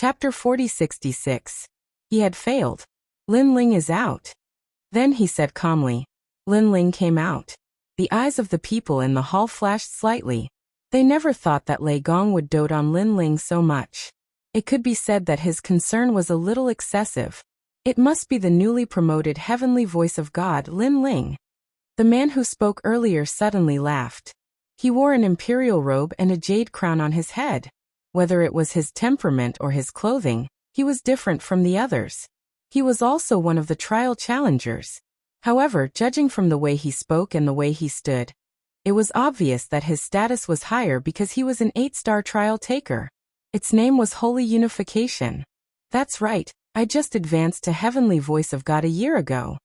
Chapter 4066. He had failed. Lin Ling is out. Then he said calmly. Lin Ling came out. The eyes of the people in the hall flashed slightly. They never thought that Lei Gong would dote on Lin Ling so much. It could be said that his concern was a little excessive. It must be the newly promoted heavenly voice of God, Lin Ling. The man who spoke earlier suddenly laughed. He wore an imperial robe and a jade crown on his head. Whether it was his temperament or his clothing, he was different from the others. He was also one of the trial challengers. However, judging from the way he spoke and the way he stood, it was obvious that his status was higher because he was an 8-star trial taker. Its name was Holy Unification. That's right, I just advanced to Heavenly Voice of God a year ago.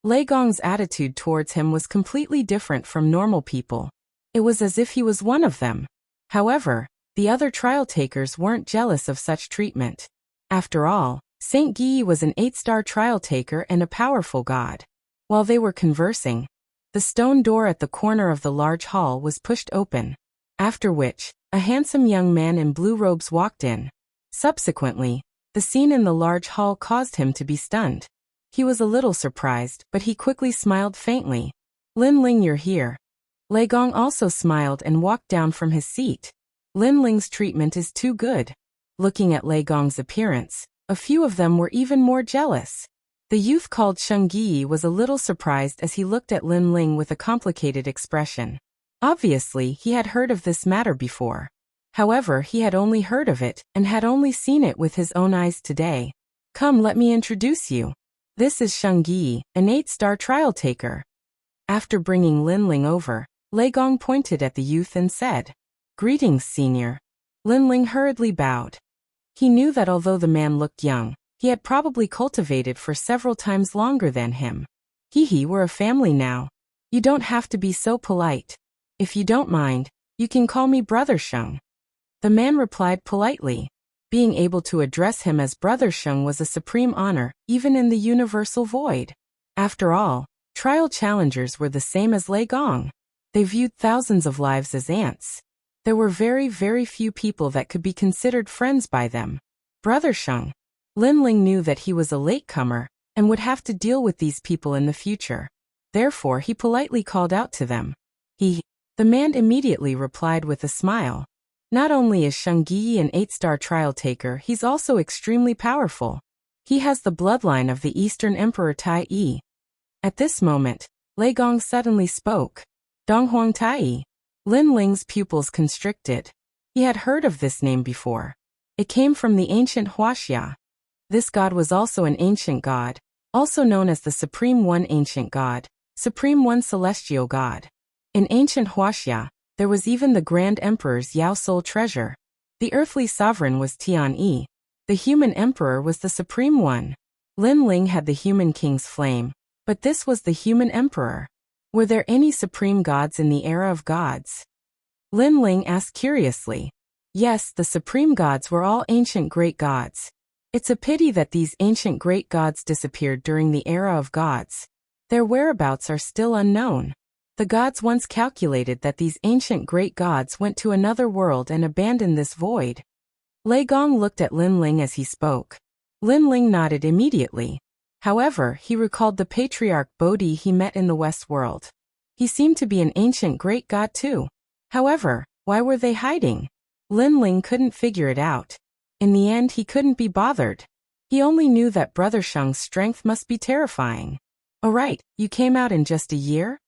Lei Gong's attitude towards him was completely different from normal people. It was as if he was one of them. However, the other trial takers weren't jealous of such treatment. After all, Saint Guyi was an 8-star trial taker and a powerful god. While they were conversing, the stone door at the corner of the large hall was pushed open, after which, a handsome young man in blue robes walked in. Subsequently, the scene in the large hall caused him to be stunned. He was a little surprised, but he quickly smiled faintly. Lin Ling, you're here. Lei Gong also smiled and walked down from his seat. Lin Ling's treatment is too good. Looking at Lei Gong's appearance, a few of them were even more jealous. The youth called Sheng Yi was a little surprised as he looked at Lin Ling with a complicated expression. Obviously, he had heard of this matter before. However, he had only heard of it and had only seen it with his own eyes today. Come, let me introduce you. This is Sheng Yi, an 8-star trial taker. After bringing Lin Ling over, Lei Gong pointed at the youth and said, Greetings, senior. Lin Ling hurriedly bowed. He knew that although the man looked young, he had probably cultivated for several times longer than him. We're a family now. You don't have to be so polite. If you don't mind, you can call me Brother Sheng. The man replied politely. Being able to address him as Brother Sheng was a supreme honor, even in the universal void. After all, trial challengers were the same as Lei Gong. They viewed thousands of lives as ants. There were very, very few people that could be considered friends by them. Brother Sheng. Lin Ling knew that he was a latecomer and would have to deal with these people in the future. Therefore, he politely called out to them. The man immediately replied with a smile. Not only is Sheng Yi an 8-star trial taker, he's also extremely powerful. He has the bloodline of the Eastern Emperor Tai Yi. At this moment, Lei Gong suddenly spoke. Donghuang Tai Yi. Lin Ling's pupils constricted. He had heard of this name before. It came from the ancient Wuxia. This god was also an ancient god, also known as the Supreme One Ancient God, Supreme One Celestial God. In ancient Wuxia, there was even the Grand Emperor's Yao Soul treasure. The earthly sovereign was Tian Yi. The human emperor was the Supreme One. Lin Ling had the human king's flame, but this was the human emperor. Were there any supreme gods in the era of gods? Lin Ling asked curiously. Yes, the supreme gods were all ancient great gods. It's a pity that these ancient great gods disappeared during the era of gods. Their whereabouts are still unknown. The gods once calculated that these ancient great gods went to another world and abandoned this void. Lei Gong looked at Lin Ling as he spoke. Lin Ling nodded immediately. However, he recalled the patriarch Bodhi he met in the West world. He seemed to be an ancient great god too. However, why were they hiding? Lin Ling couldn't figure it out. In the end, he couldn't be bothered. He only knew that Brother Sheng's strength must be terrifying. Oh right, you came out in just a year?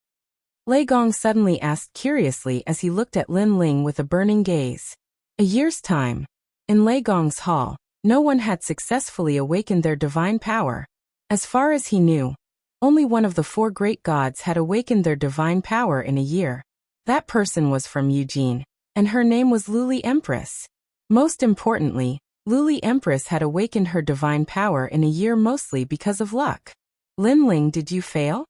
Lei Gong suddenly asked curiously as he looked at Lin Ling with a burning gaze. A year's time. In Lei Gong's hall, no one had successfully awakened their divine power. As far as he knew, only one of the 4 great gods had awakened their divine power in a year. That person was from Eugene, and her name was Luli Empress. Most importantly, Luli Empress had awakened her divine power in a year mostly because of luck. Lin Ling, did you fail?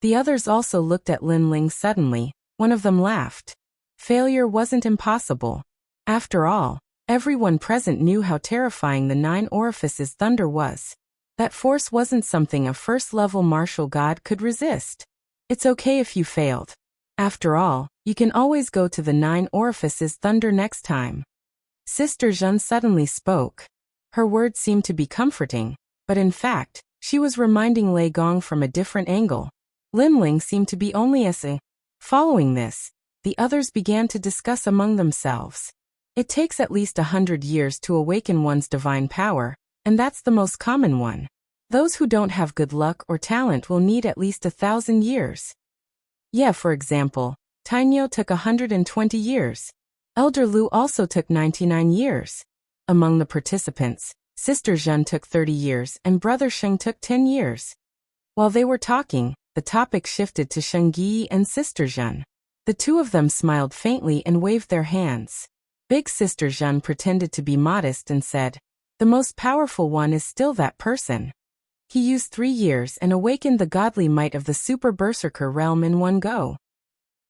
The others also looked at Lin Ling suddenly. One of them laughed. Failure wasn't impossible. After all, everyone present knew how terrifying the 9 orifices thunder was. That force wasn't something a first-level martial god could resist. It's okay if you failed. After all, you can always go to the 9 orifices thunder next time. Sister Zhen suddenly spoke. Her words seemed to be comforting, but in fact, she was reminding Lei Gong from a different angle. Lin Ling seemed to be only as a. Following this, the others began to discuss among themselves. It takes at least 100 years to awaken one's divine power, and that's the most common one. Those who don't have good luck or talent will need at least 1,000 years. Yeah, for example, Tainyo took 120 years. Elder Lu also took 99 years. Among the participants, Sister Zhen took 30 years and Brother Sheng took 10 years. While they were talking, the topic shifted to Sheng Yi and Sister Zhen. The two of them smiled faintly and waved their hands. Big Sister Zhen pretended to be modest and said, "The most powerful one is still that person. He used 3 years and awakened the godly might of the Super Berserker realm in one go.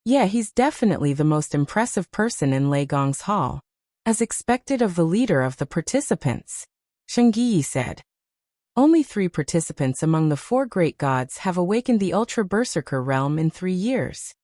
Yeah, he's definitely the most impressive person in Lei Gong's hall. As expected of the leader of the participants," Sheng Yi said. Only 3 participants among the 4 great gods have awakened the Ultra Berserker realm in 3 years.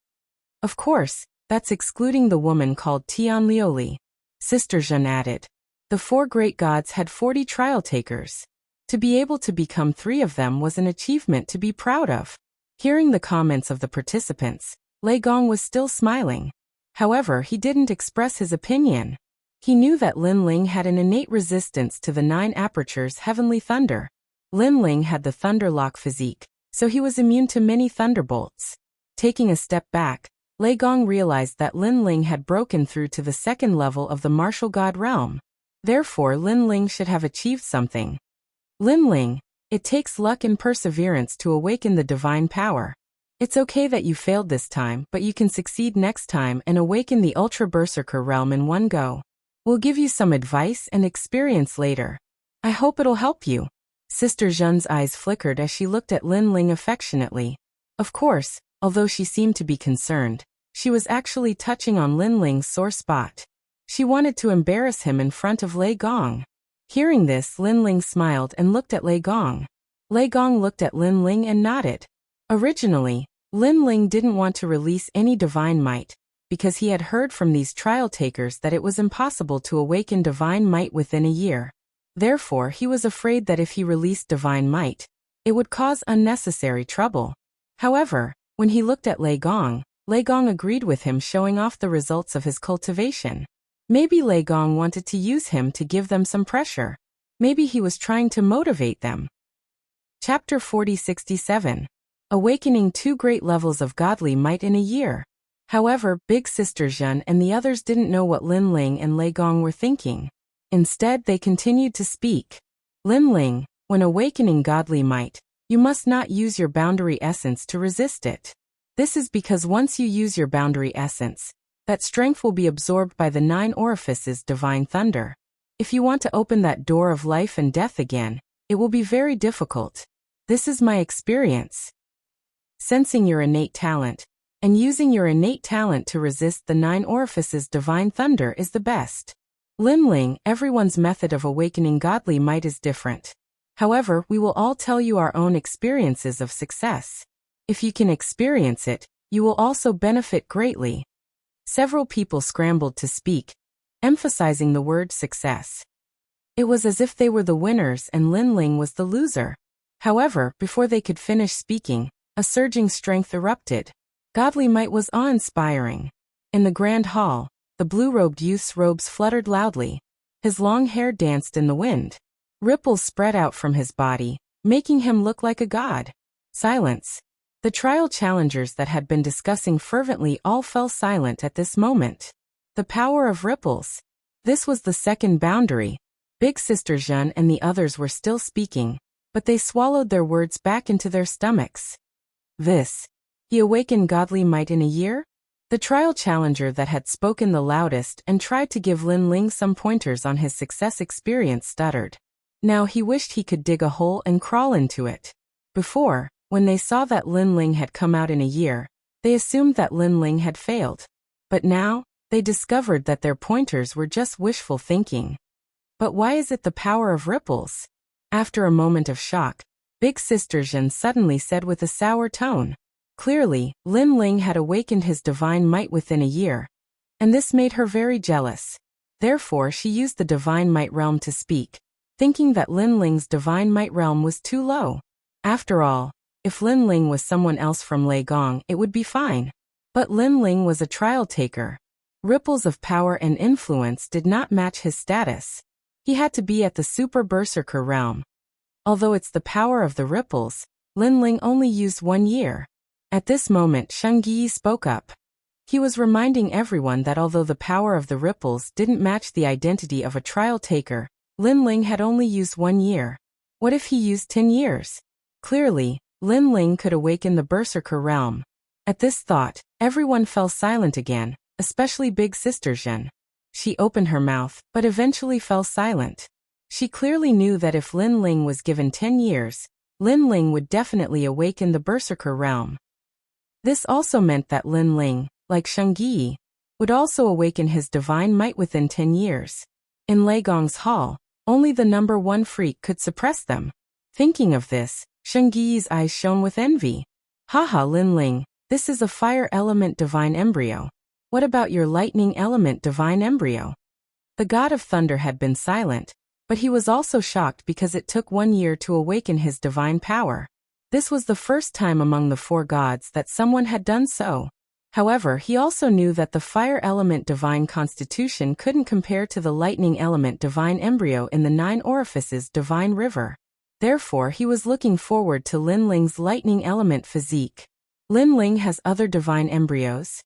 Of course, that's excluding the woman called Tian Liuli. Sister Zhen added. The 4 great gods had 40 trial takers. To be able to become 3 of them was an achievement to be proud of. Hearing the comments of the participants, Lei Gong was still smiling. However, he didn't express his opinion. He knew that Lin Ling had an innate resistance to the 9 apertures heavenly thunder. Lin Ling had the thunderlock physique, so he was immune to many thunderbolts. Taking a step back, Lei Gong realized that Lin Ling had broken through to the 2nd level of the martial god realm. Therefore, Lin Ling should have achieved something. Lin Ling, it takes luck and perseverance to awaken the divine power. It's okay that you failed this time, but you can succeed next time and awaken the Ultra Berserker realm in one go. We'll give you some advice and experience later. I hope it'll help you. Sister Zhen's eyes flickered as she looked at Lin Ling affectionately. Of course, although she seemed to be concerned, she was actually touching on Lin Ling's sore spot. She wanted to embarrass him in front of Lei Gong. Hearing this, Lin Ling smiled and looked at Lei Gong. Lei Gong looked at Lin Ling and nodded. Originally, Lin Ling didn't want to release any divine might, because he had heard from these trial takers that it was impossible to awaken divine might within a year. Therefore, he was afraid that if he released divine might, it would cause unnecessary trouble. However, when he looked at Lei Gong agreed with him, showing off the results of his cultivation. Maybe Lei Gong wanted to use him to give them some pressure. Maybe he was trying to motivate them. Chapter 4067. Awakening 2 great levels of godly might in a year. However, Big Sister Zhen and the others didn't know what Lin Ling and Lei Gong were thinking. Instead, they continued to speak. Lin Ling, when awakening godly might, you must not use your boundary essence to resist it. This is because once you use your boundary essence, that strength will be absorbed by the 9 orifices divine thunder. If you want to open that door of life and death again, it will be very difficult. This is my experience. Sensing your innate talent, and using your innate talent to resist the 9 orifices divine thunder is the best. Lin Ling, everyone's method of awakening godly might is different. However, we will all tell you our own experiences of success. If you can experience it, you will also benefit greatly. Several people scrambled to speak, emphasizing the word success. It was as if they were the winners and Lin Ling was the loser. However, before they could finish speaking, a surging strength erupted. Godly might was awe-inspiring. In the grand hall, the blue-robed youth's robes fluttered loudly. His long hair danced in the wind. Ripples spread out from his body, making him look like a god. Silence. The trial challengers that had been discussing fervently all fell silent at this moment. The power of ripples. This was the 2nd boundary. Big Sister Zhen and the others were still speaking, but they swallowed their words back into their stomachs. He awakened godly might in a year? The trial challenger that had spoken the loudest and tried to give Lin Ling some pointers on his success experience stuttered. Now he wished he could dig a hole and crawl into it. Before, when they saw that Lin Ling had come out in a year, they assumed that Lin Ling had failed. But now, they discovered that their pointers were just wishful thinking. But why is it the power of ripples? After a moment of shock, Big Sister Zhen suddenly said with a sour tone. Clearly, Lin Ling had awakened his divine might within a year, and this made her very jealous. Therefore, she used the divine might realm to speak. thinking that Lin Ling's divine might realm was too low. After all, if Lin Ling was someone else from Lei Gong, it would be fine. But Lin Ling was a trial taker. Ripples of power and influence did not match his status. He had to be at the Super Berserker realm. Although it's the power of the ripples, Lin Ling only used 1 year. At this moment, Sheng Yi spoke up. He was reminding everyone that although the power of the ripples didn't match the identity of a trial taker, Lin Ling had only used 1 year. What if he used 10 years? Clearly, Lin Ling could awaken the Berserker realm. At this thought, everyone fell silent again, especially Big Sister Zhen. She opened her mouth, but eventually fell silent. She clearly knew that if Lin Ling was given 10 years, Lin Ling would definitely awaken the Berserker realm. This also meant that Lin Ling, like Sheng Yi, would also awaken his divine might within 10 years. In Lei Gong's hall, only the number 1 freak could suppress them. Thinking of this, Sheng Yi's eyes shone with envy. Haha, Lin Ling, this is a fire element divine embryo. What about your lightning element divine embryo? The god of thunder had been silent, but he was also shocked because it took 1 year to awaken his divine power. This was the first time among the 4 gods that someone had done so. However, he also knew that the fire element divine constitution couldn't compare to the lightning element divine embryo in the 9 orifices divine river. Therefore, he was looking forward to Lin Ling's lightning element physique. Lin Ling has other divine embryos?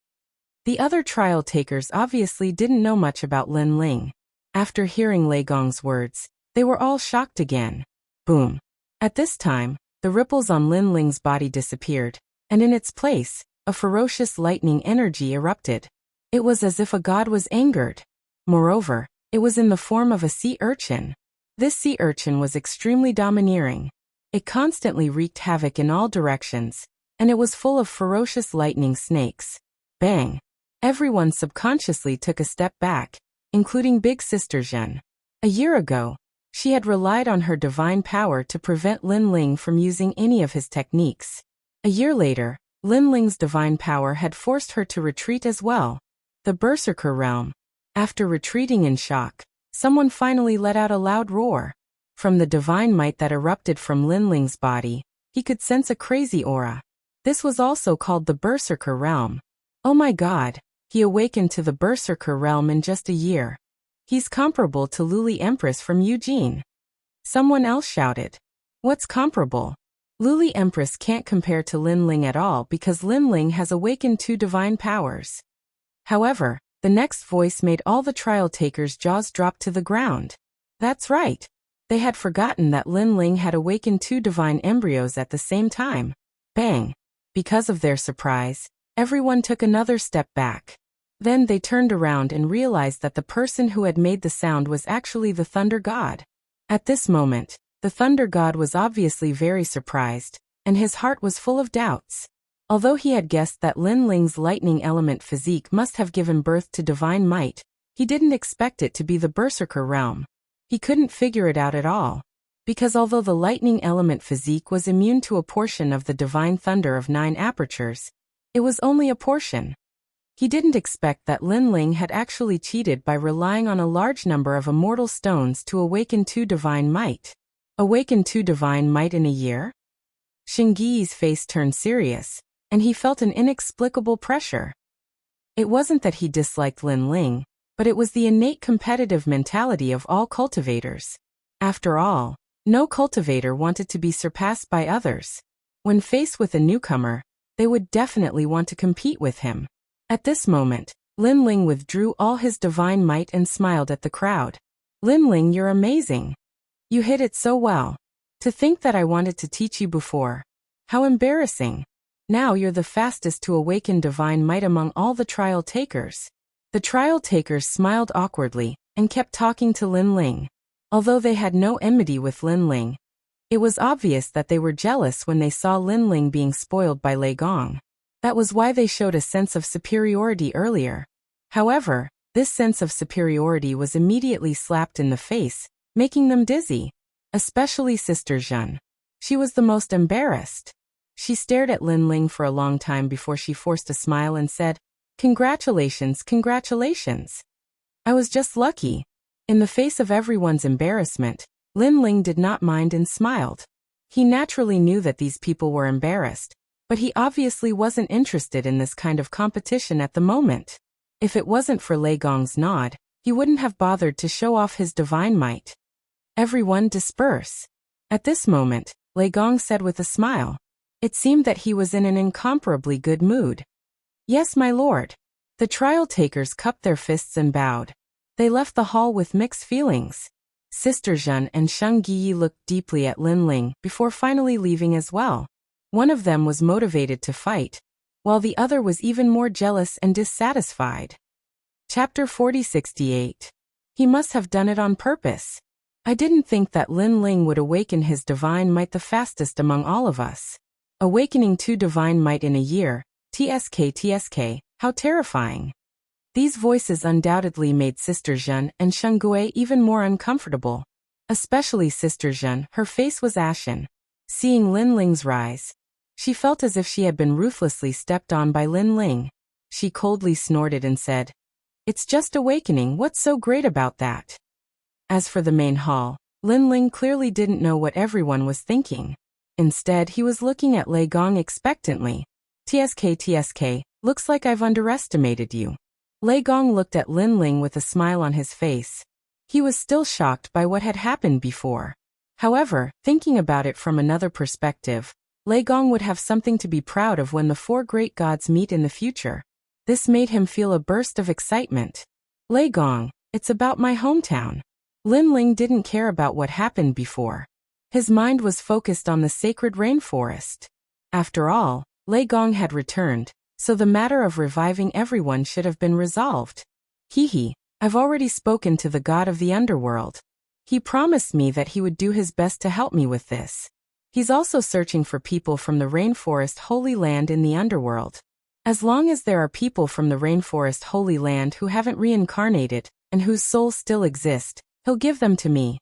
The other trial takers obviously didn't know much about Lin Ling. After hearing Lei Gong's words, they were all shocked again. Boom. At this time, the ripples on Lin Ling's body disappeared, and in its place, a ferocious lightning energy erupted. It was as if a god was angered. Moreover, it was in the form of a sea urchin. This sea urchin was extremely domineering. It constantly wreaked havoc in all directions, and it was full of ferocious lightning snakes. Bang! Everyone subconsciously took a step back, including Big Sister Zhen. A year ago, she had relied on her divine power to prevent Lin Ling from using any of his techniques. A year later, Lin Ling's divine power had forced her to retreat as well. The Berserker realm. After retreating in shock, someone finally let out a loud roar. From the divine might that erupted from Lin Ling's body, he could sense a crazy aura. This was also called the Berserker realm. Oh my god, he awakened to the Berserker realm in just a year. He's comparable to Luli Empress from Eugene. Someone else shouted. What's comparable? Luli Empress can't compare to Lin Ling at all because Lin Ling has awakened 2 divine powers. However, the next voice made all the trial takers' jaws drop to the ground. That's right. They had forgotten that Lin Ling had awakened 2 divine embryos at the same time. Bang! Because of their surprise, everyone took another step back. Then they turned around and realized that the person who had made the sound was actually the Thunder God. At this moment, the Thunder God was obviously very surprised, and his heart was full of doubts. Although he had guessed that Lin Ling's lightning element physique must have given birth to divine might, he didn't expect it to be the Berserker realm. He couldn't figure it out at all. Because although the lightning element physique was immune to a portion of the divine thunder of 9 apertures, it was only a portion. He didn't expect that Lin Ling had actually cheated by relying on a large number of immortal stones to awaken 2 divine might. Awaken 2 divine might in a year? Sheng Yi's face turned serious, and he felt an inexplicable pressure. It wasn't that he disliked Lin Ling, but it was the innate competitive mentality of all cultivators. After all, no cultivator wanted to be surpassed by others. When faced with a newcomer, they would definitely want to compete with him. At this moment, Lin Ling withdrew all his divine might and smiled at the crowd. Lin Ling, you're amazing. You hit it so well. To think that I wanted to teach you before. How embarrassing. Now you're the fastest to awaken divine might among all the trial takers. The trial takers smiled awkwardly and kept talking to Lin Ling. Although they had no enmity with Lin Ling, it was obvious that they were jealous when they saw Lin Ling being spoiled by Lei Gong. That was why they showed a sense of superiority earlier. However, this sense of superiority was immediately slapped in the face, making them dizzy. Especially Sister Zhen. She was the most embarrassed. She stared at Lin Ling for a long time before she forced a smile and said, "Congratulations, congratulations. I was just lucky." In the face of everyone's embarrassment, Lin Ling did not mind and smiled. He naturally knew that these people were embarrassed, but he obviously wasn't interested in this kind of competition at the moment. If it wasn't for Lei Gong's nod, he wouldn't have bothered to show off his divine might. Everyone disperse. At this moment, Lei Gong said with a smile. It seemed that he was in an incomparably good mood. Yes, my lord. The trial takers cupped their fists and bowed. They left the hall with mixed feelings. Sister Zhen and Sheng Yi looked deeply at Lin Ling before finally leaving as well. One of them was motivated to fight, while the other was even more jealous and dissatisfied. Chapter 4068. He must have done it on purpose. I didn't think that Lin Ling would awaken his divine might the fastest among all of us. Awakening 2 divine might in a year, TSK, how terrifying. These voices undoubtedly made Sister Zhen and Sheng Gui even more uncomfortable. Especially Sister Zhen, her face was ashen. Seeing Lin Ling's rise, she felt as if she had been ruthlessly stepped on by Lin Ling. She coldly snorted and said, "It's just awakening, what's so great about that?" As for the main hall, Lin Ling clearly didn't know what everyone was thinking. Instead, he was looking at Lei Gong expectantly. TSK, looks like I've underestimated you." Lei Gong looked at Lin Ling with a smile on his face. He was still shocked by what had happened before. However, thinking about it from another perspective, Lei Gong would have something to be proud of when the 4 great gods meet in the future. This made him feel a burst of excitement. Lei Gong, it's about my hometown. Lin Ling didn't care about what happened before. His mind was focused on the sacred rainforest. After all, Lei Gong had returned, so the matter of reviving everyone should have been resolved. I've already spoken to the god of the underworld. He promised me that he would do his best to help me with this. He's also searching for people from the Rainforest Holy Land in the underworld. As long as there are people from the Rainforest Holy Land who haven't reincarnated, and whose souls still exist, he'll give them to me.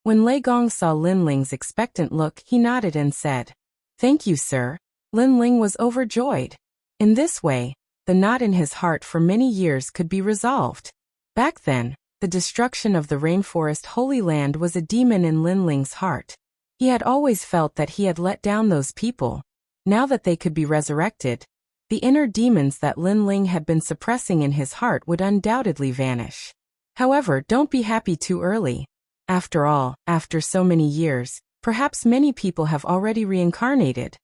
When Lei Gong saw Lin Ling's expectant look, he nodded and said, "Thank you, sir." Lin Ling was overjoyed. In this way, the knot in his heart for many years could be resolved. Back then, the destruction of the Rainforest Holy Land was a demon in Lin Ling's heart. He had always felt that he had let down those people. Now that they could be resurrected, the inner demons that Lin Ling had been suppressing in his heart would undoubtedly vanish. However, don't be happy too early. After all, after so many years, perhaps many people have already reincarnated.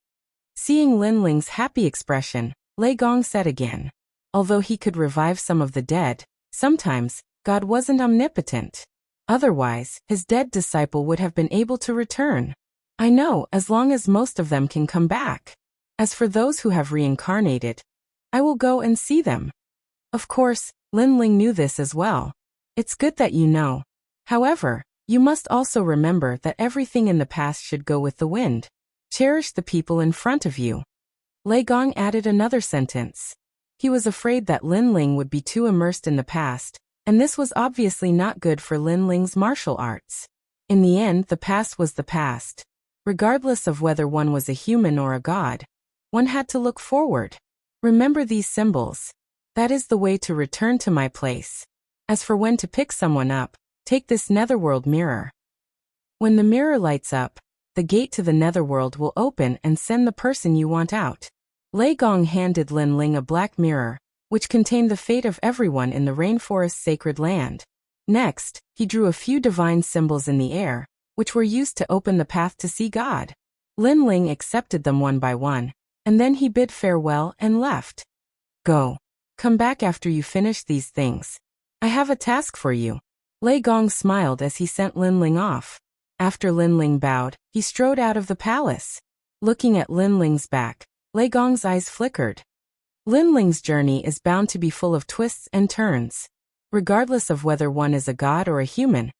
Seeing Lin Ling's happy expression, Lei Gong said again. Although he could revive some of the dead, sometimes, God wasn't omnipotent. Otherwise, his dead disciple would have been able to return. I know, as long as most of them can come back. As for those who have reincarnated, I will go and see them. Of course, Lin Ling knew this as well. It's good that you know. However, you must also remember that everything in the past should go with the wind. Cherish the people in front of you. Lei Gong added another sentence. He was afraid that Lin Ling would be too immersed in the past, and this was obviously not good for Lin Ling's martial arts. In the end, the past was the past. Regardless of whether one was a human or a god, one had to look forward. Remember these symbols. That is the way to return to my place. As for when to pick someone up, take this netherworld mirror. When the mirror lights up, the gate to the netherworld will open and send the person you want out. Lei Gong handed Lin Ling a black mirror, which contained the fate of everyone in the rainforest's sacred land. Next, he drew a few divine symbols in the air, which were used to open the path to see God. Lin Ling accepted them one by one, and then he bid farewell and left. Go. Come back after you finish these things. I have a task for you. Lei Gong smiled as he sent Lin Ling off. After Lin Ling bowed, he strode out of the palace. Looking at Lin Ling's back, Lei Gong's eyes flickered. Lin Ling's journey is bound to be full of twists and turns. Regardless of whether one is a god or a human,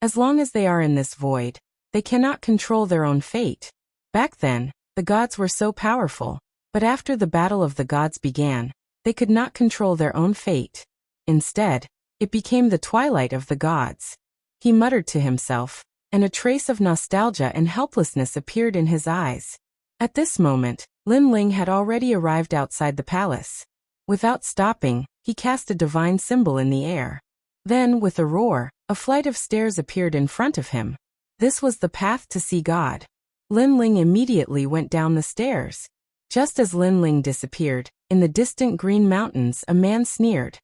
as long as they are in this void, they cannot control their own fate. Back then, the gods were so powerful, but after the battle of the gods began, they could not control their own fate. Instead, it became the twilight of the gods. He muttered to himself, and a trace of nostalgia and helplessness appeared in his eyes. At this moment, Lin Ling had already arrived outside the palace. Without stopping, he cast a divine symbol in the air. Then, with a roar, a flight of stairs appeared in front of him. This was the path to see God. Lin Ling immediately went down the stairs. Just as Lin Ling disappeared, in the distant green mountains a man sneered.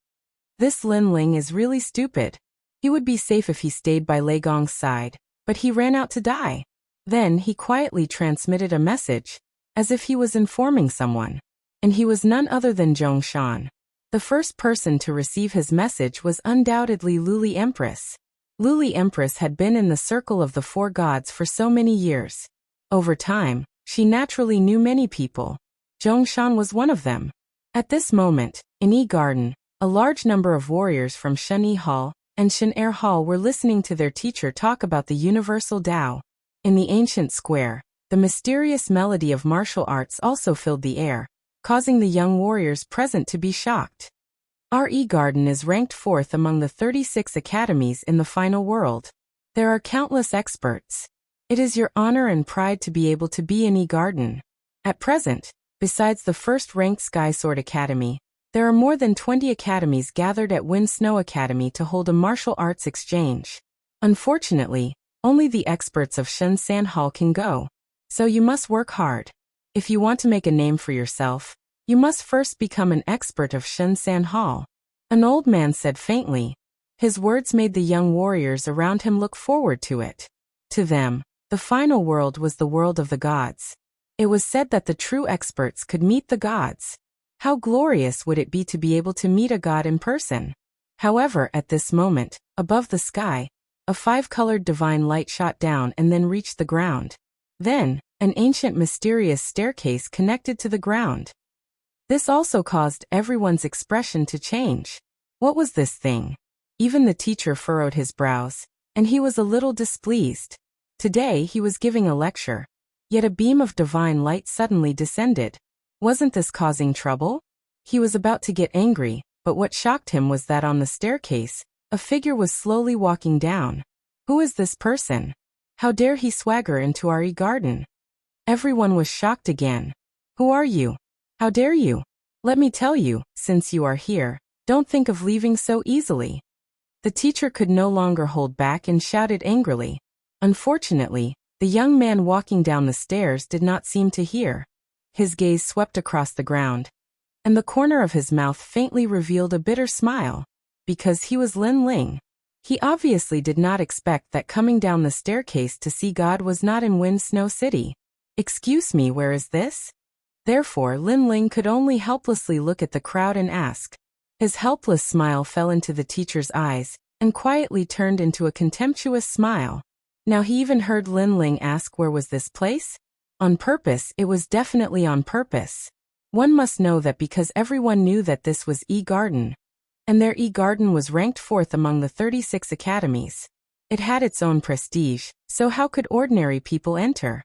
This Lin Ling is really stupid. He would be safe if he stayed by Lei Gong's side, but he ran out to die. Then he quietly transmitted a message, as if he was informing someone. And he was none other than Zhong Shan. The first person to receive his message was undoubtedly Luli Empress. Luli Empress had been in the circle of the four gods for so many years. Over time, she naturally knew many people. Zhong Shan was one of them. At this moment, in Yi Garden, a large number of warriors from Shunyi Hall and Shen-Er Hall were listening to their teacher talk about the universal Tao. In the ancient square, the mysterious melody of martial arts also filled the air, causing the young warriors present to be shocked. Our Yi Garden is ranked 4th among the 36 academies in the final world. There are countless experts. It is your honor and pride to be able to be in Yi Garden. At present, besides the first-ranked Sky Sword Academy, there are more than 20 academies gathered at Wind Snow Academy to hold a martial arts exchange. Unfortunately, only the experts of Shen San Hall can go. So you must work hard. If you want to make a name for yourself, you must first become an expert of Shen San Hall. An old man said faintly. His words made the young warriors around him look forward to it. To them, the final world was the world of the gods. It was said that the true experts could meet the gods. How glorious would it be to be able to meet a god in person? However, at this moment, above the sky, a 5-colored divine light shot down and then reached the ground. Then, an ancient mysterious staircase connected to the ground. This also caused everyone's expression to change. What was this thing? Even the teacher furrowed his brows, and he was a little displeased. Today he was giving a lecture. Yet a beam of divine light suddenly descended. Wasn't this causing trouble? He was about to get angry, but what shocked him was that on the staircase, a figure was slowly walking down. Who is this person? How dare he swagger into our Yi Garden? Everyone was shocked again. Who are you? How dare you? Let me tell you, since you are here, don't think of leaving so easily. The teacher could no longer hold back and shouted angrily. Unfortunately, the young man walking down the stairs did not seem to hear. His gaze swept across the ground, and the corner of his mouth faintly revealed a bitter smile. Because he was Lin Ling. He obviously did not expect that coming down the staircase to see God was not in Wind Snow City. Excuse me, where is this? Therefore, Lin Ling could only helplessly look at the crowd and ask. His helpless smile fell into the teacher's eyes, and quietly turned into a contemptuous smile. Now he even heard Lin Ling ask where was this place? On purpose, it was definitely on purpose. One must know that because everyone knew that this was Yi Garden, and their Yi Garden was ranked 4th among the 36 academies. It had its own prestige, so how could ordinary people enter?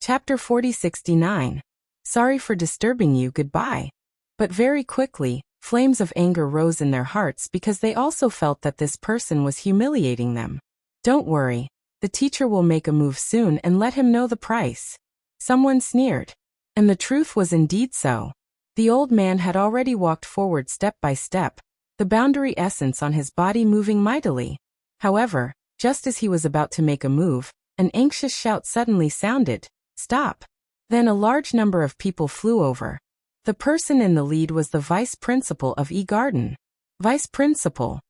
Chapter 4069. Sorry for disturbing you, goodbye. But very quickly, flames of anger rose in their hearts because they also felt that this person was humiliating them. Don't worry, the teacher will make a move soon and let him know the price. Someone sneered. And the truth was indeed so. The old man had already walked forward step by step, the boundary essence on his body moving mightily. However, just as he was about to make a move, an anxious shout suddenly sounded, "Stop!" Then a large number of people flew over. The person in the lead was the vice principal of Yi Garden. Vice principal.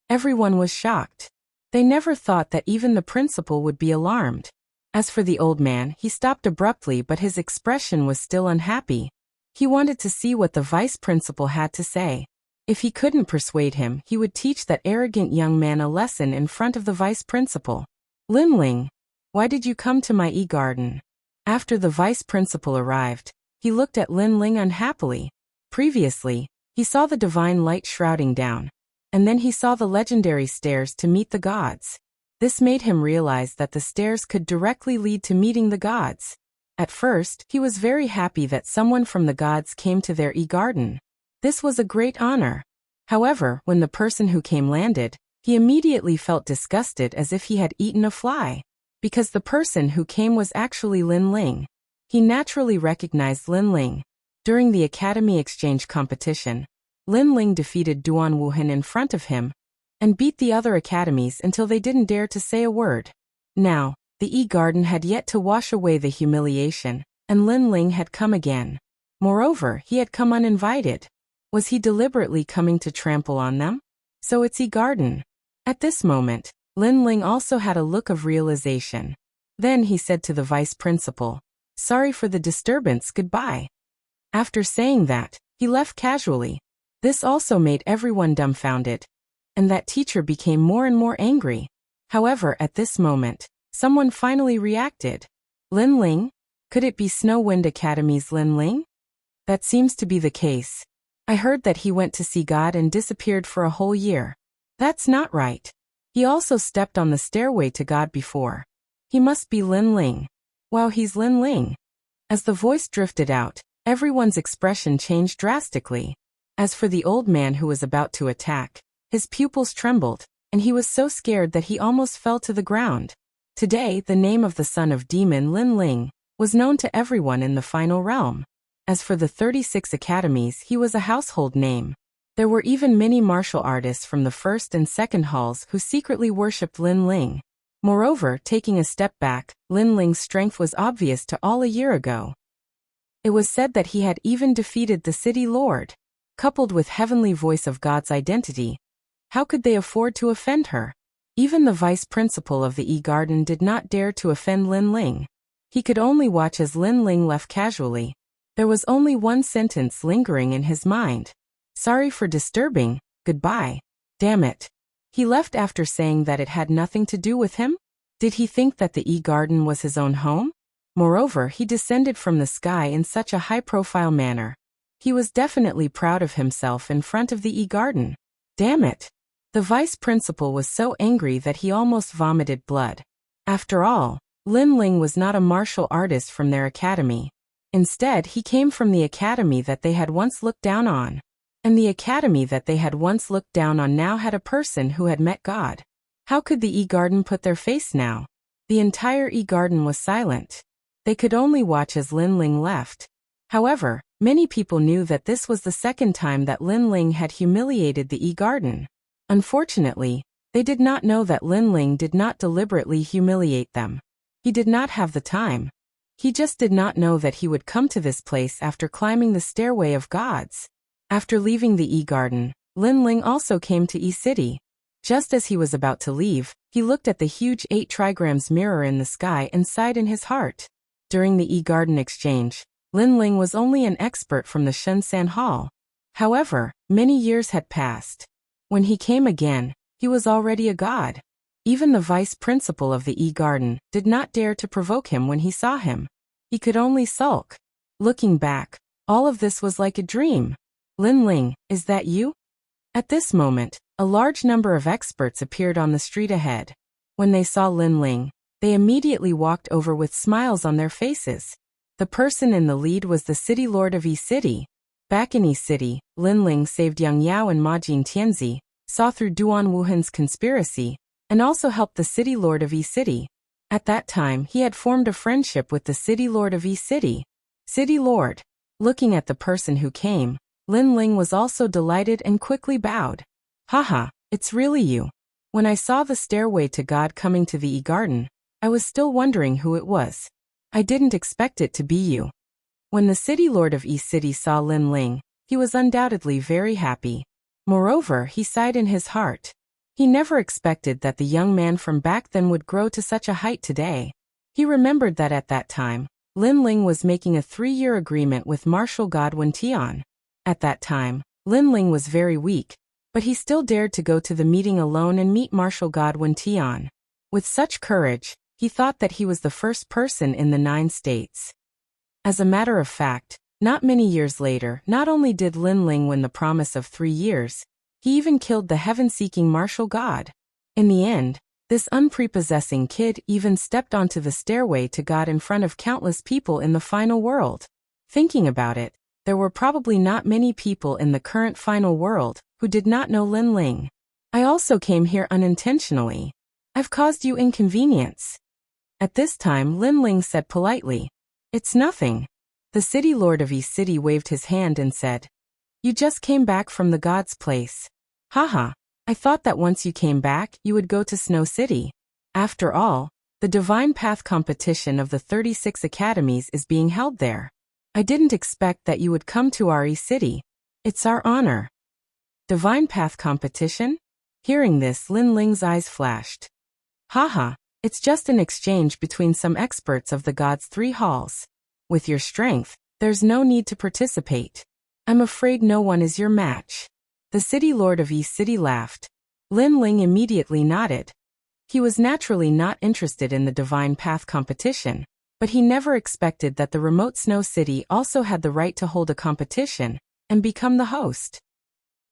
Everyone was shocked. They never thought that even the principal would be alarmed. As for the old man, he stopped abruptly, but his expression was still unhappy. He wanted to see what the vice principal had to say. If he couldn't persuade him, he would teach that arrogant young man a lesson in front of the vice principal. Lin Ling, why did you come to my Yi Garden? After the vice principal arrived, he looked at Lin Ling unhappily. Previously, he saw the divine light shrouding down, and then he saw the legendary stairs to meet the gods. This made him realize that the stairs could directly lead to meeting the gods. At first, he was very happy that someone from the gods came to their Yi Garden. This was a great honor. However, when the person who came landed, he immediately felt disgusted as if he had eaten a fly. Because the person who came was actually Lin Ling. He naturally recognized Lin Ling. During the Academy Exchange competition, Lin Ling defeated Duan Wuhan in front of him, and beat the other academies until they didn't dare to say a word. Now, the E-Garden had yet to wash away the humiliation, and Lin Ling had come again. Moreover, he had come uninvited. Was he deliberately coming to trample on them? So it's E-Garden. At this moment, Lin Ling also had a look of realization. Then he said to the vice principal, "Sorry for the disturbance, goodbye." After saying that, he left casually. This also made everyone dumbfounded, and that teacher became more and more angry. However, at this moment, someone finally reacted. Lin Ling? Could it be Snowwind Academy's Lin Ling? That seems to be the case. I heard that he went to see God and disappeared for a whole year. That's not right. He also stepped on the stairway to God before. He must be Lin Ling. Wow, he's Lin Ling. As the voice drifted out, everyone's expression changed drastically. As for the old man who was about to attack, his pupils trembled, and he was so scared that he almost fell to the ground. Today, the name of the son of demon Lin Ling was known to everyone in the final realm. As for the 36 academies, he was a household name. There were even many martial artists from the first and second halls who secretly worshipped Lin Ling. Moreover, taking a step back, Lin Ling's strength was obvious to all a year ago. It was said that he had even defeated the city lord. Coupled with heavenly voice of God's identity, how could they afford to offend her? Even the vice principal of the E-Garden did not dare to offend Lin Ling. He could only watch as Lin Ling left casually. There was only one sentence lingering in his mind. "Sorry for disturbing, goodbye." Damn it. He left after saying that it had nothing to do with him? Did he think that the E-Garden was his own home? Moreover, he descended from the sky in such a high-profile manner. He was definitely proud of himself in front of the E-Garden. Damn it. The vice principal was so angry that he almost vomited blood. After all, Lin Ling was not a martial artist from their academy. Instead, he came from the academy that they had once looked down on. And the academy that they had once looked down on now had a person who had met God. How could the E-Garden put their face now? The entire E-Garden was silent. They could only watch as Lin Ling left. However, many people knew that this was the second time that Lin Ling had humiliated the E-Garden. Unfortunately, they did not know that Lin Ling did not deliberately humiliate them. He did not have the time. He just did not know that he would come to this place after climbing the stairway of gods. After leaving the E-Garden, Lin Ling also came to E-City. Just as he was about to leave, he looked at the huge 8 trigrams mirror in the sky and sighed in his heart. During the E-Garden exchange, Lin Ling was only an expert from the Shunsan Hall. However, many years had passed. When he came again, he was already a god. Even the vice principal of the E-Garden did not dare to provoke him when he saw him. He could only sulk. Looking back, all of this was like a dream. "Lin Ling, is that you?" At this moment, a large number of experts appeared on the street ahead. When they saw Lin Ling, they immediately walked over with smiles on their faces. The person in the lead was the city lord of E-City. Back in E-City, Lin Ling saved Yang Yao and Ma Jing Tianzi, saw through Duan Wuhan's conspiracy, and also helped the city lord of E-City. At that time, he had formed a friendship with the city lord of E-City. City lord. Looking at the person who came, Lin Ling was also delighted and quickly bowed. "Haha, it's really you. When I saw the stairway to God coming to the E-Garden, I was still wondering who it was. I didn't expect it to be you." When the city lord of E-City saw Lin Ling, he was undoubtedly very happy. Moreover, he sighed in his heart. He never expected that the young man from back then would grow to such a height today. He remembered that at that time, Lin Ling was making a 3-year agreement with martial god Wen Tian. At that time, Lin Ling was very weak, but he still dared to go to the meeting alone and meet martial god Wen Tian. With such courage, he thought that he was the first person in the 9 states. As a matter of fact, not many years later, not only did Lin Ling win the promise of 3 years, he even killed the heaven-seeking martial god. In the end, this unprepossessing kid even stepped onto the stairway to God in front of countless people in the final world. Thinking about it, there were probably not many people in the current final world who did not know Lin Ling. "I also came here unintentionally. I've caused you inconvenience." At this time, Lin Ling said politely, "It's nothing." The city lord of E-City waved his hand and said, "You just came back from the god's place. Haha, I thought that once you came back, you would go to Snow City. After all, The Divine Path competition of the 36 academies is being held there. I didn't expect that you would come to our city. It's our honor. Divine Path competition? Hearing this, Lin Ling's eyes flashed. Haha, it's just an exchange between some experts of the gods' 3 halls. With your strength, there's no need to participate. I'm afraid no one is your match. The city lord of East City laughed. Lin Ling immediately nodded. He was naturally not interested in the Divine Path competition, but he never expected that the remote Snow City also had the right to hold a competition and become the host.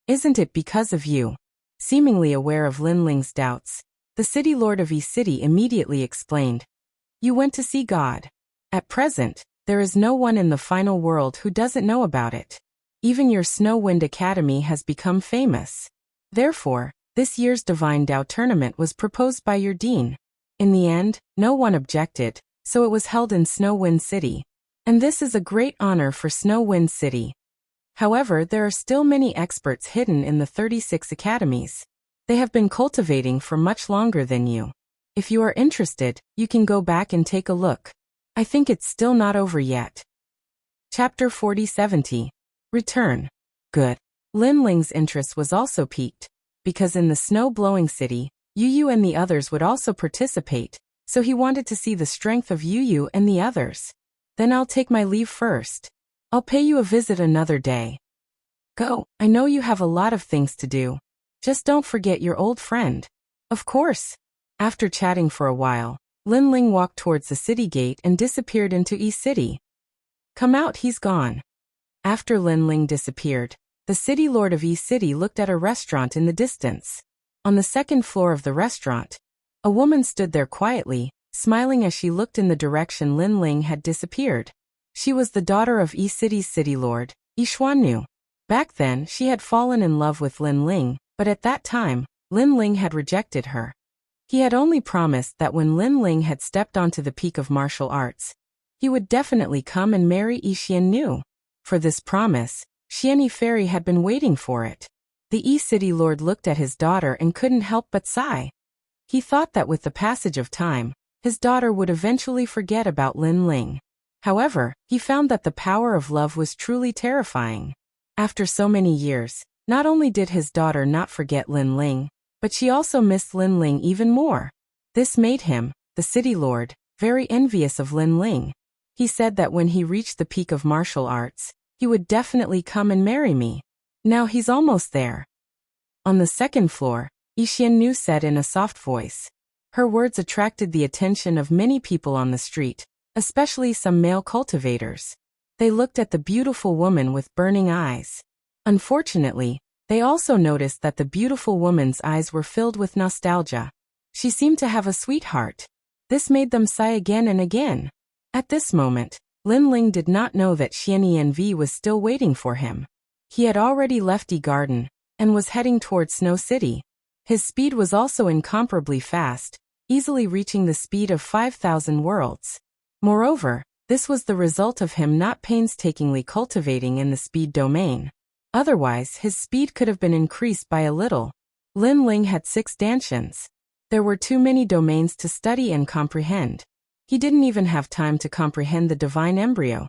Isn't it because of you? Seemingly aware of Lin Ling's doubts, the city lord of East City immediately explained. You went to see God. At present, there is no one in the final world who doesn't know about it. Even your Snow Wind Academy has become famous. Therefore, this year's Divine Tao tournament was proposed by your dean. In the end, no one objected, so it was held in Snow Wind City. And this is a great honor for Snow Wind City. However, there are still many experts hidden in the 36 academies. They have been cultivating for much longer than you. If you are interested, you can go back and take a look. I think it's still not over yet. Chapter 4070. Return. Good. Lin Ling's interest was also piqued, because in the snow-blowing city, Yu and the others would also participate, so he wanted to see the strength of Yu and the others. Then I'll take my leave first. I'll pay you a visit another day. Go, I know you have a lot of things to do. Just don't forget your old friend. Of course. After chatting for a while, Lin Ling walked towards the city gate and disappeared into East City. Come out, he's gone. After Lin Ling disappeared, the city lord of East City looked at a restaurant in the distance. On the second floor of the restaurant, a woman stood there quietly, smiling as she looked in the direction Lin Ling had disappeared. She was the daughter of East City's city lord, Yixuannu. Back then, she had fallen in love with Lin Ling, but at that time, Lin Ling had rejected her. He had only promised that when Lin Ling had stepped onto the peak of martial arts, he would definitely come and marry Yixuannu. For this promise, Xianyi Fairy had been waiting for it. The East City Lord looked at his daughter and couldn't help but sigh. He thought that with the passage of time, his daughter would eventually forget about Lin Ling. However, he found that the power of love was truly terrifying. After so many years, not only did his daughter not forget Lin Ling, but she also missed Lin Ling even more. This made him, the city lord, very envious of Lin Ling. He said that when he reached the peak of martial arts, he would definitely come and marry me. Now he's almost there. On the second floor, Yixuannu said in a soft voice. Her words attracted the attention of many people on the street, especially some male cultivators. They looked at the beautiful woman with burning eyes. Unfortunately, they also noticed that the beautiful woman's eyes were filled with nostalgia. She seemed to have a sweetheart. This made them sigh again and again. At this moment, Lin Ling did not know that Xianyi was still waiting for him. He had already left Yi Garden and was heading towards Snow City. His speed was also incomparably fast, easily reaching the speed of 5,000 worlds. Moreover, this was the result of him not painstakingly cultivating in the speed domain. Otherwise, his speed could have been increased by a little. Lin Ling had 6 dantians. There were too many domains to study and comprehend. He didn't even have time to comprehend the divine embryo.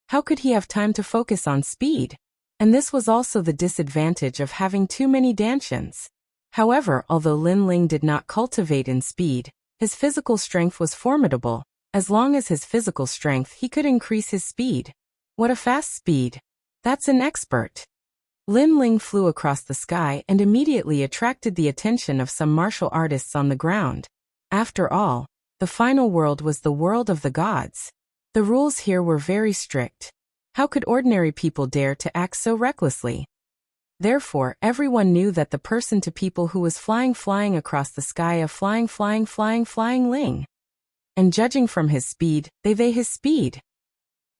How could he have time to focus on speed? And this was also the disadvantage of having too many dantians. However, although Lin Ling did not cultivate in speed, his physical strength was formidable. As long as his physical strength, he could increase his speed. What a fast speed! That's an expert. Lin Ling flew across the sky and immediately attracted the attention of some martial artists on the ground. After all, the final world was the world of the gods. The rules here were very strict. How could ordinary people dare to act so recklessly? Therefore, everyone knew that the person-to-people who was flying across the sky of flying Ling. And judging from his speed, his speed.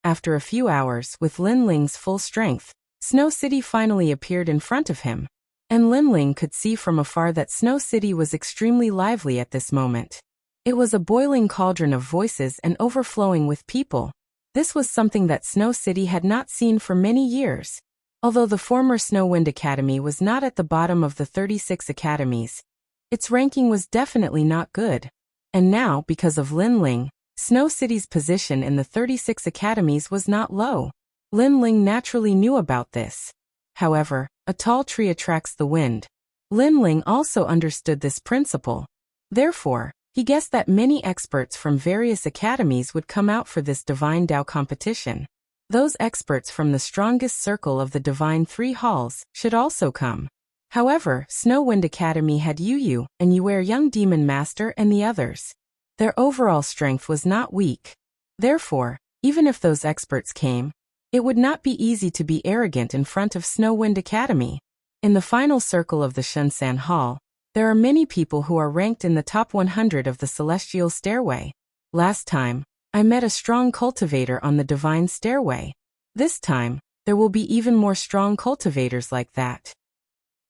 After a few hours, with Lin Ling's full strength, Snow City finally appeared in front of him. And Lin Ling could see from afar that Snow City was extremely lively at this moment. It was a boiling cauldron of voices and overflowing with people. This was something that Snow City had not seen for many years. Although the former Snow Wind Academy was not at the bottom of the 36 academies, its ranking was definitely not good. And now, because of Lin Ling, Snow City's position in the 36 academies was not low. Lin Ling naturally knew about this. However, a tall tree attracts the wind. Lin Ling also understood this principle. Therefore, he guessed that many experts from various academies would come out for this Divine Tao competition. Those experts from the strongest circle of the Divine Three Halls should also come. However, Snow Wind Academy had Yu and Yuer Young Demon Master and the others. Their overall strength was not weak. Therefore, even if those experts came, it would not be easy to be arrogant in front of Snow Wind Academy. In the final circle of the Shunsan Hall, there are many people who are ranked in the top 100 of the Celestial Stairway. Last time, I met a strong cultivator on the Divine Stairway. This time, there will be even more strong cultivators like that.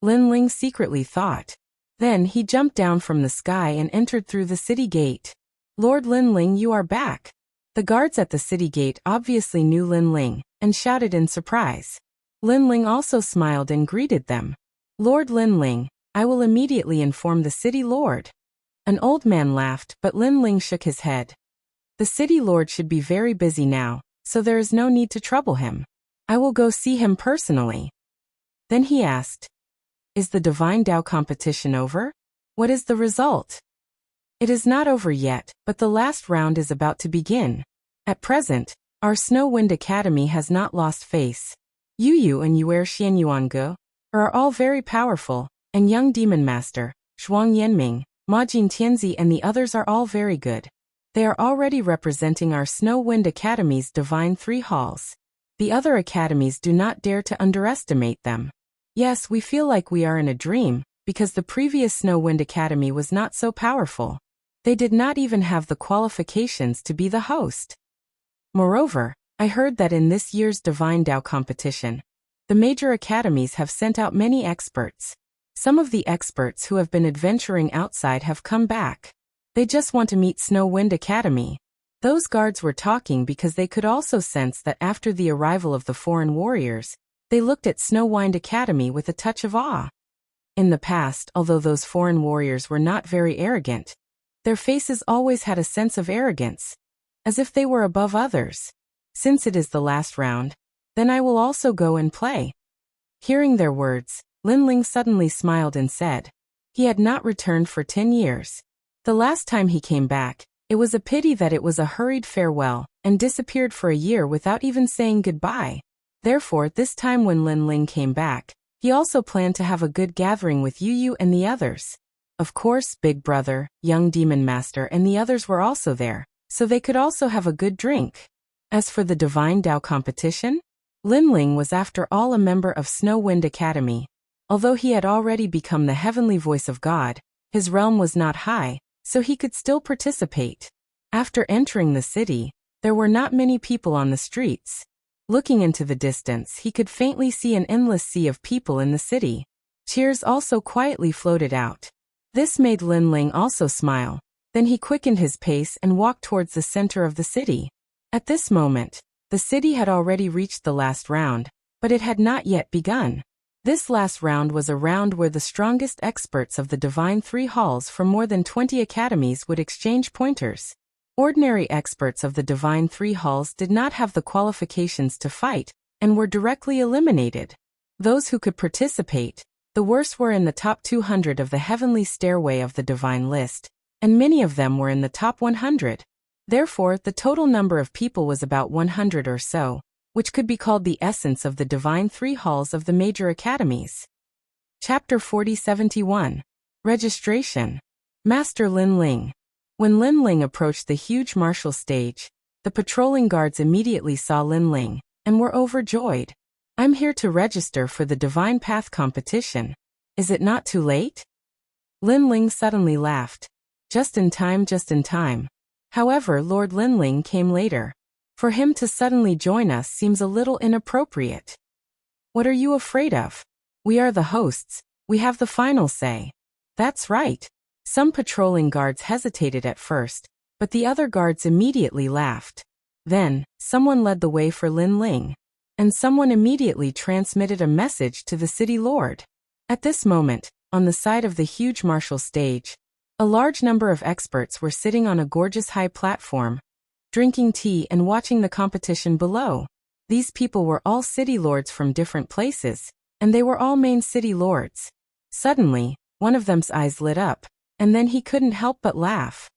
Lin Ling secretly thought. Then he jumped down from the sky and entered through the city gate. Lord Lin Ling, you are back. The guards at the city gate obviously knew Lin Ling and shouted in surprise. Lin Ling also smiled and greeted them. Lord Lin Ling, I will immediately inform the city lord. An old man laughed, but Lin Ling shook his head. The city lord should be very busy now, so there is no need to trouble him. I will go see him personally. Then he asked, is the Divine Tao competition over? What is the result? It is not over yet, but the last round is about to begin. At present, our Snow Wind Academy has not lost face. Yu and Yuer Xianyuangu are all very powerful, and Young Demon Master, Zhuang Yanming, Ma Jin Tianzi and the others are all very good. They are already representing our Snow Wind Academy's Divine Three Halls. The other academies do not dare to underestimate them. Yes, we feel like we are in a dream, because the previous Snow Wind Academy was not so powerful. They did not even have the qualifications to be the host. Moreover, I heard that in this year's Divine Tao competition, the major academies have sent out many experts. Some of the experts who have been adventuring outside have come back. They just want to meet Snow Wind Academy. Those guards were talking because they could also sense that after the arrival of the foreign warriors, they looked at Snow Wind Academy with a touch of awe. In the past, although those foreign warriors were not very arrogant, their faces always had a sense of arrogance, as if they were above others. Since it is the last round, then I will also go and play. Hearing their words, Lin Ling suddenly smiled and said, he had not returned for 10 years. The last time he came back, it was a pity that it was a hurried farewell, and disappeared for a year without even saying goodbye. Therefore, this time when Lin Ling came back, he also planned to have a good gathering with Yu and the others. Of course, Big Brother, Young Demon Master and the others were also there, so they could also have a good drink. As for the Divine Tao competition, Lin Ling was after all a member of Snow Wind Academy. Although he had already become the heavenly voice of God, his realm was not high, so he could still participate. After entering the city, there were not many people on the streets. Looking into the distance, he could faintly see an endless sea of people in the city. Cheers also quietly floated out. This made Lin Ling also smile. Then he quickened his pace and walked towards the center of the city. At this moment, the city had already reached the last round, but it had not yet begun. This last round was a round where the strongest experts of the Divine Three Halls from more than 20 academies would exchange pointers. Ordinary experts of the Divine Three Halls did not have the qualifications to fight, and were directly eliminated. Those who could participate, the worst were in the top 200 of the Heavenly Stairway of the Divine List, and many of them were in the top 100. Therefore, the total number of people was about 100 or so, which could be called the essence of the Divine Three Halls of the major academies. Chapter 4071. Registration. Master Lin Ling. When Lin Ling approached the huge martial stage, the patrolling guards immediately saw Lin Ling, and were overjoyed. I'm here to register for the Divine Path competition. Is it not too late? Lin Ling suddenly laughed. Just in time, just in time. However, Lord Lin Ling came later. For him to suddenly join us seems a little inappropriate. What are you afraid of? We are the hosts, we have the final say. That's right. Some patrolling guards hesitated at first, but the other guards immediately laughed. Then, someone led the way for Lin Ling. And someone immediately transmitted a message to the city lord. At this moment, on the side of the huge martial stage, A large number of experts were sitting on a gorgeous high platform, drinking tea and watching the competition below. These people were all city lords from different places, and they were all main city lords. Suddenly, one of them's eyes lit up, and then he couldn't help but laugh.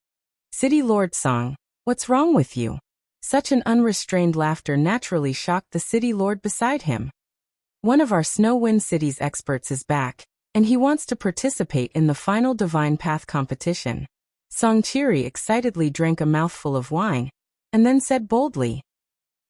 City Lord Song, what's wrong with you? Such an unrestrained laughter naturally shocked the city lord beside him. One of our Snow Wind City's experts is back, and he wants to participate in the final Divine Path competition. Song Chiri excitedly drank a mouthful of wine, and then said boldly,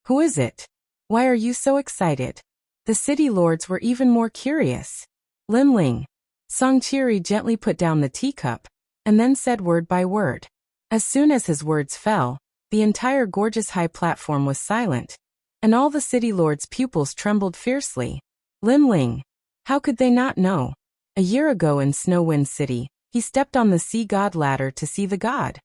"Who is it? Why are you so excited?" The city lords were even more curious. "Lin Ling." Song Chiri gently put down the teacup, and then said word by word. As soon as his words fell, the entire gorgeous high platform was silent, and all the city lords' pupils trembled fiercely. Lin Ling. How could they not know? A year ago in Snow Wind City, he stepped on the sea god ladder to see the god.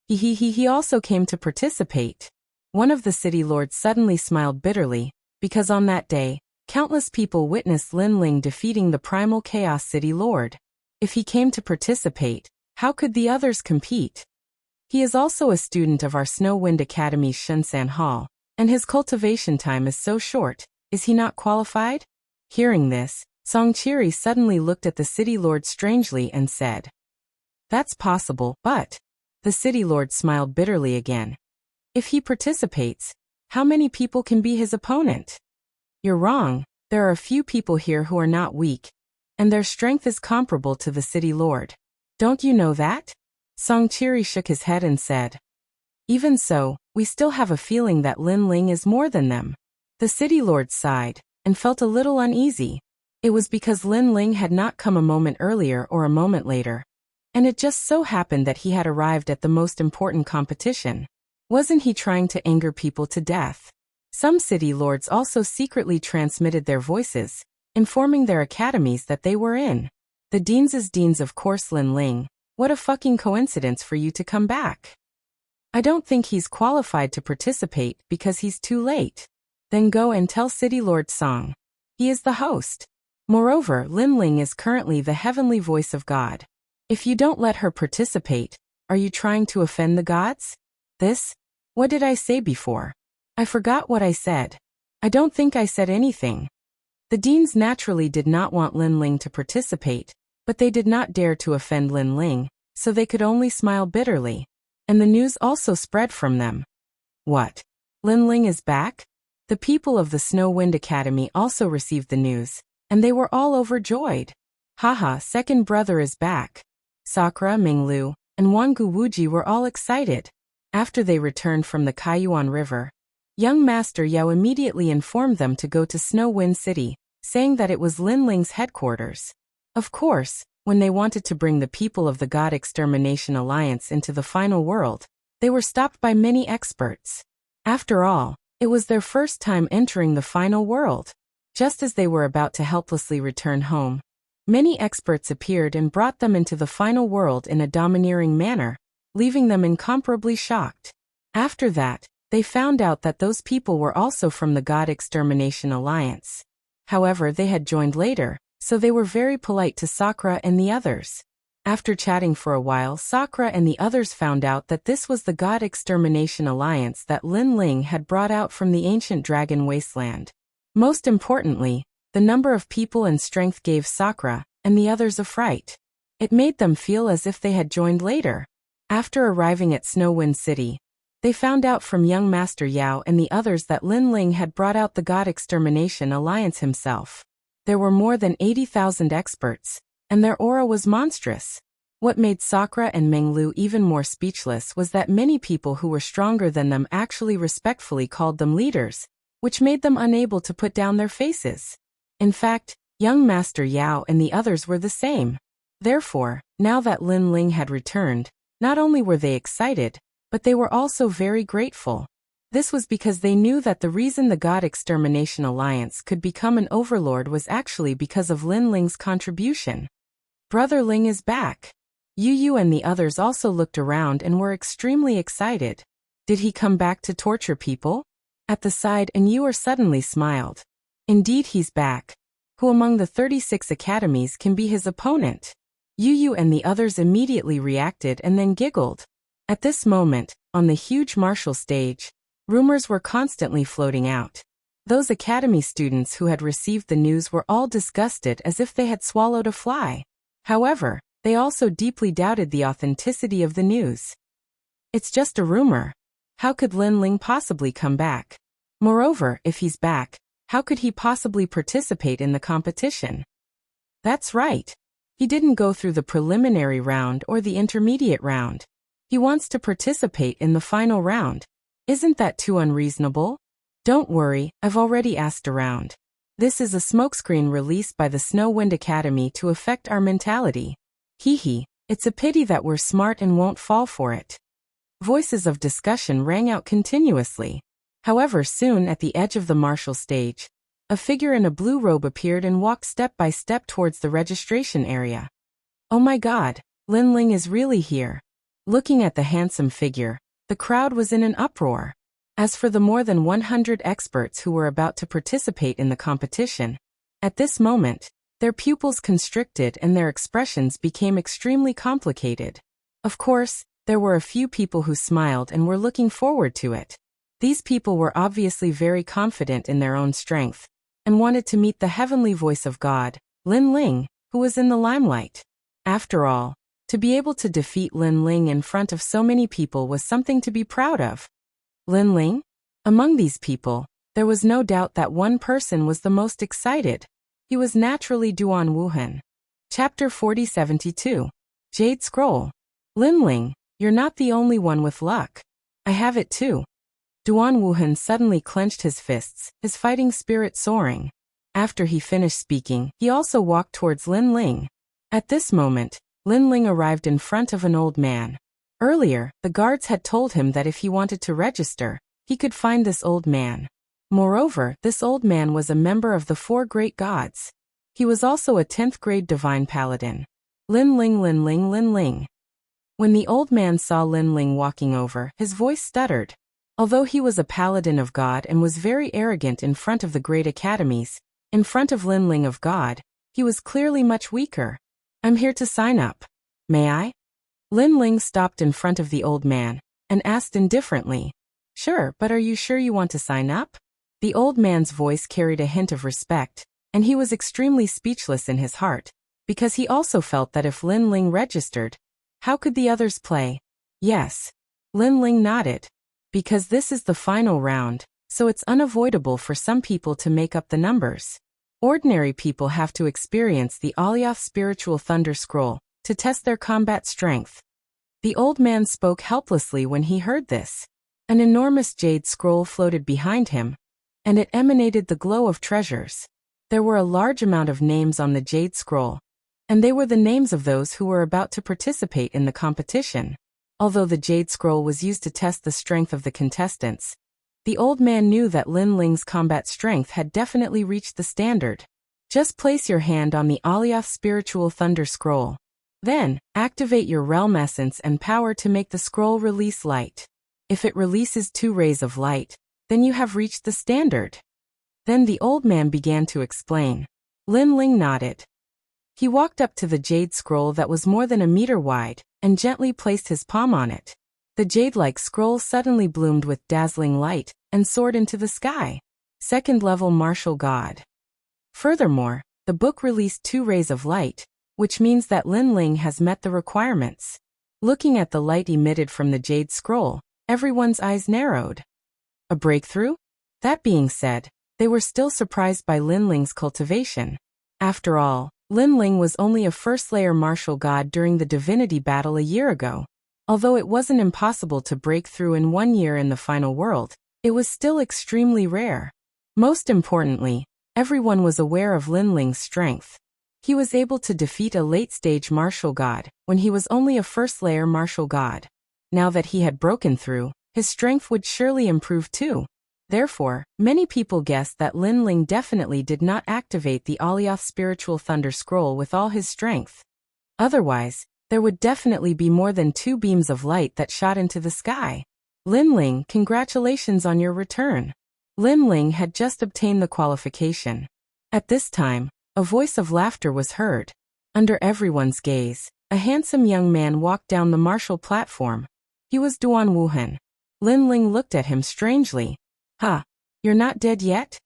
He also came to participate. One of the city lords suddenly smiled bitterly, because on that day, countless people witnessed Lin Ling defeating the primal chaos city lord. If he came to participate, how could the others compete? He is also a student of our Snow Wind Academy's Shunsan Hall, and his cultivation time is so short. Is he not qualified? Hearing this, Song Chiri suddenly looked at the city lord strangely and said, "That's possible, but..." The city lord smiled bitterly again. "If he participates, how many people can be his opponent?" "You're wrong. There are a few people here who are not weak, and their strength is comparable to the city lord. Don't you know that?" Song Chiri shook his head and said, "Even so, we still have a feeling that Lin Ling is more than them." The city lord sighed, and felt a little uneasy. It was because Lin Ling had not come a moment earlier or a moment later, and it just so happened that he had arrived at the most important competition. Wasn't he trying to anger people to death? Some city lords also secretly transmitted their voices, informing their academies that they were in. The deans of course. Lin Ling, what a fucking coincidence for you to come back. I don't think he's qualified to participate because he's too late. Then go and tell City Lord Song. He is the host. Moreover, Lin Ling is currently the heavenly voice of God. If you don't let her participate, are you trying to offend the gods? What did I say before? I forgot what I said. I don't think I said anything. The deans naturally did not want Lin Ling to participate, but they did not dare to offend Lin Ling, so they could only smile bitterly. And the news also spread from them. What? Lin Ling is back? The people of the Snow Wind Academy also received the news, and they were all overjoyed. Haha, second brother is back. Sakura, Minglu, and Wangu Wuji were all excited. After they returned from the Kaiyuan River, young Master Yao immediately informed them to go to Snow Wind City, saying that it was Lin Ling's headquarters. Of course, when they wanted to bring the people of the God Extermination Alliance into the final world, they were stopped by many experts. After all, it was their first time entering the final world. Just as they were about to helplessly return home, many experts appeared and brought them into the final world in a domineering manner, leaving them incomparably shocked. After that, they found out that those people were also from the God Extermination Alliance. However, they had joined later, so they were very polite to Sakura and the others. After chatting for a while, Sakura and the others found out that this was the God Extermination Alliance that Lin Ling had brought out from the ancient dragon wasteland. Most importantly, the number of people and strength gave Sakura and the others a fright. It made them feel as if they had joined later. After arriving at Snow Wind City, they found out from young Master Yao and the others that Lin Ling had brought out the God Extermination Alliance himself. There were more than 80,000 experts, and their aura was monstrous. What made Sakura and Menglu even more speechless was that many people who were stronger than them actually respectfully called them leaders, which made them unable to put down their faces. In fact, young Master Yao and the others were the same. Therefore, now that Lin Ling had returned, not only were they excited, but they were also very grateful. This was because they knew that the reason the God Extermination Alliance could become an overlord was actually because of Lin Ling's contribution. Brother Ling is back. Yu and the others also looked around and were extremely excited. Did he come back to torture people? At the side, Yu suddenly smiled. Indeed, he's back. Who among the 36 academies can be his opponent? Yu and the others immediately reacted and then giggled. At this moment, on the huge martial stage, rumors were constantly floating out. Those academy students who had received the news were all disgusted as if they had swallowed a fly. However, they also deeply doubted the authenticity of the news. It's just a rumor. How could Lin Ling possibly come back? Moreover, if he's back, how could he possibly participate in the competition? That's right. He didn't go through the preliminary round or the intermediate round. He wants to participate in the final round. Isn't that too unreasonable? Don't worry, I've already asked around. This is a smokescreen released by the Snow Wind Academy to affect our mentality. Hee, it's a pity that we're smart and won't fall for it. Voices of discussion rang out continuously. However, soon at the edge of the martial stage, a figure in a blue robe appeared and walked step by step towards the registration area. Oh my God, Lin Ling is really here. Looking at the handsome figure, the crowd was in an uproar. As for the more than 100 experts who were about to participate in the competition, at this moment, their pupils constricted and their expressions became extremely complicated. Of course, there were a few people who smiled and were looking forward to it. These people were obviously very confident in their own strength, and wanted to meet the heavenly voice of God, Lin Ling, who was in the limelight. After all, to be able to defeat Lin Ling in front of so many people was something to be proud of. Lin Ling? Among these people, there was no doubt that one person was the most excited. He was naturally Duan Wuhan. Chapter 4072. Jade Scroll. Lin Ling, you're not the only one with luck. I have it too. Duan Wuhan suddenly clenched his fists, his fighting spirit soaring. After he finished speaking, he also walked towards Lin Ling. At this moment, Lin Ling arrived in front of an old man. Earlier, the guards had told him that if he wanted to register, he could find this old man. Moreover, this old man was a member of the 4 great gods. He was also a 10th grade divine paladin. Lin Ling, Lin Ling, Lin Ling. When the old man saw Lin Ling walking over, his voice stuttered. Although he was a paladin of God and was very arrogant in front of the great academies, in front of Lin Ling of God, he was clearly much weaker. I'm here to sign up. May I? Lin Ling stopped in front of the old man, and asked indifferently. Sure, but are you sure you want to sign up? The old man's voice carried a hint of respect, and he was extremely speechless in his heart, because he also felt that if Lin Ling registered, how could the others play? Yes. Lin Ling nodded. Because this is the final round, so it's unavoidable for some people to make up the numbers. Ordinary people have to experience the Alioth Spiritual Thunder Scroll to test their combat strength. The old man spoke helplessly when he heard this. An enormous jade scroll floated behind him, and it emanated the glow of treasures. There were a large amount of names on the jade scroll, and they were the names of those who were about to participate in the competition. Although the jade scroll was used to test the strength of the contestants, the old man knew that Lin Ling's combat strength had definitely reached the standard. Just place your hand on the Alioth Spiritual Thunder Scroll. Then, activate your realm essence and power to make the scroll release light. If it releases 2 rays of light, then you have reached the standard. Then the old man began to explain. Lin Ling nodded. He walked up to the jade scroll that was more than a meter wide, and gently placed his palm on it. The jade-like scroll suddenly bloomed with dazzling light, and soared into the sky. 2nd level martial god. Furthermore, the book released 2 rays of light, which means that Lin Ling has met the requirements. Looking at the light emitted from the jade scroll, everyone's eyes narrowed. A breakthrough? That being said, they were still surprised by Lin Ling's cultivation. After all, Lin Ling was only a 1st-layer martial god during the divinity battle a year ago. Although it wasn't impossible to break through in 1 year in the final world, it was still extremely rare. Most importantly, everyone was aware of Lin Ling's strength. He was able to defeat a late-stage martial god when he was only a 1st-layer martial god. Now that he had broken through, his strength would surely improve too. Therefore, many people guessed that Lin Ling definitely did not activate the Alioth Spiritual Thunder Scroll with all his strength. Otherwise, there would definitely be more than 2 beams of light that shot into the sky. Lin Ling, congratulations on your return. Lin Ling had just obtained the qualification. At this time, a voice of laughter was heard. Under everyone's gaze, a handsome young man walked down the martial platform. He was Duan Wuhan. Lin Ling looked at him strangely. Huh, you're not dead yet?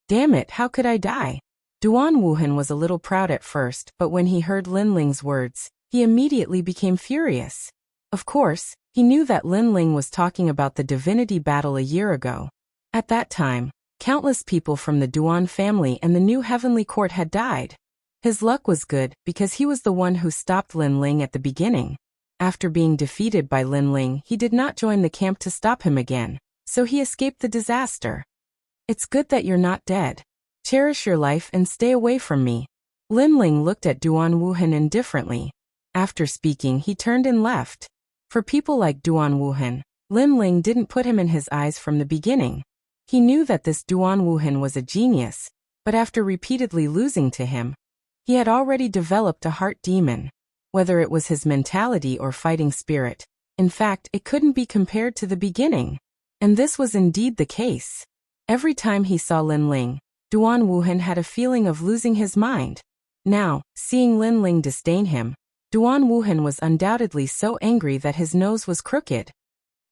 Damn it, how could I die? Duan Wuhan was a little proud at first, but when he heard Lin Ling's words, he immediately became furious. Of course, he knew that Lin Ling was talking about the divinity battle a year ago. At that time, countless people from the Duan family and the new heavenly court had died. His luck was good because he was the one who stopped Lin Ling at the beginning. After being defeated by Lin Ling, he did not join the camp to stop him again, so he escaped the disaster. It's good that you're not dead. Cherish your life and stay away from me. Lin Ling looked at Duan Wuhan indifferently. After speaking, he turned and left. For people like Duan Wuhan, Lin Ling didn't put him in his eyes from the beginning. He knew that this Duan Wuhan was a genius, but after repeatedly losing to him, he had already developed a heart demon. Whether it was his mentality or fighting spirit, in fact, it couldn't be compared to the beginning. And this was indeed the case. Every time he saw Lin Ling, Duan Wuhan had a feeling of losing his mind. Now, seeing Lin Ling disdain him, Duan Wuhan was undoubtedly so angry that his nose was crooked.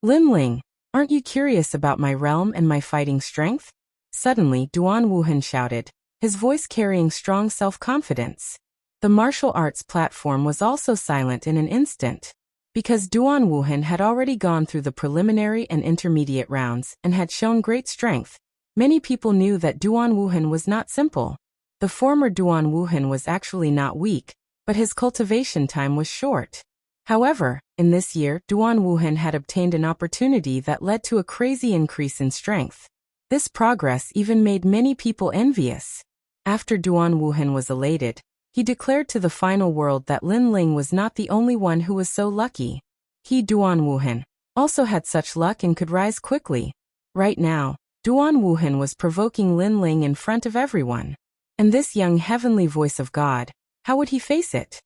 Lin Ling, aren't you curious about my realm and my fighting strength? Suddenly, Duan Wuhan shouted, his voice carrying strong self-confidence. The martial arts platform was also silent in an instant. Because Duan Wuhan had already gone through the preliminary and intermediate rounds and had shown great strength, many people knew that Duan Wuhan was not simple. The former Duan Wuhan was actually not weak, but his cultivation time was short. However, in this year, Duan Wuhan had obtained an opportunity that led to a crazy increase in strength. This progress even made many people envious. After Duan Wuhan was elated, he declared to the final world that Lin Ling was not the only one who was so lucky. He, Duan Wuhan, also had such luck and could rise quickly. Right now, Duan Wuhan was provoking Lin Ling in front of everyone. And this young heavenly voice of God, how would he face it?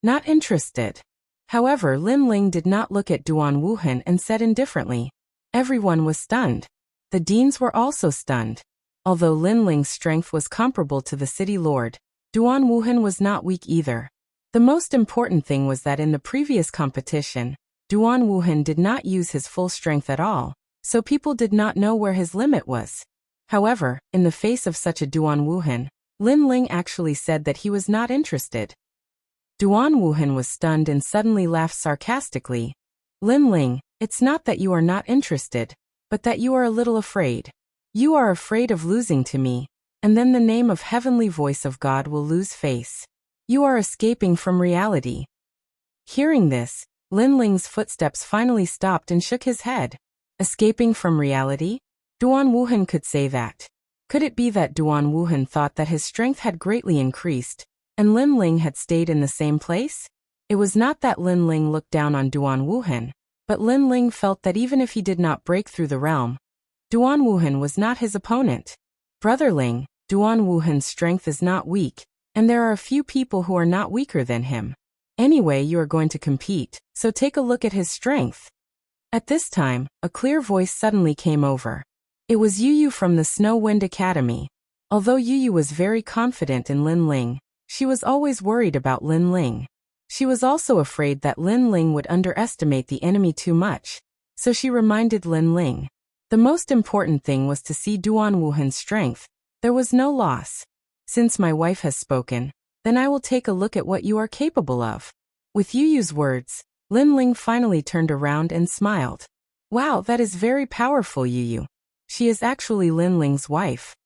Not interested. However, Lin Ling did not look at Duan Wuhan and said indifferently. Everyone was stunned. The deans were also stunned. Although Lin Ling's strength was comparable to the city lord, Duan Wuhan was not weak either. The most important thing was that in the previous competition, Duan Wuhan did not use his full strength at all, so people did not know where his limit was. However, in the face of such a Duan Wuhan, Lin Ling actually said that he was not interested. Duan Wuhan was stunned and suddenly laughed sarcastically. Lin Ling, it's not that you are not interested, but that you are a little afraid. You are afraid of losing to me, and then the name of heavenly voice of God will lose face. You are escaping from reality. Hearing this, Lin Ling's footsteps finally stopped and shook his head. Escaping from reality? Duan Wuhan could say that. Could it be that Duan Wuhan thought that his strength had greatly increased, and Lin Ling had stayed in the same place? It was not that Lin Ling looked down on Duan Wuhan, but Lin Ling felt that even if he did not break through the realm, Duan Wuhan was not his opponent. Brother Ling, Duan Wuhan's strength is not weak, and there are a few people who are not weaker than him. Anyway, you are going to compete, so take a look at his strength. At this time, a clear voice suddenly came over. It was Yu Yu from the Snow Wind Academy. Although Yu Yu was very confident in Lin Ling, she was always worried about Lin Ling. She was also afraid that Lin Ling would underestimate the enemy too much, so she reminded Lin Ling. The most important thing was to see Duan Wuhan's strength. There was no loss. Since my wife has spoken, then I will take a look at what you are capable of. With Yu Yu's words, Lin Ling finally turned around and smiled. Wow, that is very powerful, Yu Yu. She is actually Lin Ling's wife.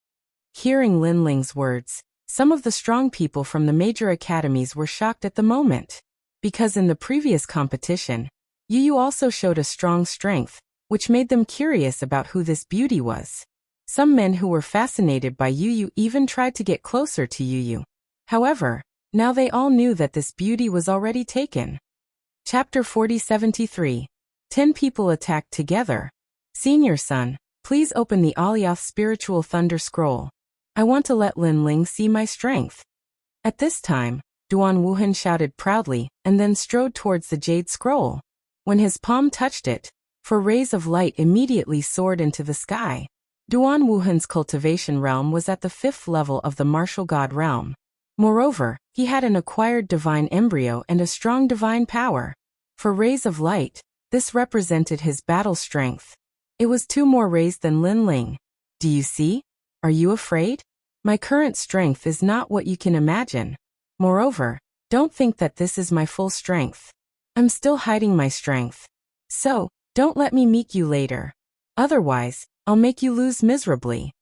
Hearing Lin Ling's words, some of the strong people from the major academies were shocked at the moment. Because in the previous competition, Yu Yu also showed a strong strength, which made them curious about who this beauty was. Some men who were fascinated by Yu Yu even tried to get closer to Yu Yu. However, now they all knew that this beauty was already taken. Chapter 4073. 10 people attacked together. Senior son, please open the Alioth Spiritual Thunder Scroll. I want to let Lin Ling see my strength. At this time, Duan Wuhan shouted proudly and then strode towards the jade scroll. When his palm touched it, four rays of light immediately soared into the sky. Duan Wuhan's cultivation realm was at the 5th level of the martial god realm. Moreover, he had an acquired divine embryo and a strong divine power. For rays of light, this represented his battle strength. It was 2 more rays than Lin Ling. Do you see? Are you afraid? My current strength is not what you can imagine. Moreover, don't think that this is my full strength. I'm still hiding my strength. So, don't let me meet you later. Otherwise, I'll make you lose miserably.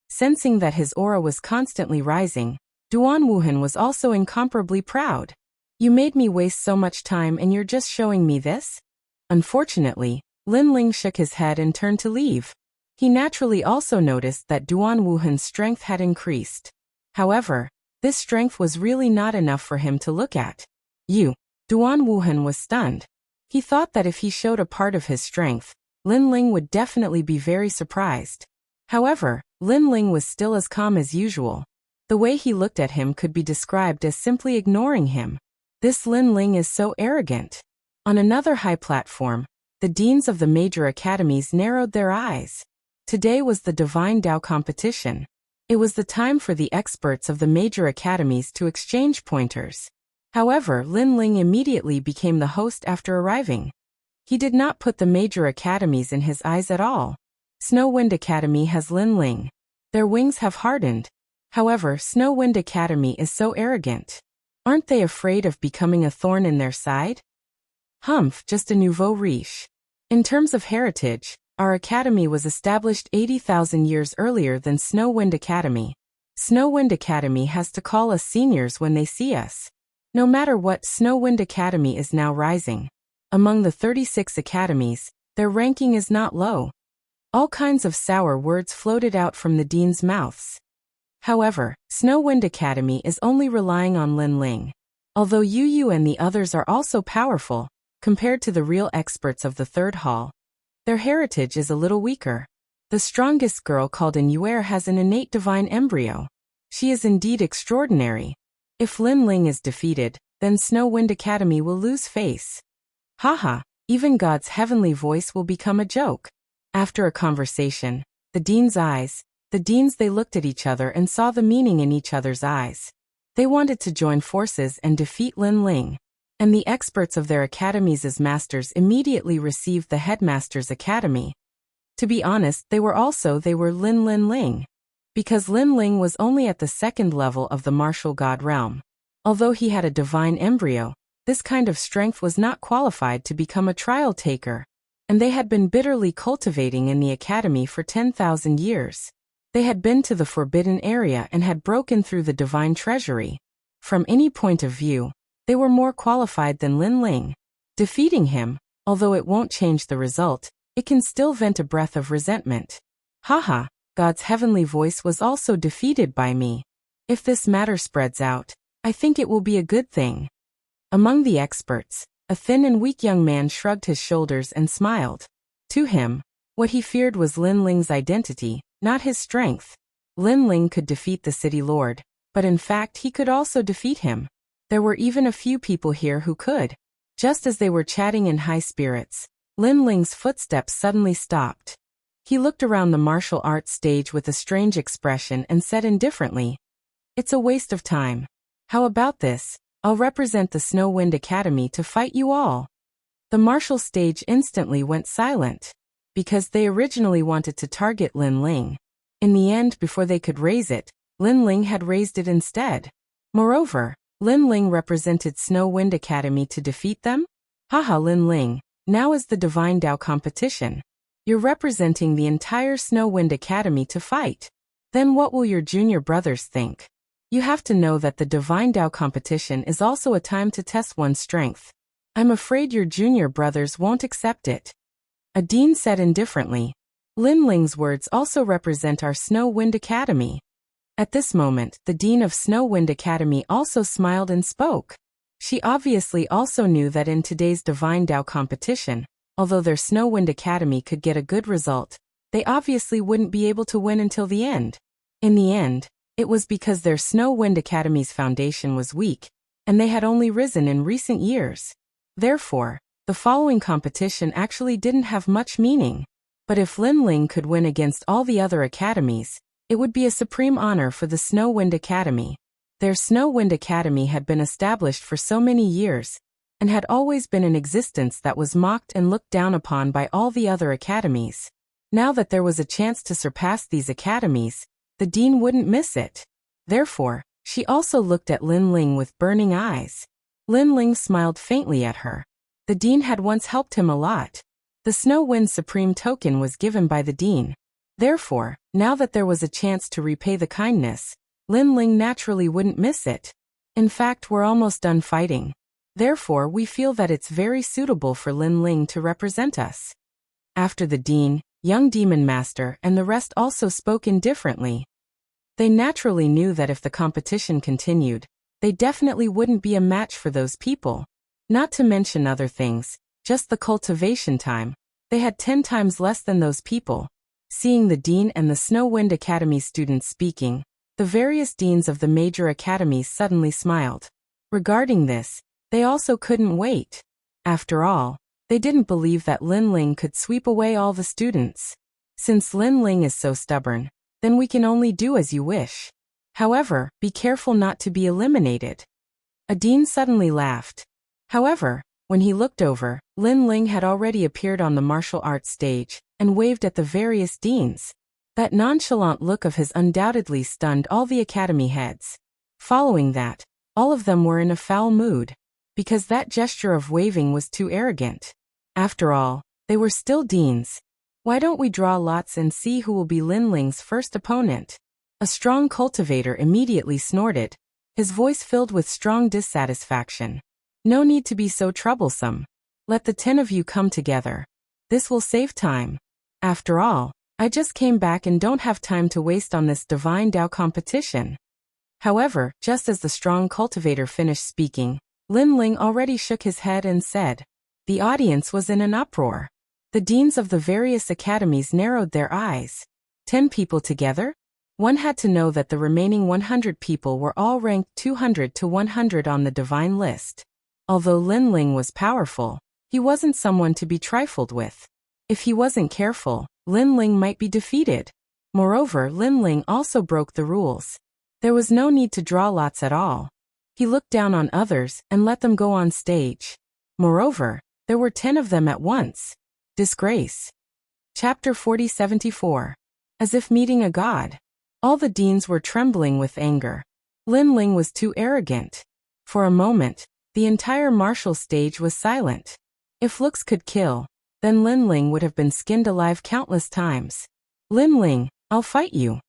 Sensing that his aura was constantly rising, Duan Wuhan was also incomparably proud. You made me waste so much time and you're just showing me this? Unfortunately, Lin Ling shook his head and turned to leave. He naturally also noticed that Duan Wuhan's strength had increased. However, this strength was really not enough for him to look at. Duan Wuhan was stunned. He thought that if he showed a part of his strength, Lin Ling would definitely be very surprised. However, Lin Ling was still as calm as usual. The way he looked at him could be described as simply ignoring him. This Lin Ling is so arrogant. On another high platform, the deans of the major academies narrowed their eyes. Today was the Divine Dao competition. It was the time for the experts of the major academies to exchange pointers. However, Lin Ling immediately became the host after arriving. He did not put the major academies in his eyes at all. Snow Wind Academy has Lin Ling. Their wings have hardened. However, Snow Wind Academy is so arrogant. Aren't they afraid of becoming a thorn in their side? Humph, just a nouveau riche. In terms of heritage, our academy was established 80,000 years earlier than Snow Wind Academy. Snow Wind Academy has to call us seniors when they see us. No matter what, Snow Wind Academy is now rising. Among the 36 academies, their ranking is not low. All kinds of sour words floated out from the deans' mouths. However, Snow Wind Academy is only relying on Lin Ling. Although Yu and the others are also powerful, compared to the real experts of the third hall, their heritage is a little weaker. The strongest girl called in Yuer has an innate divine embryo. She is indeed extraordinary. If Lin Ling is defeated, then Snow Wind Academy will lose face. Haha, even God's heavenly voice will become a joke. After a conversation, the deans they looked at each other and saw the meaning in each other's eyes. They wanted to join forces and defeat Lin Ling. And the experts of their academies as masters immediately received the headmaster's academy. To be honest, they were Lin Ling. Because Lin Ling was only at the 2nd level of the martial god realm. Although he had a divine embryo, this kind of strength was not qualified to become a trial taker. And they had been bitterly cultivating in the academy for 10,000 years. They had been to the forbidden area and had broken through the divine treasury. From any point of view, they were more qualified than Lin Ling. Defeating him, although it won't change the result, it can still vent a breath of resentment. Haha, God's heavenly voice was also defeated by me. If this matter spreads out, I think it will be a good thing. Among the experts, a thin and weak young man shrugged his shoulders and smiled. To him, what he feared was Lin Ling's identity, not his strength. Lin Ling could defeat the city lord, but in fact he could also defeat him. There were even a few people here who could. Just as they were chatting in high spirits, Lin Ling's footsteps suddenly stopped. He looked around the martial arts stage with a strange expression and said indifferently, "It's a waste of time. How about this? I'll represent the Snow Wind Academy to fight you all." The martial stage instantly went silent. Because they originally wanted to target Lin Ling. In the end, before they could raise it, Lin Ling had raised it instead. Moreover, Lin Ling represented Snow Wind Academy to defeat them? Haha, Lin Ling, now is the Divine Dao competition. You're representing the entire Snow Wind Academy to fight. Then what will your junior brothers think? You have to know that the Divine Dao competition is also a time to test one's strength. I'm afraid your junior brothers won't accept it. A dean said indifferently. Lin Ling's words also represent our Snow Wind Academy. At this moment, the dean of Snow Wind Academy also smiled and spoke. She obviously also knew that in today's Divine Dao competition, although their Snow Wind Academy could get a good result, they obviously wouldn't be able to win until the end. In the end, it was because their Snow Wind Academy's foundation was weak, and they had only risen in recent years. Therefore, the following competition actually didn't have much meaning. But if Lin Ling could win against all the other academies, it would be a supreme honor for the Snow Wind Academy. Their Snow Wind Academy had been established for so many years, and had always been an existence that was mocked and looked down upon by all the other academies. Now that there was a chance to surpass these academies, the dean wouldn't miss it. Therefore, she also looked at Lin Ling with burning eyes. Lin Ling smiled faintly at her. The dean had once helped him a lot. The Snow Wind Supreme token was given by the dean. Therefore, now that there was a chance to repay the kindness, Lin Ling naturally wouldn't miss it. In fact, we're almost done fighting. Therefore, we feel that it's very suitable for Lin Ling to represent us. After the dean, young demon master and the rest also spoke indifferently. They naturally knew that if the competition continued, they definitely wouldn't be a match for those people. Not to mention other things, just the cultivation time, they had 10 times less than those people. Seeing the dean and the Snow Wind Academy students speaking, the various deans of the major academies suddenly smiled. Regarding this, they also couldn't wait. After all, they didn't believe that Lin Ling could sweep away all the students. Since Lin Ling is so stubborn, then we can only do as you wish. However, be careful not to be eliminated. A dean suddenly laughed. However, when he looked over, Lin Ling had already appeared on the martial arts stage and waved at the various deans. That nonchalant look of his undoubtedly stunned all the academy heads. Following that, all of them were in a foul mood, because that gesture of waving was too arrogant. After all, they were still deans. Why don't we draw lots and see who will be Lin Ling's first opponent? A strong cultivator immediately snorted, his voice filled with strong dissatisfaction. No need to be so troublesome. Let the 10 of you come together. This will save time. After all, I just came back and don't have time to waste on this divine Dao competition. However, just as the strong cultivator finished speaking, Lin Ling already shook his head and said. The audience was in an uproar. The deans of the various academies narrowed their eyes. 10 people together? One had to know that the remaining 100 people were all ranked 200 to 100 on the divine list. Although Lin Ling was powerful, he wasn't someone to be trifled with. If he wasn't careful, Lin Ling might be defeated. Moreover, Lin Ling also broke the rules. There was no need to draw lots at all. He looked down on others and let them go on stage. Moreover, there were 10 of them at once. Disgrace. Chapter 40-74. As if meeting a god. All the deans were trembling with anger. Lin Ling was too arrogant. For a moment, the entire martial stage was silent. If looks could kill, then Lin Ling would have been skinned alive countless times. Lin Ling, I'll fight you.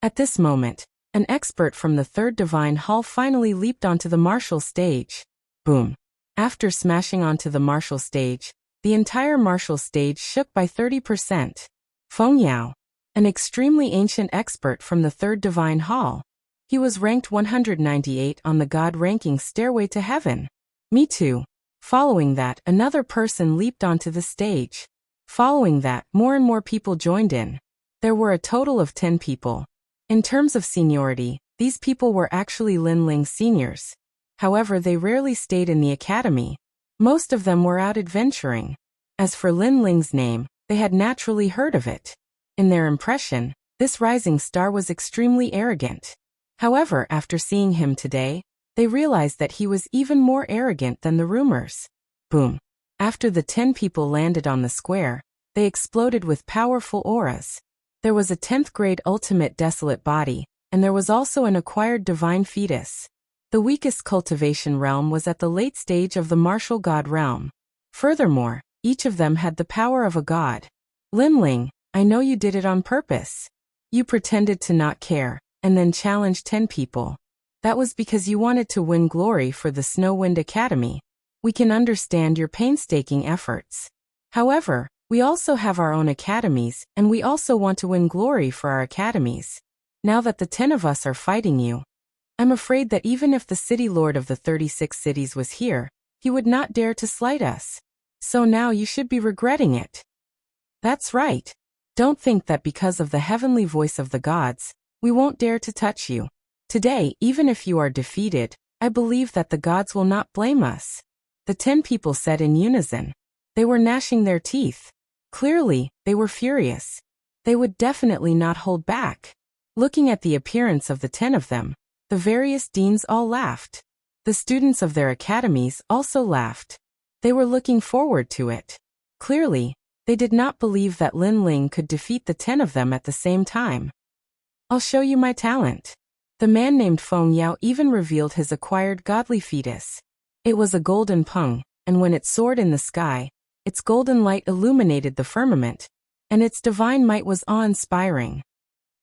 At this moment, an expert from the third divine hall finally leaped onto the martial stage. Boom. After smashing onto the martial stage, the entire martial stage shook by 30%. Feng Yao, an extremely ancient expert from the third divine hall. He was ranked 198 on the God ranking Stairway to Heaven. Me too. Following that, another person leaped onto the stage. Following that, more and more people joined in. There were a total of 10 people. In terms of seniority, these people were actually Lin Ling's seniors. However, they rarely stayed in the academy. Most of them were out adventuring. As for Lin Ling's name, they had naturally heard of it. In their impression, this rising star was extremely arrogant. However, after seeing him today, they realized that he was even more arrogant than the rumors. Boom. After the 10 people landed on the square, they exploded with powerful auras. There was a 10th grade ultimate desolate body, and there was also an acquired divine fetus. The weakest cultivation realm was at the late stage of the martial god realm. Furthermore, each of them had the power of a god. Lin Ling, I know you did it on purpose. You pretended to not care, and then challenged 10 people. That was because you wanted to win glory for the Snow Wind Academy. We can understand your painstaking efforts. However, we also have our own academies, and we also want to win glory for our academies. Now that the 10 of us are fighting you, I'm afraid that even if the city lord of the 36 cities was here, he would not dare to slight us. So now you should be regretting it. That's right. Don't think that because of the heavenly voice of the gods, we won't dare to touch you. Today, even if you are defeated, I believe that the gods will not blame us. The 10 people said in unison. They were gnashing their teeth. Clearly, they were furious. They would definitely not hold back. Looking at the appearance of the 10 of them, the The various deans all laughed. The students of their academies also laughed. They were looking forward to it. Clearly, they did not believe that Lin Ling could defeat the 10 of them at the same time. I'll show you my talent. The man named Feng Yao even revealed his acquired godly fetus. It was a golden pung, and when it soared in the sky, its golden light illuminated the firmament, and its divine might was awe-inspiring.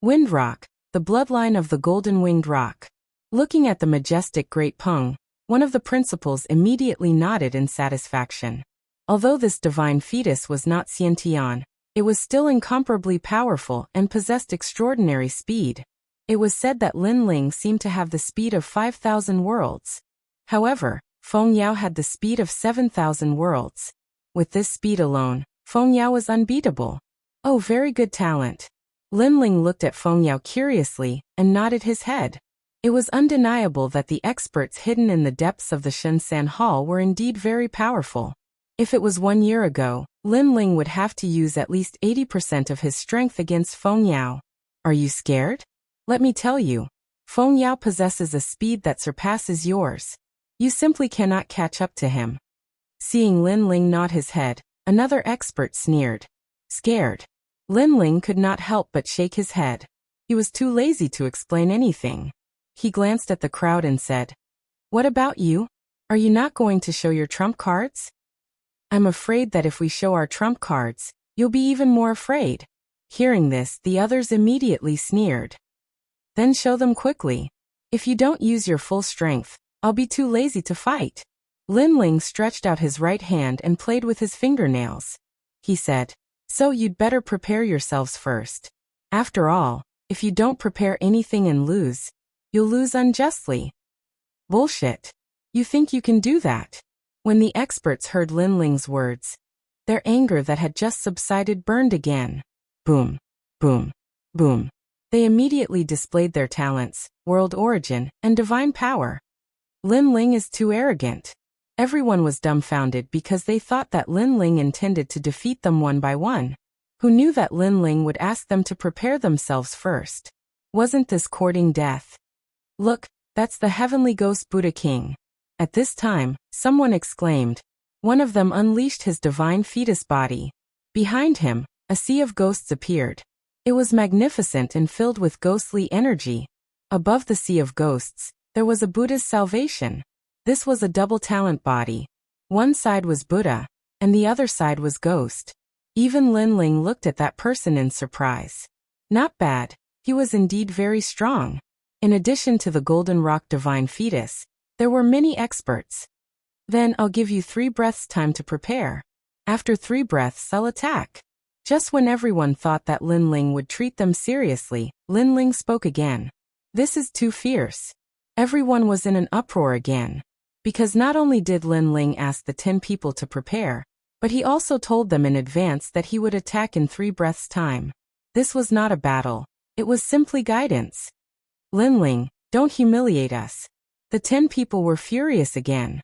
Wind Rock, the bloodline of the golden-winged rock. Looking at the majestic great pung, one of the principals immediately nodded in satisfaction. Although this divine fetus was not Xiantian, it was still incomparably powerful and possessed extraordinary speed. It was said that Lin Ling seemed to have the speed of 5,000 worlds. However, Feng Yao had the speed of 7,000 worlds. With this speed alone, Feng Yao was unbeatable. Oh, very good talent. Lin Ling looked at Feng Yao curiously and nodded his head. It was undeniable that the experts hidden in the depths of the Shunsan Hall were indeed very powerful. If it was 1 year ago, Lin Ling would have to use at least 80% of his strength against Feng Yao. Are you scared? Let me tell you, Feng Yao possesses a speed that surpasses yours. You simply cannot catch up to him. Seeing Lin Ling nod his head, another expert sneered. Scared. Lin Ling could not help but shake his head. He was too lazy to explain anything. He glanced at the crowd and said, "What about you? Are you not going to show your trump cards? I'm afraid that if we show our trump cards, you'll be even more afraid." Hearing this, the others immediately sneered. Then show them quickly. If you don't use your full strength, I'll be too lazy to fight. Lin Ling stretched out his right hand and played with his fingernails. He said, "So you'd better prepare yourselves first. After all, if you don't prepare anything and lose, you'll lose unjustly." Bullshit. You think you can do that? When the experts heard Lin Ling's words, their anger that had just subsided burned again. Boom, boom, boom. They immediately displayed their talents, world origin, and divine power. Lin Ling is too arrogant. Everyone was dumbfounded because they thought that Lin Ling intended to defeat them one by one. Who knew that Lin Ling would ask them to prepare themselves first? Wasn't this courting death? Look, that's the heavenly ghost Buddha King. At this time, someone exclaimed. One of them unleashed his divine fetus body. Behind him, a sea of ghosts appeared. It was magnificent and filled with ghostly energy. Above the sea of ghosts, there was a Buddha's salvation. This was a double talent body. One side was Buddha, and the other side was ghost. Even Lin Ling looked at that person in surprise. Not bad, he was indeed very strong. In addition to the Golden Rock Divine Fetus, there were many experts. Then I'll give you 3 breaths time to prepare. After 3 breaths I'll attack. Just when everyone thought that Lin Ling would treat them seriously, Lin Ling spoke again. This is too fierce. Everyone was in an uproar again. Because not only did Lin Ling ask the 10 people to prepare, but he also told them in advance that he would attack in 3 breaths' time. This was not a battle. It was simply guidance. Lin Ling, don't humiliate us. The 10 people were furious again.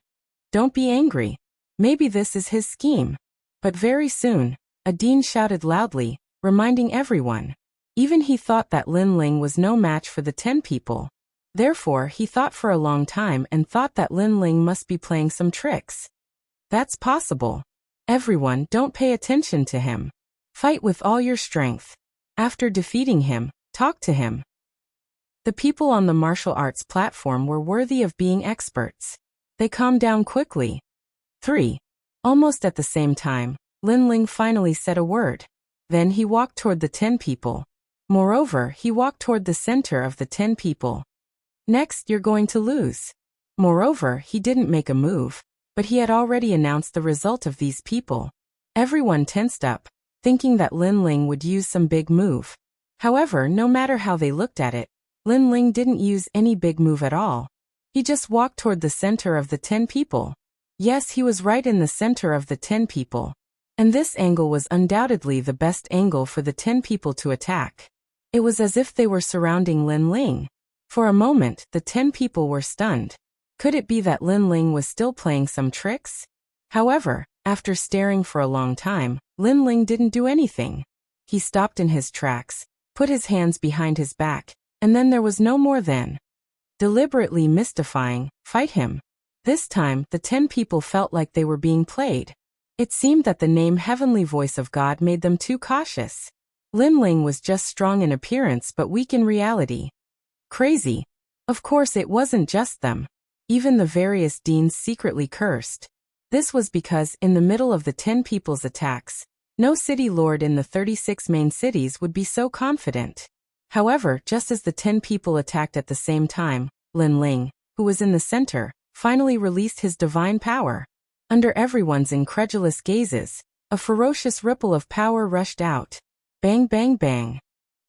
Don't be angry. Maybe this is his scheme. But very soon, a dean shouted loudly, reminding everyone. Even he thought that Lin Ling was no match for the 10 people. Therefore, he thought for a long time and thought that Lin Ling must be playing some tricks. That's possible. Everyone, don't pay attention to him. Fight with all your strength. After defeating him, talk to him. The people on the martial arts platform were worthy of being experts. They calmed down quickly. 3. Almost at the same time, Lin Ling finally said a word. Then he walked toward the 10 people. Moreover, he walked toward the center of the 10 people. Next, you're going to lose. Moreover, he didn't make a move, but he had already announced the result of these people. Everyone tensed up, thinking that Lin Ling would use some big move. However, no matter how they looked at it, Lin Ling didn't use any big move at all. He just walked toward the center of the 10 people. Yes, he was right in the center of the 10 people. And this angle was undoubtedly the best angle for the 10 people to attack. It was as if they were surrounding Lin Ling. For a moment, the 10 people were stunned. Could it be that Lin Ling was still playing some tricks? However, after staring for a long time, Lin Ling didn't do anything. He stopped in his tracks, put his hands behind his back, and then there was no more then. deliberately mystifying, fight him. This time, the 10 people felt like they were being played. It seemed that the name Heavenly Voice of God made them too cautious. Linling was just strong in appearance but weak in reality. Crazy. Of course it wasn't just them. Even the various deans secretly cursed. This was because, in the middle of the 10 people's attacks, no city lord in the 36 main cities would be so confident. However, just as the 10 people attacked at the same time, Linling, who was in the center, finally released his divine power. Under everyone's incredulous gazes, a ferocious ripple of power rushed out. Bang bang bang.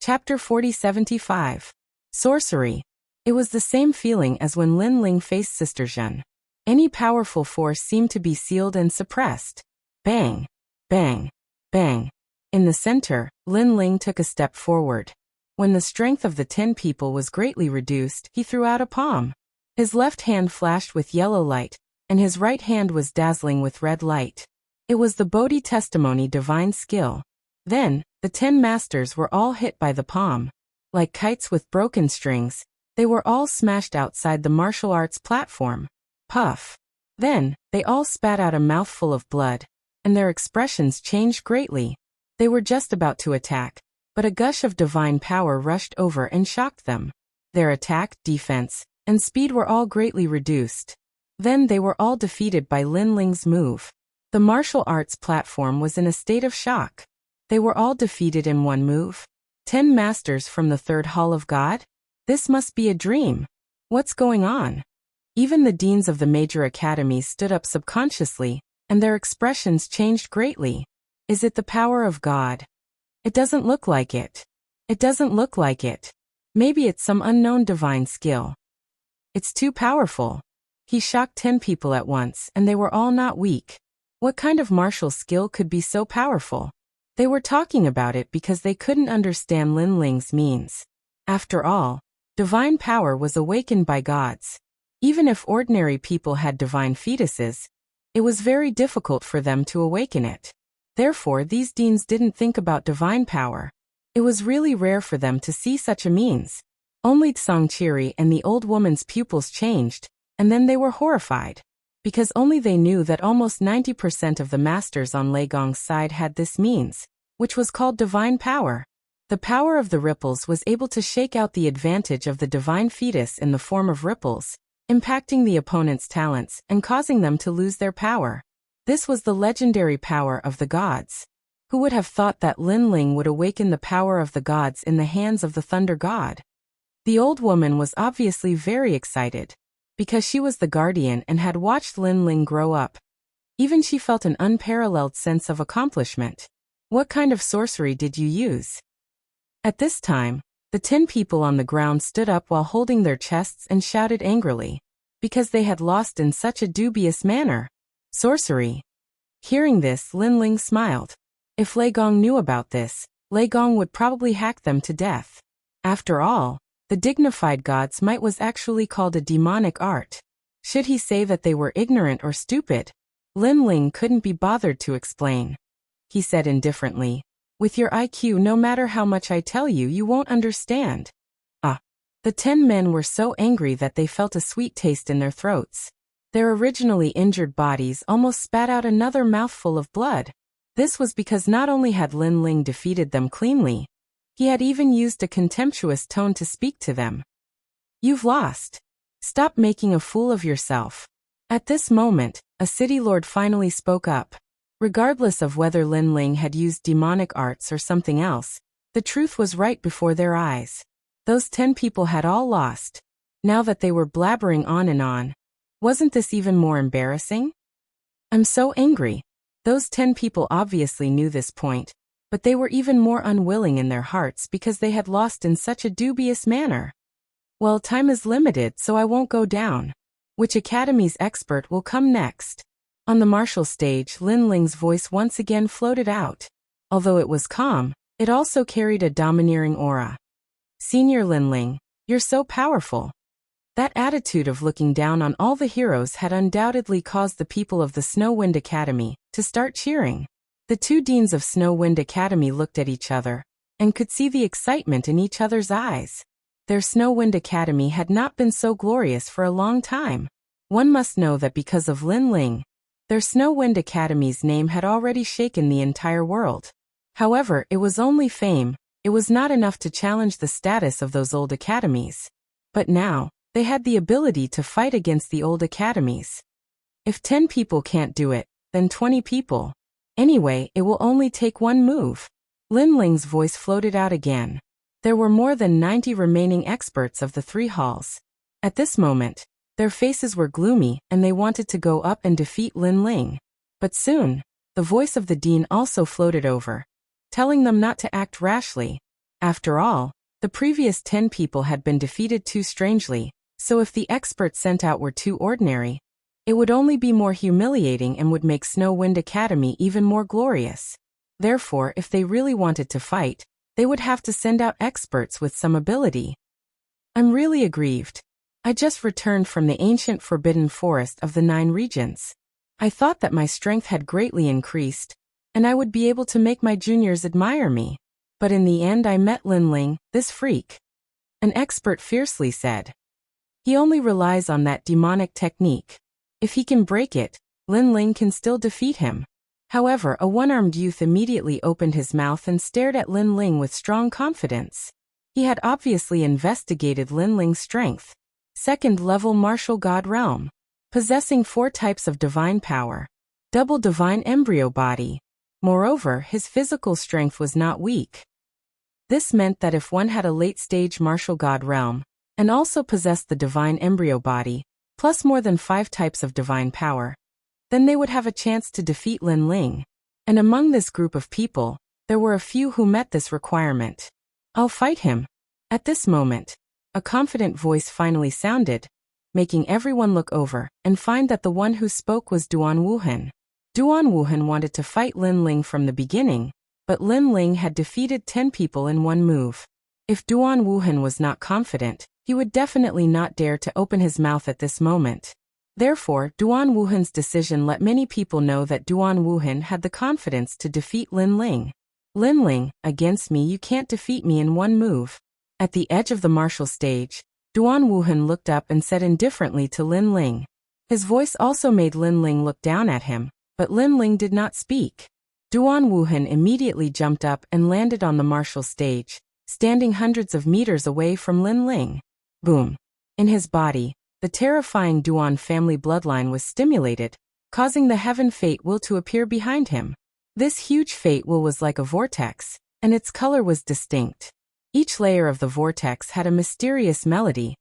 Chapter 4075. Sorcery. It was the same feeling as when Linling faced Sister Zhen. Any powerful force seemed to be sealed and suppressed. Bang. Bang. Bang. In the center, Linling took a step forward. When the strength of the 10 people was greatly reduced, he threw out a palm. His left hand flashed with yellow light, and his right hand was dazzling with red light. It was the Bodhi testimony divine skill. Then, the 10 masters were all hit by the palm. Like kites with broken strings, they were all smashed outside the martial arts platform. Puff. Then, they all spat out a mouthful of blood, and their expressions changed greatly. They were just about to attack, but a gush of divine power rushed over and shocked them. Their attack, defense, and speed were all greatly reduced. Then they were all defeated by Linling's move. The martial arts platform was in a state of shock. They were all defeated in one move. 10 masters from the third hall of God? This must be a dream. What's going on? Even the deans of the major academies stood up subconsciously, and their expressions changed greatly. Is it the power of God? It doesn't look like it. It doesn't look like it. Maybe it's some unknown divine skill. It's too powerful. He shocked 10 people at once, and they were all not weak. What kind of martial skill could be so powerful? They were talking about it because they couldn't understand Linling's means. After all, divine power was awakened by gods. Even if ordinary people had divine fetuses, it was very difficult for them to awaken it. Therefore, these deans didn't think about divine power. It was really rare for them to see such a means. Only Tsangchiri and the old woman's pupils changed, and then they were horrified. Because only they knew that almost 90% of the masters on Lei Gong's side had this means, which was called divine power. The power of the ripples was able to shake out the advantage of the divine fetus in the form of ripples, impacting the opponent's talents and causing them to lose their power. This was the legendary power of the gods. Who would have thought that Linling would awaken the power of the gods in the hands of the thunder god? The old woman was obviously very excited, because she was the guardian and had watched Linling grow up. Even she felt an unparalleled sense of accomplishment. What kind of sorcery did you use? At this time, the 10 people on the ground stood up while holding their chests and shouted angrily, because they had lost in such a dubious manner. Sorcery. Hearing this, Linling smiled. If Lei Gong knew about this, Lei Gong would probably hack them to death. After all, the dignified god's might was actually called a demonic art. Should he say that they were ignorant or stupid? Linling couldn't be bothered to explain. He said indifferently, "With your IQ, no matter how much I tell you, you won't understand." The 10 men were so angry that they felt a sweet taste in their throats. Their originally injured bodies almost spat out another mouthful of blood. This was because not only had Linling defeated them cleanly, he had even used a contemptuous tone to speak to them. "You've lost. Stop making a fool of yourself." At this moment, a city lord finally spoke up. Regardless of whether Linling had used demonic arts or something else, the truth was right before their eyes. Those 10 people had all lost. Now that they were blabbering on and on, wasn't this even more embarrassing? "I'm so angry." Those 10 people obviously knew this point, but they were even more unwilling in their hearts because they had lost in such a dubious manner. "Well, time is limited, so I won't go down. Which academy's expert will come next?" On the martial stage, Linling's voice once again floated out. Although it was calm, it also carried a domineering aura. "Senior Linling, you're so powerful." That attitude of looking down on all the heroes had undoubtedly caused the people of the Snow Wind Academy to start cheering. The 2 deans of Snow Wind Academy looked at each other and could see the excitement in each other's eyes. their Snow Wind Academy had not been so glorious for a long time. One must know that because of Lin Ling, their Snow Wind Academy's name had already shaken the entire world. However, it was only fame. It was not enough to challenge the status of those old academies. But now, they had the ability to fight against the old academies. If 10 people can't do it, then 20 people. Anyway, it will only take one move. Lin Ling's voice floated out again. There were more than 90 remaining experts of the 3 halls. At this moment, their faces were gloomy and they wanted to go up and defeat Lin Ling. But soon, the voice of the dean also floated over, telling them not to act rashly. After all, the previous 10 people had been defeated too strangely, so if the experts sent out were too ordinary, it would only be more humiliating and would make Snow Wind Academy even more glorious. Therefore, if they really wanted to fight, they would have to send out experts with some ability. I'm really aggrieved. I just returned from the ancient forbidden forest of the 9 regions. I thought that my strength had greatly increased, and I would be able to make my juniors admire me. But in the end I met Lin Ling, this freak. An expert fiercely said. He only relies on that demonic technique. If he can break it, Lin Ling can still defeat him. However, a one-armed youth immediately opened his mouth and stared at Lin Ling with strong confidence. He had obviously investigated Lin Ling's strength. 2nd level martial god realm. Possessing 4 types of divine power. Double divine embryo body. Moreover, his physical strength was not weak. This meant that if one had a late-stage martial god realm, and also possessed the divine embryo body, plus more than 5 types of divine power, then they would have a chance to defeat Lin Ling. And among this group of people, there were a few who met this requirement. I'll fight him. At this moment, a confident voice finally sounded, making everyone look over and find that the one who spoke was Duan Wuhan. Duan Wuhan wanted to fight Lin Ling from the beginning, but Lin Ling had defeated 10 people in one move. If Duan Wuhan was not confident, he would definitely not dare to open his mouth at this moment. Therefore, Duan Wuhan's decision let many people know that Duan Wuhan had the confidence to defeat Lin Ling. Lin Ling, against me you can't defeat me in one move. At the edge of the martial stage, Duan Wuhan looked up and said indifferently to Lin Ling. His voice also made Lin Ling look down at him, but Lin Ling did not speak. Duan Wuhan immediately jumped up and landed on the martial stage, standing hundreds of meters away from Lin Ling. Boom. In his body, the terrifying Duan family bloodline was stimulated, causing the heaven fate will to appear behind him. This huge fate will was like a vortex, and its color was distinct. Each layer of the vortex had a mysterious melody,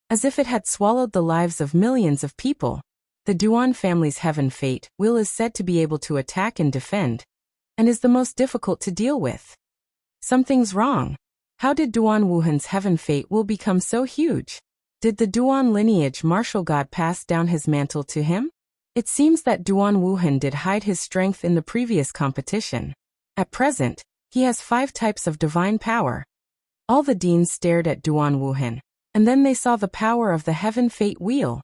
as if it had swallowed the lives of millions of people. The Duan family's heaven fate will is said to be able to attack and defend, and is the most difficult to deal with. Something's wrong. How did Duan Wuhan's heaven fate will become so huge? Did the Duan lineage martial god pass down his mantle to him? It seems that Duan Wuhan did hide his strength in the previous competition. At present, he has 5 types of divine power. All the deans stared at Duan Wuhan, and then they saw the power of the heaven fate wheel.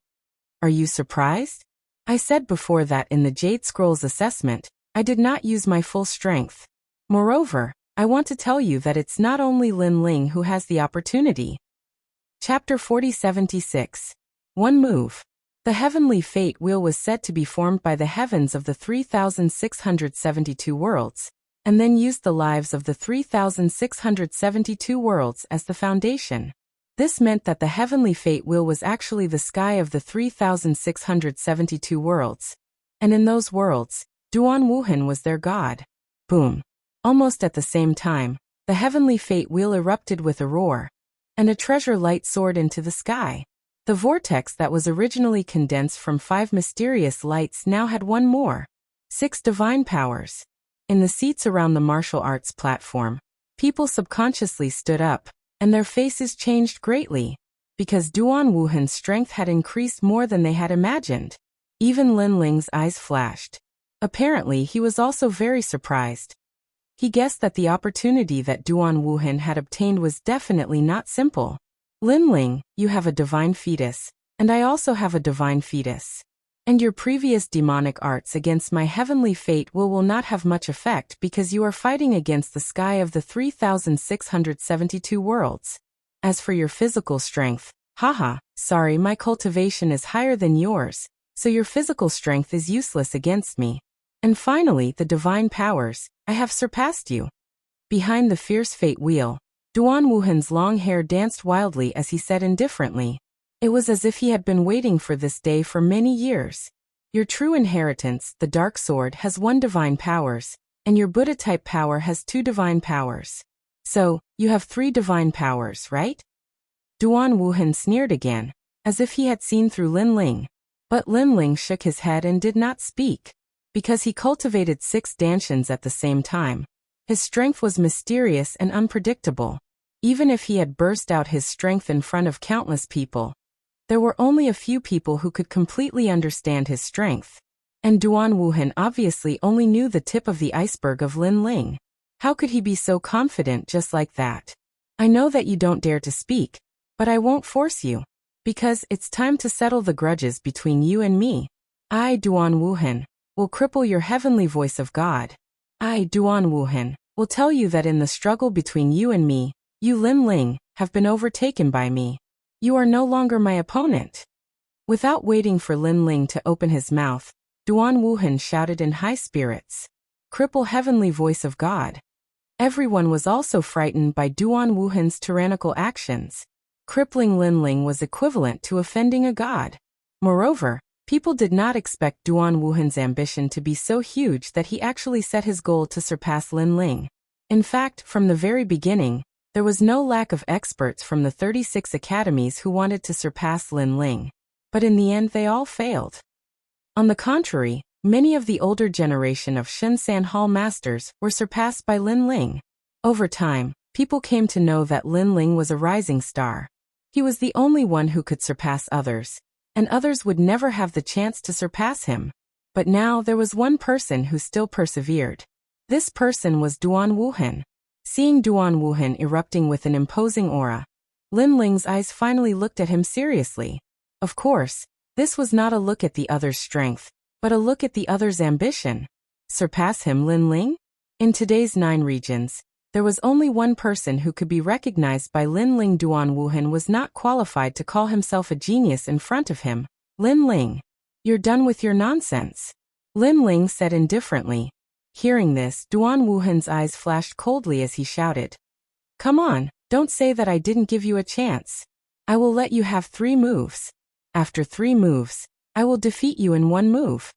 Are you surprised? I said before that in the Jade Scrolls assessment, I did not use my full strength. Moreover, I want to tell you that it's not only Lin Ling who has the opportunity. Chapter 4076. One move. The heavenly fate wheel was said to be formed by the heavens of the 3,672 worlds, and then used the lives of the 3,672 worlds as the foundation. This meant that the heavenly fate wheel was actually the sky of the 3,672 worlds, and in those worlds, Duan Wuhan was their god. Boom. Almost at the same time, the heavenly fate wheel erupted with a roar, and a treasure light soared into the sky. The vortex that was originally condensed from 5 mysterious lights now had one more. 6 divine powers. In the seats around the martial arts platform, people subconsciously stood up, and their faces changed greatly, because Duan Wuhan's strength had increased more than they had imagined. Even Lin Ling's eyes flashed. Apparently, he was also very surprised. He guessed that the opportunity that Duan Wuhan had obtained was definitely not simple. Lin Ling, you have a divine fetus, and I also have a divine fetus. And your previous demonic arts against my heavenly fate will not have much effect because you are fighting against the sky of the 3,672 worlds. As for your physical strength, haha, sorry, my cultivation is higher than yours, so your physical strength is useless against me. And finally, the divine powers, I have surpassed you. Behind the fierce fate wheel, Duan Wuhan's long hair danced wildly as he said indifferently. It was as if he had been waiting for this day for many years. Your true inheritance, the dark sword, has 1 divine powers, and your Buddha-type power has 2 divine powers. So, you have 3 divine powers, right? Duan Wuhan sneered again, as if he had seen through Lin Ling. But Lin Ling shook his head and did not speak. Because he cultivated 6 dantians at the same time, his strength was mysterious and unpredictable. Even if he had burst out his strength in front of countless people, there were only a few people who could completely understand his strength. And Duan Wuhan obviously only knew the tip of the iceberg of Lin Ling. How could he be so confident just like that? I know that you don't dare to speak, but I won't force you. Because it's time to settle the grudges between you and me. I, Duan Wuhan, will cripple your heavenly voice of God. I, Duan Wuhan, will tell you that in the struggle between you and me, you Lin Ling, have been overtaken by me. You are no longer my opponent. Without waiting for Lin Ling to open his mouth, Duan Wuhan shouted in high spirits. Cripple heavenly voice of God. Everyone was also frightened by Duan Wuhan's tyrannical actions. Crippling Lin Ling was equivalent to offending a god. Moreover, people did not expect Duan Wuhan's ambition to be so huge that he actually set his goal to surpass Lin Ling. In fact, from the very beginning, there was no lack of experts from the 36 academies who wanted to surpass Lin Ling. But in the end they all failed. On the contrary, many of the older generation of Shunsan Hall masters were surpassed by Lin Ling. Over time, people came to know that Lin Ling was a rising star. He was the only one who could surpass others, and others would never have the chance to surpass him. But now there was one person who still persevered. This person was Duan Wuhan. Seeing Duan Wuhan erupting with an imposing aura, Lin Ling's eyes finally looked at him seriously. Of course, this was not a look at the other's strength, but a look at the other's ambition. Surpass him, Lin Ling? In today's 9 regions, there was only one person who could be recognized by Lin Ling. Duan Wuhan was not qualified to call himself a genius in front of him. Lin Ling, you're done with your nonsense, Lin Ling said indifferently. Hearing this, Duan Wuhan's eyes flashed coldly as he shouted. Come on, don't say that I didn't give you a chance. I will let you have 3 moves. After 3 moves, I will defeat you in 1 move.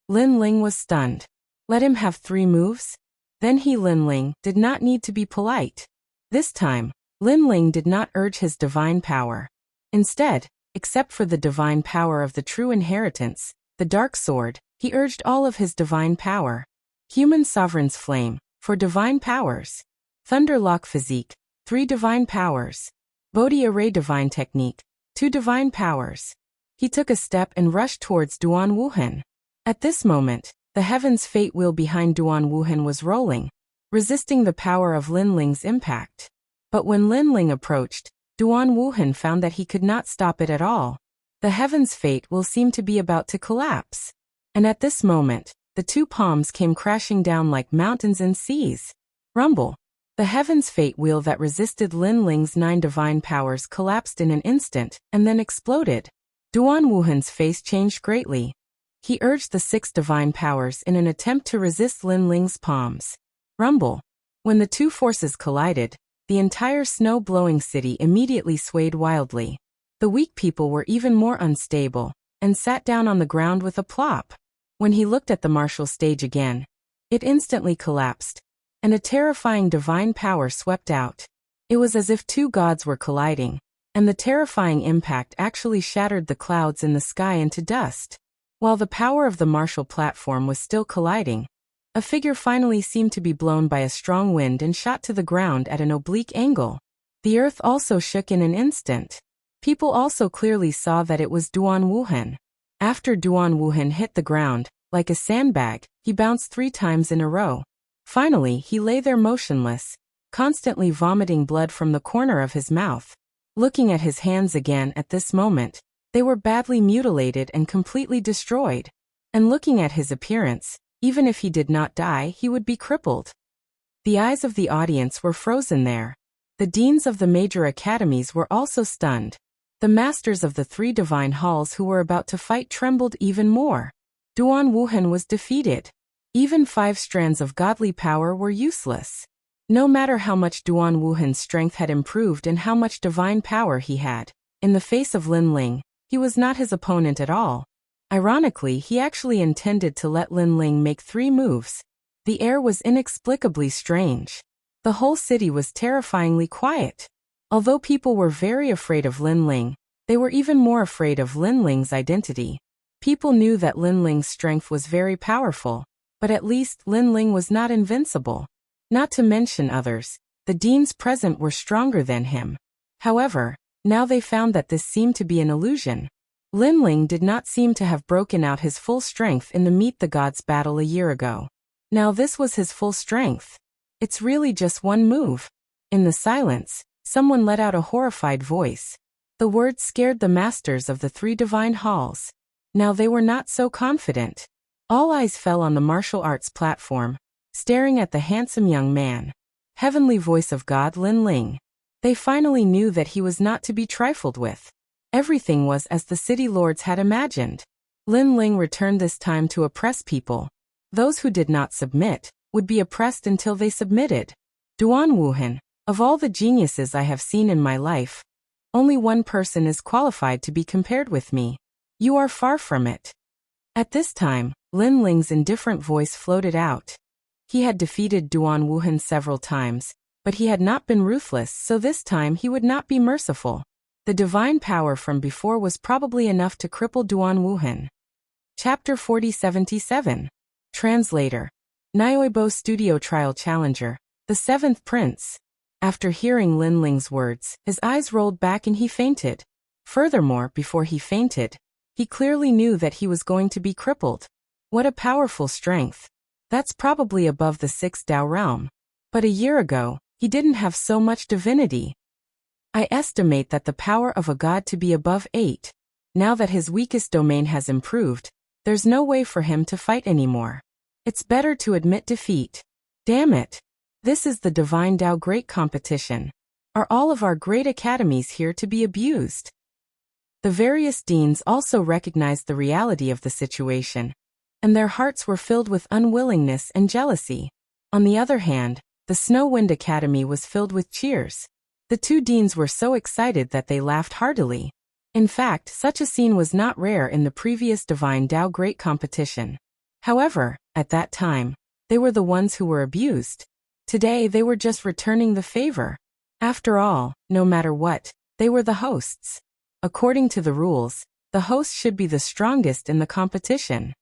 Lin Ling was stunned. Let him have 3 moves? Then he, Lin Ling, did not need to be polite. This time, Lin Ling did not urge his divine power. Instead, except for the divine power of the true inheritance, the dark sword, he urged all of his divine power. Human Sovereign's Flame, for divine powers. Thunderlock Physique, 3 divine powers. Bodhi Array Divine Technique, 2 divine powers. He took a step and rushed towards Duan Wuhan. At this moment, the heaven's fate wheel behind Duan Wuhan was rolling, resisting the power of Lin Ling's impact. But when Lin Ling approached, Duan Wuhan found that he could not stop it at all. The heaven's fate wheel seemed to be about to collapse. And at this moment, the 2 palms came crashing down like mountains and seas. Rumble. The heaven's fate wheel that resisted Lin Ling's 9 divine powers collapsed in an instant and then exploded. Duan Wuhan's face changed greatly. He urged the 6 divine powers in an attempt to resist Lin Ling's palms. Rumble. When the 2 forces collided, the entire snow-blowing city immediately swayed wildly. The weak people were even more unstable and sat down on the ground with a plop. When he looked at the martial stage again, it instantly collapsed, and a terrifying divine power swept out. It was as if 2 gods were colliding, and the terrifying impact actually shattered the clouds in the sky into dust. While the power of the martial platform was still colliding, a figure finally seemed to be blown by a strong wind and shot to the ground at an oblique angle. The earth also shook in an instant. People also clearly saw that it was Duan Wuhan. After Duan Wuhan hit the ground, like a sandbag, he bounced 3 times in a row. Finally, he lay there motionless, constantly vomiting blood from the corner of his mouth. Looking at his hands again at this moment, they were badly mutilated and completely destroyed. And looking at his appearance, even if he did not die, he would be crippled. The eyes of the audience were frozen there. The deans of the major academies were also stunned. The masters of the 3 divine halls who were about to fight trembled even more. Duan Wuhan was defeated. Even 5 strands of godly power were useless. No matter how much Duan Wuhan's strength had improved and how much divine power he had, in the face of Lin Ling, he was not his opponent at all. Ironically, he actually intended to let Lin Ling make 3 moves. The air was inexplicably strange. The whole city was terrifyingly quiet. Although people were very afraid of Lin Ling, they were even more afraid of Lin Ling's identity. People knew that Lin Ling's strength was very powerful, but at least Lin Ling was not invincible. Not to mention others, the deans present were stronger than him. However, now they found that this seemed to be an illusion. Lin Ling did not seem to have broken out his full strength in the Meet the Gods battle a year ago. Now this was his full strength. It's really just one move. In the silence, someone let out a horrified voice. The words scared the masters of the 3 divine halls. Now they were not so confident. All eyes fell on the martial arts platform, staring at the handsome young man. Heavenly voice of God Lin Ling. They finally knew that he was not to be trifled with. Everything was as the city lords had imagined. Lin Ling returned this time to oppress people. Those who did not submit would be oppressed until they submitted. Duan Wuhan, of all the geniuses I have seen in my life, only one person is qualified to be compared with me. You are far from it. At this time, Lin Ling's indifferent voice floated out. He had defeated Duan Wuhan several times, but he had not been ruthless, so this time he would not be merciful. The divine power from before was probably enough to cripple Duan Wuhan. Chapter 4077. Translator. Nyoibo Studio Trial Challenger, the 7th Prince. After hearing Lin Ling's words, his eyes rolled back and he fainted. Furthermore, before he fainted, he clearly knew that he was going to be crippled. What a powerful strength. That's probably above the 6th Dao realm. But a year ago, he didn't have so much divinity. I estimate that the power of a god to be above 8. Now that his weakest domain has improved, there's no way for him to fight anymore. It's better to admit defeat. Damn it. This is the Divine Dao Great Competition. Are all of our great academies here to be abused? The various deans also recognized the reality of the situation, and their hearts were filled with unwillingness and jealousy. On the other hand, the Snow Wind Academy was filled with cheers. The 2 deans were so excited that they laughed heartily. In fact, such a scene was not rare in the previous Divine Dao Great Competition. However, at that time, they were the ones who were abused. Today they were just returning the favor. After all, no matter what, they were the hosts. According to the rules, the host should be the strongest in the competition.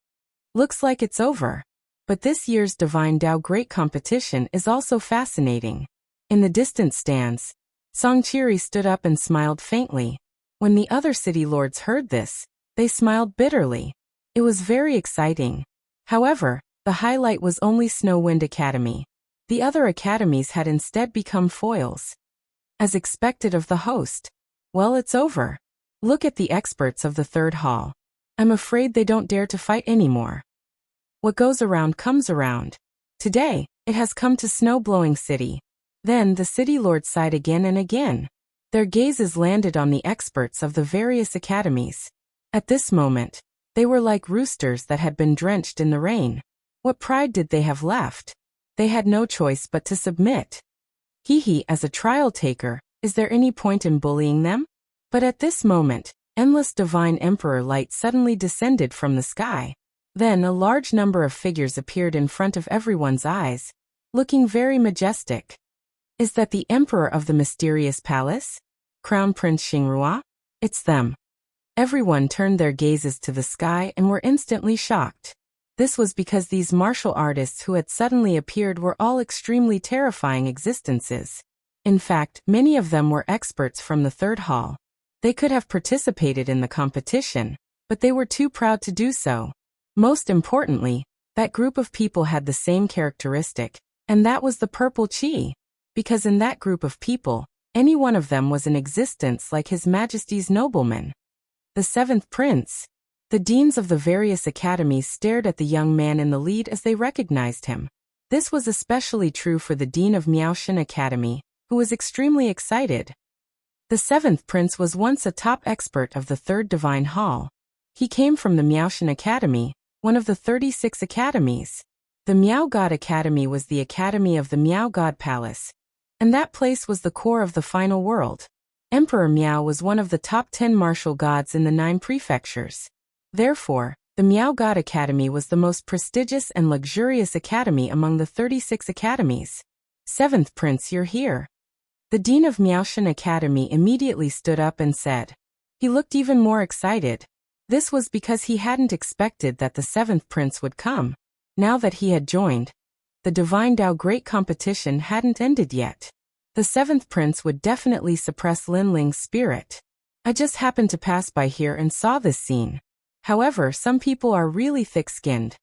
Looks like it's over. But this year's Divine Dao Great Competition is also fascinating. In the distant stands, Songqiri stood up and smiled faintly. When the other city lords heard this, they smiled bitterly. It was very exciting. However, the highlight was only Snow Wind Academy. The other academies had instead become foils. As expected of the host. Well, it's over. Look at the experts of the 3rd hall. I'm afraid they don't dare to fight anymore. What goes around comes around. Today, it has come to Snow-Blowing City. Then the city lords sighed again and again. Their gazes landed on the experts of the various academies. At this moment, they were like roosters that had been drenched in the rain. What pride did they have left? They had no choice but to submit. As a trial taker, is there any point in bullying them? But at this moment, endless divine emperor light suddenly descended from the sky. Then a large number of figures appeared in front of everyone's eyes, looking very majestic. Is that the emperor of the mysterious palace? Crown Prince Xingrua? It's them. Everyone turned their gazes to the sky and were instantly shocked. This was because these martial artists who had suddenly appeared were all extremely terrifying existences. In fact, many of them were experts from the 3rd hall. They could have participated in the competition, but they were too proud to do so. Most importantly, that group of people had the same characteristic, and that was the purple chi. Because in that group of people, any one of them was in existence like His Majesty's nobleman. The 7th Prince. The deans of the various academies stared at the young man in the lead as they recognized him. This was especially true for the dean of Miaoshan Academy, who was extremely excited. The seventh prince was once a top expert of the third divine hall. He came from the Miaoshan Academy, one of the 36 academies. The Miao God Academy was the academy of the Miao God Palace, and that place was the core of the final world. Emperor Miao was one of the top 10 martial gods in the 9 prefectures. Therefore, the Miao God Academy was the most prestigious and luxurious academy among the 36 academies. Seventh prince, you're here. The dean of Miaoshan Academy immediately stood up and said. He looked even more excited. This was because he hadn't expected that the seventh prince would come. Now that he had joined, the Divine Tao Great Competition hadn't ended yet. The seventh prince would definitely suppress Linling's spirit. I just happened to pass by here and saw this scene. However, some people are really thick-skinned.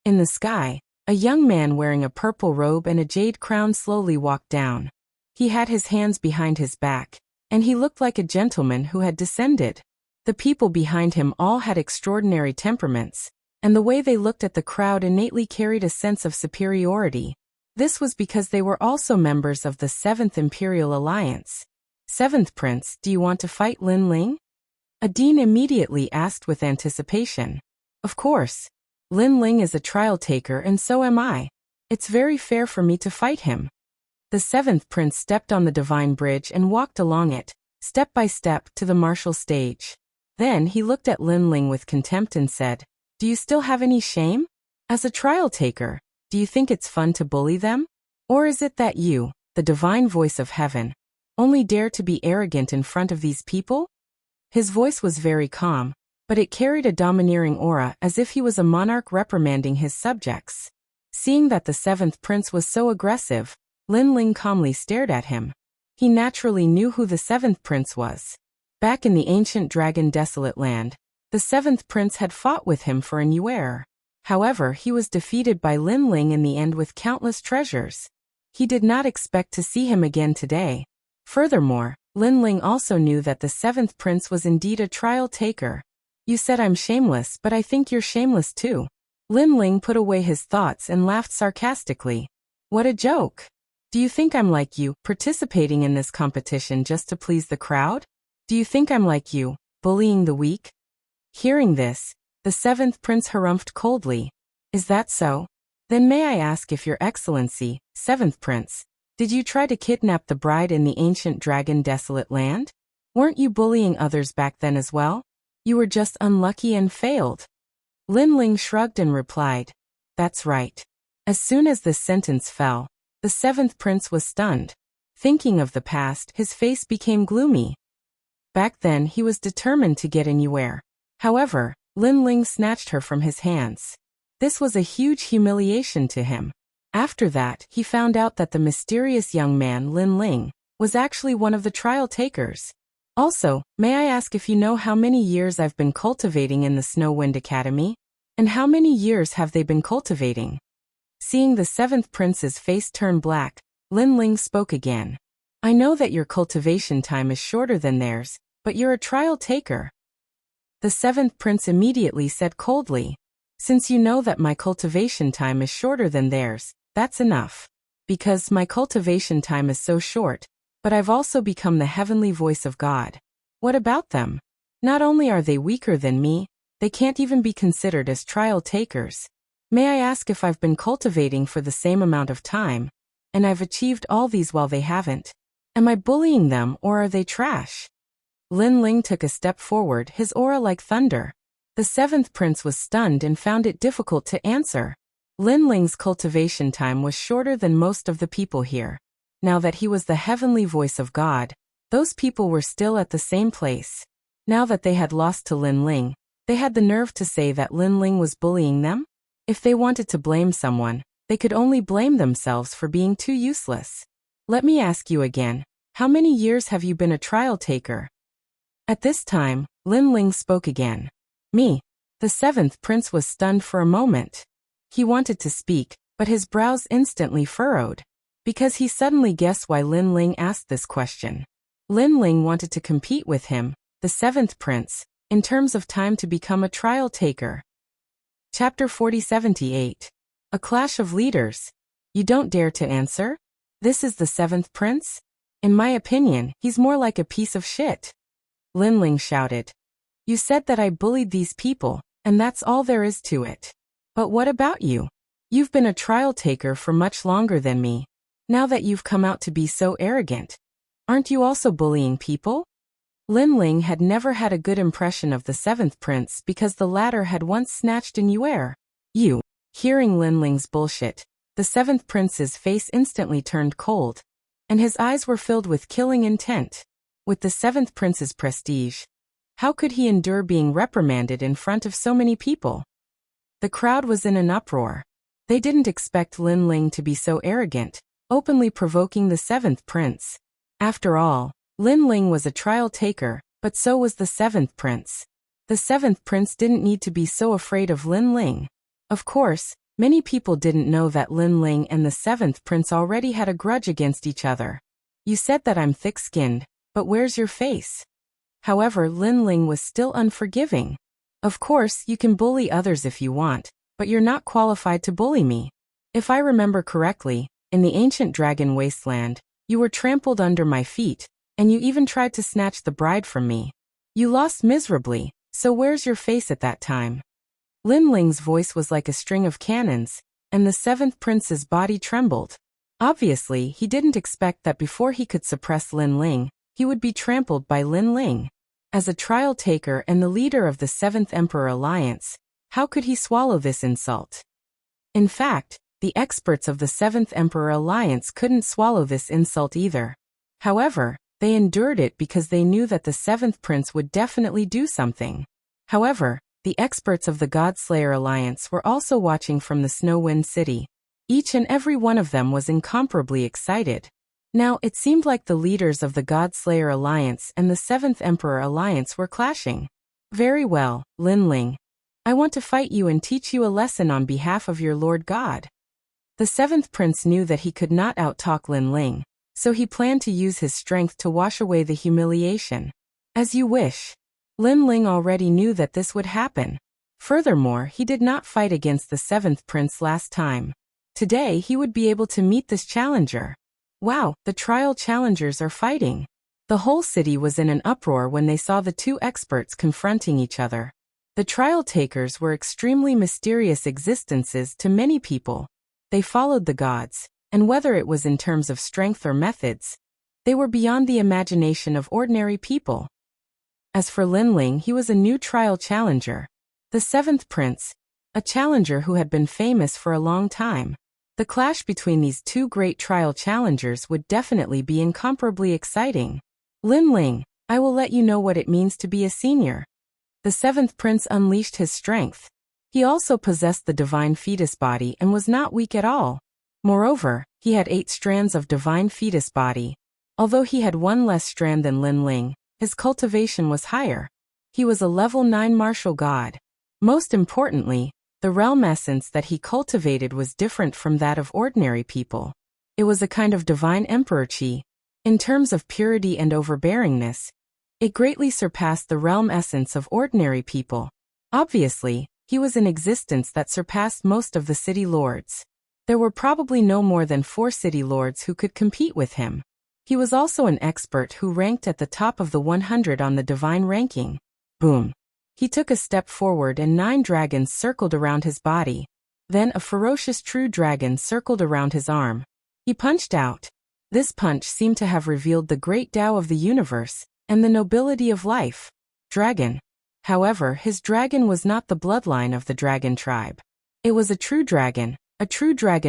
In the sky, a young man wearing a purple robe and a jade crown slowly walked down. He had his hands behind his back, and he looked like a gentleman who had descended. The people behind him all had extraordinary temperaments, and the way they looked at the crowd innately carried a sense of superiority. This was because they were also members of the 7th Imperial Alliance. Seventh Prince, do you want to fight Linling? A dean immediately asked with anticipation. Of course. Linling is a trial taker and so am I. It's very fair for me to fight him. The seventh prince stepped on the divine bridge and walked along it, step by step, to the martial stage. Then he looked at Linling with contempt and said, do you still have any shame? As a trial taker, do you think it's fun to bully them? Or is it that you, the divine voice of heaven, only dare to be arrogant in front of these people? His voice was very calm, but it carried a domineering aura as if he was a monarch reprimanding his subjects. Seeing that the seventh prince was so aggressive, Linling calmly stared at him. He naturally knew who the seventh prince was. Back in the ancient dragon desolate land, the seventh prince had fought with him for an year. However, he was defeated by Linling in the end with countless treasures. He did not expect to see him again today. Furthermore, Linling also knew that the seventh prince was indeed a trial taker. You said I'm shameless, but I think you're shameless too. Linling put away his thoughts and laughed sarcastically. What a joke! Do you think I'm like you, participating in this competition just to please the crowd? Do you think I'm like you, bullying the weak? Hearing this, the seventh prince harumphed coldly. Is that so? Then may I ask if your excellency, seventh prince, did you try to kidnap the bride in the ancient dragon desolate land? Weren't you bullying others back then as well? You were just unlucky and failed. Linling shrugged and replied, that's right. As soon as this sentence fell, the seventh prince was stunned. Thinking of the past, his face became gloomy. Back then he was determined to get anywhere. However, Linling snatched her from his hands. This was a huge humiliation to him. After that, he found out that the mysterious young man Linling was actually one of the trial takers. Also, may I ask if you know how many years I've been cultivating in the Snowwind Academy? And how many years have they been cultivating? Seeing the seventh prince's face turn black, Linling spoke again. I know that your cultivation time is shorter than theirs, but you're a trial taker. The seventh prince immediately said coldly, since you know that my cultivation time is shorter than theirs, that's enough. Because my cultivation time is so short, but I've also become the heavenly voice of God. What about them? Not only are they weaker than me, they can't even be considered as trial takers. May I ask if I've been cultivating for the same amount of time, and I've achieved all these while they haven't? Am I bullying them or are they trash? Linling took a step forward, his aura like thunder. The seventh prince was stunned and found it difficult to answer. Linling's cultivation time was shorter than most of the people here. Now that he was the heavenly voice of God, those people were still at the same place. Now that they had lost to Linling, they had the nerve to say that Linling was bullying them? If they wanted to blame someone, they could only blame themselves for being too useless. Let me ask you again, how many years have you been a trial taker? At this time, Linling spoke again. Me. The seventh prince was stunned for a moment. He wanted to speak, but his brows instantly furrowed. Because he suddenly guessed why Linling asked this question. Linling wanted to compete with him, the seventh prince, in terms of time to become a trial taker. Chapter 4078. A Clash of Leaders. You don't dare to answer? This is the seventh prince? In my opinion, he's more like a piece of shit. Lin Ling shouted. You said that I bullied these people, and that's all there is to it. But what about you? You've been a trial taker for much longer than me. Now that you've come out to be so arrogant, aren't you also bullying people? Lin Ling had never had a good impression of the seventh prince because the latter had once snatched in Yuer. You. Hearing Lin Ling's bullshit, the seventh prince's face instantly turned cold, and his eyes were filled with killing intent. With the seventh prince's prestige, how could he endure being reprimanded in front of so many people? The crowd was in an uproar. They didn't expect Lin Ling to be so arrogant, openly provoking the seventh prince. After all, Lin Ling was a trial taker, but so was the seventh prince. The seventh prince didn't need to be so afraid of Lin Ling. Of course, many people didn't know that Lin Ling and the seventh prince already had a grudge against each other. You said that I'm thick-skinned, but where's your face? However, Lin Ling was still unforgiving. Of course, you can bully others if you want, but you're not qualified to bully me. If I remember correctly, in the ancient dragon wasteland, you were trampled under my feet, and you even tried to snatch the bride from me. You lost miserably, so where's your face at that time? Lin Ling's voice was like a string of cannons, and the seventh prince's body trembled. Obviously, he didn't expect that before he could suppress Lin Ling, he would be trampled by Lin Ling. As a trial taker and the leader of the Seventh Emperor Alliance, how could he swallow this insult? In fact, the experts of the Seventh Emperor Alliance couldn't swallow this insult either. However, they endured it because they knew that the seventh prince would definitely do something. However, the experts of the Godslayer Alliance were also watching from the Snowwind City. Each and every one of them was incomparably excited. Now, it seemed like the leaders of the Godslayer Alliance and the Seventh Emperor Alliance were clashing. Very well, Lin Ling. I want to fight you and teach you a lesson on behalf of your Lord God. The seventh prince knew that he could not outtalk Lin Ling, so he planned to use his strength to wash away the humiliation. As you wish. Lin Ling already knew that this would happen. Furthermore, he did not fight against the seventh prince last time. Today he would be able to meet this challenger. Wow, the trial challengers are fighting. The whole city was in an uproar when they saw the two experts confronting each other. The trial takers were extremely mysterious existences to many people. They followed the gods, and whether it was in terms of strength or methods, they were beyond the imagination of ordinary people. As for Lin Ling, he was a new trial challenger. The seventh prince, a challenger who had been famous for a long time. The clash between these two great trial challengers would definitely be incomparably exciting. Lin Ling, I will let you know what it means to be a senior. The seventh prince unleashed his strength. He also possessed the divine fetus body and was not weak at all. Moreover, he had 8 strands of divine fetus body. Although he had 1 less strand than Lin Ling, his cultivation was higher. He was a level 9 martial god. Most importantly, the realm essence that he cultivated was different from that of ordinary people. It was a kind of divine emperor chi. In terms of purity and overbearingness, it greatly surpassed the realm essence of ordinary people. Obviously, he was an existence that surpassed most of the city lords. There were probably no more than 4 city lords who could compete with him. He was also an expert who ranked at the top of the 100 on the divine ranking. Boom. He took a step forward and 9 dragons circled around his body. Then a ferocious true dragon circled around his arm. He punched out. This punch seemed to have revealed the great Tao of the universe and the nobility of life. Dragon. However, his dragon was not the bloodline of the dragon tribe. It was a true dragon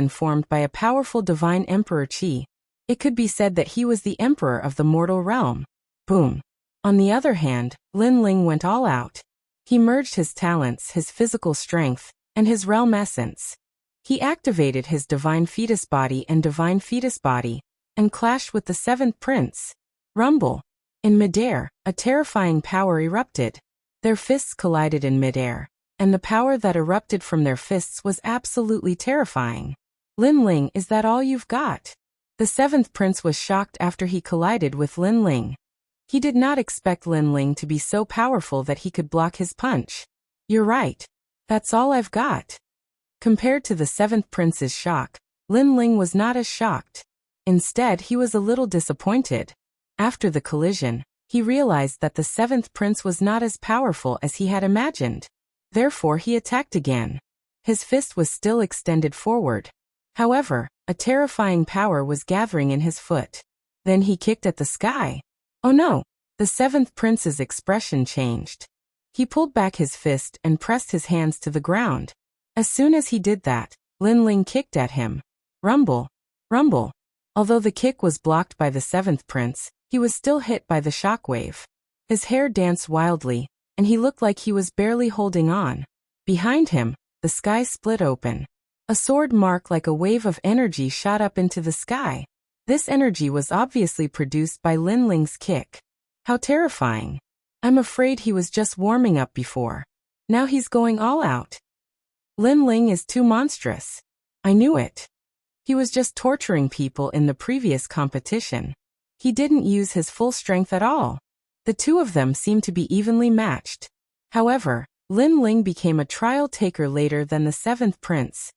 formed by a powerful divine emperor chi. It could be said that he was the emperor of the mortal realm. Boom. On the other hand, Lin Ling went all out. He merged his talents, his physical strength, and his realm essence. He activated his divine fetus body and clashed with the seventh prince. Rumble. In midair, a terrifying power erupted. Their fists collided in midair, and the power that erupted from their fists was absolutely terrifying. Lin Ling, is that all you've got? The seventh prince was shocked after he collided with Lin Ling. He did not expect Lin Ling to be so powerful that he could block his punch. You're right. That's all I've got. Compared to the seventh prince's shock, Lin Ling was not as shocked. Instead, he was a little disappointed. After the collision, he realized that the seventh prince was not as powerful as he had imagined. Therefore, he attacked again. His fist was still extended forward. However, a terrifying power was gathering in his foot. Then he kicked at the sky. Oh no! The seventh prince's expression changed. He pulled back his fist and pressed his hands to the ground. As soon as he did that, Lin Ling kicked at him. Rumble! Rumble! Although the kick was blocked by the seventh prince, he was still hit by the shockwave. His hair danced wildly, and he looked like he was barely holding on. Behind him, the sky split open. A sword mark like a wave of energy shot up into the sky. This energy was obviously produced by Lin Ling's kick. How terrifying. I'm afraid he was just warming up before. Now he's going all out. Lin Ling is too monstrous. I knew it. He was just torturing people in the previous competition. He didn't use his full strength at all. The two of them seemed to be evenly matched. However, Lin Ling became a trial taker later than the seventh prince.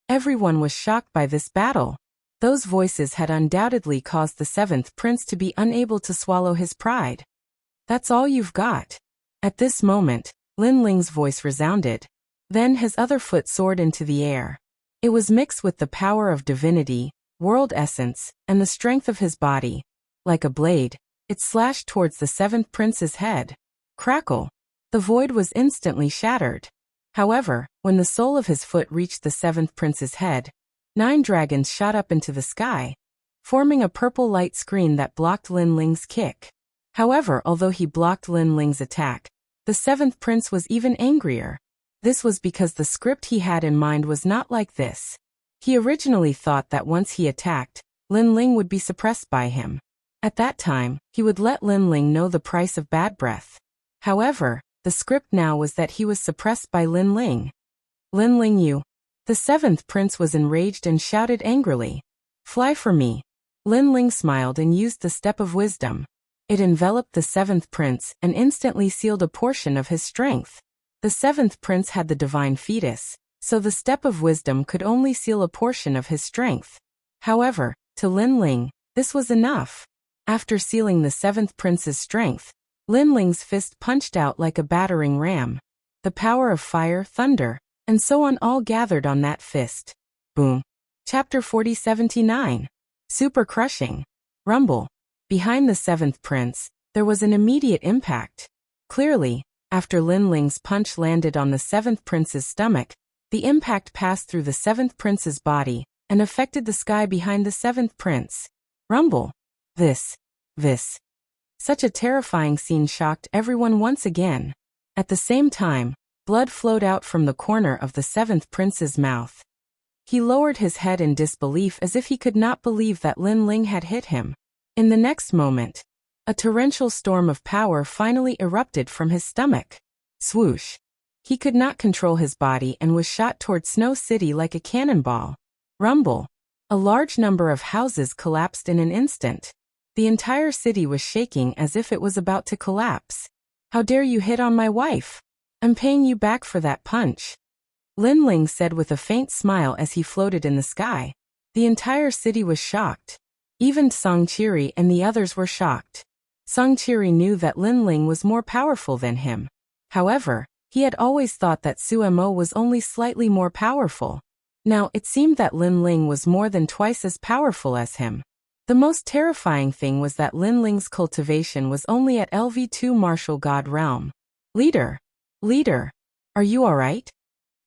Everyone was shocked by this battle. Those voices had undoubtedly caused the seventh prince to be unable to swallow his pride. That's all you've got. At this moment, Lin Ling's voice resounded. Then his other foot soared into the air. It was mixed with the power of divinity, world essence, and the strength of his body. Like a blade, it slashed towards the seventh prince's head. Crackle! The void was instantly shattered. However, when the sole of his foot reached the seventh prince's head, 9 dragons shot up into the sky, forming a purple light screen that blocked Lin Ling's kick. However, although he blocked Lin Ling's attack, the seventh prince was even angrier. This was because the script he had in mind was not like this. He originally thought that once he attacked, Lin Ling would be suppressed by him. At that time, he would let Lin Ling know the price of bad breath. However, the script now was that he was suppressed by Lin Ling. Lin Ling, you. The seventh prince was enraged and shouted angrily. Fly for me. Lin Ling smiled and used the step of wisdom. It enveloped the seventh prince and instantly sealed a portion of his strength. The seventh prince had the divine fetus, so the step of wisdom could only seal a portion of his strength. However, to Lin Ling, this was enough. After sealing the seventh prince's strength, Lin Ling's fist punched out like a battering ram. The power of fire, thunder, and so on all gathered on that fist. Boom. Chapter 4079. Super crushing. Rumble. Behind the seventh prince, there was an immediate impact. Clearly, after Lin Ling's punch landed on the seventh prince's stomach, the impact passed through the seventh prince's body and affected the sky behind the seventh prince. Rumble. This. Such a terrifying scene shocked everyone once again. At the same time, blood flowed out from the corner of the seventh prince's mouth. He lowered his head in disbelief as if he could not believe that Lin Ling had hit him. In the next moment, a torrential storm of power finally erupted from his stomach. Swoosh! He could not control his body and was shot toward Snow City like a cannonball. Rumble! A large number of houses collapsed in an instant. The entire city was shaking as if it was about to collapse. How dare you hit on my wife? I'm paying you back for that punch. Lin Ling said with a faint smile as he floated in the sky. The entire city was shocked. Even Song Qiri and the others were shocked. Song Qiri knew that Lin Ling was more powerful than him. However, he had always thought that Su Mo was only slightly more powerful. Now, it seemed that Lin Ling was more than twice as powerful as him. The most terrifying thing was that Lin Ling's cultivation was only at LV2 Martial God Realm. Leader, are you alright?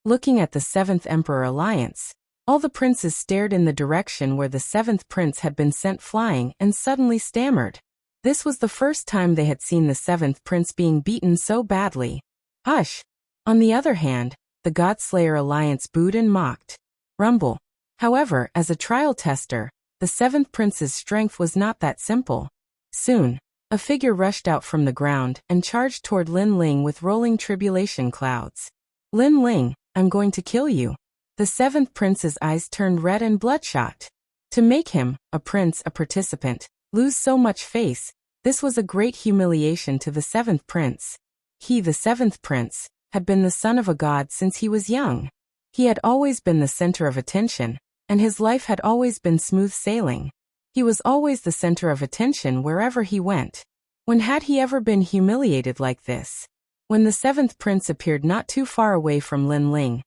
Looking at the Seventh Emperor Alliance, all the princes stared in the direction where the seventh prince had been sent flying and suddenly stammered. This was the first time they had seen the seventh prince being beaten so badly. Hush! On the other hand, the Godslayer Alliance booed and mocked. Rumble. However, as a trial tester, the seventh prince's strength was not that simple. Soon, a figure rushed out from the ground and charged toward Lin Ling with rolling tribulation clouds. Lin Ling, I'm going to kill you. The seventh prince's eyes turned red and bloodshot. To make him, a participant, lose so much face, this was a great humiliation to the seventh prince. He, the seventh prince, had been the son of a god since he was young. He had always been the center of attention, and his life had always been smooth sailing. He was always the center of attention wherever he went. When had he ever been humiliated like this? When the seventh prince appeared not too far away from Lin Ling,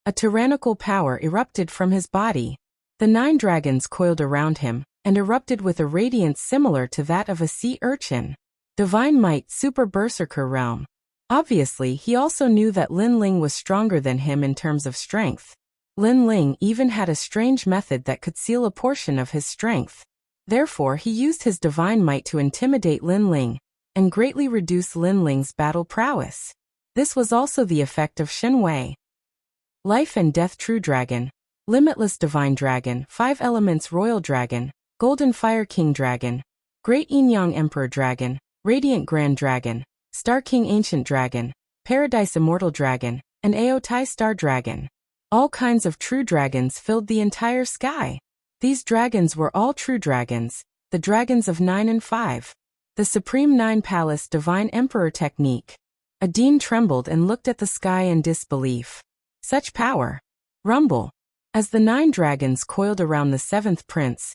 a tyrannical power erupted from his body. The 9 dragons coiled around him and erupted with a radiance similar to that of a sea urchin. Divine might, super berserker realm. Obviously, he also knew that Lin Ling was stronger than him in terms of strength. Lin Ling even had a strange method that could seal a portion of his strength. Therefore, he used his divine might to intimidate Lin Ling and greatly reduce Lin Ling's battle prowess. This was also the effect of Shen Wei. Life and Death True Dragon, Limitless Divine Dragon, 5 Elements Royal Dragon, Golden Fire King Dragon, Great Yin Yang Emperor Dragon, Radiant Grand Dragon, Star King Ancient Dragon, Paradise Immortal Dragon, and Aotai Star Dragon. All kinds of true dragons filled the entire sky. These dragons were all true dragons, the dragons of 9 and 5. The Supreme 9 Palace Divine Emperor Technique. Adine trembled and looked at the sky in disbelief. Such power. Rumble. As the 9 dragons coiled around the 7th prince,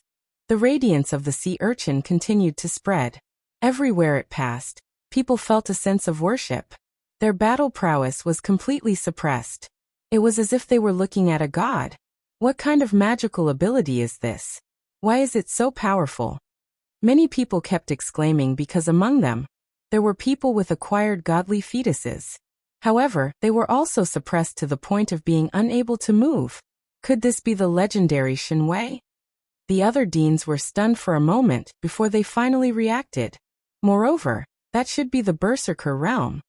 the radiance of the sea urchin continued to spread. Everywhere it passed, people felt a sense of worship. Their battle prowess was completely suppressed. It was as if they were looking at a god. What kind of magical ability is this? Why is it so powerful? Many people kept exclaiming because among them, there were people with acquired godly fetuses. However, they were also suppressed to the point of being unable to move. Could this be the legendary Shen Wei? The other deans were stunned for a moment before they finally reacted. Moreover, that should be the Berserker realm.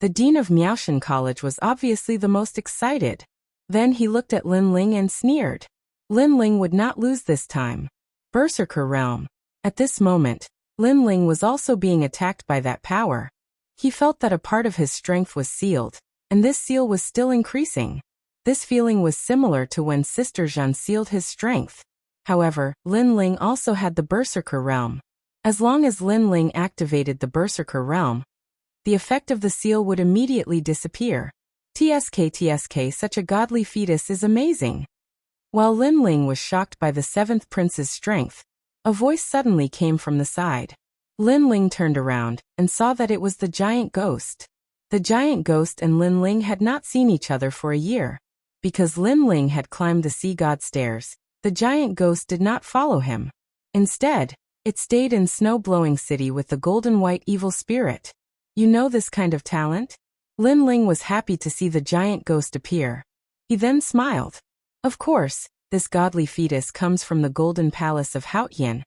The dean of Miaoshan College was obviously the most excited. Then he looked at Lin Ling and sneered. Lin Ling would not lose this time. Berserker realm. At this moment, Lin Ling was also being attacked by that power. He felt that a part of his strength was sealed, and this seal was still increasing. This feeling was similar to when Sister Zhan sealed his strength. However, Lin Ling also had the Berserker realm. As long as Lin Ling activated the Berserker realm, the effect of the seal would immediately disappear. TSK, such a godly fetus is amazing. While Lin Ling was shocked by the 7th prince's strength, a voice suddenly came from the side. Lin Ling turned around and saw that it was the giant ghost. The giant ghost and Lin Ling had not seen each other for a year. Because Lin Ling had climbed the sea god stairs, the giant ghost did not follow him. Instead, it stayed in Snow-Blowing City with the golden white evil spirit. You know this kind of talent? Lin Ling was happy to see the giant ghost appear. He then smiled. Of course, this godly fetus comes from the golden palace of Haotian,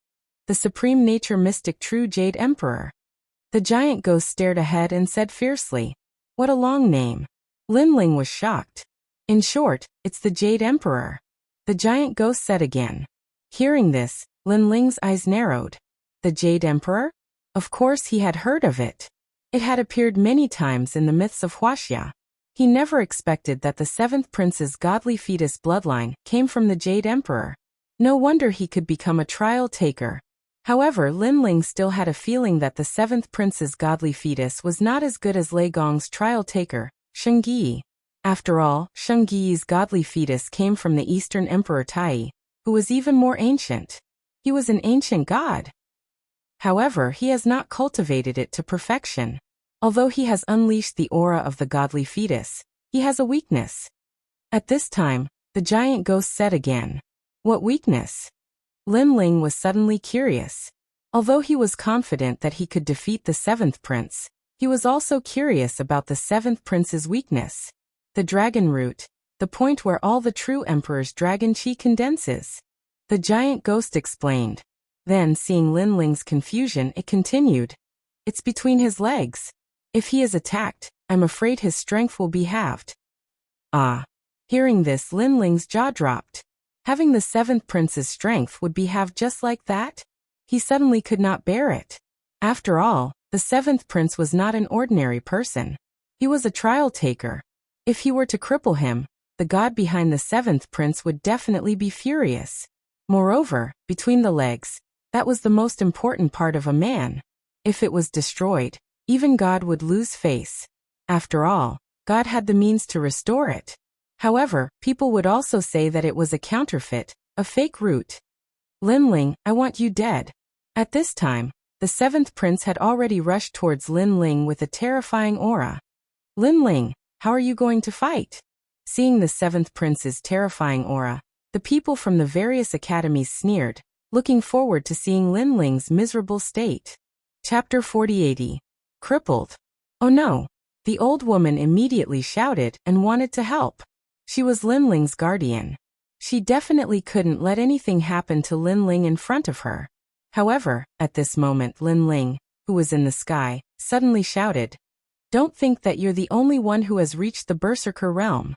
the supreme nature mystic true Jade Emperor. The giant ghost stared ahead and said fiercely, "What a long name." Lin Ling was shocked. In short, it's the Jade Emperor. The giant ghost said again. Hearing this, Lin Ling's eyes narrowed. The Jade Emperor? Of course he had heard of it. It had appeared many times in the myths of Wuxia. He never expected that the 7th prince's godly fetus bloodline came from the Jade Emperor. No wonder he could become a trial taker. However, Lin Ling still had a feeling that the 7th prince's godly fetus was not as good as Lei Gong's trial taker, Sheng Yi. After all, Sheng Yi's godly fetus came from the Eastern Emperor Tai, who was even more ancient. He was an ancient god. However, he has not cultivated it to perfection. Although he has unleashed the aura of the godly fetus, he has a weakness. At this time, the giant ghost said again, "What weakness?" Lin Ling was suddenly curious. Although he was confident that he could defeat the 7th prince, he was also curious about the 7th prince's weakness. The dragon root, the point where all the true emperor's dragon chi condenses. The giant ghost explained. Then, seeing Lin Ling's confusion, it continued. It's between his legs. If he is attacked, I'm afraid his strength will be halved. Ah. Hearing this, Lin Ling's jaw dropped. Having the 7th prince's strength would be halved just like that? He suddenly could not bear it. After all, the 7th prince was not an ordinary person. He was a trial taker. If he were to cripple him, the god behind the 7th prince would definitely be furious. Moreover, between the legs, that was the most important part of a man. If it was destroyed, even God would lose face. After all, God had the means to restore it. However, people would also say that it was a counterfeit, a fake root. Linling, I want you dead. At this time, the seventh prince had already rushed towards Linling with a terrifying aura. Linling, how are you going to fight? Seeing the seventh prince's terrifying aura, the people from the various academies sneered, looking forward to seeing Linling's miserable state. Chapter 4080. Crippled. Oh no! The old woman immediately shouted and wanted to help. She was Linling's guardian. She definitely couldn't let anything happen to Linling in front of her. However, at this moment Linling, who was in the sky, suddenly shouted, "Don't think that you're the only one who has reached the Berserker realm."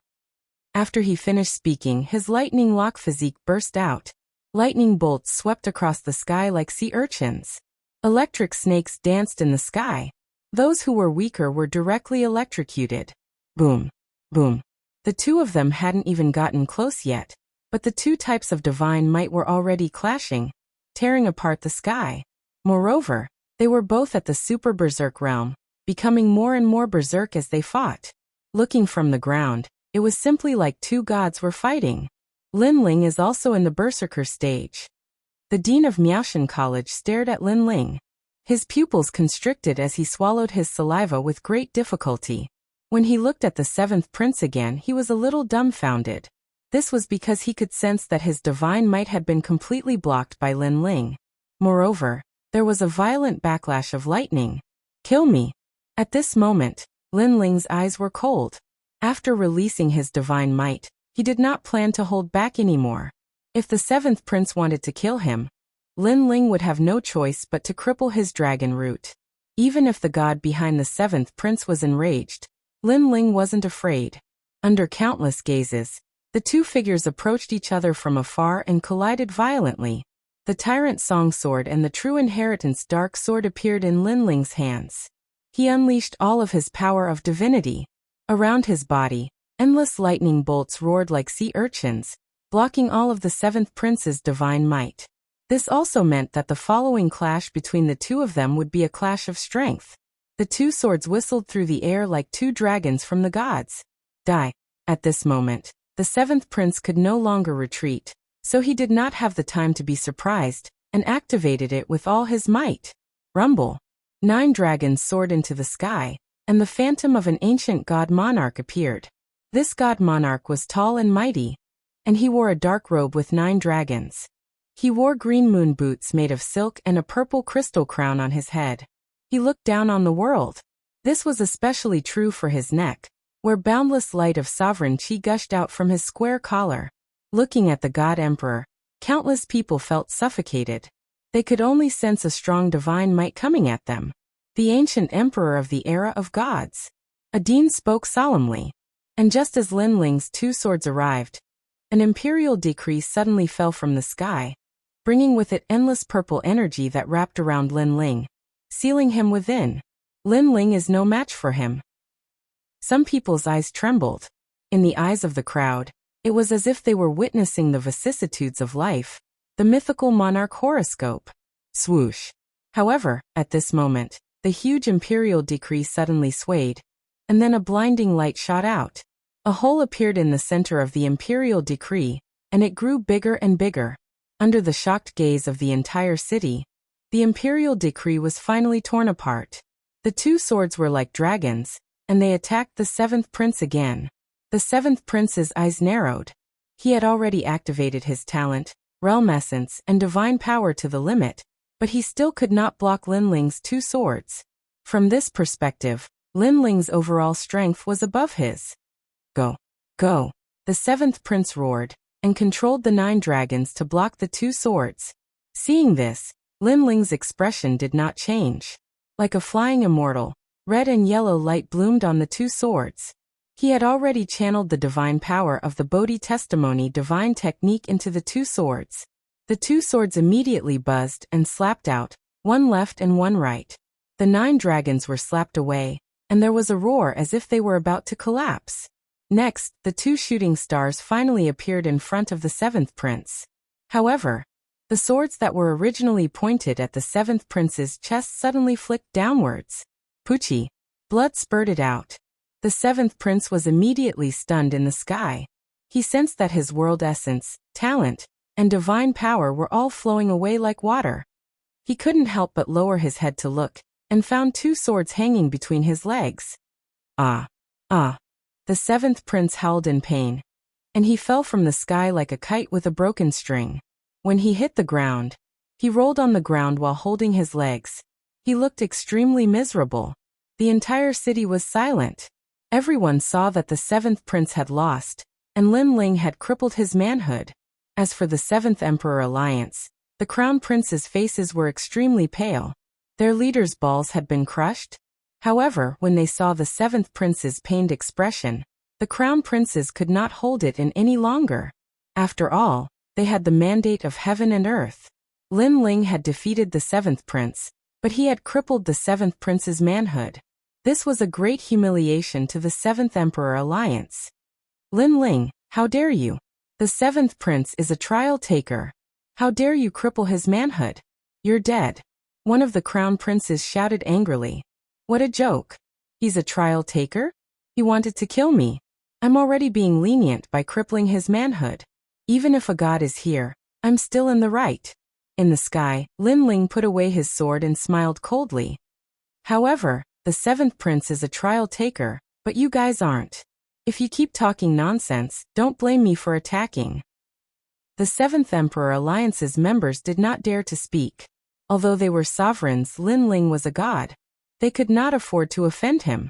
After he finished speaking, his lightning lock physique burst out. Lightning bolts swept across the sky like sea urchins. Electric snakes danced in the sky. Those who were weaker were directly electrocuted. Boom. Boom. The two of them hadn't even gotten close yet, but the two types of divine might were already clashing, tearing apart the sky. Moreover, they were both at the super berserk realm, becoming more and more berserk as they fought. Looking from the ground, it was simply like two gods were fighting. Linling is also in the berserker stage. The dean of Miaoshan College stared at Linling. His pupils constricted as he swallowed his saliva with great difficulty. When he looked at the seventh prince again, he was a little dumbfounded. This was because he could sense that his divine might had been completely blocked by Linling. Moreover, there was a violent backlash of lightning. Kill me! At this moment, Linling's eyes were cold. After releasing his divine might, he did not plan to hold back anymore. If the seventh prince wanted to kill him, Linling would have no choice but to cripple his dragon root. Even if the god behind the seventh prince was enraged, Linling wasn't afraid. Under countless gazes, the two figures approached each other from afar and collided violently. The tyrant song sword and the true inheritance dark sword appeared in Linling's hands. He unleashed all of his power of divinity. Around his body, endless lightning bolts roared like sea urchins, blocking all of the seventh prince's divine might. This also meant that the following clash between the two of them would be a clash of strength. The two swords whistled through the air like two dragons from the gods. Die. At this moment, the seventh prince could no longer retreat, so he did not have the time to be surprised, and activated it with all his might. Rumble. 9 dragons soared into the sky, and the phantom of an ancient god monarch appeared. This god monarch was tall and mighty, and he wore a dark robe with 9 dragons. He wore green moon boots made of silk and a purple crystal crown on his head. He looked down on the world. This was especially true for his neck, where boundless light of sovereign chi gushed out from his square collar. Looking at the god emperor, countless people felt suffocated. They could only sense a strong divine might coming at them. The ancient emperor of the era of gods. Adin spoke solemnly. And just as Linling's 2 swords arrived, an imperial decree suddenly fell from the sky, bringing with it endless purple energy that wrapped around Linling, sealing him within. Linling is no match for him. Some people's eyes trembled. In the eyes of the crowd, it was as if they were witnessing the vicissitudes of life, the mythical monarch horoscope. Swoosh. However, at this moment, the huge imperial decree suddenly swayed, and then a blinding light shot out. A hole appeared in the center of the imperial decree, and it grew bigger and bigger. Under the shocked gaze of the entire city, the imperial decree was finally torn apart. The 2 swords were like dragons, and they attacked the seventh prince again. The seventh prince's eyes narrowed. He had already activated his talent, realm essence, and divine power to the limit, but he still could not block Linling's 2 swords. From this perspective, Linling's overall strength was above his. Go. Go. The seventh prince roared, and controlled the 9 dragons to block the 2 swords. Seeing this, Linling's expression did not change. Like a flying immortal, red and yellow light bloomed on the 2 swords. He had already channeled the divine power of the Bodhi testimony divine technique into the 2 swords. The 2 swords immediately buzzed and slapped out, one left and one right. The 9 dragons were slapped away, and there was a roar as if they were about to collapse. Next, the 2 shooting stars finally appeared in front of the seventh prince. However, the swords that were originally pointed at the seventh prince's chest suddenly flicked downwards. Poochie. Blood spurted out. The seventh prince was immediately stunned in the sky. He sensed that his world essence, talent, and divine power were all flowing away like water. He couldn't help but lower his head to look, and found 2 swords hanging between his legs. Ah! Ah! The 7th prince howled in pain, and he fell from the sky like a kite with a broken string. When he hit the ground, he rolled on the ground while holding his legs. He looked extremely miserable. The entire city was silent. Everyone saw that the 7th prince had lost, and Lin Ling had crippled his manhood. As for the 7th Emperor Alliance, the crown princes' faces were extremely pale. Their leaders' balls had been crushed. However, when they saw the 7th prince's pained expression, the crown princes could not hold it in any longer. After all, they had the mandate of heaven and earth. Lin Ling had defeated the 7th prince, but he had crippled the 7th prince's manhood. This was a great humiliation to the 7th Emperor Alliance. Lin Ling, how dare you? The 7th prince is a trial taker. How dare you cripple his manhood? You're dead. One of the crown princes shouted angrily. What a joke. He's a trial taker? He wanted to kill me. I'm already being lenient by crippling his manhood. Even if a god is here, I'm still in the right. In the sky, Lin Ling put away his sword and smiled coldly. However, the 7th prince is a trial taker, but you guys aren't. If you keep talking nonsense, don't blame me for attacking. The 7th Emperor Alliance's members did not dare to speak. Although they were sovereigns, Lin Ling was a god. They could not afford to offend him.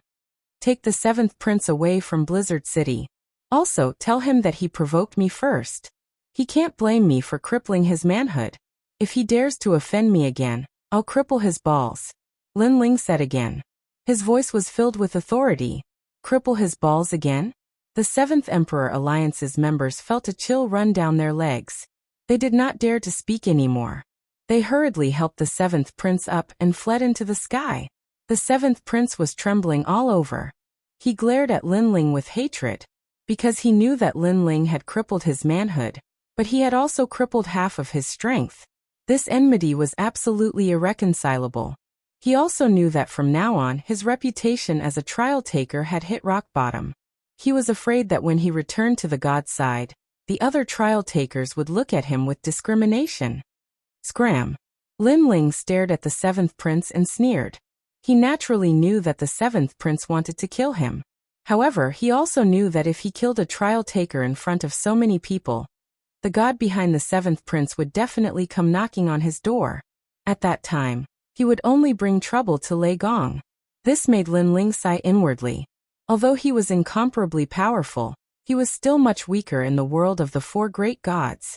Take the 7th prince away from Blizzard City. Also, tell him that he provoked me first. He can't blame me for crippling his manhood. If he dares to offend me again, I'll cripple his balls. Lin Ling said again. His voice was filled with authority. Cripple his balls again? The 7th Emperor Alliance's members felt a chill run down their legs. They did not dare to speak anymore. They hurriedly helped the 7th prince up and fled into the sky. The 7th prince was trembling all over. He glared at Lin Ling with hatred, because he knew that Lin Ling had crippled his manhood, but he had also crippled half of his strength. This enmity was absolutely irreconcilable. He also knew that from now on his reputation as a trial taker had hit rock bottom. He was afraid that when he returned to the god's side, the other trial takers would look at him with discrimination. Scram! Lin Ling stared at the 7th prince and sneered. He naturally knew that the 7th prince wanted to kill him. However, he also knew that if he killed a trial taker in front of so many people, the god behind the 7th prince would definitely come knocking on his door. At that time, he would only bring trouble to Lei Gong. This made Lin Ling sigh inwardly. Although he was incomparably powerful, he was still much weaker in the world of the 4 great gods.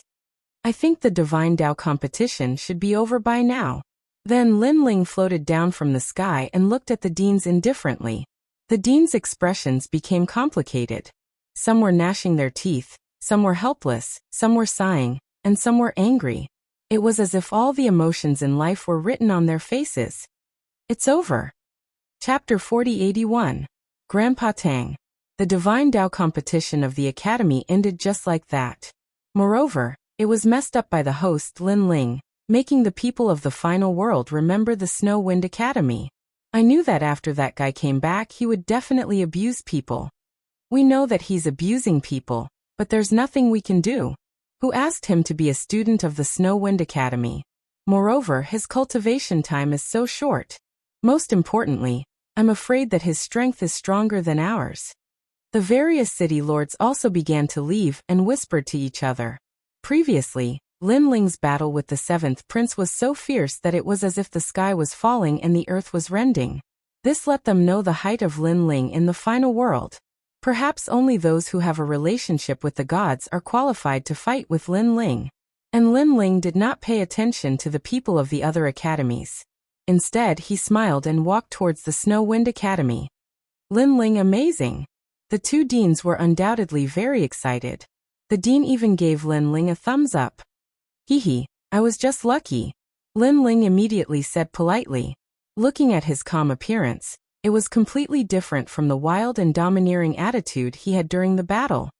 I think the Divine Dao competition should be over by now. Then Lin Ling floated down from the sky and looked at the deans indifferently. The deans' expressions became complicated. Some were gnashing their teeth, some were helpless, some were sighing, and some were angry. It was as if all the emotions in life were written on their faces. It's over. Chapter 4081. Grandpa Tang. The Divine Dao competition of the Academy ended just like that. Moreover, it was messed up by the host Lin Ling, making the people of the final world remember the Snow Wind Academy. I knew that after that guy came back he would definitely abuse people. We know that he's abusing people, but there's nothing we can do. Who asked him to be a student of the Snow Wind Academy? Moreover, his cultivation time is so short. Most importantly, I'm afraid that his strength is stronger than ours. The various city lords also began to leave and whispered to each other. Previously, Lin Ling's battle with the 7th prince was so fierce that it was as if the sky was falling and the earth was rending. This let them know the height of Lin Ling in the final world. Perhaps only those who have a relationship with the gods are qualified to fight with Lin Ling. And Lin Ling did not pay attention to the people of the other academies. Instead, he smiled and walked towards the Snow Wind Academy. Lin Ling amazing! The 2 deans were undoubtedly very excited. The dean even gave Lin Ling a thumbs up. Hee, I was just lucky. Lin Ling immediately said politely. Looking at his calm appearance, it was completely different from the wild and domineering attitude he had during the battle.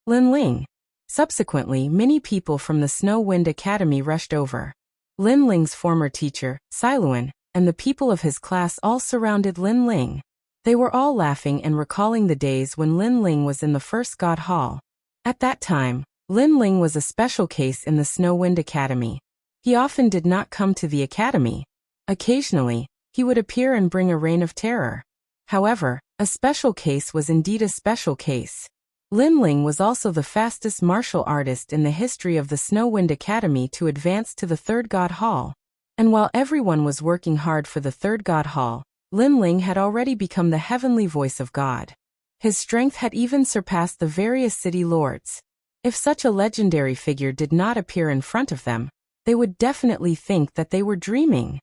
Lin Ling. Subsequently, many people from the Snow Wind Academy rushed over. Lin Ling's former teacher, Siluan, and the people of his class all surrounded Lin Ling. They were all laughing and recalling the days when Lin Ling was in the first God Hall. At that time, Lin Ling was a special case in the Snow Wind Academy. He often did not come to the academy. Occasionally, he would appear and bring a reign of terror. However, a special case was indeed a special case. Lin Ling was also the fastest martial artist in the history of the Snow Wind Academy to advance to the Third God Hall. And while everyone was working hard for the Third God Hall, Lin Ling had already become the heavenly voice of God. His strength had even surpassed the various city lords. If such a legendary figure did not appear in front of them, they would definitely think that they were dreaming.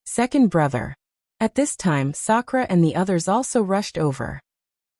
Second brother. At this time, Sakura and the others also rushed over.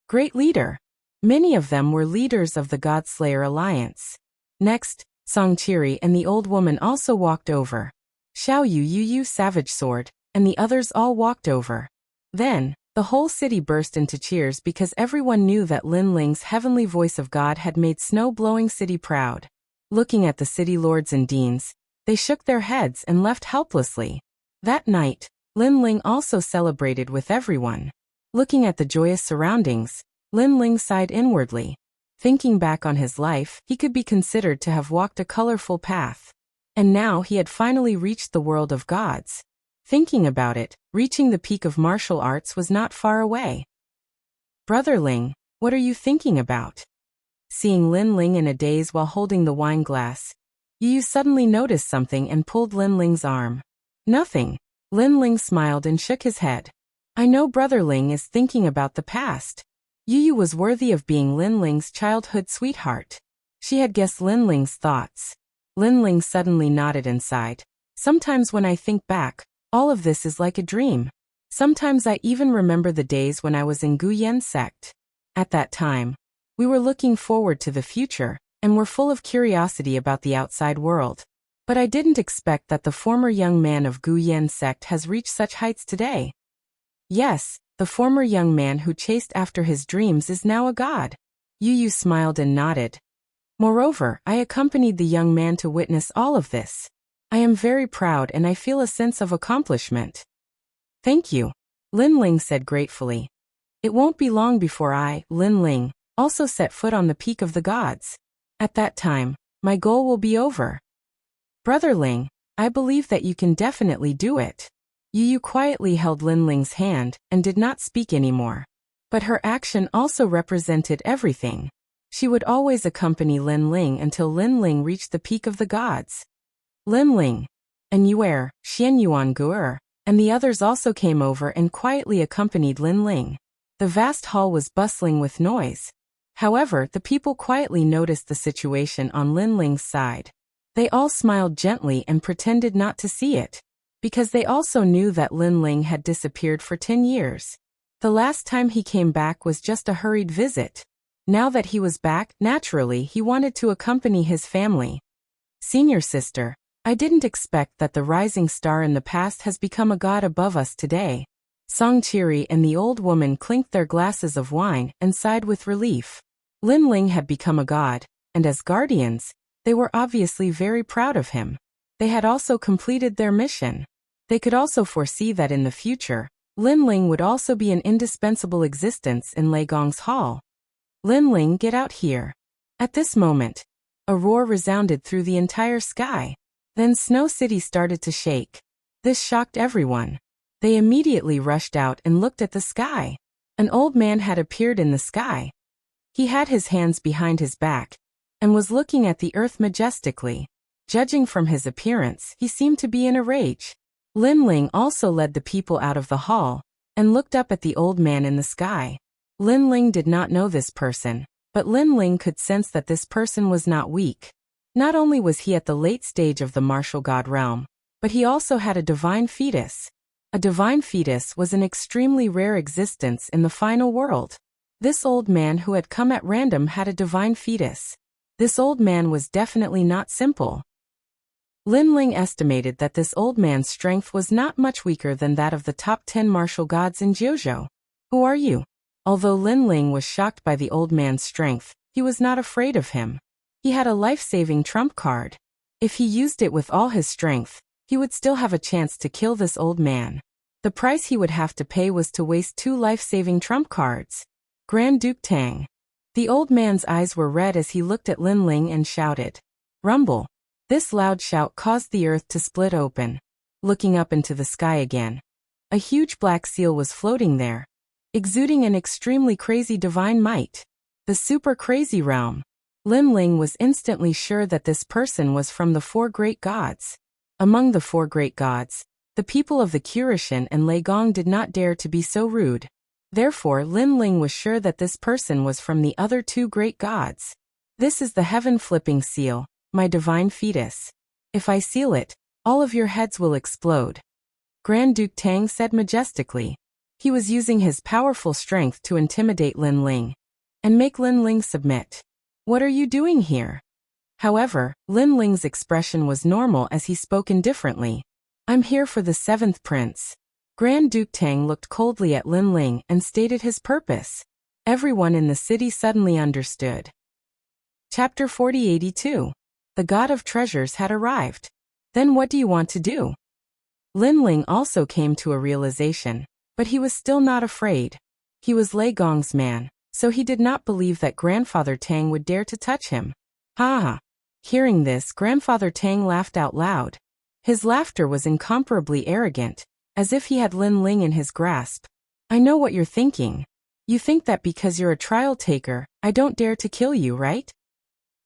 Great leader. Many of them were leaders of the Godslayer Alliance. Next, Songchiri and the old woman also walked over. Xiao Yu Savage Sword, and the others all walked over. Then, the whole city burst into cheers because everyone knew that Lin Ling's heavenly voice of God had made Snow-Blowing City proud. Looking at the city lords and deans, they shook their heads and left helplessly. That night, Lin Ling also celebrated with everyone. Looking at the joyous surroundings, Lin Ling sighed inwardly. Thinking back on his life, he could be considered to have walked a colorful path. And now he had finally reached the world of gods. Thinking about it, reaching the peak of martial arts was not far away. Brother Ling, what are you thinking about? Seeing Lin Ling in a daze while holding the wine glass, Yu suddenly noticed something and pulled Lin Ling's arm. Nothing. Lin Ling smiled and shook his head. I know Brother Ling is thinking about the past. Yu was worthy of being Lin Ling's childhood sweetheart. She had guessed Lin Ling's thoughts. Lin Ling suddenly nodded and sighed. Sometimes when I think back, all of this is like a dream. Sometimes I even remember the days when I was in Guyen's sect. At that time, we were looking forward to the future, and were full of curiosity about the outside world. But I didn't expect that the former young man of Guyen's sect has reached such heights today. Yes, the former young man who chased after his dreams is now a god. Yu smiled and nodded. Moreover, I accompanied the young man to witness all of this. I am very proud and I feel a sense of accomplishment. Thank you, Lin Ling said gratefully. It won't be long before I, Lin Ling, also set foot on the peak of the gods. At that time, my goal will be over. Brother Ling, I believe that you can definitely do it. Yu quietly held Lin Ling's hand and did not speak anymore. But her action also represented everything. She would always accompany Lin Ling until Lin Ling reached the peak of the gods. Lin Ling, and Yuer, Xianyuan Guer, and the others also came over and quietly accompanied Lin Ling. The vast hall was bustling with noise. However, the people quietly noticed the situation on Lin Ling's side. They all smiled gently and pretended not to see it, because they also knew that Lin Ling had disappeared for 10 years. The last time he came back was just a hurried visit. Now that he was back, naturally he wanted to accompany his family. Senior sister, I didn't expect that the rising star in the past has become a god above us today. Songchiri and the old woman clinked their glasses of wine and sighed with relief. Lin Ling had become a god, and as guardians, they were obviously very proud of him. They had also completed their mission. They could also foresee that in the future, Lin Ling would also be an indispensable existence in Lei Gong's hall. Lin Ling, get out here. At this moment, a roar resounded through the entire sky. Then Snow City started to shake. This shocked everyone. They immediately rushed out and looked at the sky. An old man had appeared in the sky. He had his hands behind his back and was looking at the earth majestically. Judging from his appearance, he seemed to be in a rage. Lin Ling also led the people out of the hall and looked up at the old man in the sky. Lin Ling did not know this person, but Lin Ling could sense that this person was not weak. Not only was he at the late stage of the martial god realm, but he also had a divine fetus. A divine fetus was an extremely rare existence in the final world. This old man who had come at random had a divine fetus. This old man was definitely not simple. Lin Ling estimated that this old man's strength was not much weaker than that of the top 10 martial gods in Jiuzhou. Who are you? Although Lin Ling was shocked by the old man's strength, he was not afraid of him. He had a life-saving trump card. If he used it with all his strength, he would still have a chance to kill this old man. The price he would have to pay was to waste 2 life-saving trump cards. Grand Duke Tang. The old man's eyes were red as he looked at Lin Ling and shouted. Rumble. This loud shout caused the earth to split open. Looking up into the sky again, a huge black seal was floating there, exuding an extremely crazy divine might. The super crazy realm. Lin Ling was instantly sure that this person was from the four great gods. Among the four great gods, the people of the Kurishan and Lei Gong did not dare to be so rude. Therefore Lin Ling was sure that this person was from the other two great gods. This is the heaven-flipping seal, my divine fetus. If I seal it, all of your heads will explode. Grand Duke Tang said majestically. He was using his powerful strength to intimidate Lin Ling and make Lin Ling submit. What are you doing here? However, Lin Ling's expression was normal as he spoke indifferently. I'm here for the seventh prince. Grand Duke Tang looked coldly at Lin Ling and stated his purpose. Everyone in the city suddenly understood. Chapter 4082. The God of Treasures had arrived. Then what do you want to do? Lin Ling also came to a realization, but he was still not afraid. He was Lei Gong's man, so he did not believe that Grandfather Tang would dare to touch him. Ha ha. Hearing this, Grandfather Tang laughed out loud. His laughter was incomparably arrogant, as if he had Lin Ling in his grasp. I know what you're thinking. You think that because you're a trial taker, I don't dare to kill you, right?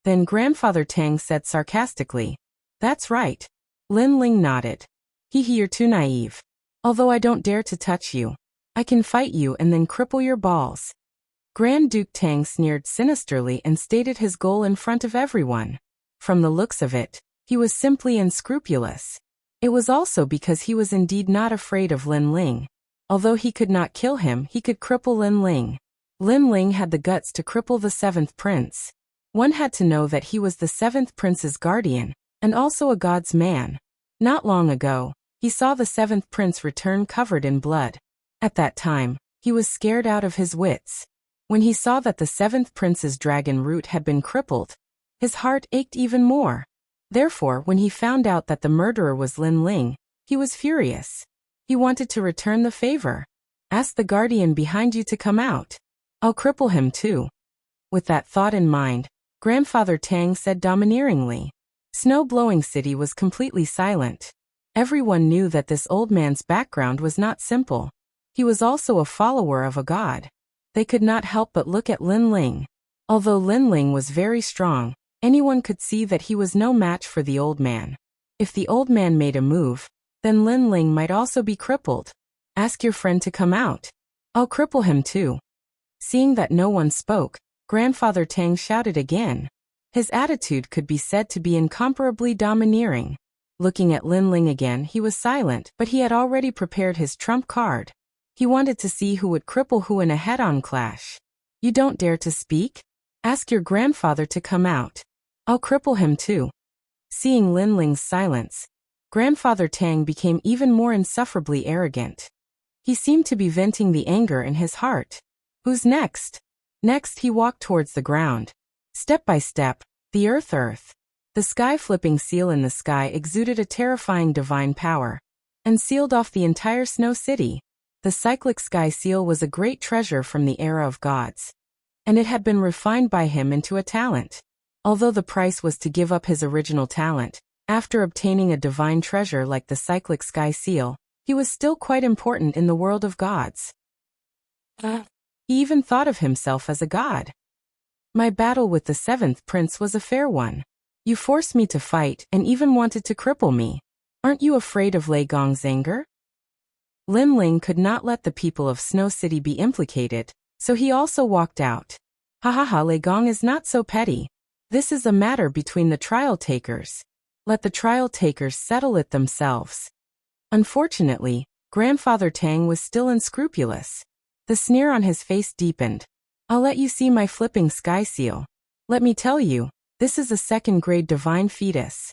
Then Grandfather Tang said sarcastically. That's right. Lin Ling nodded. You're too naive. Although I don't dare to touch you, I can fight you and then cripple your balls. Grand Duke Tang sneered sinisterly and stated his goal in front of everyone. From the looks of it, he was simply unscrupulous. It was also because he was indeed not afraid of Lin Ling. Although he could not kill him, he could cripple Lin Ling. Lin Ling had the guts to cripple the seventh prince. One had to know that he was the seventh prince's guardian, and also a god's man. Not long ago, he saw the seventh prince return covered in blood. At that time, he was scared out of his wits. When he saw that the seventh prince's dragon root had been crippled, his heart ached even more. Therefore, when he found out that the murderer was Lin Ling, he was furious. He wanted to return the favor. Ask the guardian behind you to come out. I'll cripple him too. With that thought in mind, Grandfather Tang said domineeringly. Snow-blowing city was completely silent. Everyone knew that this old man's background was not simple. He was also a follower of a god. They could not help but look at Lin Ling. Although Lin Ling was very strong, anyone could see that he was no match for the old man. If the old man made a move, then Lin Ling might also be crippled. Ask your friend to come out. I'll cripple him too. Seeing that no one spoke, Grandfather Tang shouted again. His attitude could be said to be incomparably domineering. Looking at Lin Ling again, he was silent, but he had already prepared his trump card. He wanted to see who would cripple who in a head-on clash. You don't dare to speak? Ask your grandfather to come out. I'll cripple him too. Seeing Lin Ling's silence, Grandfather Tang became even more insufferably arrogant. He seemed to be venting the anger in his heart. Who's next? Next he walked towards the ground. Step by step, the earth. The sky-flipping seal in the sky exuded a terrifying divine power, and sealed off the entire snow city. The cyclic sky seal was a great treasure from the era of gods, and it had been refined by him into a talent. Although the price was to give up his original talent, after obtaining a divine treasure like the cyclic sky seal, he was still quite important in the world of gods. He even thought of himself as a god. My battle with the seventh prince was a fair one. You forced me to fight and even wanted to cripple me. Aren't you afraid of Lei Gong's anger? Lin Ling could not let the people of Snow City be implicated, so he also walked out. Ha ha ha, Lei Gong is not so petty. This is a matter between the trial takers. Let the trial takers settle it themselves. Unfortunately, Grandfather Tang was still unscrupulous. The sneer on his face deepened. I'll let you see my flipping sky seal. Let me tell you, this is a second-grade divine fetus.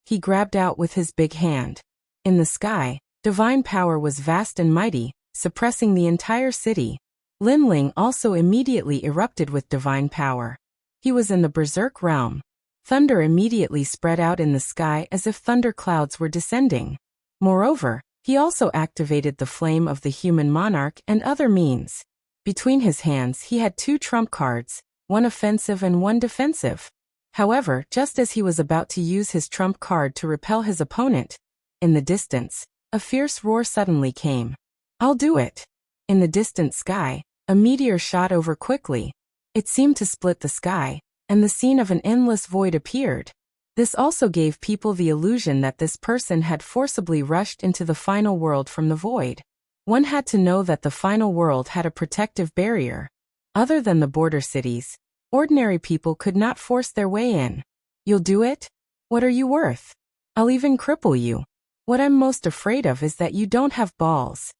He grabbed out with his big hand. In the sky, divine power was vast and mighty, suppressing the entire city. Lin Ling also immediately erupted with divine power. He was in the berserk realm. Thunder immediately spread out in the sky as if thunder clouds were descending. Moreover, he also activated the flame of the human monarch and other means. Between his hands he had two trump cards, one offensive and one defensive. However, just as he was about to use his trump card to repel his opponent, in the distance, a fierce roar suddenly came. I'll do it! In the distant sky, a meteor shot over quickly. It seemed to split the sky, and the scene of an endless void appeared. This also gave people the illusion that this person had forcibly rushed into the final world from the void. One had to know that the final world had a protective barrier. Other than the border cities, ordinary people could not force their way in. You'll do it? What are you worth? I'll even cripple you. What I'm most afraid of is that you don't have balls.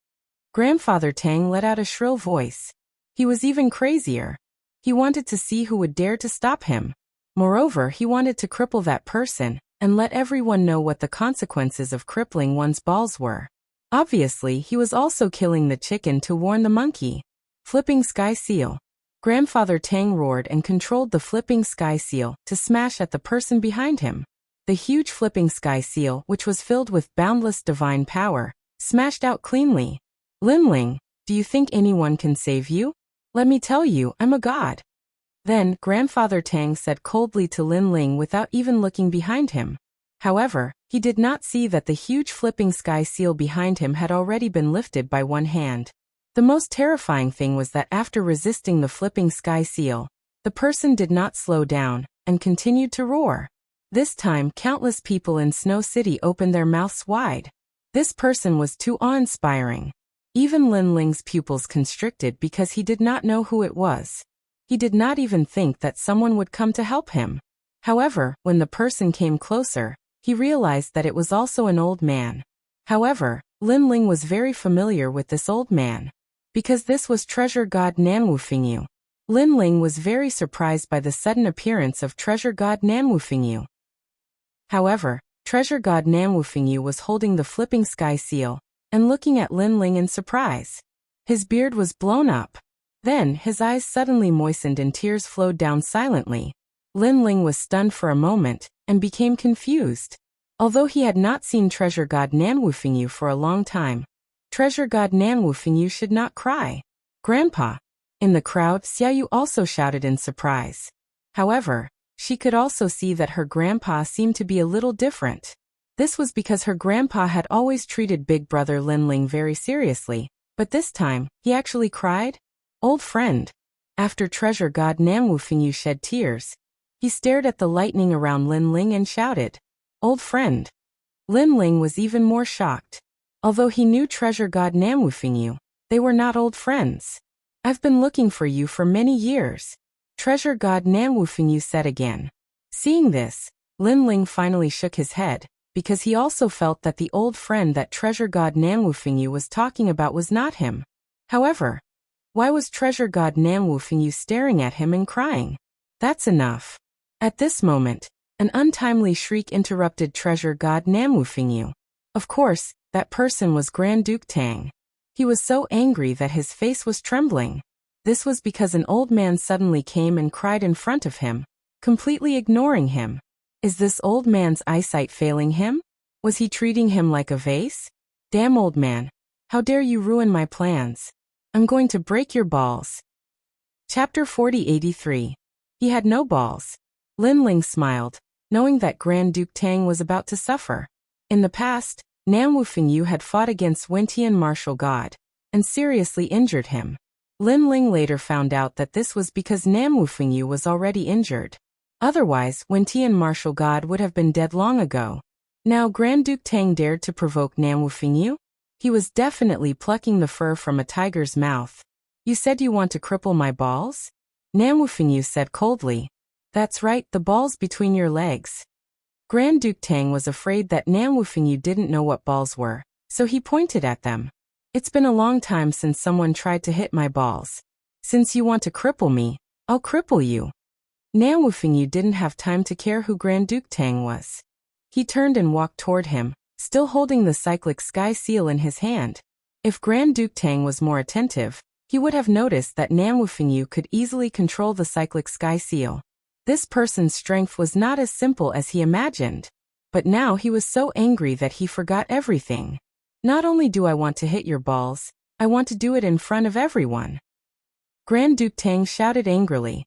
Grandfather Tang let out a shrill voice. He was even crazier. He wanted to see who would dare to stop him. Moreover, he wanted to cripple that person and let everyone know what the consequences of crippling one's balls were. Obviously, he was also killing the chicken to warn the monkey. Flipping Sky Seal. Grandfather Tang roared and controlled the flipping sky seal to smash at the person behind him. The huge flipping sky seal, which was filled with boundless divine power, smashed out cleanly. Linling, do you think anyone can save you? Let me tell you, I'm a god. Then, Grandfather Tang said coldly to Linling without even looking behind him. However, he did not see that the huge flipping sky seal behind him had already been lifted by one hand. The most terrifying thing was that after resisting the flipping sky seal, the person did not slow down and continued to roar. This time, countless people in Snow City opened their mouths wide. This person was too awe-inspiring. Even Linling's pupils constricted because he did not know who it was. He did not even think that someone would come to help him. However, when the person came closer, he realized that it was also an old man. However, Linling was very familiar with this old man, because this was treasure god Nanwufingyu. Linling was very surprised by the sudden appearance of treasure god Nanwufingyu. However, treasure god Nanwufingyu was holding the flipping sky seal and looking at Linling in surprise. His beard was blown up. Then, his eyes suddenly moistened and tears flowed down silently. Linling was stunned for a moment and became confused. Although he had not seen treasure god Nanwufingyu for a long time, treasure god Nanwufingyu should not cry. Grandpa! In the crowd, Xiaoyu also shouted in surprise. However, she could also see that her grandpa seemed to be a little different. This was because her grandpa had always treated big brother Linling very seriously, but this time, he actually cried? Old friend. After treasure god Nanwufingyu shed tears, he stared at the lightning around Linling and shouted, Old friend. Linling was even more shocked. Although he knew treasure god Nanwufingyu, they were not old friends. I've been looking for you for many years. Treasure god Nanwufingyu said again. Seeing this, Linling finally shook his head, because he also felt that the old friend that treasure god Nanwufingyu was talking about was not him. However, why was treasure god Nanwufingyu staring at him and crying? That's enough. At this moment, an untimely shriek interrupted treasure god Nanwufingyu. Of course, that person was Grand Duke Tang. He was so angry that his face was trembling. This was because an old man suddenly came and cried in front of him, completely ignoring him. Is this old man's eyesight failing him? Was he treating him like a vase? Damn old man, how dare you ruin my plans? I'm going to break your balls. Chapter 4083. He had no balls. Linling smiled, knowing that Grand Duke Tang was about to suffer. In the past, Nanwufingyu had fought against Wentian martial god, and seriously injured him. Linling later found out that this was because Nanwufingyu was already injured. Otherwise, Wentian martial god would have been dead long ago. Now Grand Duke Tang dared to provoke Nanwufingyu? He was definitely plucking the fur from a tiger's mouth. You said you want to cripple my balls? Nanwufingyu said coldly. That's right, the balls between your legs. Grand Duke Tang was afraid that Nanwufingyu didn't know what balls were, so he pointed at them. It's been a long time since someone tried to hit my balls. Since you want to cripple me, I'll cripple you. Nanwufingyu didn't have time to care who Grand Duke Tang was. He turned and walked toward him, still holding the cyclic sky seal in his hand. If Grand Duke Tang was more attentive, he would have noticed that Nanwufingyu could easily control the cyclic sky seal. This person's strength was not as simple as he imagined. But now he was so angry that he forgot everything. Not only do I want to hit your balls, I want to do it in front of everyone. Grand Duke Tang shouted angrily.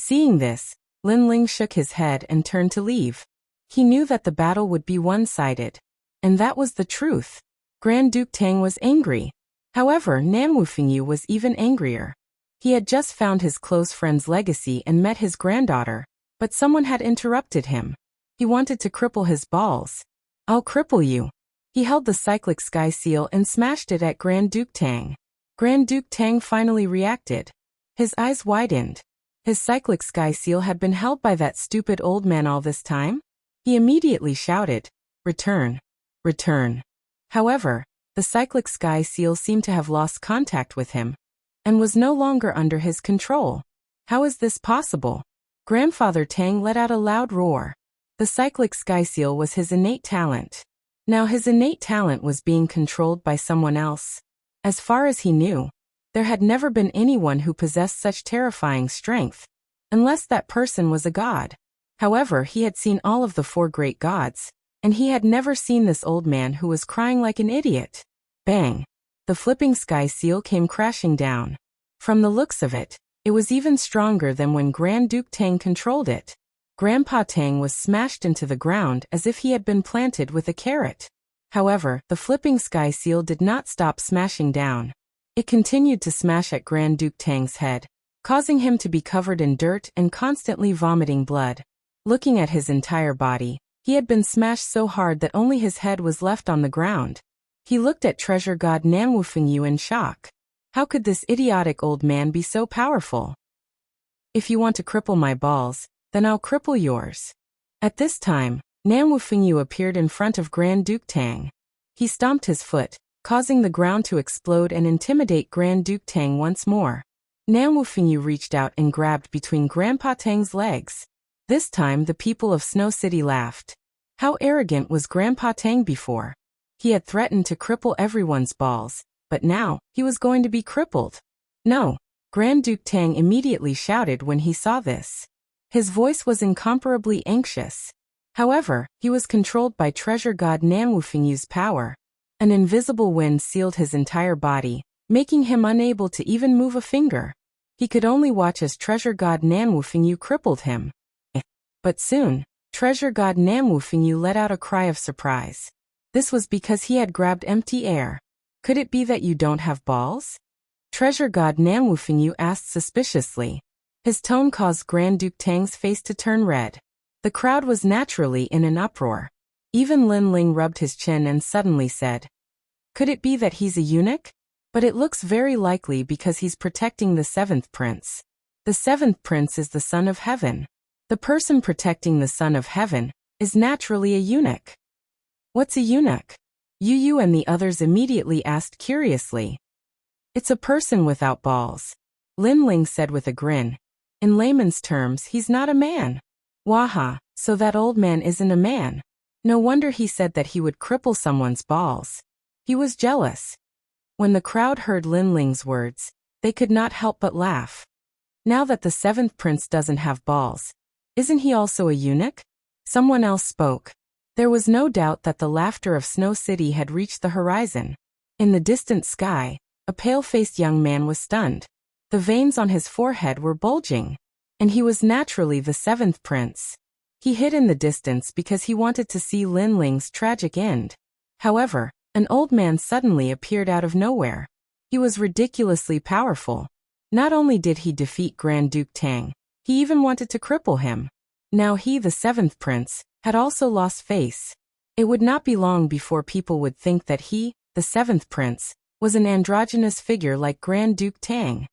Seeing this, Lin Ling shook his head and turned to leave. He knew that the battle would be one-sided. And that was the truth. Grand Duke Tang was angry. However, Nan Wufingyu was even angrier. He had just found his close friend's legacy and met his granddaughter, but someone had interrupted him. He wanted to cripple his balls. I'll cripple you. He held the cyclic sky seal and smashed it at Grand Duke Tang. Grand Duke Tang finally reacted. His eyes widened. His cyclic sky seal had been held by that stupid old man all this time? He immediately shouted, "Return! Return!" However, the cyclic sky seal seemed to have lost contact with him, and was no longer under his control. How is this possible? Grandfather Tang let out a loud roar. The cyclic sky seal was his innate talent. Now his innate talent was being controlled by someone else. As far as he knew, there had never been anyone who possessed such terrifying strength, unless that person was a god. However, he had seen all of the 4 great gods, and he had never seen this old man who was crying like an idiot. Bang! The flipping sky seal came crashing down. From the looks of it, it was even stronger than when Grand Duke Tang controlled it. Grandpa Tang was smashed into the ground as if he had been planted with a carrot. However, the flipping sky seal did not stop smashing down. It continued to smash at Grand Duke Tang's head, causing him to be covered in dirt and constantly vomiting blood. Looking at his entire body, he had been smashed so hard that only his head was left on the ground. He looked at treasure god Nan Wufingyu in shock. How could this idiotic old man be so powerful? If you want to cripple my balls, then I'll cripple yours. At this time, Nan Wufingyu appeared in front of Grand Duke Tang. He stomped his foot, causing the ground to explode and intimidate Grand Duke Tang once more. Nan Wufingyu reached out and grabbed between Grandpa Tang's legs. This time the people of Snow City laughed. How arrogant was Grandpa Tang before? He had threatened to cripple everyone's balls, but now he was going to be crippled. No! Grand Duke Tang immediately shouted when he saw this. His voice was incomparably anxious. However, he was controlled by treasure god Nan Wufingyu's power. An invisible wind sealed his entire body, making him unable to even move a finger. He could only watch as treasure god Nan Wufingyu crippled him. But soon, treasure god Nan Wufingyu let out a cry of surprise. This was because he had grabbed empty air. Could it be that you don't have balls? Treasure god Nan Wufingyu asked suspiciously. His tone caused Grand Duke Tang's face to turn red. The crowd was naturally in an uproar. Even Lin Ling rubbed his chin and suddenly said, "Could it be that he's a eunuch? But it looks very likely because he's protecting the 7th prince. The 7th prince is the son of heaven. The person protecting the son of heaven is naturally a eunuch." What's a eunuch? Yu and the others immediately asked curiously. It's a person without balls. Lin Ling said with a grin. In layman's terms, he's not a man. Waha, so that old man isn't a man. No wonder he said that he would cripple someone's balls. He was jealous. When the crowd heard Lin Ling's words, they could not help but laugh. Now that the 7th prince doesn't have balls, isn't he also a eunuch? Someone else spoke. There was no doubt that the laughter of Snow City had reached the horizon. In the distant sky, a pale-faced young man was stunned. The veins on his forehead were bulging. And he was naturally the 7th prince. He hid in the distance because he wanted to see Lin Ling's tragic end. However, an old man suddenly appeared out of nowhere. He was ridiculously powerful. Not only did he defeat Grand Duke Tang, he even wanted to cripple him. Now he, the 7th prince, had also lost face. It would not be long before people would think that he, the 7th prince, was an androgynous figure like Grand Duke Tang.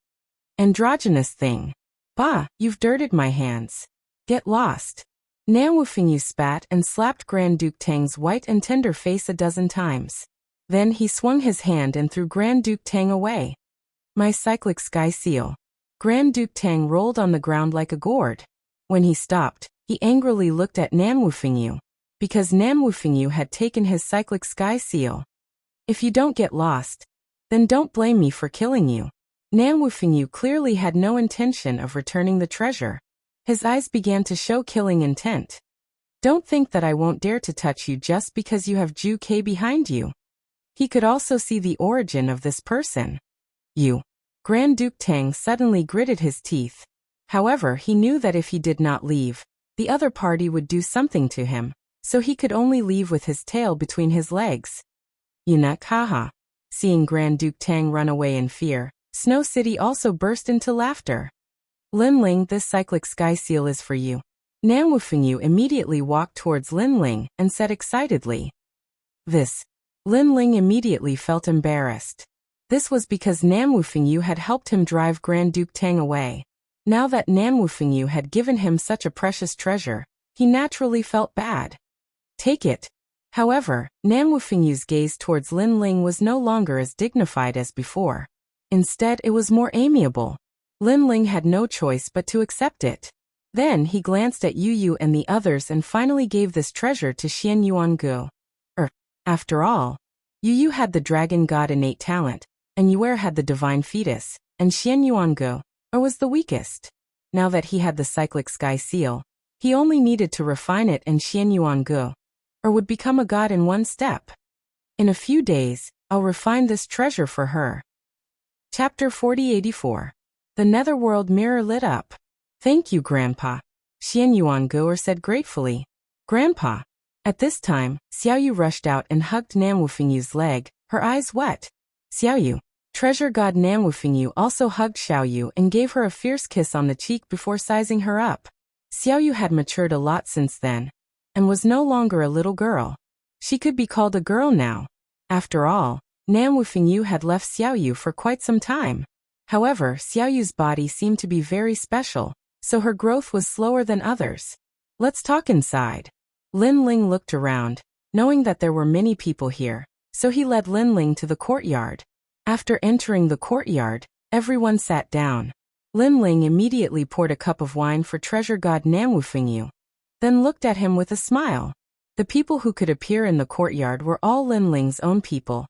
Androgynous thing. Bah, you've dirted my hands. Get lost. Nan Wufingyu spat and slapped Grand Duke Tang's white and tender face a dozen times. Then he swung his hand and threw Grand Duke Tang away. My cyclic sky seal. Grand Duke Tang rolled on the ground like a gourd. When he stopped, he angrily looked at Nan Wufingyu, because Nan Wufingyu had taken his cyclic sky seal. If you don't get lost, then don't blame me for killing you. Nan Wufingyu clearly had no intention of returning the treasure. His eyes began to show killing intent. Don't think that I won't dare to touch you just because you have Ju K behind you. He could also see the origin of this person. You. Grand Duke Tang suddenly gritted his teeth. However, he knew that if he did not leave, the other party would do something to him, so he could only leave with his tail between his legs. Eunuch, haha. Seeing Grand Duke Tang run away in fear, Snow City also burst into laughter. Lin Ling, this cyclic sky seal is for you. Nan Wufengyu immediately walked towards Lin Ling and said excitedly. This. Lin Ling immediately felt embarrassed. This was because Nan Wufengyu had helped him drive Grand Duke Tang away. Now that Nan Wufengyu had given him such a precious treasure, he naturally felt bad. Take it. However, Nan Wufengyu's gaze towards Lin Ling was no longer as dignified as before. Instead, it was more amiable. Lin Ling had no choice but to accept it. Then he glanced at Yu Yu and the others and finally gave this treasure to Xian Yuangu. After all, Yu Yu had the dragon god innate talent, and Yuer had the divine fetus, and Xian Yuangu was the weakest. Now that he had the cyclic sky seal, he only needed to refine it and Xian Yuangu would become a god in one step. In a few days, I'll refine this treasure for her. Chapter 4084. The Netherworld Mirror lit up. Thank you, Grandpa. Xian Yuangu said gratefully. Grandpa. At this time, Xiaoyu rushed out and hugged Nan Wufengyu's leg, her eyes wet. Xiaoyu. Treasure god Nan Wufengyu also hugged Xiaoyu and gave her a fierce kiss on the cheek before sizing her up. Xiaoyu had matured a lot since then, and was no longer a little girl. She could be called a girl now. After all, Nan Wufengyu had left Xiaoyu for quite some time. However, Xiaoyu's body seemed to be very special, so her growth was slower than others. Let's talk inside. Lin Ling looked around, knowing that there were many people here, so he led Lin Ling to the courtyard. After entering the courtyard, everyone sat down. Lin Ling immediately poured a cup of wine for treasure god Nan Wufengyu, then looked at him with a smile. The people who could appear in the courtyard were all Lin Ling's own people,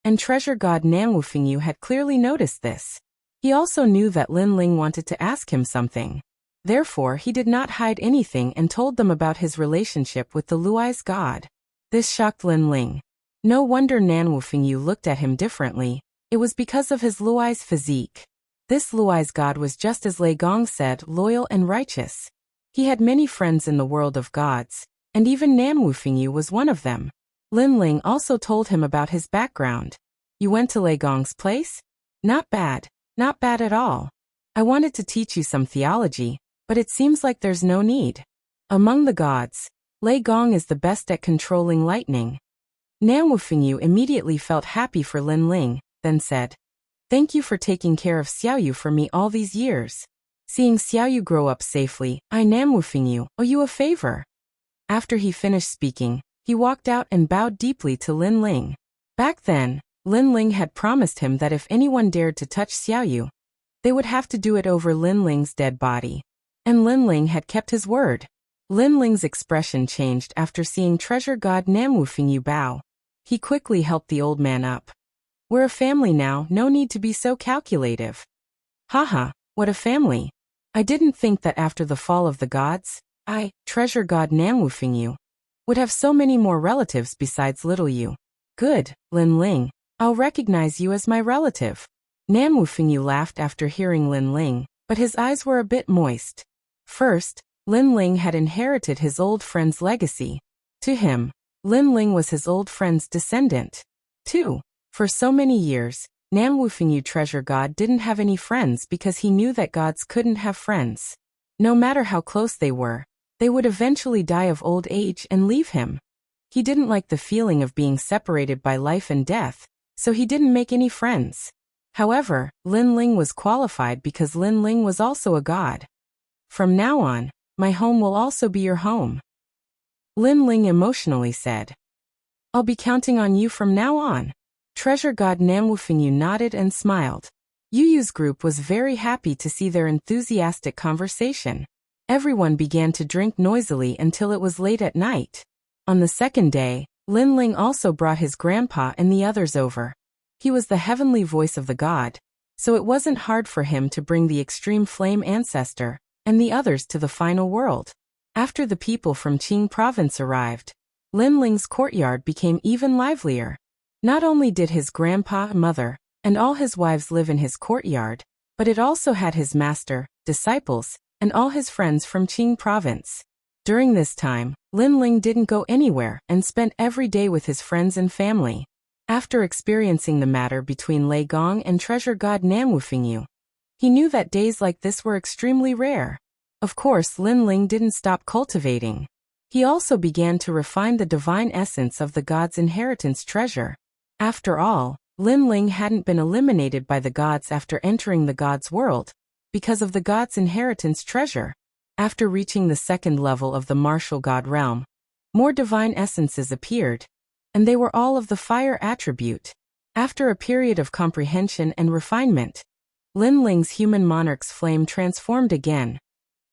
and treasure god Nan Wufengyu had clearly noticed this. He also knew that Lin Ling wanted to ask him something. Therefore, he did not hide anything and told them about his relationship with the Luai's god. This shocked Lin Ling. No wonder Nan Wufengyu looked at him differently. It was because of his Luai's physique. This Luai's god was just as Lei Gong said, loyal and righteous. He had many friends in the world of gods, and even Nan Wufengyu was one of them. Lin Ling also told him about his background. You went to Lei Gong's place? Not bad at all. I wanted to teach you some theology, but it seems like there's no need. Among the gods, Lei Gong is the best at controlling lightning. Nan Wufengyu immediately felt happy for Lin Ling, then said, Thank you for taking care of Xiaoyu for me all these years. Seeing Xiaoyu grow up safely, I Nan Wufengyu owe you a favor. After he finished speaking, he walked out and bowed deeply to Lin Ling. Back then, Lin Ling had promised him that if anyone dared to touch Xiaoyu, they would have to do it over Lin Ling's dead body. And Lin Ling had kept his word. Lin Ling's expression changed after seeing treasure god Nan Wufengyu bow. He quickly helped the old man up. We're a family now, no need to be so calculative. Haha, what a family. I didn't think that after the fall of the gods, I, treasure god Nan Wufengyu, would have so many more relatives besides little you. Good, Lin Ling, I'll recognize you as my relative. Nan Wufengyu laughed after hearing Lin Ling, but his eyes were a bit moist. First, Lin Ling had inherited his old friend's legacy. To him, Lin Ling was his old friend's descendant. 2. For so many years, Nan Wufengyu treasure god didn't have any friends because he knew that gods couldn't have friends. No matter how close they were, they would eventually die of old age and leave him. He didn't like the feeling of being separated by life and death, so he didn't make any friends. However, Lin Ling was qualified because Lin Ling was also a god. From now on, my home will also be your home. Lin Ling emotionally said. I'll be counting on you from now on. Treasure god Nan Wufengyu nodded and smiled. Yu Yu's group was very happy to see their enthusiastic conversation. Everyone began to drink noisily until it was late at night. On the second day, Lin Ling also brought his grandpa and the others over. He was the heavenly voice of the god, so it wasn't hard for him to bring the extreme flame ancestor and the others to the final world. After the people from Qing province arrived, Lin Ling's courtyard became even livelier. Not only did his grandpa, mother, and all his wives live in his courtyard, but it also had his master, disciples, and all his friends from Qing province. During this time, Lin Ling didn't go anywhere and spent every day with his friends and family. After experiencing the matter between Lei Gong and treasure god Nanwufingyu, he knew that days like this were extremely rare. Of course, Lin Ling didn't stop cultivating. He also began to refine the divine essence of the god's inheritance treasure. After all, Lin Ling hadn't been eliminated by the gods after entering the god's world, because of the god's inheritance treasure. After reaching the second level of the martial god realm, more divine essences appeared, and they were all of the fire attribute. After a period of comprehension and refinement, Lin Ling's human monarch's flame transformed again,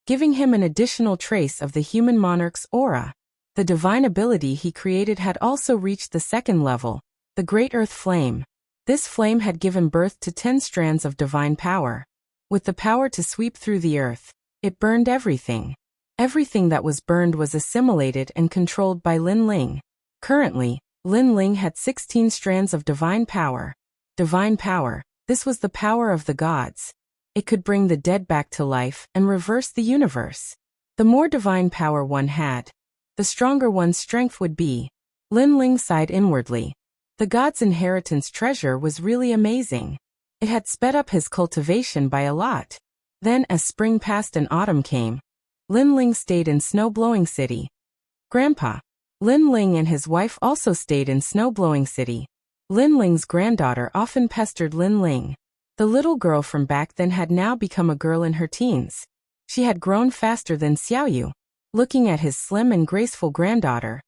giving him an additional trace of the human monarch's aura. The divine ability he created had also reached the second level, the Great Earth Flame. This flame had given birth to 10 strands of divine power. With the power to sweep through the earth, it burned everything. Everything that was burned was assimilated and controlled by Lin Ling. Currently, Lin Ling had 16 strands of divine power. Divine power, this was the power of the gods. It could bring the dead back to life and reverse the universe. The more divine power one had, the stronger one's strength would be. Lin Ling sighed inwardly. The god's inheritance treasure was really amazing. It had sped up his cultivation by a lot. Then, as spring passed and autumn came, Lin Ling stayed in Snow-Blowing City. Grandpa. Lin Ling and his wife also stayed in Snow-Blowing City. Lin Ling's granddaughter often pestered Lin Ling. The little girl from back then had now become a girl in her teens. She had grown faster than Xiaoyu. Looking at his slim and graceful granddaughter,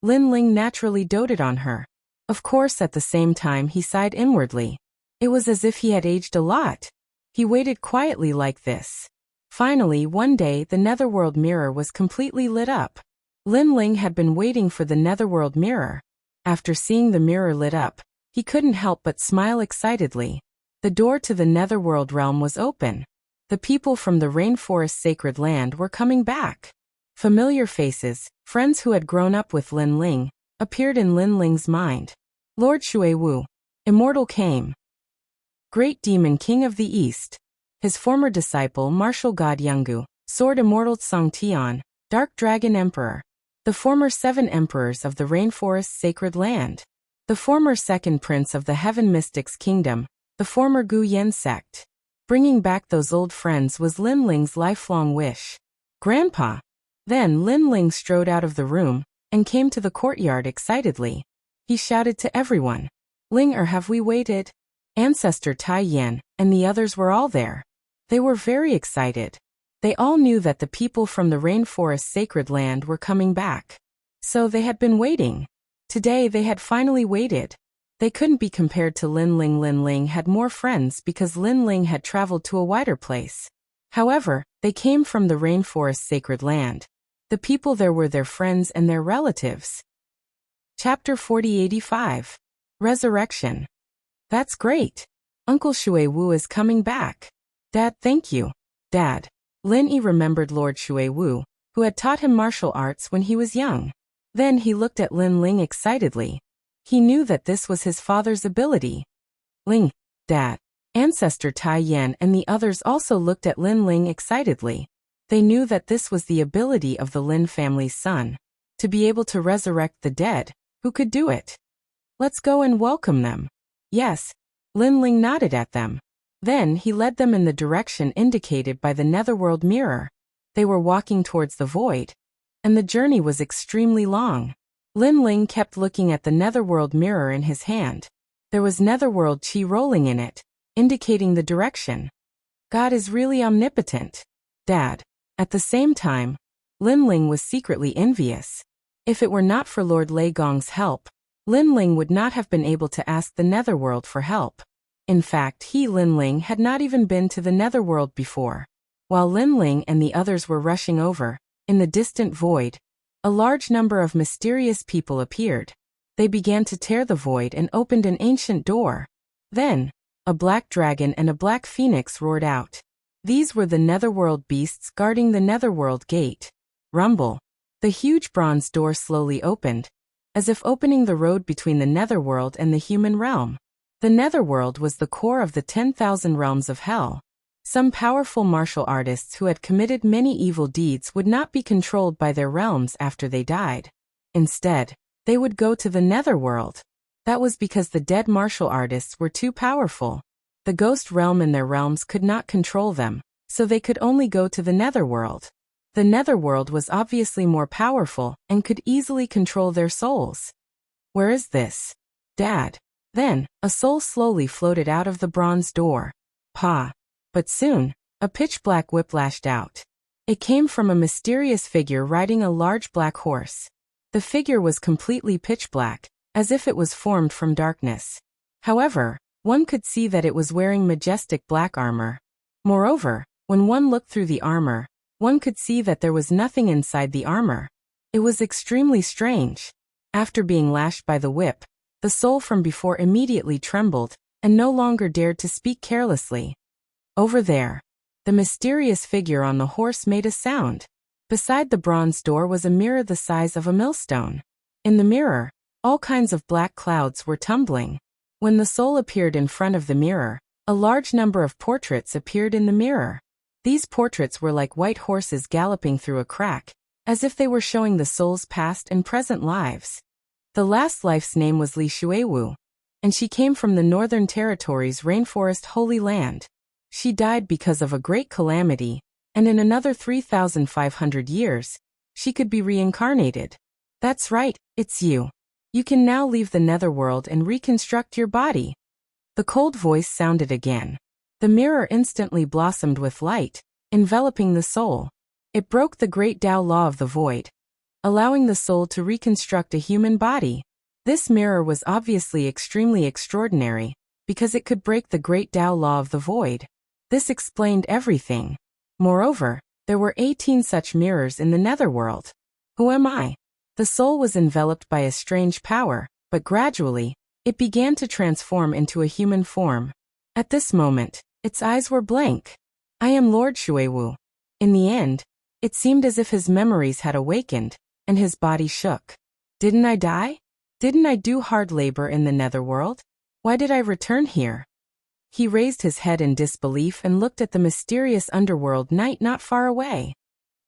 Lin Ling naturally doted on her. Of course, at the same time he sighed inwardly. It was as if he had aged a lot. He waited quietly like this. Finally, one day, the netherworld mirror was completely lit up. Lin Ling had been waiting for the netherworld mirror. After seeing the mirror lit up, he couldn't help but smile excitedly. The door to the netherworld realm was open. The people from the rainforest sacred land were coming back. Familiar faces, friends who had grown up with Lin Ling, appeared in Lin Ling's mind. Lord Xuewu, immortal, came. Great Demon King of the East. His former disciple martial god Yanggu, Sword Immortal Song Tian, Dark Dragon Emperor. The former 7 emperors of the rainforest sacred land. The former second prince of the Heaven Mystics Kingdom, the former Gu Yen sect. Bringing back those old friends was Lin Ling's lifelong wish. Grandpa. Then Lin Ling strode out of the room and came to the courtyard excitedly. He shouted to everyone, "Ling, have we waited?" Ancestor Tai Yan and the others were all there. They were very excited. They all knew that the people from the rainforest sacred land were coming back. So they had been waiting. Today they had finally waited. They couldn't be compared to Lin Ling. Lin Ling had more friends because Lin Ling had traveled to a wider place. However, they came from the rainforest sacred land. The people there were their friends and their relatives. Chapter 4085. Resurrection. That's great. Uncle Xuewu is coming back. Dad, thank you. Dad. Lin Yi remembered Lord Xuewu, who had taught him martial arts when he was young. Then he looked at Lin Ling excitedly. He knew that this was his father's ability. Ling, Dad. Ancestor Tai Yan and the others also looked at Lin Ling excitedly. They knew that this was the ability of the Lin family's son. To be able to resurrect the dead. Who could do it? Let's go and welcome them. Yes. Lin Ling nodded at them. Then he led them in the direction indicated by the netherworld mirror. They were walking towards the void, and the journey was extremely long. Lin Ling kept looking at the netherworld mirror in his hand. There was netherworld chi rolling in it, indicating the direction. God is really omnipotent. Dad. At the same time, Lin Ling was secretly envious. If it were not for Lord Lei Gong's help, Lin Ling would not have been able to ask the netherworld for help. In fact, Lin Ling had not even been to the netherworld before. While Lin Ling and the others were rushing over, in the distant void, a large number of mysterious people appeared. They began to tear the void and opened an ancient door. Then, a black dragon and a black phoenix roared out. These were the netherworld beasts guarding the netherworld gate. Rumble. The huge bronze door slowly opened, as if opening the road between the netherworld and the human realm. The netherworld was the core of the 10,000 realms of hell. Some powerful martial artists who had committed many evil deeds would not be controlled by their realms after they died. Instead, they would go to the netherworld. That was because the dead martial artists were too powerful. The ghost realm and their realms could not control them, so they could only go to the netherworld. The netherworld was obviously more powerful and could easily control their souls. Where is this? Dad. Then, a soul slowly floated out of the bronze door. Pa. But soon, a pitch-black whip lashed out. It came from a mysterious figure riding a large black horse. The figure was completely pitch-black, as if it was formed from darkness. However, one could see that it was wearing majestic black armor. Moreover, when one looked through the armor, one could see that there was nothing inside the armor. It was extremely strange. After being lashed by the whip, the soul from before immediately trembled and no longer dared to speak carelessly. Over there, the mysterious figure on the horse made a sound. Beside the bronze door was a mirror the size of a millstone. In the mirror, all kinds of black clouds were tumbling. When the soul appeared in front of the mirror, a large number of portraits appeared in the mirror. These portraits were like white horses galloping through a crack, as if they were showing the soul's past and present lives. The last life's name was Li Shuiwu, and she came from the Northern Territory's rainforest Holy Land. She died because of a great calamity, and in another 3,500 years, she could be reincarnated. That's right, it's you. You can now leave the netherworld and reconstruct your body. The cold voice sounded again. The mirror instantly blossomed with light, enveloping the soul. It broke the great Tao law of the void, allowing the soul to reconstruct a human body. This mirror was obviously extremely extraordinary, because it could break the great Tao law of the void. This explained everything. Moreover, there were 18 such mirrors in the netherworld. Who am I? The soul was enveloped by a strange power, but gradually, it began to transform into a human form. At this moment, its eyes were blank. I am Lord Shuiwu. In the end, it seemed as if his memories had awakened, and his body shook. Didn't I die? Didn't I do hard labor in the netherworld? Why did I return here? He raised his head in disbelief and looked at the mysterious underworld knight not far away.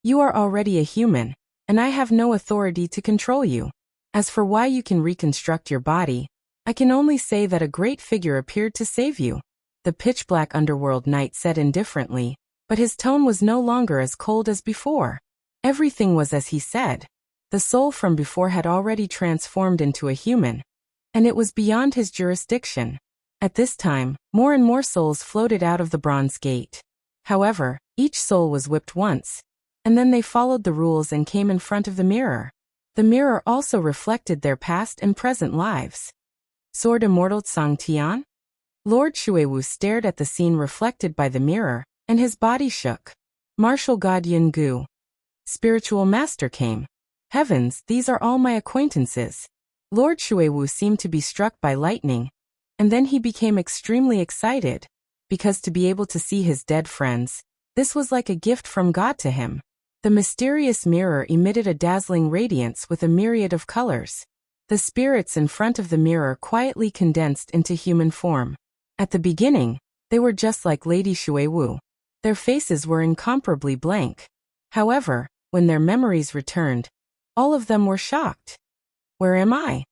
You are already a human, and I have no authority to control you. As for why you can reconstruct your body, I can only say that a great figure appeared to save you. The pitch-black underworld knight said indifferently, but his tone was no longer as cold as before. Everything was as he said. The soul from before had already transformed into a human, and it was beyond his jurisdiction. At this time, more and more souls floated out of the bronze gate. However, each soul was whipped once, and then they followed the rules and came in front of the mirror. The mirror also reflected their past and present lives. Sword Immortal Tsang Tian? Lord Shuiwu stared at the scene reflected by the mirror, and his body shook. Martial God Yin Gu. Spiritual Master came. Heavens, these are all my acquaintances. Lord Shuiwu seemed to be struck by lightning, and then he became extremely excited, because to be able to see his dead friends, this was like a gift from God to him. The mysterious mirror emitted a dazzling radiance with a myriad of colors. The spirits in front of the mirror quietly condensed into human form. At the beginning, they were just like Lady Shuiwu. Their faces were incomparably blank. However, when their memories returned, all of them were shocked. Where am I?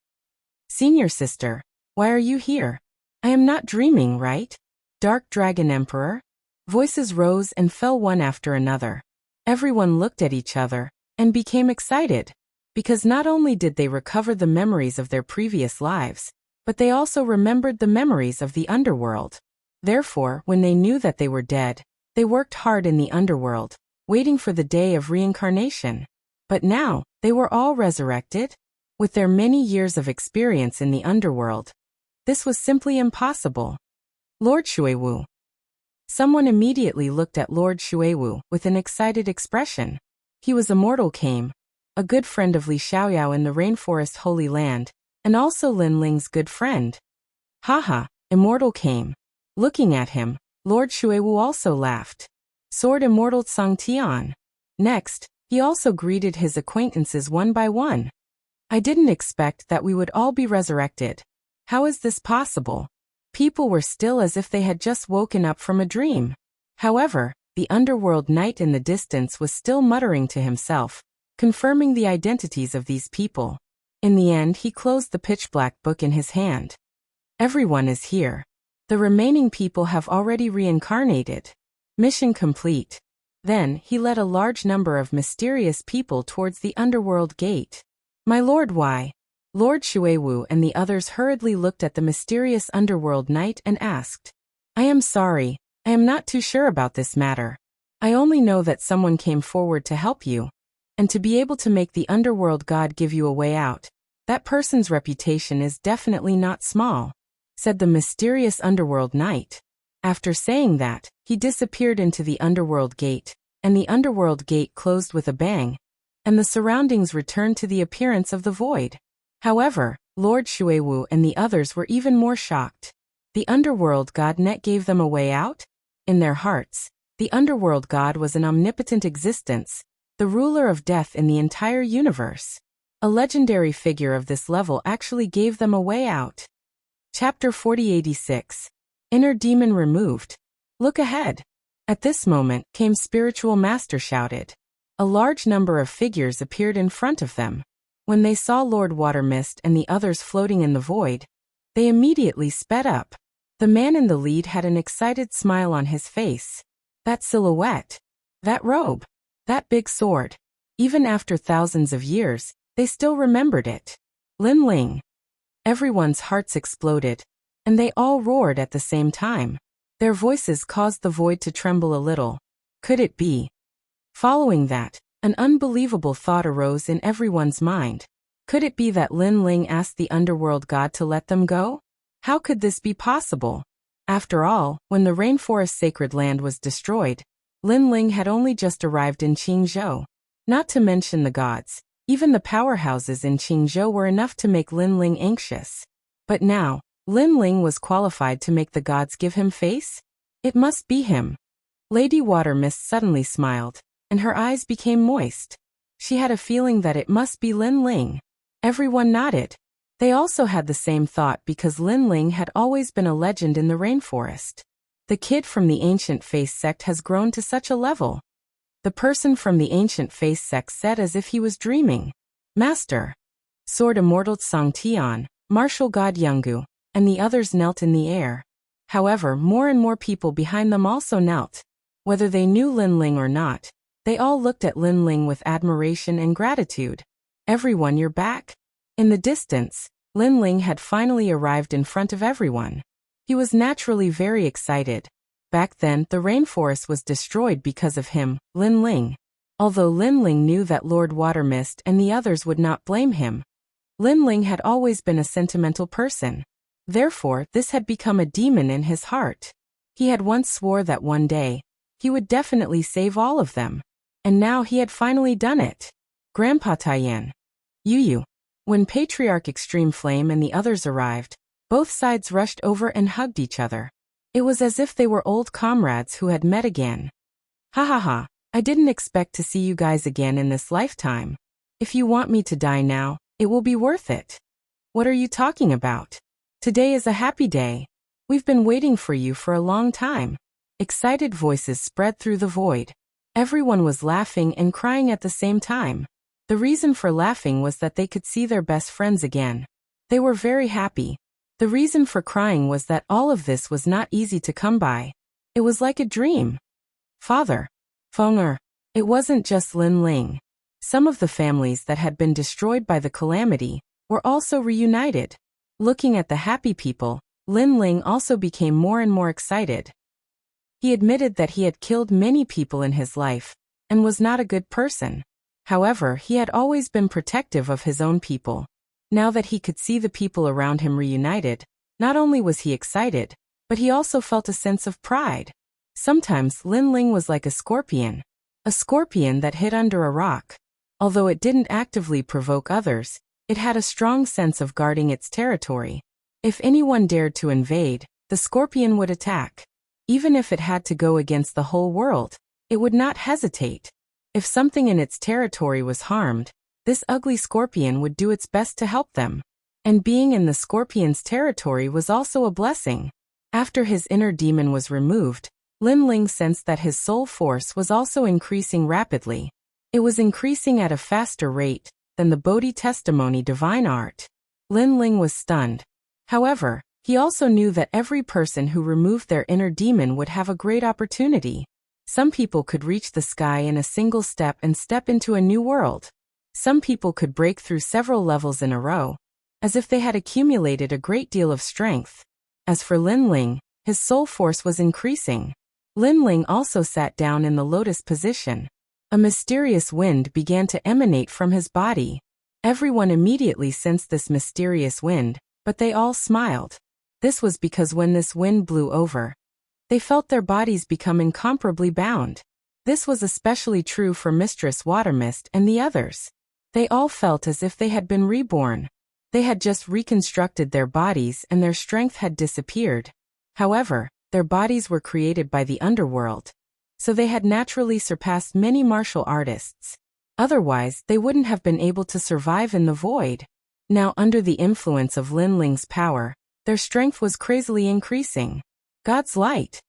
Senior sister, why are you here? I am not dreaming, right? Dark Dragon Emperor? Voices rose and fell one after another. Everyone looked at each other and became excited, because not only did they recover the memories of their previous lives, but they also remembered the memories of the underworld. Therefore, when they knew that they were dead, they worked hard in the underworld, waiting for the day of reincarnation. But now, they were all resurrected. With their many years of experience in the underworld, this was simply impossible. Lord Shuiwu. Someone immediately looked at Lord Shuiwu with an excited expression. He was Immortal Came, a good friend of Li Xiaoyao in the Rainforest Holy Land, and also Lin Ling's good friend. Haha, Immortal Came. Looking at him, Lord Shuiwu also laughed. Sword Immortal Tsang Tian. Next, he also greeted his acquaintances one by one. I didn't expect that we would all be resurrected. How is this possible? People were still as if they had just woken up from a dream. However, the underworld knight in the distance was still muttering to himself, confirming the identities of these people. In the end, he closed the pitch-black book in his hand. Everyone is here. The remaining people have already reincarnated. Mission complete. Then, he led a large number of mysterious people towards the underworld gate. My lord, why? Lord Xuewu and the others hurriedly looked at the mysterious underworld knight and asked. I am sorry, I am not too sure about this matter. I only know that someone came forward to help you, and to be able to make the underworld god give you a way out. That person's reputation is definitely not small, said the mysterious underworld knight. After saying that, he disappeared into the underworld gate, and the underworld gate closed with a bang, and the surroundings returned to the appearance of the void. However, Lord Xuewu and the others were even more shocked. The underworld god net gave them a way out? In their hearts, the underworld god was an omnipotent existence, the ruler of death in the entire universe. A legendary figure of this level actually gave them a way out. Chapter 4086. Inner Demon Removed. Look ahead. At this moment, came Spiritual Master shouted. A large number of figures appeared in front of them. When they saw Lord Watermist and the others floating in the void, they immediately sped up. The man in the lead had an excited smile on his face. That silhouette, that robe, that big sword. Even after thousands of years, they still remembered it. Lin Ling. Everyone's hearts exploded, and they all roared at the same time. Their voices caused the void to tremble a little. Could it be? Following that, an unbelievable thought arose in everyone's mind. Could it be that Lin Ling asked the underworld god to let them go? How could this be possible? After all, when the rainforest sacred land was destroyed, Lin Ling had only just arrived in Qingzhou. Not to mention the gods, even the powerhouses in Qingzhou were enough to make Lin Ling anxious. But now, Lin Ling was qualified to make the gods give him face? It must be him. Lady Watermist suddenly smiled, and her eyes became moist. She had a feeling that it must be Lin Ling. Everyone nodded. They also had the same thought because Lin Ling had always been a legend in the rainforest. The kid from the Ancient Face sect has grown to such a level. The person from the Ancient Face sect said as if he was dreaming. Master. Sword Immortal Tsang Tian, Martial God Yungu, and the others knelt in the air. However, more and more people behind them also knelt. Whether they knew Lin Ling or not, they all looked at Lin Ling with admiration and gratitude. Everyone, you're back? In the distance, Lin Ling had finally arrived in front of everyone. He was naturally very excited. Back then, the rainforest was destroyed because of him, Lin Ling. Although Lin Ling knew that Lord Watermist and the others would not blame him, Lin Ling had always been a sentimental person. Therefore, this had become a demon in his heart. He had once swore that one day, he would definitely save all of them. And now he had finally done it. Grandpa Taiyan. Yu. When Patriarch Extreme Flame and the others arrived, both sides rushed over and hugged each other. It was as if they were old comrades who had met again. Ha ha ha, I didn't expect to see you guys again in this lifetime. If you want me to die now, it will be worth it. What are you talking about? Today is a happy day. We've been waiting for you for a long time. Excited voices spread through the void. Everyone was laughing and crying at the same time. The reason for laughing was that they could see their best friends again. They were very happy. The reason for crying was that all of this was not easy to come by. It was like a dream. Father. Fenger. It wasn't just Lin Ling. Some of the families that had been destroyed by the calamity were also reunited. Looking at the happy people, Lin Ling also became more and more excited. He admitted that he had killed many people in his life, and was not a good person. However, he had always been protective of his own people. Now that he could see the people around him reunited, not only was he excited, but he also felt a sense of pride. Sometimes Lin Ling was like a scorpion that hid under a rock. Although it didn't actively provoke others, it had a strong sense of guarding its territory. If anyone dared to invade, the scorpion would attack. Even if it had to go against the whole world, it would not hesitate. If something in its territory was harmed, this ugly scorpion would do its best to help them. And being in the scorpion's territory was also a blessing. After his inner demon was removed, Lin Ling sensed that his soul force was also increasing rapidly. It was increasing at a faster rate than the Bodhi testimony divine art. Lin Ling was stunned. However, he also knew that every person who removed their inner demon would have a great opportunity. Some people could reach the sky in a single step and step into a new world. Some people could break through several levels in a row, as if they had accumulated a great deal of strength. As for Lin Ling, his soul force was increasing. Lin Ling also sat down in the lotus position. A mysterious wind began to emanate from his body. Everyone immediately sensed this mysterious wind, but they all smiled. This was because when this wind blew over, they felt their bodies become incomparably bound. This was especially true for Mistress Watermist and the others. They all felt as if they had been reborn. They had just reconstructed their bodies and their strength had disappeared. However, their bodies were created by the underworld, so they had naturally surpassed many martial artists. Otherwise, they wouldn't have been able to survive in the void. Now, under the influence of Lin Ling's power, their strength was crazily increasing. God's light.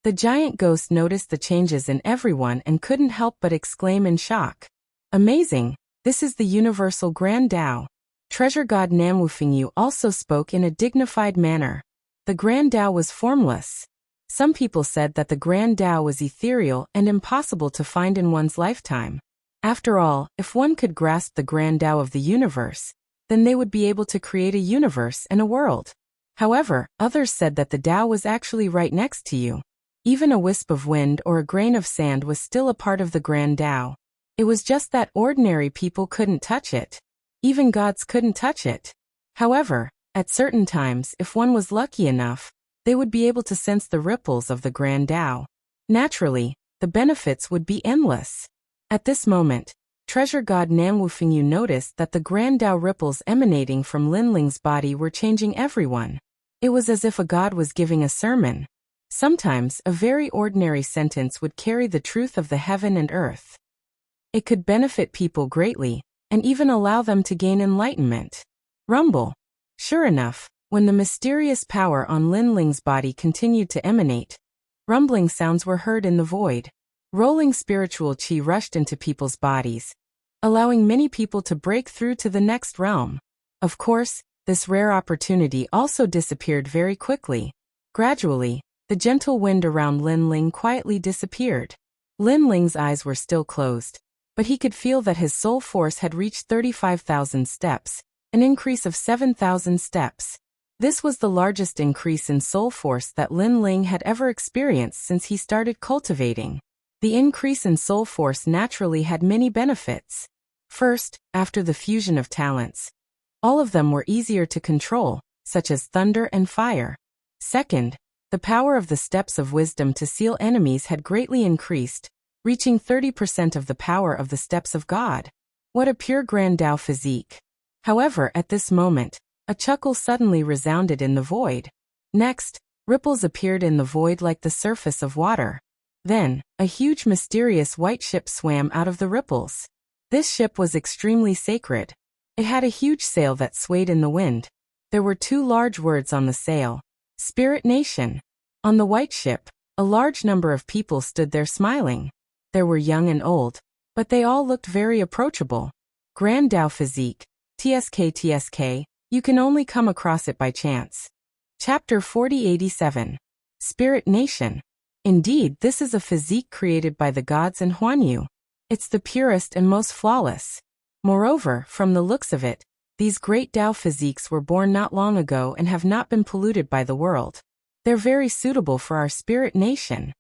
The giant ghost noticed the changes in everyone and couldn't help but exclaim in shock. Amazing! This is the universal Grand Tao. Treasure God Namwufingyu also spoke in a dignified manner. The Grand Tao was formless. Some people said that the Grand Tao was ethereal and impossible to find in one's lifetime. After all, if one could grasp the Grand Tao of the universe, then they would be able to create a universe and a world. However, others said that the Tao was actually right next to you. Even a wisp of wind or a grain of sand was still a part of the Grand Tao. It was just that ordinary people couldn't touch it. Even gods couldn't touch it. However, at certain times, if one was lucky enough, they would be able to sense the ripples of the Grand Tao. Naturally, the benefits would be endless. At this moment, Treasure God Namwufingyu noticed that the Grand Tao ripples emanating from Lin Ling's body were changing everyone. It was as if a god was giving a sermon. Sometimes, a very ordinary sentence would carry the truth of the heaven and earth. It could benefit people greatly, and even allow them to gain enlightenment. Rumble. Sure enough, when the mysterious power on Lin Ling's body continued to emanate, rumbling sounds were heard in the void. Rolling spiritual qi rushed into people's bodies, allowing many people to break through to the next realm. Of course, this rare opportunity also disappeared very quickly. Gradually, the gentle wind around Lin Ling quietly disappeared. Lin Ling's eyes were still closed, but he could feel that his soul force had reached 35,000 steps, an increase of 7,000 steps. This was the largest increase in soul force that Lin Ling had ever experienced since he started cultivating. The increase in soul force naturally had many benefits. First, after the fusion of talents, all of them were easier to control, such as thunder and fire. Second, the power of the steps of wisdom to seal enemies had greatly increased, reaching 30% of the power of the steps of God. What a pure Grand Tao physique. However, at this moment, a chuckle suddenly resounded in the void. Next, ripples appeared in the void like the surface of water. Then, a huge mysterious white ship swam out of the ripples. This ship was extremely sacred. It had a huge sail that swayed in the wind. There were 2 large words on the sail. Spirit Nation. On the white ship, a large number of people stood there smiling. There were young and old, but they all looked very approachable. Grand Tao physique. TSK, you can only come across it by chance. Chapter 4087. Spirit Nation. Indeed, this is a physique created by the gods and Huanyu. It's the purest and most flawless. Moreover, from the looks of it, these great Tao physiques were born not long ago and have not been polluted by the world. They're very suitable for our spirit nation.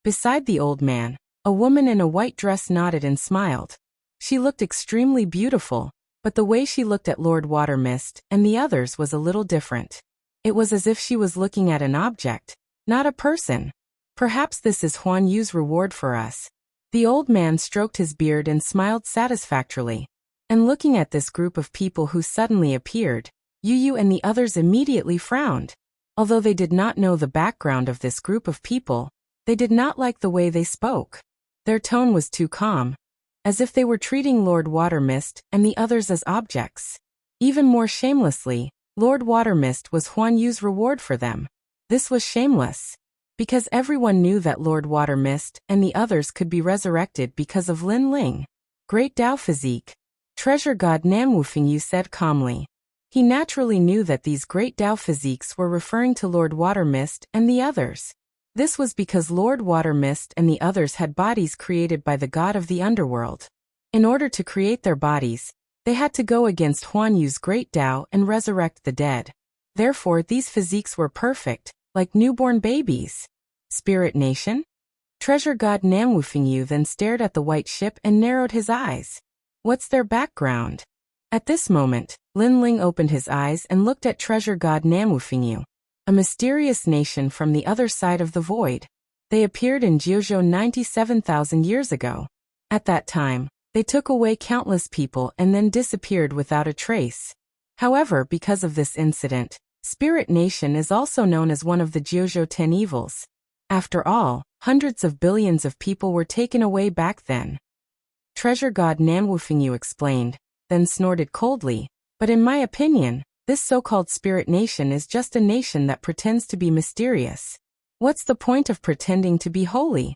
Beside the old man, a woman in a white dress nodded and smiled. She looked extremely beautiful, but the way she looked at Lord Watermist and the others was a little different. It was as if she was looking at an object, not a person. Perhaps this is Huan Yu's reward for us. The old man stroked his beard and smiled satisfactorily. And looking at this group of people who suddenly appeared, Yu and the others immediately frowned. Although they did not know the background of this group of people, they did not like the way they spoke. Their tone was too calm, as if they were treating Lord Watermist and the others as objects. Even more shamelessly, Lord Watermist was Huan Yu's reward for them. This was shameless. Because everyone knew that Lord Water Mist and the others could be resurrected because of Lin Ling. Great Tao physique. Treasure God Namwufingyu said calmly. He naturally knew that these Great Tao physiques were referring to Lord Water Mist and the others. This was because Lord Water Mist and the others had bodies created by the god of the underworld. In order to create their bodies, they had to go against Huan Yu's Great Tao and resurrect the dead. Therefore, these physiques were perfect, like newborn babies. Spirit Nation? Treasure God Namwufingyu then stared at the white ship and narrowed his eyes. What's their background? At this moment, Lin Ling opened his eyes and looked at Treasure God Namwufingyu, a mysterious nation from the other side of the void. They appeared in Jiuzhou 97,000 years ago. At that time, they took away countless people and then disappeared without a trace. However, because of this incident, Spirit Nation is also known as one of the Jiuzhou 10 evils. After all, hundreds of billions of people were taken away back then. Treasure God Namwufingyu explained, then snorted coldly, but in my opinion, this so-called Spirit Nation is just a nation that pretends to be mysterious. What's the point of pretending to be holy?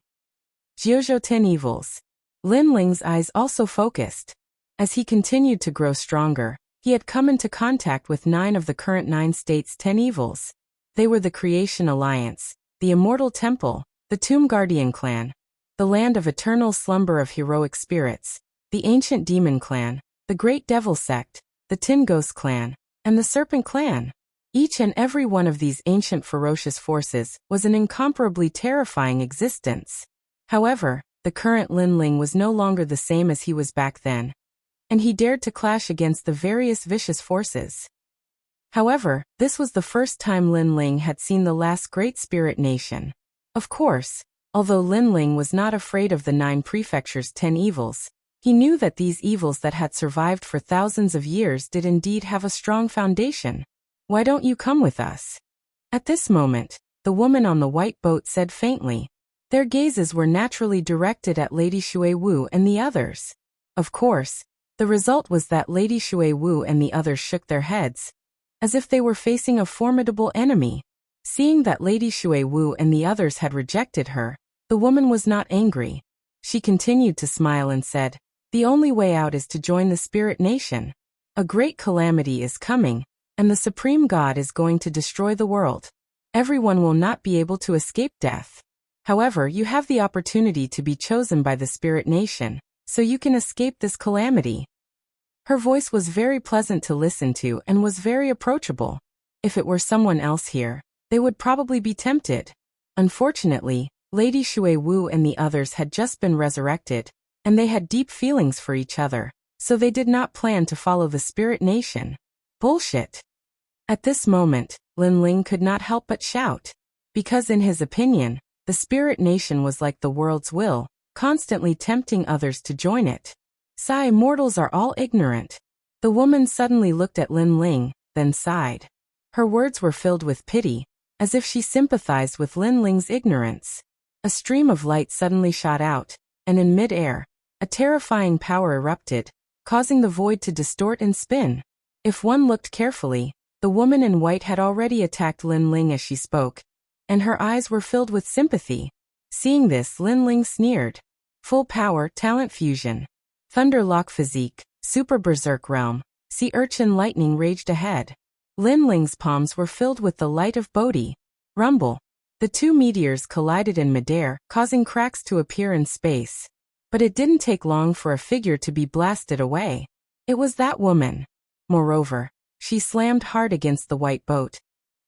Jiuzhou 10 evils. Lin Ling's eyes also focused. As he continued to grow stronger, he had come into contact with 9 of the current 9 states' 10 evils. They were the Creation Alliance, the Immortal Temple, the Tomb Guardian Clan, the Land of Eternal Slumber of Heroic Spirits, the Ancient Demon Clan, the Great Devil Sect, the Tin Ghost Clan, and the Serpent Clan. Each and every one of these ancient ferocious forces was an incomparably terrifying existence. However, the current Lin Ling was no longer the same as he was back then, and he dared to clash against the various vicious forces. However, this was the first time Lin Ling had seen the last Great Spirit Nation. Of course, although Lin Ling was not afraid of the 9 prefectures' 10 evils, he knew that these evils that had survived for thousands of years did indeed have a strong foundation. Why don't you come with us? At this moment, the woman on the white boat said faintly. Their gazes were naturally directed at Lady Shui Wu and the others. Of course, the result was that Lady Shui Wu and the others shook their heads, as if they were facing a formidable enemy. Seeing that Lady Shui Wu and the others had rejected her, the woman was not angry. She continued to smile and said, the only way out is to join the Spirit Nation. A great calamity is coming, and the Supreme God is going to destroy the world. Everyone will not be able to escape death. However, you have the opportunity to be chosen by the Spirit Nation, so you can escape this calamity. Her voice was very pleasant to listen to and was very approachable. If it were someone else here, they would probably be tempted. Unfortunately, Lady Shui Wu and the others had just been resurrected, and they had deep feelings for each other, so they did not plan to follow the Spirit Nation. Bullshit. At this moment, Lin Ling could not help but shout. Because in his opinion, the Spirit Nation was like the world's will, constantly tempting others to join it. Sigh, mortals are all ignorant. The woman suddenly looked at Lin Ling, then sighed. Her words were filled with pity, as if she sympathized with Lin Ling's ignorance. A stream of light suddenly shot out, and in mid-air, a terrifying power erupted, causing the void to distort and spin. If one looked carefully, the woman in white had already attacked Lin Ling as she spoke, and her eyes were filled with sympathy. Seeing this, Lin Ling sneered. Full power, talent fusion. Thunder lock physique, super berserk realm, sea urchin lightning raged ahead. Lin Ling's palms were filled with the light of Bodhi. Rumble. The 2 meteors collided in midair, causing cracks to appear in space. But it didn't take long for a figure to be blasted away. It was that woman. Moreover, she slammed hard against the white boat,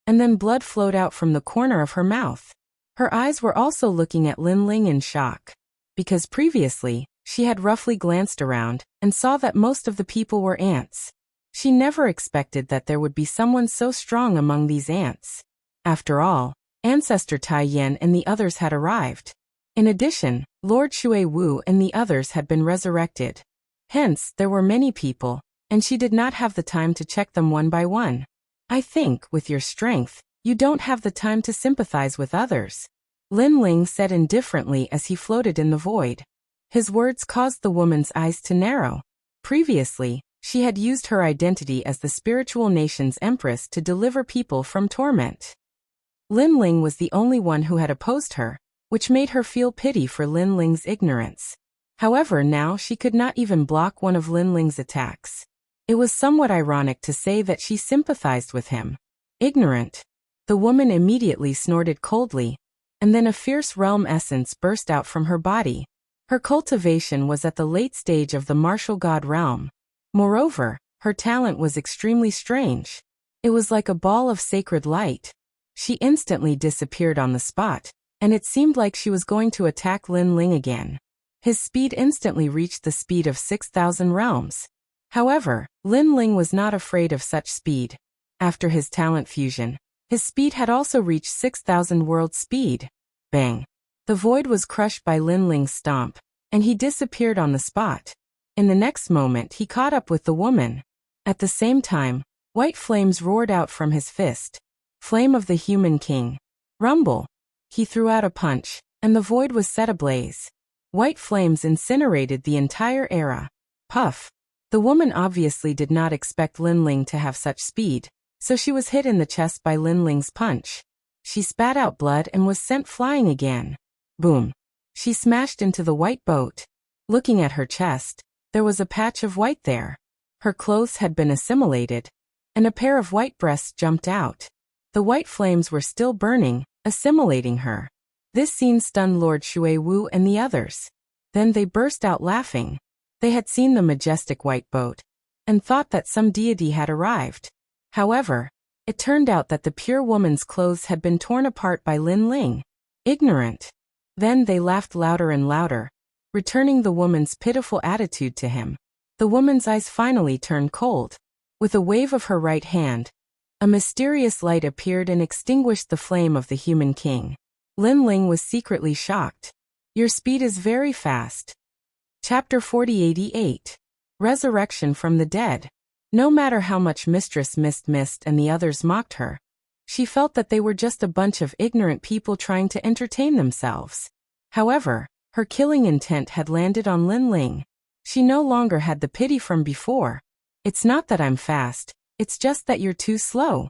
and then blood flowed out from the corner of her mouth. Her eyes were also looking at Lin Ling in shock, because previously, she had roughly glanced around and saw that most of the people were ants. She never expected that there would be someone so strong among these ants. After all, Ancestor Tai Yan and the others had arrived. In addition, Lord Shui Wu and the others had been resurrected. Hence, there were many people, and she did not have the time to check them one by one. I think, with your strength, you don't have the time to sympathize with others. Lin Ling said indifferently as he floated in the void. His words caused the woman's eyes to narrow. Previously, she had used her identity as the spiritual nation's empress to deliver people from torment. Lin Ling was the only one who had opposed her, which made her feel pity for Lin Ling's ignorance. However, now she could not even block one of Lin Ling's attacks. It was somewhat ironic to say that she sympathized with him. Ignorant. The woman immediately snorted coldly, and then a fierce realm essence burst out from her body. Her cultivation was at the late stage of the martial god realm. Moreover, her talent was extremely strange. It was like a ball of sacred light. She instantly disappeared on the spot, and it seemed like she was going to attack Lin Ling again. His speed instantly reached the speed of 6,000 realms. However, Lin Ling was not afraid of such speed. After his talent fusion, his speed had also reached 6,000 world speed. Bang! The void was crushed by Lin Ling's stomp, and he disappeared on the spot. In the next moment he caught up with the woman. At the same time, white flames roared out from his fist. Flame of the human king. Rumble! He threw out a punch, and the void was set ablaze. White flames incinerated the entire area. Puff! The woman obviously did not expect Lin Ling to have such speed, so she was hit in the chest by Lin Ling's punch. She spat out blood and was sent flying again. Boom! She smashed into the white boat. Looking at her chest, there was a patch of white there. Her clothes had been assimilated, and a pair of white breasts jumped out. The white flames were still burning, assimilating her. This scene stunned Lord Shui Wu and the others. Then they burst out laughing. They had seen the majestic white boat, and thought that some deity had arrived. However, it turned out that the pure woman's clothes had been torn apart by Lin Ling. Ignorant. Then they laughed louder and louder, returning the woman's pitiful attitude to him. The woman's eyes finally turned cold. With a wave of her right hand, a mysterious light appeared and extinguished the flame of the human king. Lin Ling was secretly shocked. Your speed is very fast. Chapter 4088. Resurrection from the Dead. No matter how much Mistress Mist and the others mocked her, she felt that they were just a bunch of ignorant people trying to entertain themselves. However, her killing intent had landed on Lin Ling. She no longer had the pity from before. It's not that I'm fast, it's just that you're too slow.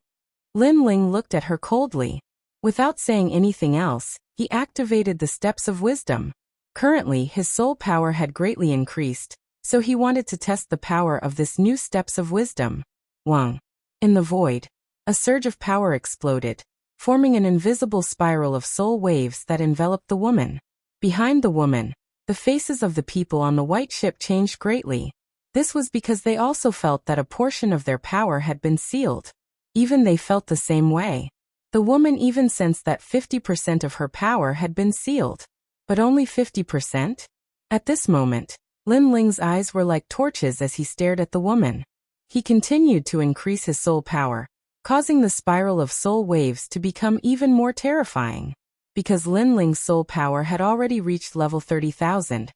Lin Ling looked at her coldly. Without saying anything else, he activated the Steps of Wisdom. Currently, his soul power had greatly increased, so he wanted to test the power of this new Steps of Wisdom. Wang. In the void, a surge of power exploded, forming an invisible spiral of soul waves that enveloped the woman. Behind the woman, the faces of the people on the white ship changed greatly. This was because they also felt that a portion of their power had been sealed. Even they felt the same way. The woman even sensed that 50% of her power had been sealed. But only 50%? At this moment, Lin Ling's eyes were like torches as he stared at the woman. He continued to increase his soul power, causing the spiral of soul waves to become even more terrifying. Because Lin Ling's soul power had already reached level 30,000,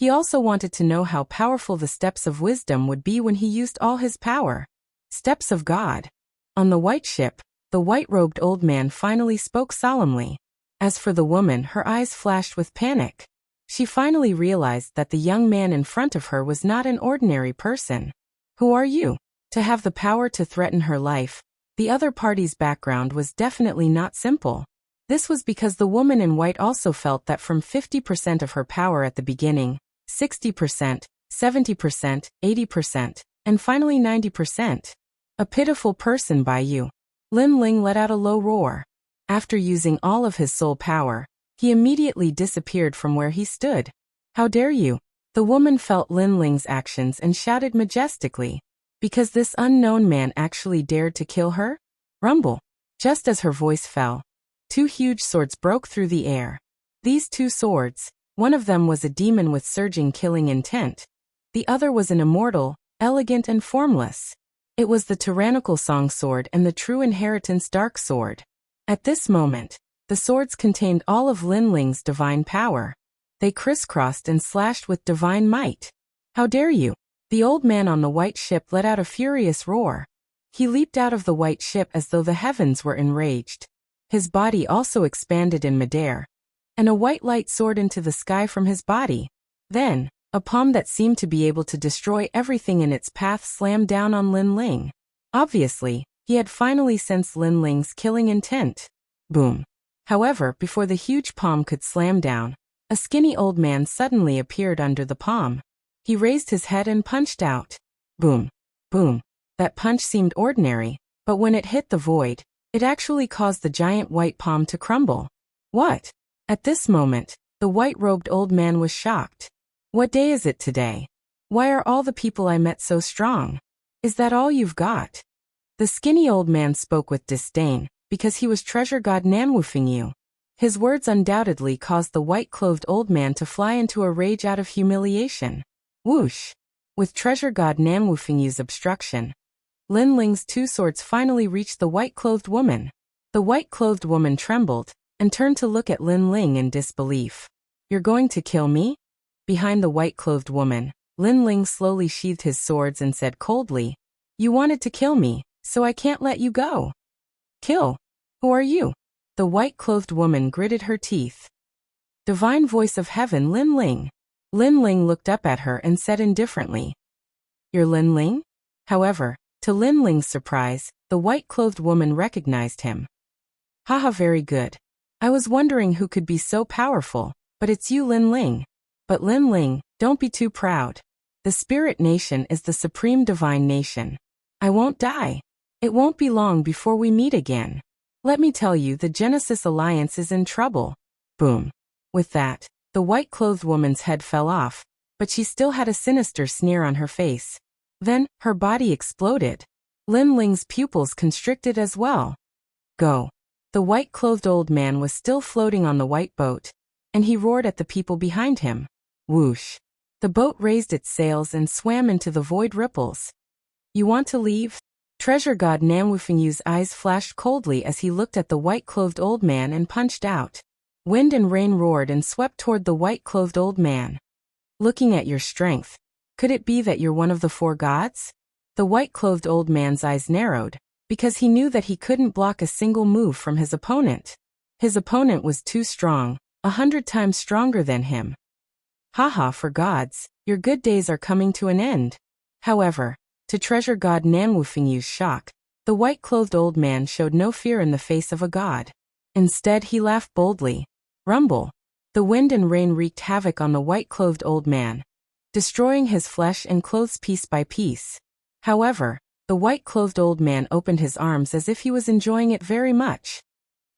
he also wanted to know how powerful the Steps of Wisdom would be when he used all his power. Steps of God. On the white ship, the white-robed old man finally spoke solemnly. As for the woman, her eyes flashed with panic. She finally realized that the young man in front of her was not an ordinary person. Who are you? To have the power to threaten her life, the other party's background was definitely not simple. This was because the woman in white also felt that from 50% of her power at the beginning, 60%, 70%, 80%, and finally 90%. A pitiful person by you. Lin Ling let out a low roar. After using all of his soul power, he immediately disappeared from where he stood. How dare you? The woman felt Lin Ling's actions and shouted majestically. Because this unknown man actually dared to kill her? Rumble. Just as her voice fell, two huge swords broke through the air. These two swords, one of them was a demon with surging killing intent. The other was an immortal, elegant and formless. It was the tyrannical song sword and the true inheritance dark sword. At this moment, the swords contained all of Lin Ling's divine power. They crisscrossed and slashed with divine might. How dare you? The old man on the white ship let out a furious roar. He leaped out of the white ship as though the heavens were enraged. His body also expanded in midair, and a white light soared into the sky from his body. Then, a palm that seemed to be able to destroy everything in its path slammed down on Lin Ling. Obviously, he had finally sensed Lin Ling's killing intent. Boom. However, before the huge palm could slam down, a skinny old man suddenly appeared under the palm. He raised his head and punched out. Boom. Boom. That punch seemed ordinary, but when it hit the void, it actually caused the giant white palm to crumble. What? At this moment, the white-robed old man was shocked. What day is it today? Why are all the people I met so strong? Is that all you've got? The skinny old man spoke with disdain, because he was treasure god Nanwufingyu. His words undoubtedly caused the white-clothed old man to fly into a rage out of humiliation. Whoosh! With treasure god Nanwufingyu's obstruction, Lin Ling's two swords finally reached the white-clothed woman. The white-clothed woman trembled, and turned to look at Lin Ling in disbelief. You're going to kill me? Behind the white-clothed woman, Lin Ling slowly sheathed his swords and said coldly, You wanted to kill me, so I can't let you go. Kill? Who are you? The white-clothed woman gritted her teeth. Divine voice of heaven, Lin Ling. Lin Ling looked up at her and said indifferently, You're Lin Ling? However, to Lin Ling's surprise, the white-clothed woman recognized him. Haha, very good. I was wondering who could be so powerful, but it's you, Lin Ling. But Lin Ling, don't be too proud. The spirit nation is the supreme divine nation. I won't die. It won't be long before we meet again. Let me tell you, the Genesis Alliance is in trouble. Boom. With that, the white-clothed woman's head fell off, but she still had a sinister sneer on her face. Then, her body exploded. Lin Ling's pupils constricted as well. Go. The white-clothed old man was still floating on the white boat, and he roared at the people behind him. Whoosh. The boat raised its sails and swam into the void ripples. You want to leave? Treasure god Nanwufingyu's eyes flashed coldly as he looked at the white-clothed old man and punched out. Wind and rain roared and swept toward the white-clothed old man. Looking at your strength, could it be that you're one of the four gods? The white-clothed old man's eyes narrowed, because he knew that he couldn't block a single move from his opponent. His opponent was too strong, 100 times stronger than him. Haha, for gods, your good days are coming to an end. However, to treasure god Nanwufingyu's shock, the white-clothed old man showed no fear in the face of a god. Instead, he laughed boldly. Rumble. The wind and rain wreaked havoc on the white-clothed old man, destroying his flesh and clothes piece by piece. However, the white-clothed old man opened his arms as if he was enjoying it very much.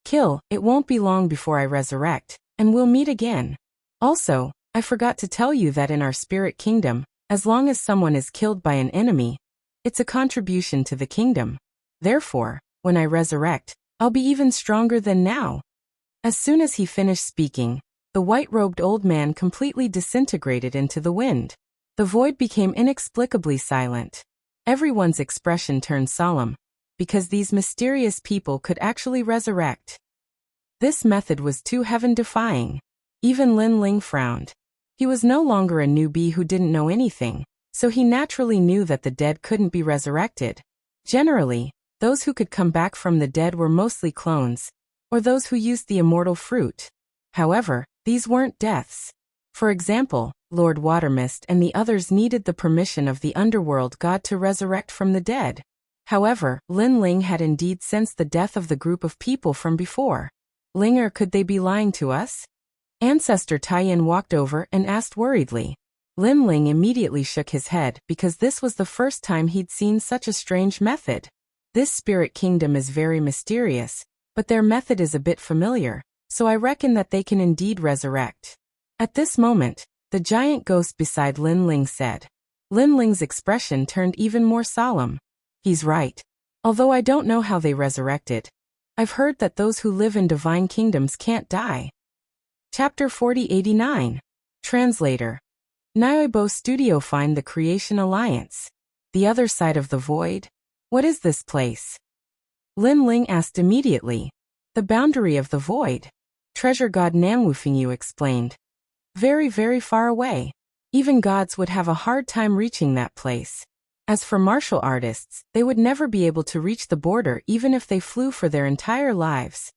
Kill, it won't be long before I resurrect, and we'll meet again. Also, I forgot to tell you that in our spirit kingdom, as long as someone is killed by an enemy, it's a contribution to the kingdom. Therefore, when I resurrect, I'll be even stronger than now. As soon as he finished speaking, the white-robed old man completely disintegrated into the wind. The void became inexplicably silent. Everyone's expression turned solemn, because these mysterious people could actually resurrect. This method was too heaven-defying. Even Lin Ling frowned. He was no longer a newbie who didn't know anything, so he naturally knew that the dead couldn't be resurrected. Generally, those who could come back from the dead were mostly clones, or those who used the immortal fruit. However, these weren't deaths. For example, Lord Watermist and the others needed the permission of the underworld god to resurrect from the dead. However, Lin Ling had indeed sensed the death of the group of people from before. Linger, could they be lying to us? Ancestor Taiyin walked over and asked worriedly. Lin Ling immediately shook his head because this was the first time he'd seen such a strange method. This spirit kingdom is very mysterious, but their method is a bit familiar, so I reckon that they can indeed resurrect. At this moment, the giant ghost beside Lin Ling said. Lin Ling's expression turned even more solemn. He's right. Although I don't know how they resurrected, I've heard that those who live in divine kingdoms can't die. Chapter 4089. Translator. Nyoibo Studio. Find the Creation Alliance. The other side of the void? What is this place? Lin Ling asked immediately. The boundary of the void. Treasure god Nanwufingyu explained. Very, very far away. Even gods would have a hard time reaching that place. As for martial artists, they would never be able to reach the border even if they flew for their entire lives.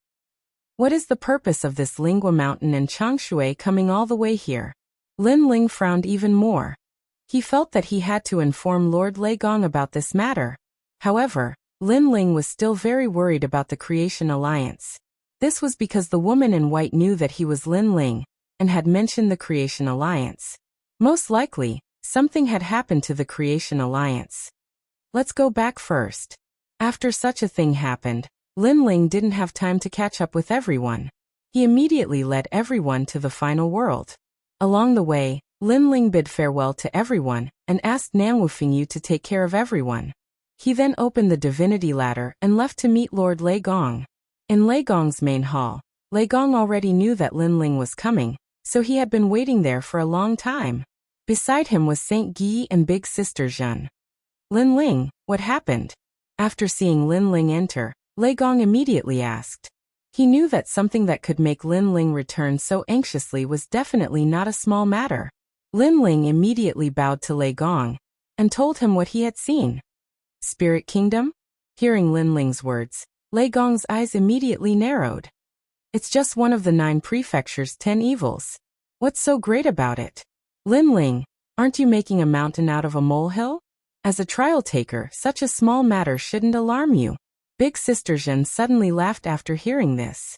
What is the purpose of this Lingua Mountain and Changshui coming all the way here? Lin Ling frowned even more. He felt that he had to inform Lord Lei Gong about this matter. However, Lin Ling was still very worried about the Creation Alliance. This was because the woman in white knew that he was Lin Ling, and had mentioned the Creation Alliance. Most likely, something had happened to the Creation Alliance. Let's go back first. After such a thing happened, Lin Ling didn't have time to catch up with everyone. He immediately led everyone to the final world. Along the way, Lin Ling bid farewell to everyone and asked Nan Wufingyu to take care of everyone. He then opened the divinity ladder and left to meet Lord Lei Gong. In Lei Gong's main hall, Lei Gong already knew that Lin Ling was coming, so he had been waiting there for a long time. Beside him was Saint Guy and Big Sister Zhen. Lin Ling, what happened? After seeing Lin Ling enter, Lei Gong immediately asked. He knew that something that could make Lin Ling return so anxiously was definitely not a small matter. Lin Ling immediately bowed to Lei Gong and told him what he had seen. Spirit Kingdom? Hearing Lin Ling's words, Lei Gong's eyes immediately narrowed. It's just one of the 9 prefectures' 10 evils. What's so great about it? Lin Ling, aren't you making a mountain out of a molehill? As a trial taker, such a small matter shouldn't alarm you. Big Sister Zhen suddenly laughed after hearing this.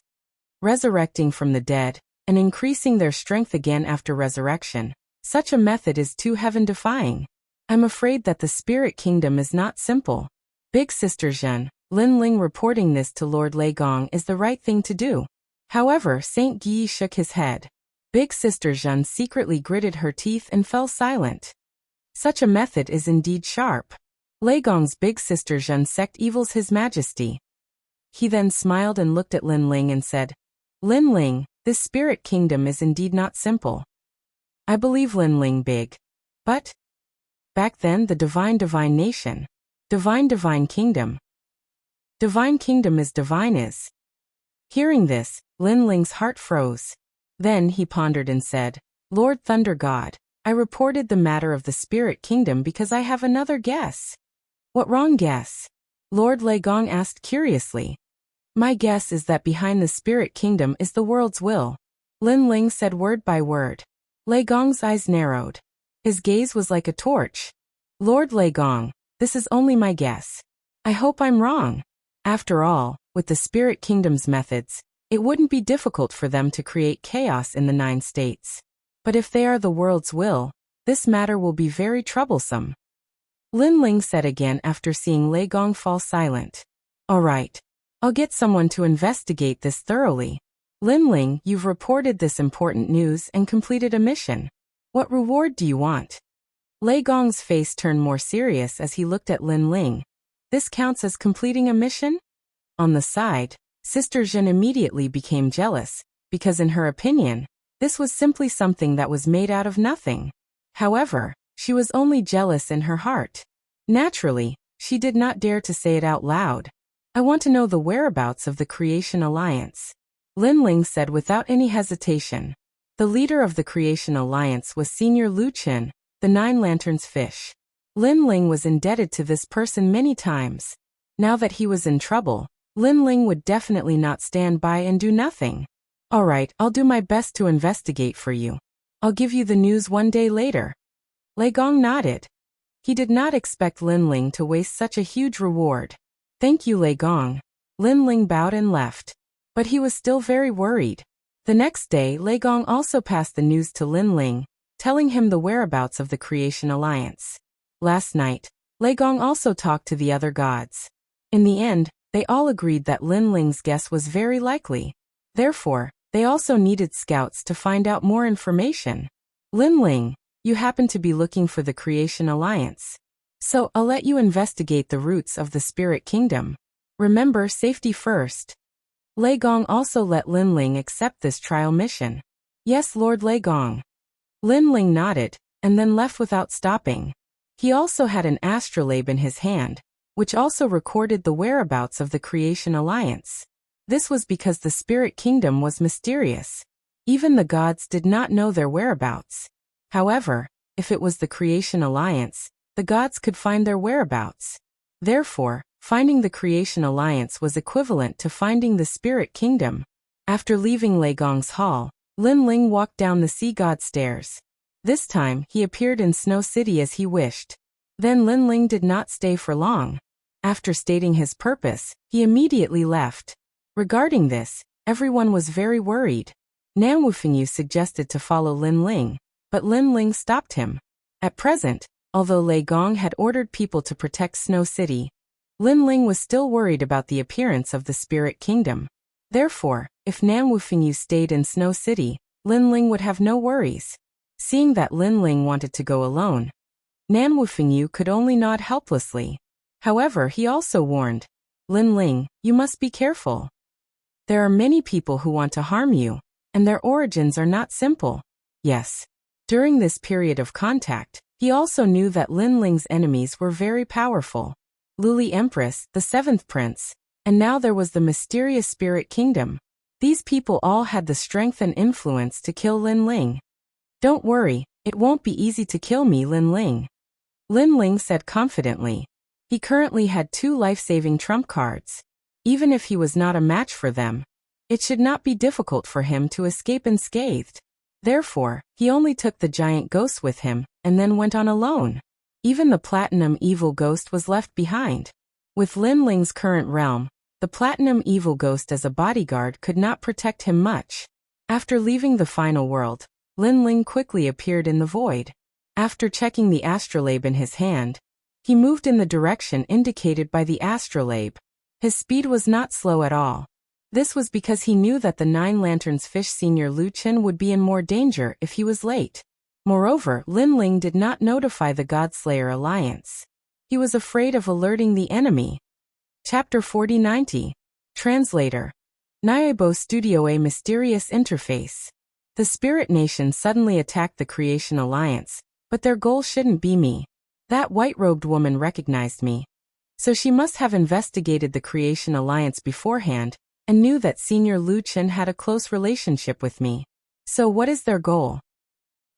Resurrecting from the dead, and increasing their strength again after resurrection, such a method is too heaven-defying. I'm afraid that the Spirit Kingdom is not simple. Big Sister Zhen, Lin Ling reporting this to Lord Lei Gong is the right thing to do. However, Saint Guy shook his head. Big Sister Zhen secretly gritted her teeth and fell silent. Such a method is indeed sharp. Lei Gong's Big Sister Zhen sect evils His Majesty. He then smiled and looked at Lin Ling and said, Lin Ling, this Spirit Kingdom is indeed not simple. I believe Lin Ling big. But back then the divine nation. Divine kingdom. Divine kingdom is divine is. Hearing this, Lin Ling's heart froze. Then he pondered and said, Lord Thunder God, I reported the matter of the Spirit Kingdom because I have another guess. What wrong guess? Lord Lei Gong asked curiously. My guess is that behind the Spirit Kingdom is the world's will. Lin Ling said word by word. Lei Gong's eyes narrowed. His gaze was like a torch. Lord Lei Gong, this is only my guess. I hope I'm wrong. After all, with the Spirit Kingdom's methods, it wouldn't be difficult for them to create chaos in the 9 states. But if they are the world's will, this matter will be very troublesome. Lin Ling said again after seeing Lei Gong fall silent. All right. I'll get someone to investigate this thoroughly. Lin Ling, you've reported this important news and completed a mission. What reward do you want? Lei Gong's face turned more serious as he looked at Lin Ling. This counts as completing a mission? On the side, Sister Zhen immediately became jealous, because in her opinion, this was simply something that was made out of nothing. However, she was only jealous in her heart. Naturally, she did not dare to say it out loud. I want to know the whereabouts of the Creation Alliance. Lin Ling said without any hesitation. The leader of the Creation Alliance was Senior Lu Qin, the 9 Lanterns Fish. Lin Ling was indebted to this person many times. Now that he was in trouble, Lin Ling would definitely not stand by and do nothing. All right, I'll do my best to investigate for you. I'll give you the news one day later. Lei Gong nodded. He did not expect Lin Ling to waste such a huge reward. Thank you, Lei Gong. Lin Ling bowed and left. But he was still very worried. The next day, Lei Gong also passed the news to Lin Ling, telling him the whereabouts of the Creation Alliance. Last night, Lei Gong also talked to the other gods. In the end, they all agreed that Lin Ling's guess was very likely. Therefore, they also needed scouts to find out more information. Lin Ling, you happen to be looking for the Creation Alliance. So I'll let you investigate the roots of the Spirit Kingdom. Remember, safety first. Lei Gong also let Lin Ling accept this trial mission. Yes, Lord Lei Gong. Lin Ling nodded, and then left without stopping. He also had an astrolabe in his hand, which also recorded the whereabouts of the Creation Alliance. This was because the Spirit Kingdom was mysterious. Even the gods did not know their whereabouts. However, if it was the Creation Alliance, the gods could find their whereabouts. Therefore, finding the Creation Alliance was equivalent to finding the Spirit Kingdom. After leaving Lei Gong's hall, Lin Ling walked down the sea god stairs. This time, he appeared in Snow City as he wished. Then Lin Ling did not stay for long. After stating his purpose, he immediately left. Regarding this, Everyone was very worried. Nan Wufingyu suggested to follow Lin Ling, but Lin Ling stopped him. At present, although Lei Gong had ordered people to protect Snow City, Lin Ling was still worried about the appearance of the Spirit Kingdom. Therefore, if Nan Wufingyu stayed in Snow City, Lin Ling would have no worries. Seeing that Lin Ling wanted to go alone, Nan Wufingyu could only nod helplessly. However, he also warned, Lin Ling, you must be careful. There are many people who want to harm you, and their origins are not simple. Yes. During this period of contact, he also knew that Lin Ling's enemies were very powerful. Luli Empress, the seventh prince, and now there was the mysterious Spirit Kingdom. These people all had the strength and influence to kill Lin Ling. Don't worry, it won't be easy to kill me, Lin Ling. Lin Ling said confidently. He currently had 2 life-saving trump cards. Even if he was not a match for them, it should not be difficult for him to escape unscathed. Therefore, he only took the giant ghost with him, and then went on alone. Even the platinum evil ghost was left behind. With Lin Ling's current realm, the platinum evil ghost as a bodyguard could not protect him much. After leaving the final world, Lin Ling quickly appeared in the void. After checking the astrolabe in his hand, he moved in the direction indicated by the astrolabe. His speed was not slow at all. This was because he knew that the 9 Lanterns Fish Senior Lu Chen would be in more danger if he was late. Moreover, Lin Ling did not notify the Godslayer Alliance. He was afraid of alerting the enemy. Chapter 4090. Translator. Naibo Studio. A mysterious interface. The Spirit Nation suddenly attacked the Creation Alliance, but their goal shouldn't be me. That white-robed woman recognized me. So she must have investigated the Creation Alliance beforehand, and knew that Senior Lu Chen had a close relationship with me. So what is their goal?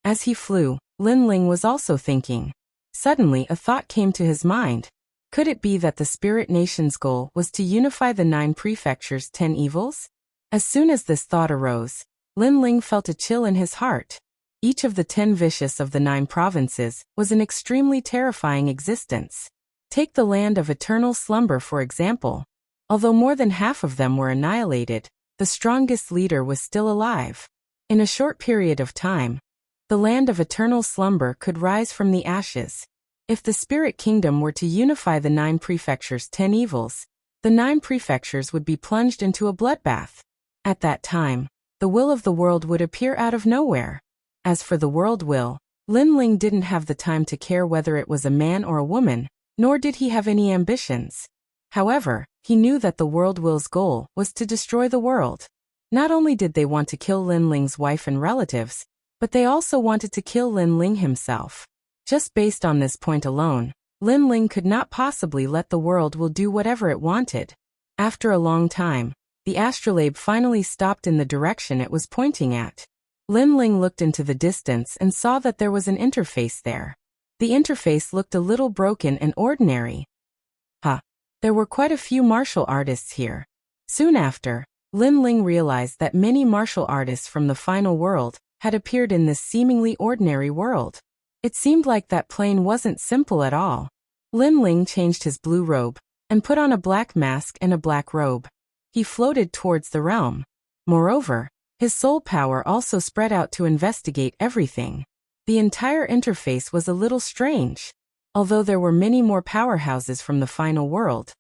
As he flew, Lin Ling was also thinking. Suddenly a thought came to his mind. Could it be that the Spirit Nation's goal was to unify the 9 prefectures' 10 evils? As soon as this thought arose, Lin Ling felt a chill in his heart. Each of the 10 vicious of the 9 provinces was an extremely terrifying existence. Take the land of eternal slumber for example. Although more than half of them were annihilated, the strongest leader was still alive. In a short period of time, the land of eternal slumber could rise from the ashes. If the Spirit Kingdom were to unify the 9 prefectures' 10 evils, the 9 prefectures would be plunged into a bloodbath. At that time, the will of the world would appear out of nowhere. As for the world will, Lin Ling didn't have the time to care whether it was a man or a woman, nor did he have any ambitions. However, he knew that the world will's goal was to destroy the world. Not only did they want to kill Lin Ling's wife and relatives, but they also wanted to kill Lin Ling himself. Just based on this point alone, Lin Ling could not possibly let the world will do whatever it wanted. After a long time, the astrolabe finally stopped in the direction it was pointing at. Lin Ling looked into the distance and saw that there was an interface there. The interface looked a little broken and ordinary. There were quite a few martial artists here. Soon after, Lin Ling realized that many martial artists from the final world had appeared in this seemingly ordinary world. It seemed like that plane wasn't simple at all. Lin Ling changed his blue robe and put on a black mask and a black robe. He floated towards the realm. Moreover, his soul power also spread out to investigate everything. The entire interface was a little strange. Although there were many more powerhouses from the final world,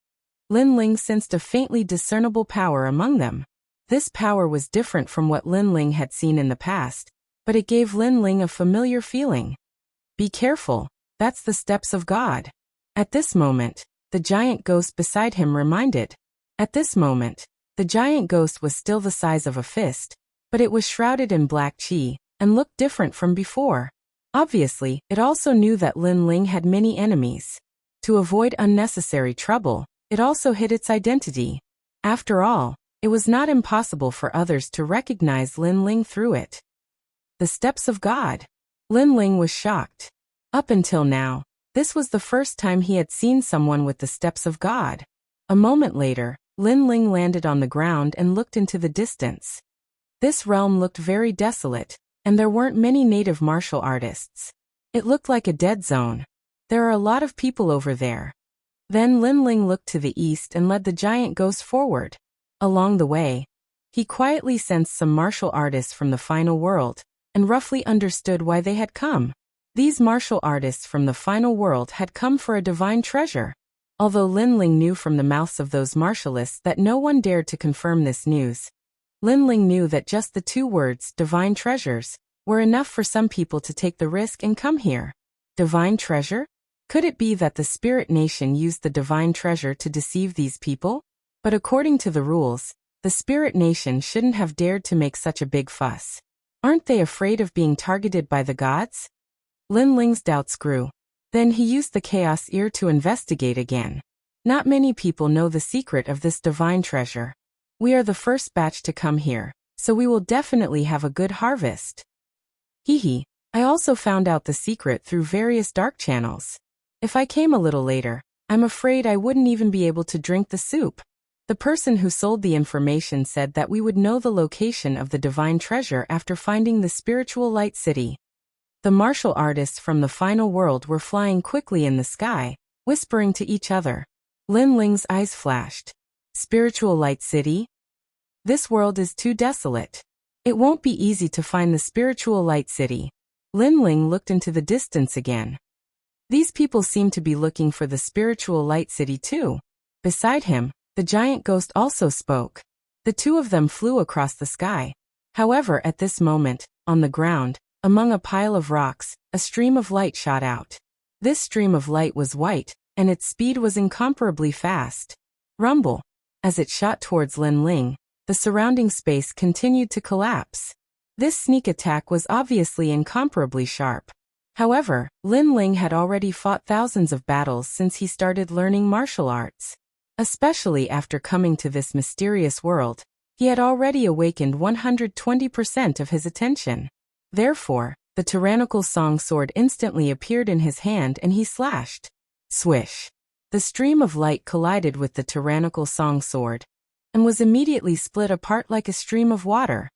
Lin Ling sensed a faintly discernible power among them. This power was different from what Lin Ling had seen in the past, but it gave Lin Ling a familiar feeling. Be careful, that's the steps of God. At this moment, the giant ghost beside him reminded. At this moment, the giant ghost was still the size of a fist, but it was shrouded in black chi, and looked different from before. Obviously, it also knew that Lin Ling had many enemies. To avoid unnecessary trouble, it also hid its identity. After all, it was not impossible for others to recognize Lin Ling through it. The steps of God. Lin Ling was shocked. Up until now, this was the first time he had seen someone with the steps of God. A moment later, Lin Ling landed on the ground and looked into the distance. This realm looked very desolate, and there weren't many native martial artists. It looked like a dead zone. There are a lot of people over there. Then Lin Ling looked to the east and led the giant ghost forward. Along the way, He quietly sensed some martial artists from the final world, and roughly understood why they had come. These martial artists from the final world had come for a divine treasure. Although Linling knew from the mouths of those martialists that no one dared to confirm this news, Linling knew that just the two words, divine treasures, were enough for some people to take the risk and come here. Divine treasure? Could it be that the spirit nation used the divine treasure to deceive these people? But according to the rules, the spirit nation shouldn't have dared to make such a big fuss. Aren't they afraid of being targeted by the gods? Linling's doubts grew. Then he used the chaos ear to investigate again. Not many people know the secret of this divine treasure. We are the first batch to come here, so we will definitely have a good harvest. Hehe. I also found out the secret through various dark channels. If I came a little later, I'm afraid I wouldn't even be able to drink the soup. The person who sold the information said that we would know the location of the divine treasure after finding the spiritual light city. The martial artists from the final world were flying quickly in the sky, whispering to each other. Linling's eyes flashed. Spiritual light city? This world is too desolate. It won't be easy to find the spiritual light city. Linling looked into the distance again. These people seem to be looking for the spiritual light city too. Beside him, the giant ghost also spoke. The two of them flew across the sky. However, at this moment, on the ground, among a pile of rocks, a stream of light shot out. This stream of light was white, and its speed was incomparably fast. Rumble. As it shot towards Linling, the surrounding space continued to collapse. This sneak attack was obviously incomparably sharp. However, Linling had already fought thousands of battles since he started learning martial arts. Especially after coming to this mysterious world, he had already awakened 120% of his attention. Therefore, the tyrannical song sword instantly appeared in his hand and he slashed. Swish. The stream of light collided with the tyrannical song sword, and was immediately split apart like a stream of water.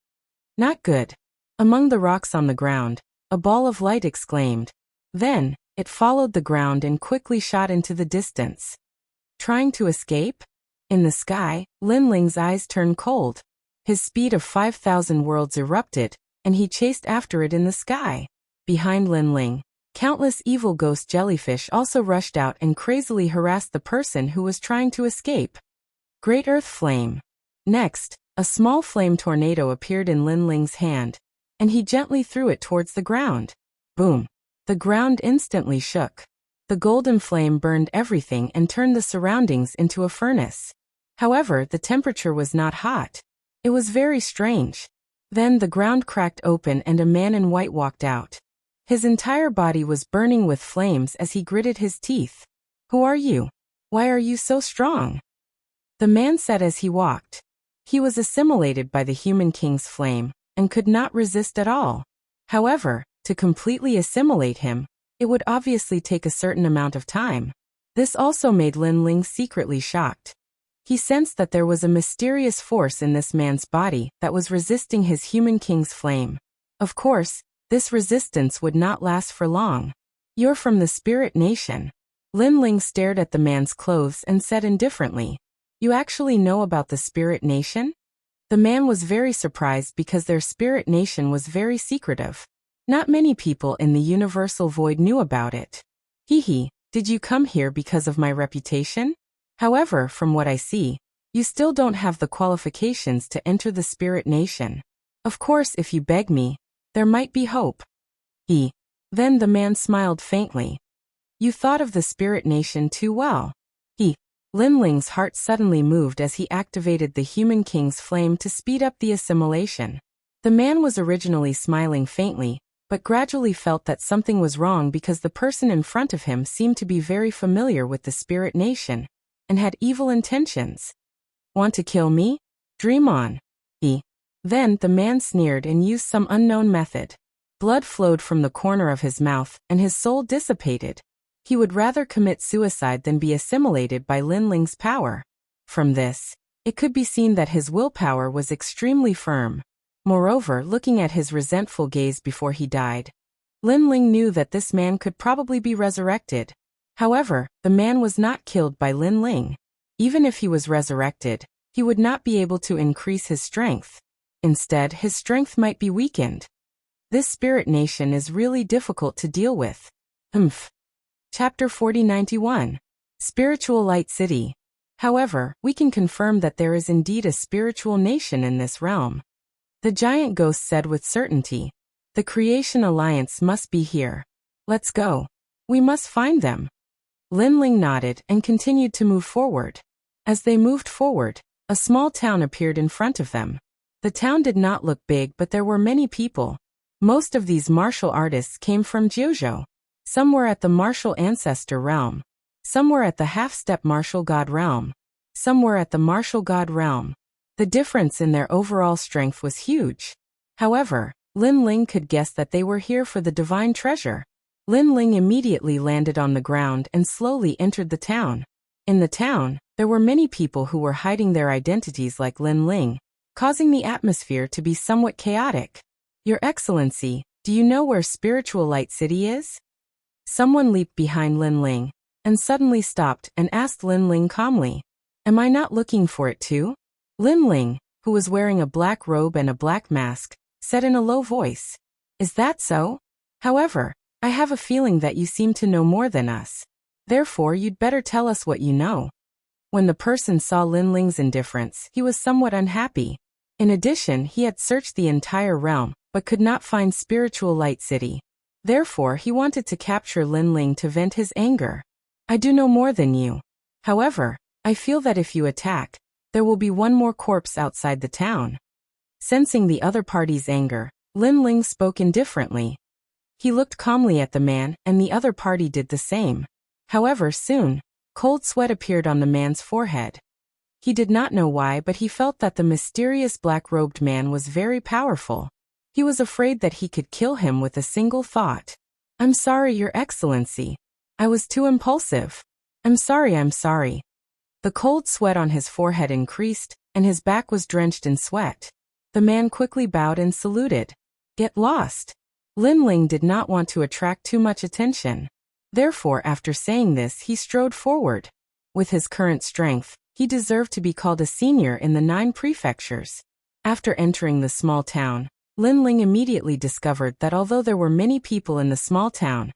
Not good. Among the rocks on the ground, a ball of light exclaimed. Then, it followed the ground and quickly shot into the distance. Trying to escape? In the sky, Linling's eyes turned cold. His speed of 5,000 worlds erupted, and he chased after it in the sky. Behind Linling, countless evil ghost jellyfish also rushed out and crazily harassed the person who was trying to escape. Great Earth Flame. Next, a small flame tornado appeared in Linling's hand, and he gently threw it towards the ground. Boom. The ground instantly shook. The golden flame burned everything and turned the surroundings into a furnace. However, the temperature was not hot. It was very strange. Then the ground cracked open and a man in white walked out. His entire body was burning with flames as he gritted his teeth. Who are you? Why are you so strong? The man said as he walked. He was assimilated by the human king's flame, and could not resist at all. However, to completely assimilate him, it would obviously take a certain amount of time. This also made Linling secretly shocked. He sensed that there was a mysterious force in this man's body that was resisting his human king's flame. Of course, this resistance would not last for long. You're from the spirit nation. Linling stared at the man's clothes and said indifferently, You actually know about the spirit nation? The man was very surprised because their spirit nation was very secretive. Not many people in the universal void knew about it. Hehe, did you come here because of my reputation? However, from what I see, you still don't have the qualifications to enter the spirit nation. Of course, if you beg me, there might be hope. Then the man smiled faintly. You thought of the spirit nation too well. Linling's heart suddenly moved as he activated the human king's flame to speed up the assimilation. The man was originally smiling faintly, but gradually felt that something was wrong because the person in front of him seemed to be very familiar with the spirit nation, and had evil intentions. Want to kill me? Dream on. Then the man sneered and used some unknown method. Blood flowed from the corner of his mouth, and his soul dissipated. He would rather commit suicide than be assimilated by Linling's power. From this, it could be seen that his willpower was extremely firm. Moreover, looking at his resentful gaze before he died, Linling knew that this man could probably be resurrected. However, the man was not killed by Linling. Even if he was resurrected, he would not be able to increase his strength. Instead, his strength might be weakened. This spirit nation is really difficult to deal with. Chapter 4091. Spiritual Light City. However, we can confirm that there is indeed a spiritual nation in this realm. The giant ghost said with certainty. The Creation Alliance must be here. Let's go. We must find them. Linling nodded and continued to move forward. As they moved forward, a small town appeared in front of them. The town did not look big, but there were many people. Most of these martial artists came from Jiuzhou. Some were at the martial ancestor realm. Some were at the half-step martial god realm. Some were at the martial god realm. The difference in their overall strength was huge. However, Linling could guess that they were here for the divine treasure. Linling immediately landed on the ground and slowly entered the town. In the town, there were many people who were hiding their identities like Linling, causing the atmosphere to be somewhat chaotic. Your Excellency, do you know where Spiritual Light City is? Someone leaped behind Linling and suddenly stopped and asked Linling calmly. Am I not looking for it too? Linling, who was wearing a black robe and a black mask, said in a low voice. Is that so? However, I have a feeling that you seem to know more than us. Therefore, you'd better tell us what you know. When the person saw Linling's indifference, he was somewhat unhappy. In addition, he had searched the entire realm, but could not find Spiritual Light City. Therefore, he wanted to capture Linling to vent his anger. I do know more than you. However, I feel that if you attack, there will be one more corpse outside the town. Sensing the other party's anger, Linling spoke indifferently. He looked calmly at the man, and the other party did the same. However, soon, cold sweat appeared on the man's forehead. He did not know why, but he felt that the mysterious black-robed man was very powerful. He was afraid that he could kill him with a single thought. I'm sorry, Your Excellency. I was too impulsive. I'm sorry. The cold sweat on his forehead increased, and his back was drenched in sweat. The man quickly bowed and saluted. Get lost. Linling did not want to attract too much attention. Therefore, after saying this, he strode forward. With his current strength, he deserved to be called a senior in the 9 prefectures. After entering the small town, Linling immediately discovered that although there were many people in the small town,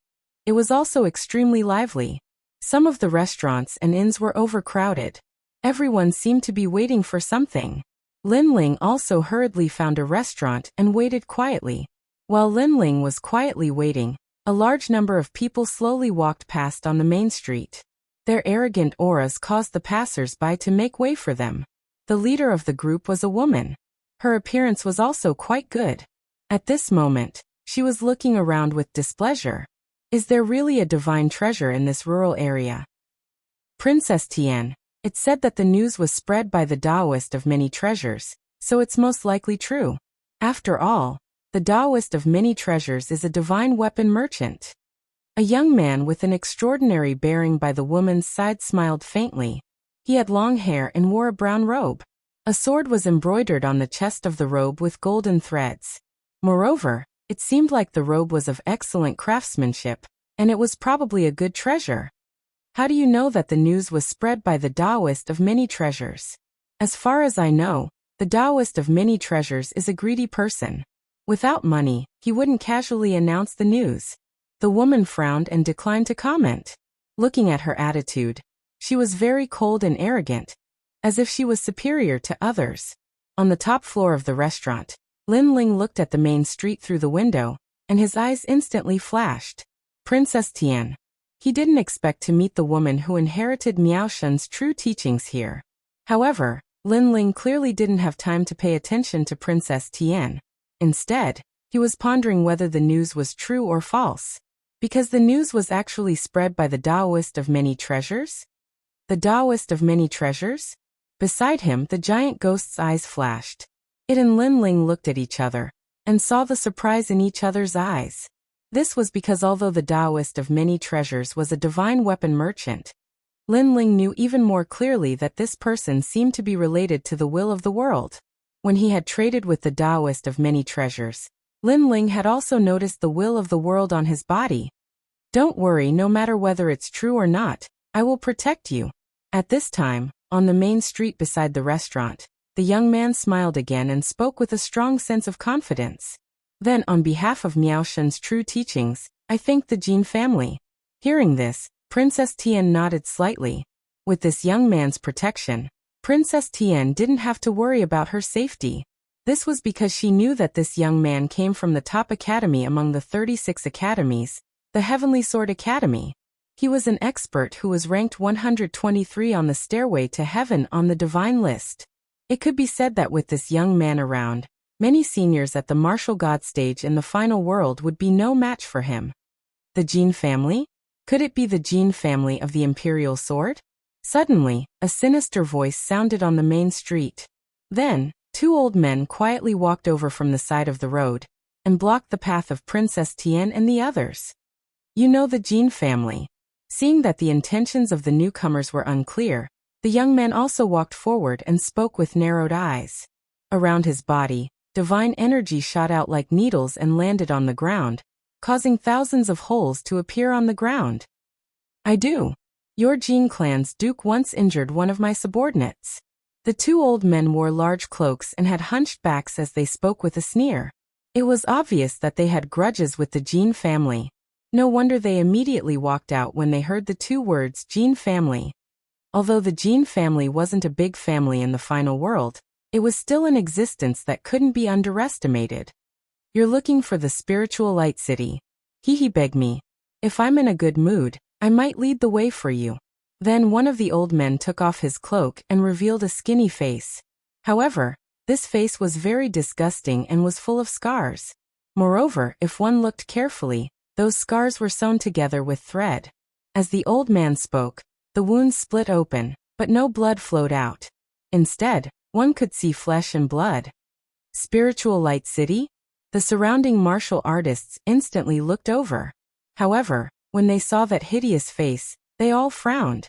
it was also extremely lively. Some of the restaurants and inns were overcrowded. Everyone seemed to be waiting for something. Linling also hurriedly found a restaurant and waited quietly. While Linling was quietly waiting, a large number of people slowly walked past on the main street. Their arrogant auras caused the passers-by to make way for them. The leader of the group was a woman. Her appearance was also quite good. At this moment, she was looking around with displeasure. Is there really a divine treasure in this rural area? Princess Tian, it's said that the news was spread by the Taoist of Many Treasures, so it's most likely true. After all, the Taoist of Many Treasures is a divine weapon merchant. A young man with an extraordinary bearing by the woman's side smiled faintly. He had long hair and wore a brown robe. A sword was embroidered on the chest of the robe with golden threads. Moreover, it seemed like the robe was of excellent craftsmanship, and it was probably a good treasure. How do you know that the news was spread by the Taoist of Many Treasures? As far as I know, the Taoist of Many Treasures is a greedy person. Without money, he wouldn't casually announce the news. The woman frowned and declined to comment. Looking at her attitude, she was very cold and arrogant, as if she was superior to others. On the top floor of the restaurant, Linling looked at the main street through the window, and his eyes instantly flashed. Princess Tian. He didn't expect to meet the woman who inherited Miao Shun's true teachings here. However, Linling clearly didn't have time to pay attention to Princess Tian. Instead, he was pondering whether the news was true or false. Because the news was actually spread by the Taoist of Many Treasures? The Taoist of Many Treasures? Beside him, the giant ghost's eyes flashed. It and Linling looked at each other, and saw the surprise in each other's eyes. This was because although the Taoist of Many Treasures was a divine weapon merchant, Linling knew even more clearly that this person seemed to be related to the will of the world. When he had traded with the Taoist of Many Treasures, Linling had also noticed the will of the world on his body. Don't worry, no matter whether it's true or not, I will protect you. At this time, On the main street beside the restaurant, the young man smiled again and spoke with a strong sense of confidence. Then, on behalf of Miao Shen's true teachings, I thank the Jin family. Hearing this, Princess Tian nodded slightly. With this young man's protection, Princess Tian didn't have to worry about her safety. This was because she knew that this young man came from the top academy among the 36 academies, the Heavenly Sword Academy. He was an expert who was ranked 123 on the stairway to heaven on the divine list. It could be said that with this young man around, many seniors at the martial god stage in the final world would be no match for him. The Jin family? Could it be the Jin family of the Imperial Sword? Suddenly, a sinister voice sounded on the main street. Then, two old men quietly walked over from the side of the road and blocked the path of Princess Tian and the others. You know the Jin family. Seeing that the intentions of the newcomers were unclear, the young man also walked forward and spoke with narrowed eyes. Around his body, divine energy shot out like needles and landed on the ground, causing thousands of holes to appear on the ground. I do. Your Jin clan's duke once injured one of my subordinates. The two old men wore large cloaks and had hunched backs as they spoke with a sneer. It was obvious that they had grudges with the Jin family. No wonder they immediately walked out when they heard the two words Jin family. Although the Jin family wasn't a big family in the final world, it was still an existence that couldn't be underestimated. You're looking for the spiritual light city. He begged me. If I'm in a good mood, I might lead the way for you. Then one of the old men took off his cloak and revealed a skinny face. However, this face was very disgusting and was full of scars. Moreover, if one looked carefully, those scars were sewn together with thread. As the old man spoke, the wounds split open, but no blood flowed out. Instead, one could see flesh and blood. Spiritual Light City? The surrounding martial artists instantly looked over. However, when they saw that hideous face, they all frowned.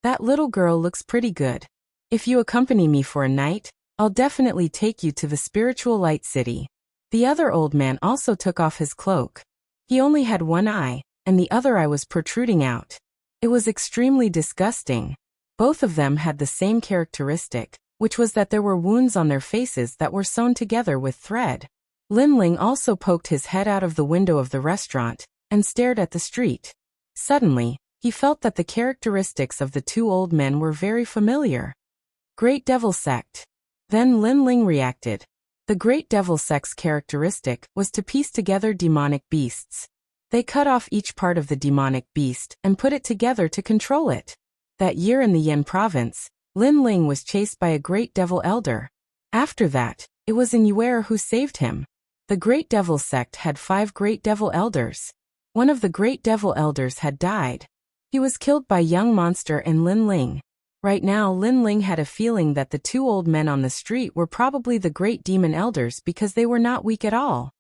That little girl looks pretty good. If you accompany me for a night, I'll definitely take you to the Spiritual Light City. The other old man also took off his cloak. He only had one eye, and the other eye was protruding out. It was extremely disgusting. Both of them had the same characteristic, which was that there were wounds on their faces that were sewn together with thread. Lin Ling also poked his head out of the window of the restaurant and stared at the street. Suddenly, he felt that the characteristics of the two old men were very familiar. Great Devil Sect. Then Lin Ling reacted. The Great Devil Sect's characteristic was to piece together demonic beasts. They cut off each part of the demonic beast and put it together to control it. That year in the Yan province, Lin Ling was chased by a Great Devil Elder. After that, it was Yuer who saved him. The Great Devil Sect had 5 Great Devil Elders. One of the Great Devil Elders had died. He was killed by Young Monster and Lin Ling. Right now Lin Ling had a feeling that the two old men on the street were probably the Great Demon Elders because they were not weak at all.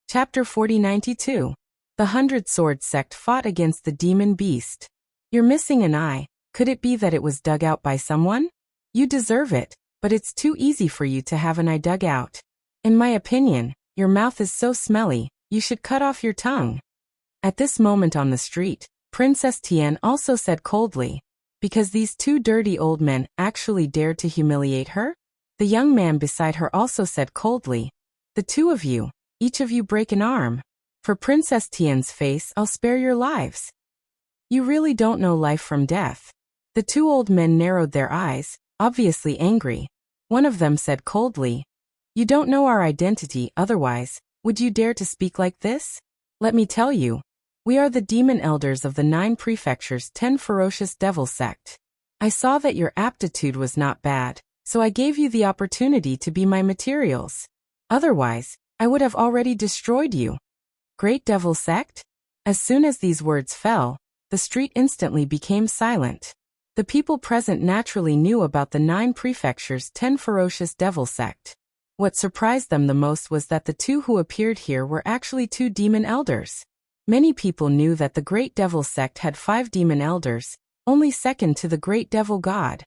Chapter 4092. The 100 Sword Sect fought against the Demon Beast. You're missing an eye. Could it be that it was dug out by someone? You deserve it, but it's too easy for you to have an eye dug out. In my opinion, your mouth is so smelly, you should cut off your tongue. At this moment on the street, Princess Tian also said coldly, because these two dirty old men actually dared to humiliate her? The young man beside her also said coldly, the two of you, each of you break an arm. For Princess Tian's face, I'll spare your lives. You really don't know life from death. The two old men narrowed their eyes, obviously angry. One of them said coldly, you don't know our identity, otherwise, would you dare to speak like this? Let me tell you. We are the demon elders of the 9 prefectures 10 ferocious devil sect. I saw that your aptitude was not bad, so I gave you the opportunity to be my materials. Otherwise, I would have already destroyed you. Great Devil Sect? As soon as these words fell, the street instantly became silent. The people present naturally knew about the 9 prefectures 10 ferocious devil sect. What surprised them the most was that the two who appeared here were actually 2 demon elders. Many people knew that the Great Devil Sect had 5 demon elders, only second to the Great Devil God.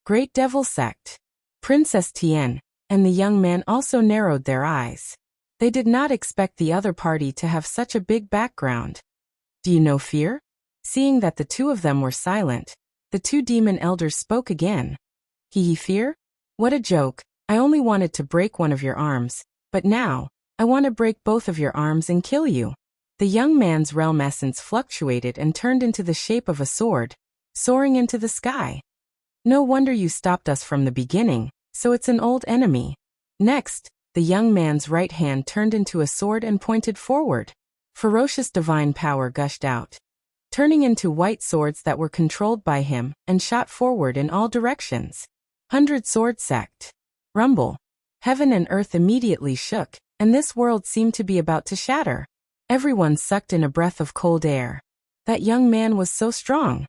Great Devil Sect. Princess Tian and the young man also narrowed their eyes. They did not expect the other party to have such a big background. Do you know fear? Seeing that the two of them were silent, The two demon elders spoke again. Hee fear? What a joke. I only wanted to break one of your arms, but now, I want to break both of your arms and kill you. The young man's realm essence fluctuated and turned into the shape of a sword, soaring into the sky. No wonder you stopped us from the beginning, so it's an old enemy. Next, the young man's right hand turned into a sword and pointed forward. Ferocious divine power gushed out, turning into white swords that were controlled by him and shot forward in all directions. 100 Sword Sect. Rumble. Heaven and earth immediately shook, and this world seemed to be about to shatter. Everyone sucked in a breath of cold air. That young man was so strong.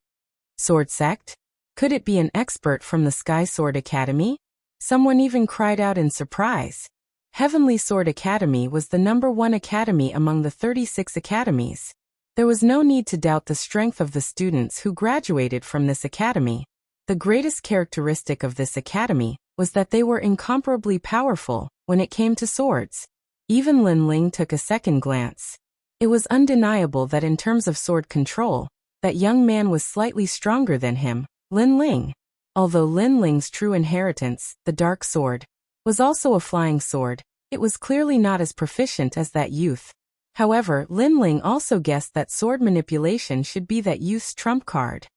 Sword Sect? Could it be an expert from the Sky Sword Academy? Someone even cried out in surprise. Heavenly Sword Academy was the #1 academy among the 36 academies. There was no need to doubt the strength of the students who graduated from this academy. The greatest characteristic of this academy was that they were incomparably powerful when it came to swords. Even Lin Ling took a second glance. It was undeniable that in terms of sword control, that young man was slightly stronger than him, Lin Ling. Although Lin Ling's true inheritance, the dark sword, was also a flying sword, it was clearly not as proficient as that youth. However, Lin Ling also guessed that sword manipulation should be that youth's trump card.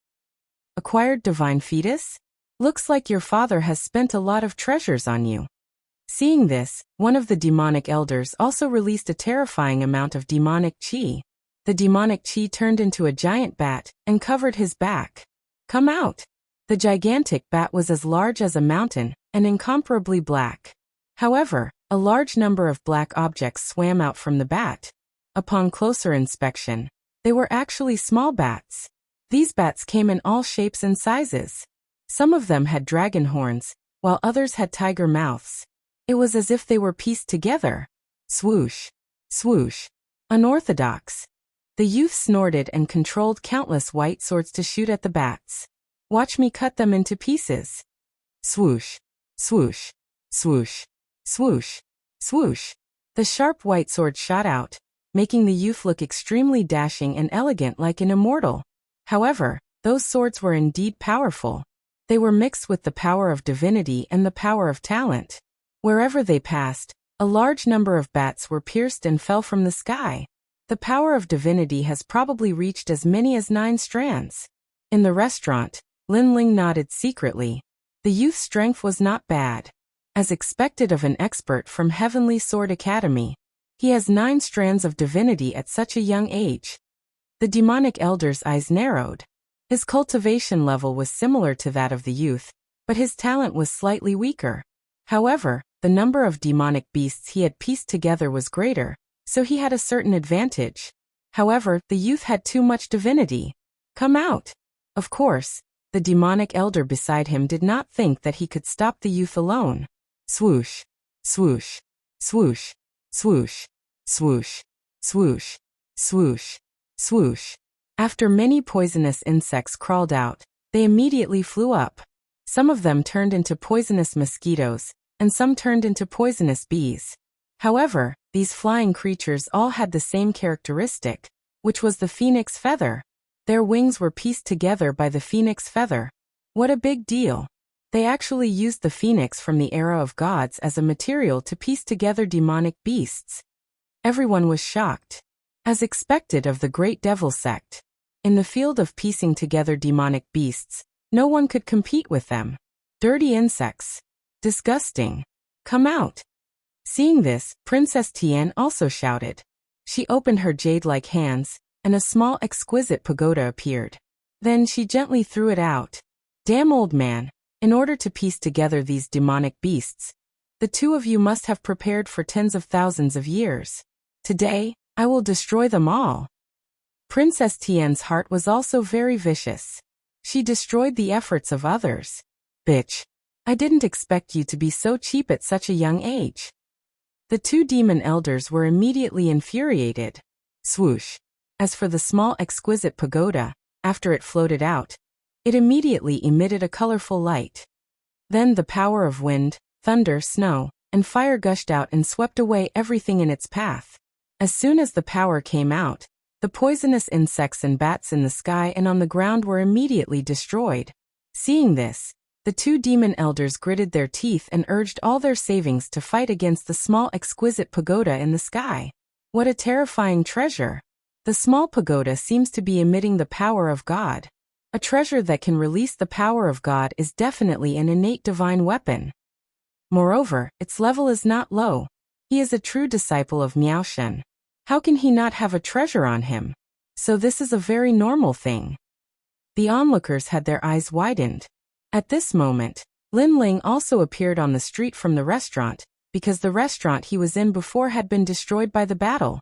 Acquired divine fetus? Looks like your father has spent a lot of treasures on you. Seeing this, one of the demonic elders also released a terrifying amount of demonic chi. The demonic chi turned into a giant bat and covered his back. Come out! The gigantic bat was as large as a mountain and incomparably black. However, a large number of black objects swam out from the bat. Upon closer inspection, they were actually small bats. These bats came in all shapes and sizes. Some of them had dragon horns, while others had tiger mouths. It was as if they were pieced together. Swoosh! Swoosh! Unorthodox. The youth snorted and controlled countless white swords to shoot at the bats. Watch me cut them into pieces. Swoosh! Swoosh! Swoosh! Swoosh! Swoosh! The sharp white sword shot out, making the youth look extremely dashing and elegant like an immortal. However, those swords were indeed powerful. They were mixed with the power of divinity and the power of talent. Wherever they passed, a large number of bats were pierced and fell from the sky. The power of divinity has probably reached as many as 9 strands. In the restaurant, Lin Ling nodded secretly. The youth's strength was not bad. As expected of an expert from Heavenly Sword Academy, he has 9 strands of divinity at such a young age. The demonic elder's eyes narrowed. His cultivation level was similar to that of the youth, but his talent was slightly weaker. However, the number of demonic beasts he had pieced together was greater, so he had a certain advantage. However, the youth had too much divinity. Come out! Of course, the demonic elder beside him did not think that he could stop the youth alone. Swoosh! Swoosh! Swoosh! Swoosh! Swoosh! Swoosh! Swoosh! Swoosh! After many poisonous insects crawled out, they immediately flew up. Some of them turned into poisonous mosquitoes, and some turned into poisonous bees. However, these flying creatures all had the same characteristic, which was the phoenix feather. Their wings were pieced together by the phoenix feather. What a big deal! They actually used the phoenix from the era of gods as a material to piece together demonic beasts. Everyone was shocked. As expected of the Great Devil Sect, in the field of piecing together demonic beasts, no one could compete with them. Dirty insects. Disgusting. Come out. Seeing this, Princess Tian also shouted. She opened her jade-like hands, and a small exquisite pagoda appeared. Then she gently threw it out. Damn old man, in order to piece together these demonic beasts, the two of you must have prepared for tens of thousands of years. Today, I will destroy them all. Princess Tian's heart was also very vicious. She destroyed the efforts of others. Bitch. I didn't expect you to be so cheap at such a young age. The two demon elders were immediately infuriated. Swoosh. As for the small exquisite pagoda, after it floated out, it immediately emitted a colorful light. Then the power of wind, thunder, snow, and fire gushed out and swept away everything in its path. As soon as the power came out, The poisonous insects and bats in the sky and on the ground were immediately destroyed. Seeing this, the two demon elders gritted their teeth and urged all their savings to fight against the small exquisite pagoda in the sky. What a terrifying treasure! The small pagoda seems to be emitting the power of God. A treasure that can release the power of God is definitely an innate divine weapon. Moreover, its level is not low. He is a true disciple of Miaoshen. How can he not have a treasure on him? So this is a very normal thing. The onlookers had their eyes widened. At this moment, Lin Ling also appeared on the street from the restaurant, because the restaurant he was in before had been destroyed by the battle.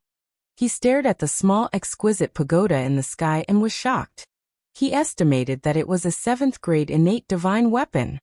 He stared at the small exquisite pagoda in the sky and was shocked. He estimated that it was a 7th grade innate divine weapon.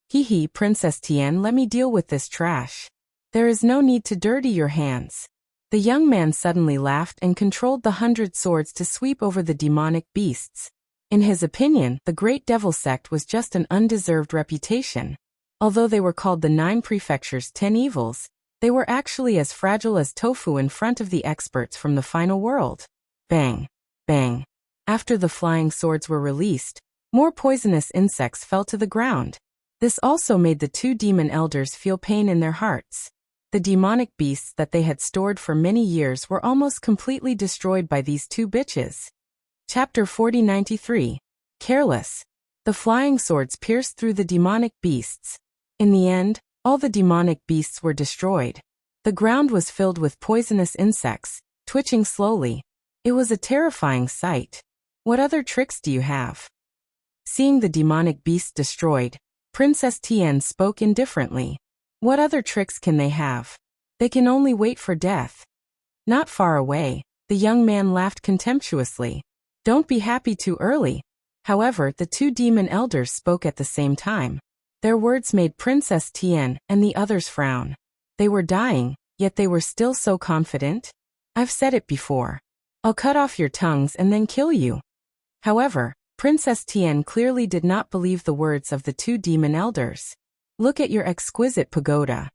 Hee, Princess Tian, let me deal with this trash. There is no need to dirty your hands. The young man suddenly laughed and controlled the 100 swords to sweep over the demonic beasts. In his opinion, the Great Devil Sect was just an undeserved reputation. Although they were called the 9 Prefectures' 10 Evils, they were actually as fragile as tofu in front of the experts from the final world. Bang! Bang! After the flying swords were released, more poisonous insects fell to the ground. This also made the two demon elders feel pain in their hearts. The demonic beasts that they had stored for many years were almost completely destroyed by these two bitches. Chapter 4093. Careless. The flying swords pierced through the demonic beasts. In the end, all the demonic beasts were destroyed. The ground was filled with poisonous insects, twitching slowly. It was a terrifying sight. What other tricks do you have? Seeing the demonic beasts destroyed, Princess Tian spoke indifferently. What other tricks can they have? They can only wait for death. Not far away, the young man laughed contemptuously. Don't be happy too early. However, the two demon elders spoke at the same time. Their words made Princess Tian and the others frown. They were dying, yet they were still so confident. I've said it before. I'll cut off your tongues and then kill you. However, Princess Tian clearly did not believe the words of the two demon elders. Look at your exquisite pagoda.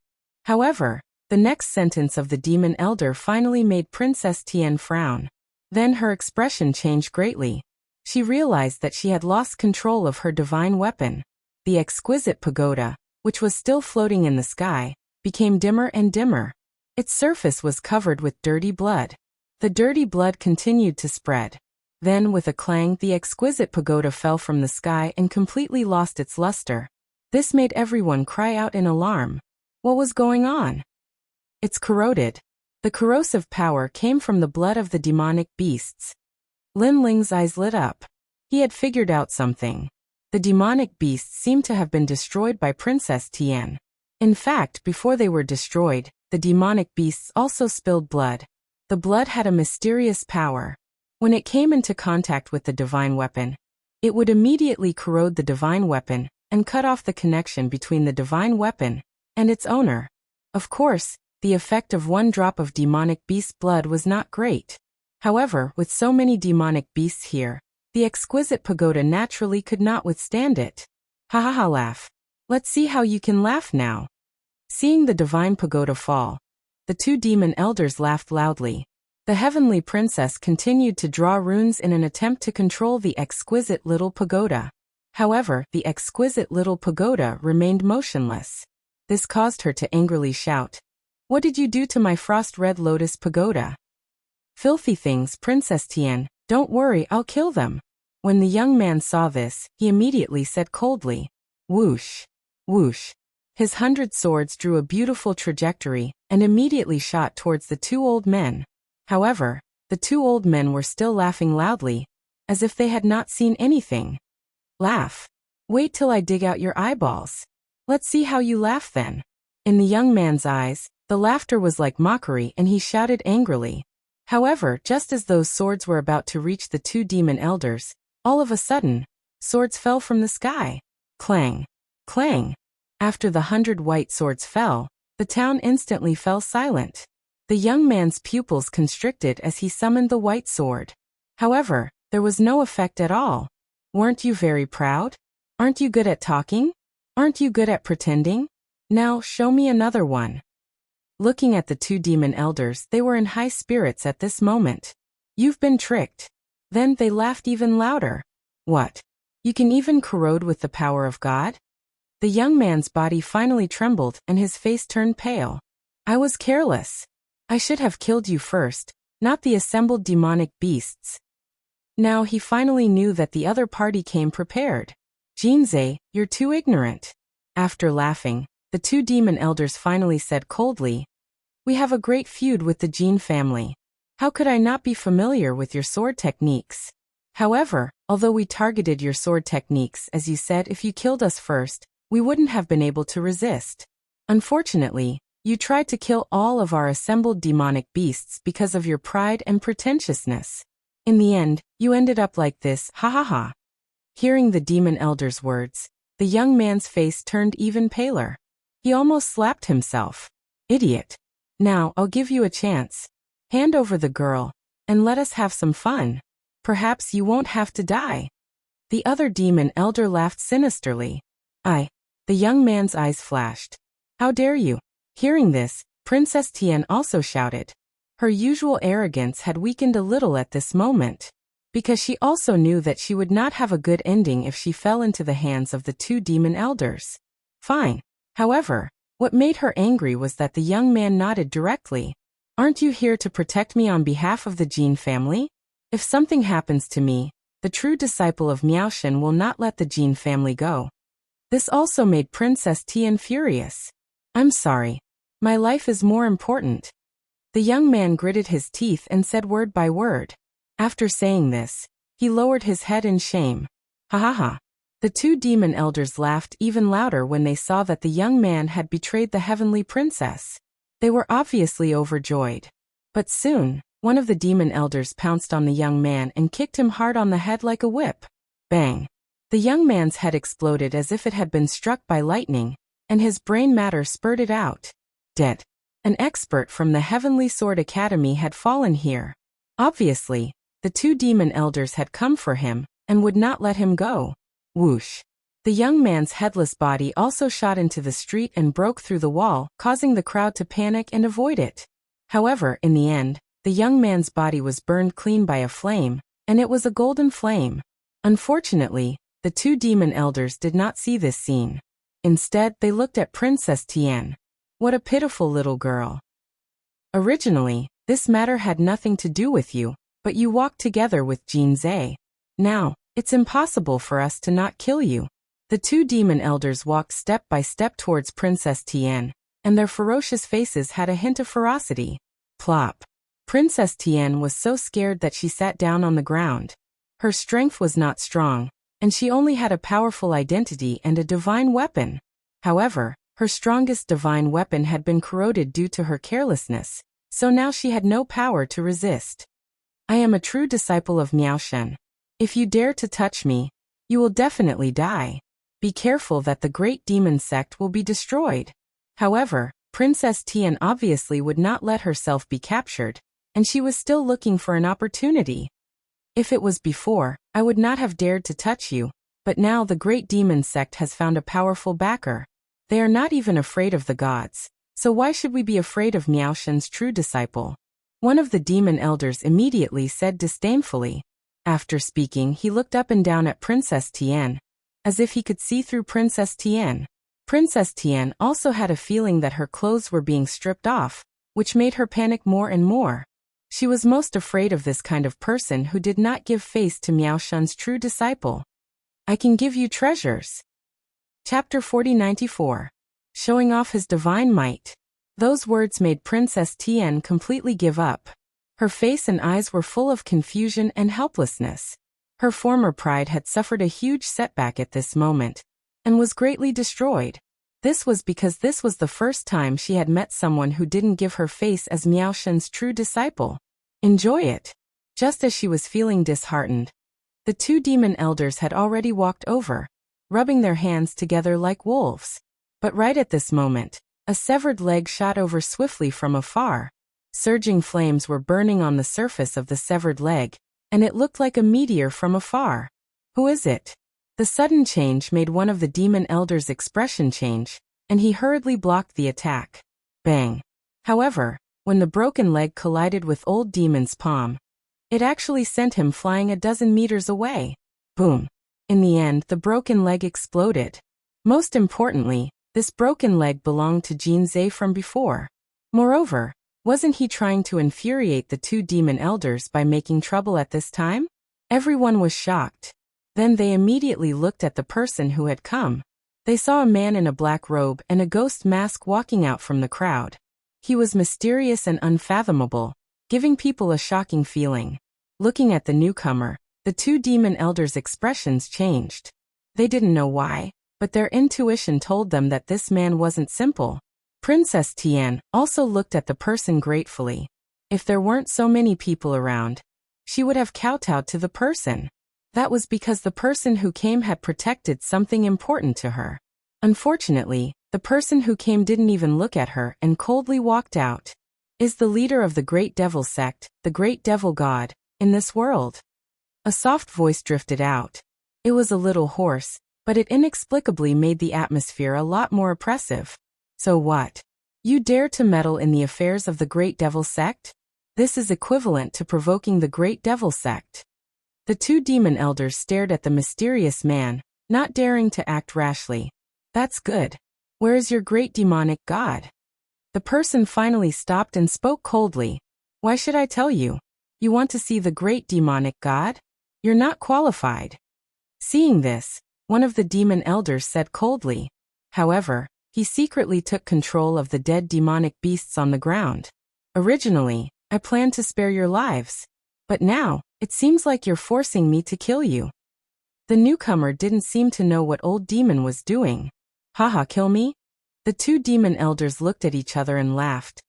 However, the next sentence of the demon elder finally made Princess Tian frown. Then her expression changed greatly. She realized that she had lost control of her divine weapon. The exquisite pagoda, which was still floating in the sky, became dimmer and dimmer. Its surface was covered with dirty blood. The dirty blood continued to spread. Then, with a clang, the exquisite pagoda fell from the sky and completely lost its luster. This made everyone cry out in alarm. What was going on? It's corroded. The corrosive power came from the blood of the demonic beasts. Lin Ling's eyes lit up. He had figured out something. The demonic beasts seemed to have been destroyed by Princess Tian. In fact, before they were destroyed, the demonic beasts also spilled blood. The blood had a mysterious power. When it came into contact with the divine weapon, it would immediately corrode the divine weapon and cut off the connection between the divine weapon and its owner. Of course, the effect of one drop of demonic beast blood was not great. However, with so many demonic beasts here, the exquisite pagoda naturally could not withstand it. Ha ha ha, laugh. Let's see how you can laugh now. Seeing the divine pagoda fall, the two demon elders laughed loudly. The heavenly princess continued to draw runes in an attempt to control the exquisite little pagoda. However, the exquisite little pagoda remained motionless. This caused her to angrily shout, "What did you do to my frost-red lotus pagoda?" "Filthy things, Princess Tian, don't worry, I'll kill them." When the young man saw this, he immediately said coldly, "Whoosh, whoosh." His 100 swords drew a beautiful trajectory and immediately shot towards the two old men. However, the two old men were still laughing loudly, as if they had not seen anything. "Laugh. Wait till I dig out your eyeballs. Let's see how you laugh then." In the young man's eyes, the laughter was like mockery and he shouted angrily. However, just as those swords were about to reach the two demon elders, all of a sudden, swords fell from the sky. Clang! Clang! After the 100 white swords fell, the town instantly fell silent. The young man's pupils constricted as he summoned the white sword. However, there was no effect at all. Weren't you very proud? Aren't you good at talking? Aren't you good at pretending? Now, show me another one. Looking at the two demon elders, they were in high spirits at this moment. You've been tricked. Then they laughed even louder. What? You can even corrode with the power of God? The young man's body finally trembled and his face turned pale. I was careless. I should have killed you first, not the assembled demonic beasts. Now he finally knew that the other party came prepared. Jinzei, you're too ignorant. After laughing, the two demon elders finally said coldly, we have a great feud with the Jin family. How could I not be familiar with your sword techniques? However, although we targeted your sword techniques as you said if you killed us first, we wouldn't have been able to resist. Unfortunately, you tried to kill all of our assembled demonic beasts because of your pride and pretentiousness. In the end, you ended up like this, ha ha ha. Hearing the demon elder's words, the young man's face turned even paler. He almost slapped himself. Idiot. Now, I'll give you a chance. Hand over the girl, and let us have some fun. Perhaps you won't have to die. The other demon elder laughed sinisterly. The young man's eyes flashed. How dare you? Hearing this, Princess Tian also shouted. Her usual arrogance had weakened a little at this moment, because she also knew that she would not have a good ending if she fell into the hands of the two demon elders. Fine. However, what made her angry was that the young man nodded directly. Aren't you here to protect me on behalf of the Jin family? If something happens to me, the true disciple of Miaoshen will not let the Jin family go. This also made Princess Tian furious. I'm sorry. My life is more important. The young man gritted his teeth and said word by word. After saying this, he lowered his head in shame. Ha ha ha. The two demon elders laughed even louder when they saw that the young man had betrayed the heavenly princess. They were obviously overjoyed. But soon, one of the demon elders pounced on the young man and kicked him hard on the head like a whip. Bang! The young man's head exploded as if it had been struck by lightning, and his brain matter spurted out. Dead. An expert from the Heavenly Sword Academy had fallen here. Obviously, the two demon elders had come for him, and would not let him go. Whoosh! The young man's headless body also shot into the street and broke through the wall, causing the crowd to panic and avoid it. However, in the end, the young man's body was burned clean by a flame, and it was a golden flame. Unfortunately, the two demon elders did not see this scene. Instead, they looked at Princess Tian. What a pitiful little girl. Originally, this matter had nothing to do with you, but you walked together with Jinzei. Now, it's impossible for us to not kill you. The two demon elders walked step by step towards Princess Tian, and their ferocious faces had a hint of ferocity. Plop. Princess Tian was so scared that she sat down on the ground. Her strength was not strong, and she only had a powerful identity and a divine weapon. However, her strongest divine weapon had been corroded due to her carelessness, so now she had no power to resist. I am a true disciple of Miaoshen. If you dare to touch me, you will definitely die. Be careful that the great demon sect will be destroyed. However, Princess Tian obviously would not let herself be captured, and she was still looking for an opportunity. If it was before, I would not have dared to touch you, but now the great demon sect has found a powerful backer. They are not even afraid of the gods, so why should we be afraid of Miaoshen's true disciple? One of the demon elders immediately said disdainfully. After speaking, he looked up and down at Princess Tian, as if he could see through Princess Tian. Princess Tian also had a feeling that her clothes were being stripped off, which made her panic more and more. She was most afraid of this kind of person who did not give face to Miaoshen's true disciple. I can give you treasures. Chapter 4094. Showing off his divine might. Those words made Princess Tian completely give up. Her face and eyes were full of confusion and helplessness. Her former pride had suffered a huge setback at this moment, and was greatly destroyed. This was because this was the first time she had met someone who didn't give her face as Miaoshen's true disciple. Enjoy it. Just as she was feeling disheartened, the two demon elders had already walked over, rubbing their hands together like wolves. But right at this moment, a severed leg shot over swiftly from afar. Surging flames were burning on the surface of the severed leg, and it looked like a meteor from afar. Who is it? The sudden change made one of the demon elders' expression change, and he hurriedly blocked the attack. Bang! However, when the broken leg collided with old demon's palm, It actually sent him flying a dozen meters away. Boom. In the end, the broken leg exploded. Most importantly, this broken leg belonged to Jinzei from before. Moreover, wasn't he trying to infuriate the two demon elders by making trouble at this time? Everyone was shocked. Then they immediately looked at the person who had come. They saw a man in a black robe and a ghost mask walking out from the crowd. He was mysterious and unfathomable, giving people a shocking feeling. Looking at the newcomer, the two demon elders' expressions changed. They didn't know why, but their intuition told them that this man wasn't simple. Princess Tian also looked at the person gratefully. If there weren't so many people around, she would have kowtowed to the person. That was because the person who came had protected something important to her. Unfortunately, the person who came didn't even look at her and coldly walked out. Is the leader of the Great Devil sect, the Great Devil God, in this world? A soft voice drifted out. It was a little hoarse, but it inexplicably made the atmosphere a lot more oppressive. So what? You dare to meddle in the affairs of the Great Devil sect? This is equivalent to provoking the Great Devil sect. The two demon elders stared at the mysterious man, not daring to act rashly. That's good. Where is your great demonic god? The person finally stopped and spoke coldly. Why should I tell you? You want to see the great demonic god? You're not qualified. Seeing this, one of the demon elders said coldly. However, he secretly took control of the dead demonic beasts on the ground. Originally, I planned to spare your lives. But now, it seems like you're forcing me to kill you. The newcomer didn't seem to know what old demon was doing. Haha, kill me? The two demon elders looked at each other and laughed.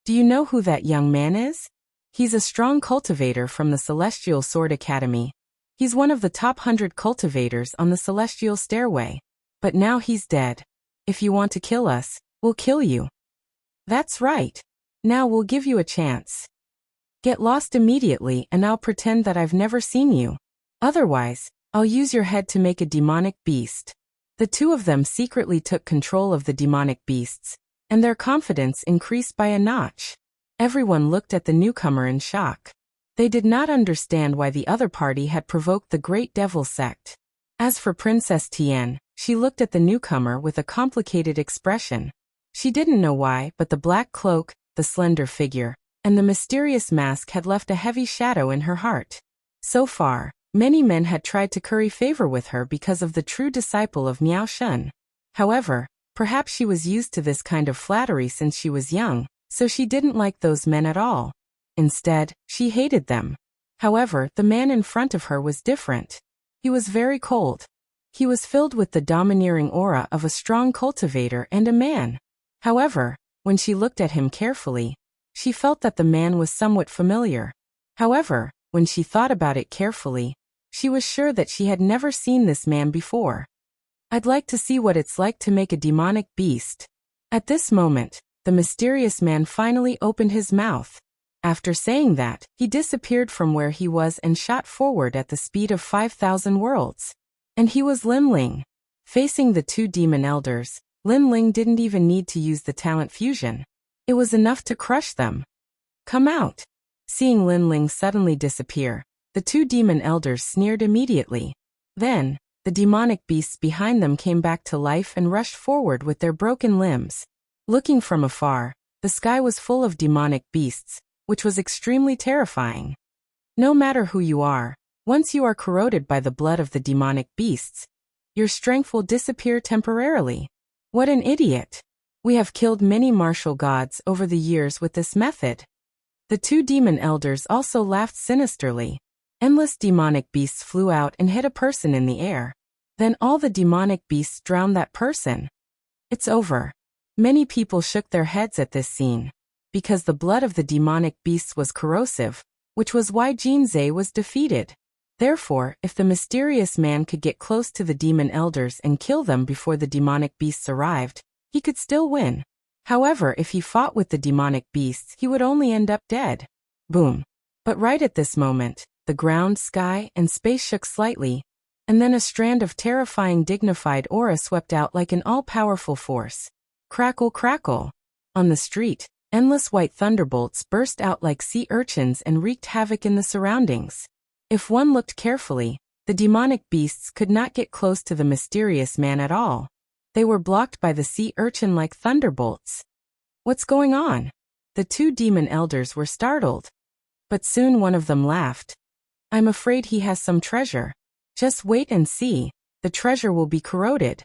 Do you know who that young man is? He's a strong cultivator from the Celestial Sword Academy. He's one of the top 100 cultivators on the Celestial Stairway. But now he's dead. If you want to kill us, we'll kill you. That's right. Now we'll give you a chance. Get lost immediately and I'll pretend that I've never seen you. Otherwise, I'll use your head to make a demonic beast. The two of them secretly took control of the demonic beasts, and their confidence increased by a notch. Everyone looked at the newcomer in shock. They did not understand why the other party had provoked the Great Devil sect. As for Princess Tian, she looked at the newcomer with a complicated expression. She didn't know why, but the black cloak, the slender figure, and the mysterious mask had left a heavy shadow in her heart. So far, many men had tried to curry favor with her because of the true disciple of Miao Shun. However, perhaps she was used to this kind of flattery since she was young, so she didn't like those men at all. Instead, she hated them. However, the man in front of her was different. He was very cold. He was filled with the domineering aura of a strong cultivator and a man. However, when she looked at him carefully, she felt that the man was somewhat familiar. However, when she thought about it carefully, she was sure that she had never seen this man before. I'd like to see what it's like to make a demonic beast. At this moment, the mysterious man finally opened his mouth. After saying that, he disappeared from where he was and shot forward at the speed of 5,000 worlds. And he was Lin Ling. Facing the two demon elders, Lin Ling didn't even need to use the talent fusion. It was enough to crush them. Come out. Seeing Lin Ling suddenly disappear, the two demon elders sneered immediately. Then, the demonic beasts behind them came back to life and rushed forward with their broken limbs. Looking from afar, the sky was full of demonic beasts, which was extremely terrifying. No matter who you are, once you are corroded by the blood of the demonic beasts, your strength will disappear temporarily. What an idiot! We have killed many martial gods over the years with this method. The two demon elders also laughed sinisterly. Endless demonic beasts flew out and hit a person in the air. Then all the demonic beasts drowned that person. It's over. Many people shook their heads at this scene. Because the blood of the demonic beasts was corrosive, which was why Jinzei was defeated. Therefore, if the mysterious man could get close to the demon elders and kill them before the demonic beasts arrived, he could still win. However, if he fought with the demonic beasts, he would only end up dead. Boom. But right at this moment, the ground, sky, and space shook slightly, and then a strand of terrifying dignified aura swept out like an all-powerful force. Crackle, crackle. On the street, Endless white thunderbolts burst out like sea urchins and wreaked havoc in the surroundings. If one looked carefully, the demonic beasts could not get close to the mysterious man at all. They were blocked by the sea urchin-like thunderbolts. What's going on? The two demon elders were startled. But soon one of them laughed. I'm afraid he has some treasure. Just wait and see, the treasure will be corroded.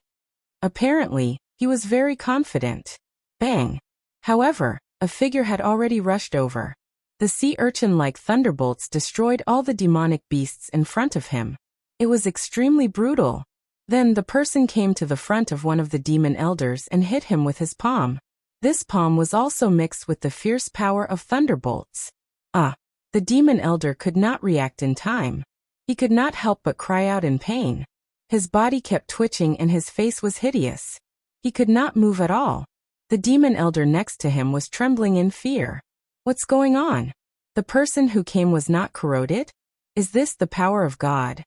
Apparently, he was very confident. Bang! However, a figure had already rushed over. The sea urchin-like thunderbolts destroyed all the demonic beasts in front of him. It was extremely brutal. Then the person came to the front of one of the demon elders and hit him with his palm. This palm was also mixed with the fierce power of thunderbolts. The demon elder could not react in time. He could not help but cry out in pain. His body kept twitching and his face was hideous. He could not move at all. The demon elder next to him was trembling in fear. What's going on? The person who came was not corroded? Is this the power of God?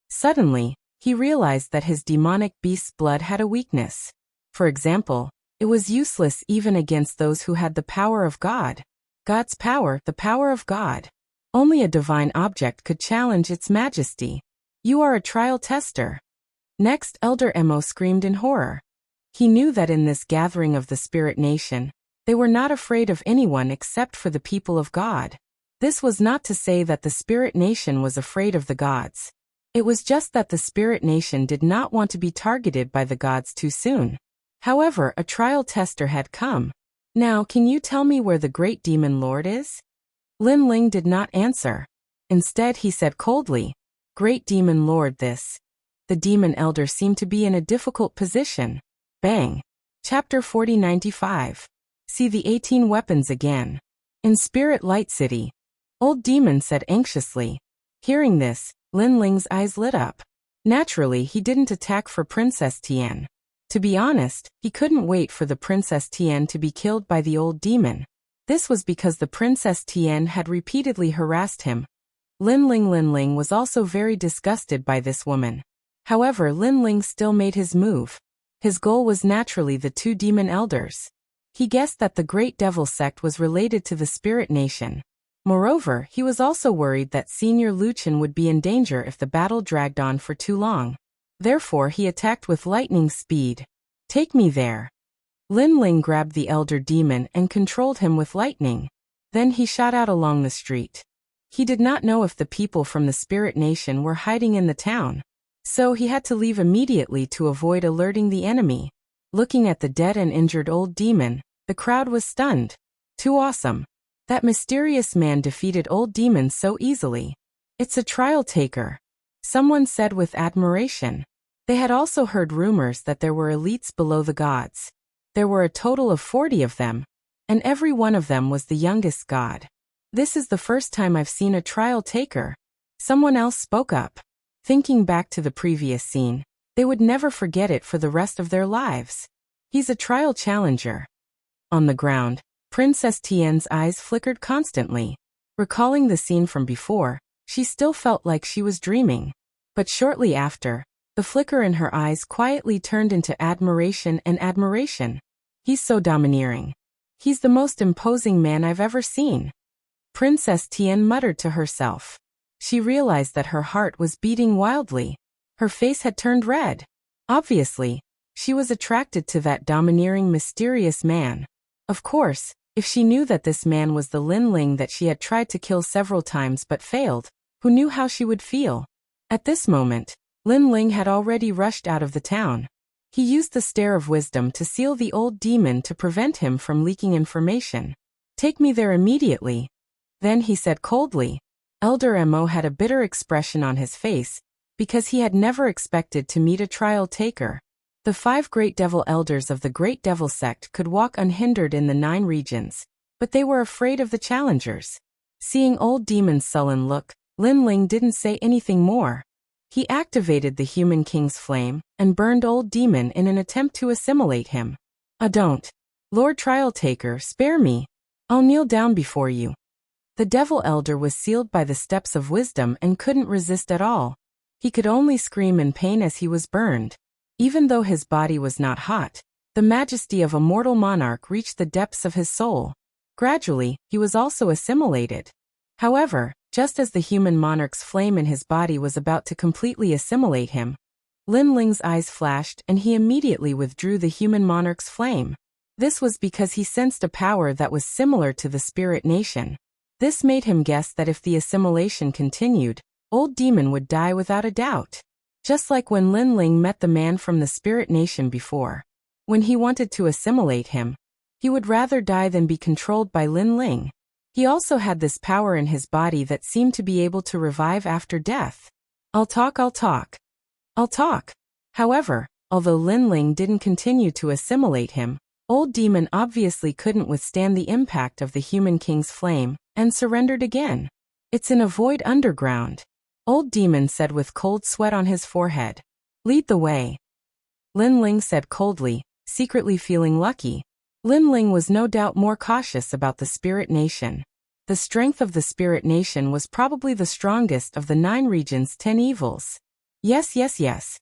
Suddenly, he realized that his demonic beast's blood had a weakness. For example, it was useless even against those who had the power of God. God's power, the power of God. Only a divine object could challenge its majesty. You are a trial tester. Next, Elder Emo screamed in horror. He knew that in this gathering of the spirit nation, they were not afraid of anyone except for the people of God. This was not to say that the spirit nation was afraid of the gods. It was just that the spirit nation did not want to be targeted by the gods too soon. However, a trial tester had come. Now, can you tell me where the great demon lord is? Lin Ling did not answer. Instead, he said coldly, Great demon lord this. The demon elder seemed to be in a difficult position. Bang. Chapter 4095. See the 18 weapons again. In Spirit Light City. Old Demon said anxiously. Hearing this, Lin Ling's eyes lit up. Naturally, he didn't attack for Princess Tian. To be honest, he couldn't wait for the Princess Tian to be killed by the old demon. This was because the Princess Tian had repeatedly harassed him. Lin Ling was also very disgusted by this woman. However, Lin Ling still made his move. His goal was naturally the two demon elders. He guessed that the Great Devil sect was related to the Spirit Nation. Moreover, he was also worried that Senior Luchin would be in danger if the battle dragged on for too long. Therefore, he attacked with lightning speed. Take me there. Lin Ling grabbed the elder demon and controlled him with lightning. Then he shot out along the street. He did not know if the people from the Spirit Nation were hiding in the town. So he had to leave immediately to avoid alerting the enemy. Looking at the dead and injured old demon, the crowd was stunned. Too awesome. That mysterious man defeated old demons so easily. It's a trial taker. Someone said with admiration. They had also heard rumors that there were elites below the gods. There were a total of 40 of them, and every one of them was the youngest god. This is the first time I've seen a trial taker. Someone else spoke up. Thinking back to the previous scene, they would never forget it for the rest of their lives. He's a trial challenger. On the ground, Princess Tian's eyes flickered constantly. Recalling the scene from before, she still felt like she was dreaming. But shortly after, the flicker in her eyes quietly turned into admiration and admiration. He's so domineering. He's the most imposing man I've ever seen. Princess Tian muttered to herself. She realized that her heart was beating wildly. Her face had turned red. Obviously, she was attracted to that domineering, mysterious man. Of course, if she knew that this man was the Lin Ling that she had tried to kill several times but failed, who knew how she would feel? At this moment, Lin Ling had already rushed out of the town. He used the Stare of Wisdom to seal the old demon to prevent him from leaking information. Take me there immediately. Then he said coldly. Elder Mo had a bitter expression on his face, because he had never expected to meet a trial taker. The 5 great devil elders of the Great Devil sect could walk unhindered in the 9 regions, but they were afraid of the challengers. Seeing old demon's sullen look, Lin Ling didn't say anything more. He activated the Human King's flame and burned old demon in an attempt to assimilate him. Don't. Lord Trial Taker, spare me. I'll kneel down before you. The devil elder was sealed by the steps of wisdom and couldn't resist at all. He could only scream in pain as he was burned. Even though his body was not hot, the majesty of a mortal monarch reached the depths of his soul. Gradually, he was also assimilated. However, just as the human monarch's flame in his body was about to completely assimilate him, Lin Ling's eyes flashed and he immediately withdrew the human monarch's flame. This was because he sensed a power that was similar to the spirit nation. This made him guess that if the assimilation continued, Old Demon would die without a doubt. Just like when Lin Ling met the man from the spirit nation before. When he wanted to assimilate him, he would rather die than be controlled by Lin Ling. He also had this power in his body that seemed to be able to revive after death. I'll talk. However, although Lin Ling didn't continue to assimilate him, Old Demon obviously couldn't withstand the impact of the human king's flame, and surrendered again. It's in a void underground. Old Demon said with cold sweat on his forehead. Lead the way. Lin Ling said coldly, secretly feeling lucky. Lin Ling was no doubt more cautious about the spirit nation. The strength of the spirit nation was probably the strongest of the 9 regions' 10 evils. Yes.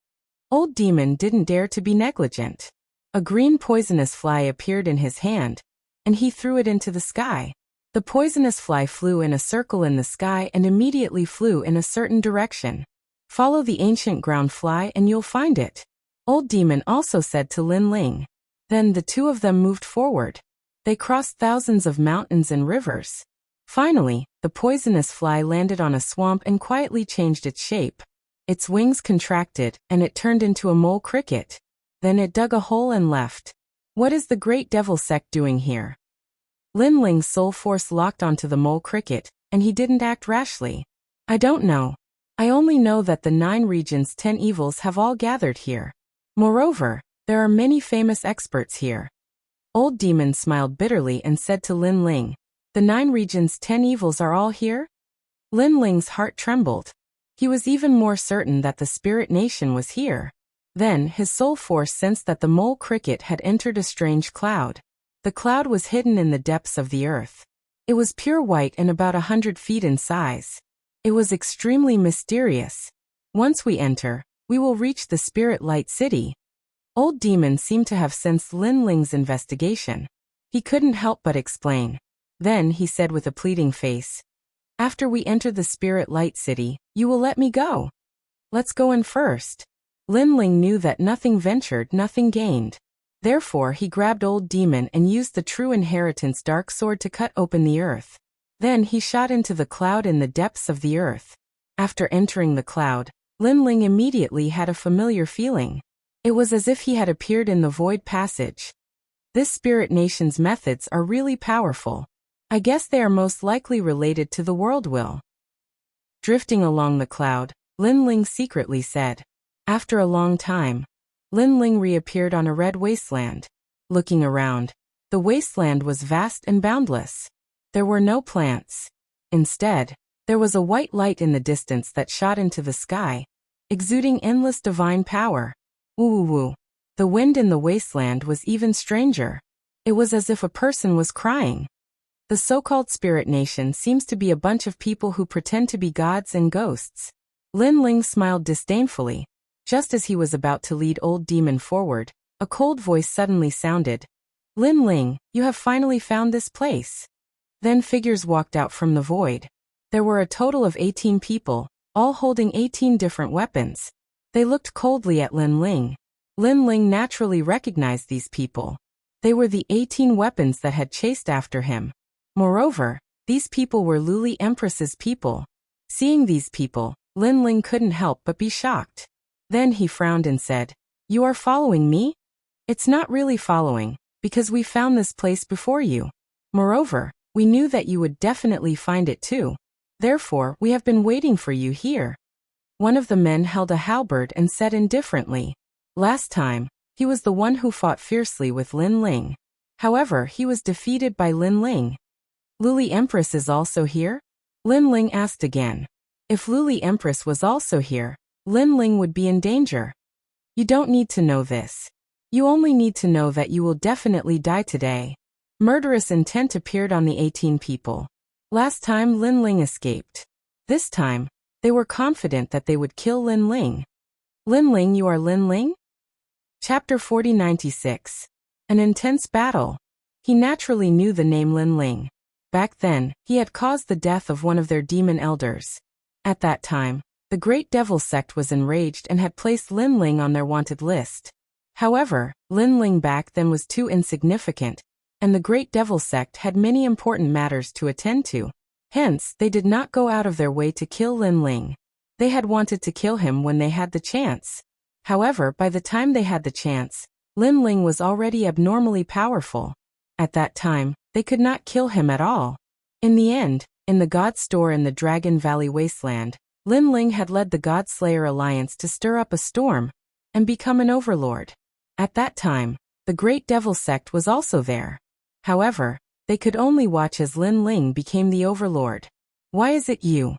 Old Demon didn't dare to be negligent. A green poisonous fly appeared in his hand, and he threw it into the sky. The poisonous fly flew in a circle in the sky and immediately flew in a certain direction. Follow the ancient ground fly and you'll find it. Old Demon also said to Lin Ling. Then the two of them moved forward. They crossed thousands of mountains and rivers. Finally, the poisonous fly landed on a swamp and quietly changed its shape. Its wings contracted, and it turned into a mole cricket. Then it dug a hole and left. What is the great devil sect doing here? Lin Ling's soul force locked onto the mole cricket, and he didn't act rashly. I don't know. I only know that the 9 regions' 10 evils have all gathered here. Moreover, there are many famous experts here. Old Demon smiled bitterly and said to Lin Ling, the 9 regions' 10 evils are all here? Lin Ling's heart trembled. He was even more certain that the spirit nation was here. Then his soul force sensed that the mole cricket had entered a strange cloud. The cloud was hidden in the depths of the earth. It was pure white and about 100 feet in size. It was extremely mysterious. Once we enter, we will reach the Spirit Light City. Old Demon seemed to have sensed Lin Ling's investigation. He couldn't help but explain. Then he said with a pleading face, after we enter the Spirit Light City, you will let me go. Let's go in first. Lin Ling knew that nothing ventured, nothing gained. Therefore he grabbed Old Demon and used the True Inheritance Dark Sword to cut open the earth. Then he shot into the cloud in the depths of the earth. After entering the cloud, Lin Ling immediately had a familiar feeling. It was as if he had appeared in the void passage. This spirit nation's methods are really powerful. I guess they are most likely related to the world will. Drifting along the cloud, Lin Ling secretly said. After a long time, Lin Ling reappeared on a red wasteland. Looking around, the wasteland was vast and boundless. There were no plants. Instead, there was a white light in the distance that shot into the sky, exuding endless divine power. Woo. The wind in the wasteland was even stranger. It was as if a person was crying. The so-called spirit nation seems to be a bunch of people who pretend to be gods and ghosts. Lin Ling smiled disdainfully. Just as he was about to lead Old Demon forward, a cold voice suddenly sounded. Lin Ling, you have finally found this place. Then figures walked out from the void. There were a total of 18 people, all holding 18 different weapons. They looked coldly at Lin Ling. Lin Ling naturally recognized these people. They were the 18 weapons that had chased after him. Moreover, these people were Luli Empress's people. Seeing these people, Lin Ling couldn't help but be shocked. Then he frowned and said, You are following me? It's not really following, because we found this place before you. Moreover, we knew that you would definitely find it too. Therefore, we have been waiting for you here. One of the men held a halberd and said indifferently. Last time, he was the one who fought fiercely with Lin Ling. However, he was defeated by Lin Ling. Luli Empress is also here? Lin Ling asked again. If Luli Empress was also here, Lin Ling would be in danger. You don't need to know this. You only need to know that you will definitely die today. Murderous intent appeared on the 18 people. Last time Lin Ling escaped. This time, they were confident that they would kill Lin Ling. Lin Ling, you are Lin Ling? Chapter 4096. An intense battle. He naturally knew the name Lin Ling. Back then, he had caused the death of one of their demon elders. At that time, the Great Devil sect was enraged and had placed Lin Ling on their wanted list. However, Lin Ling back then was too insignificant, and the Great Devil sect had many important matters to attend to. Hence, they did not go out of their way to kill Lin Ling. They had wanted to kill him when they had the chance. However, by the time they had the chance, Lin Ling was already abnormally powerful. At that time, they could not kill him at all. In the end, in the God Store in the Dragon Valley Wasteland, Lin Ling had led the God Slayer Alliance to stir up a storm and become an overlord. At that time, the Great Devil sect was also there. However, they could only watch as Lin Ling became the overlord. Why is it you?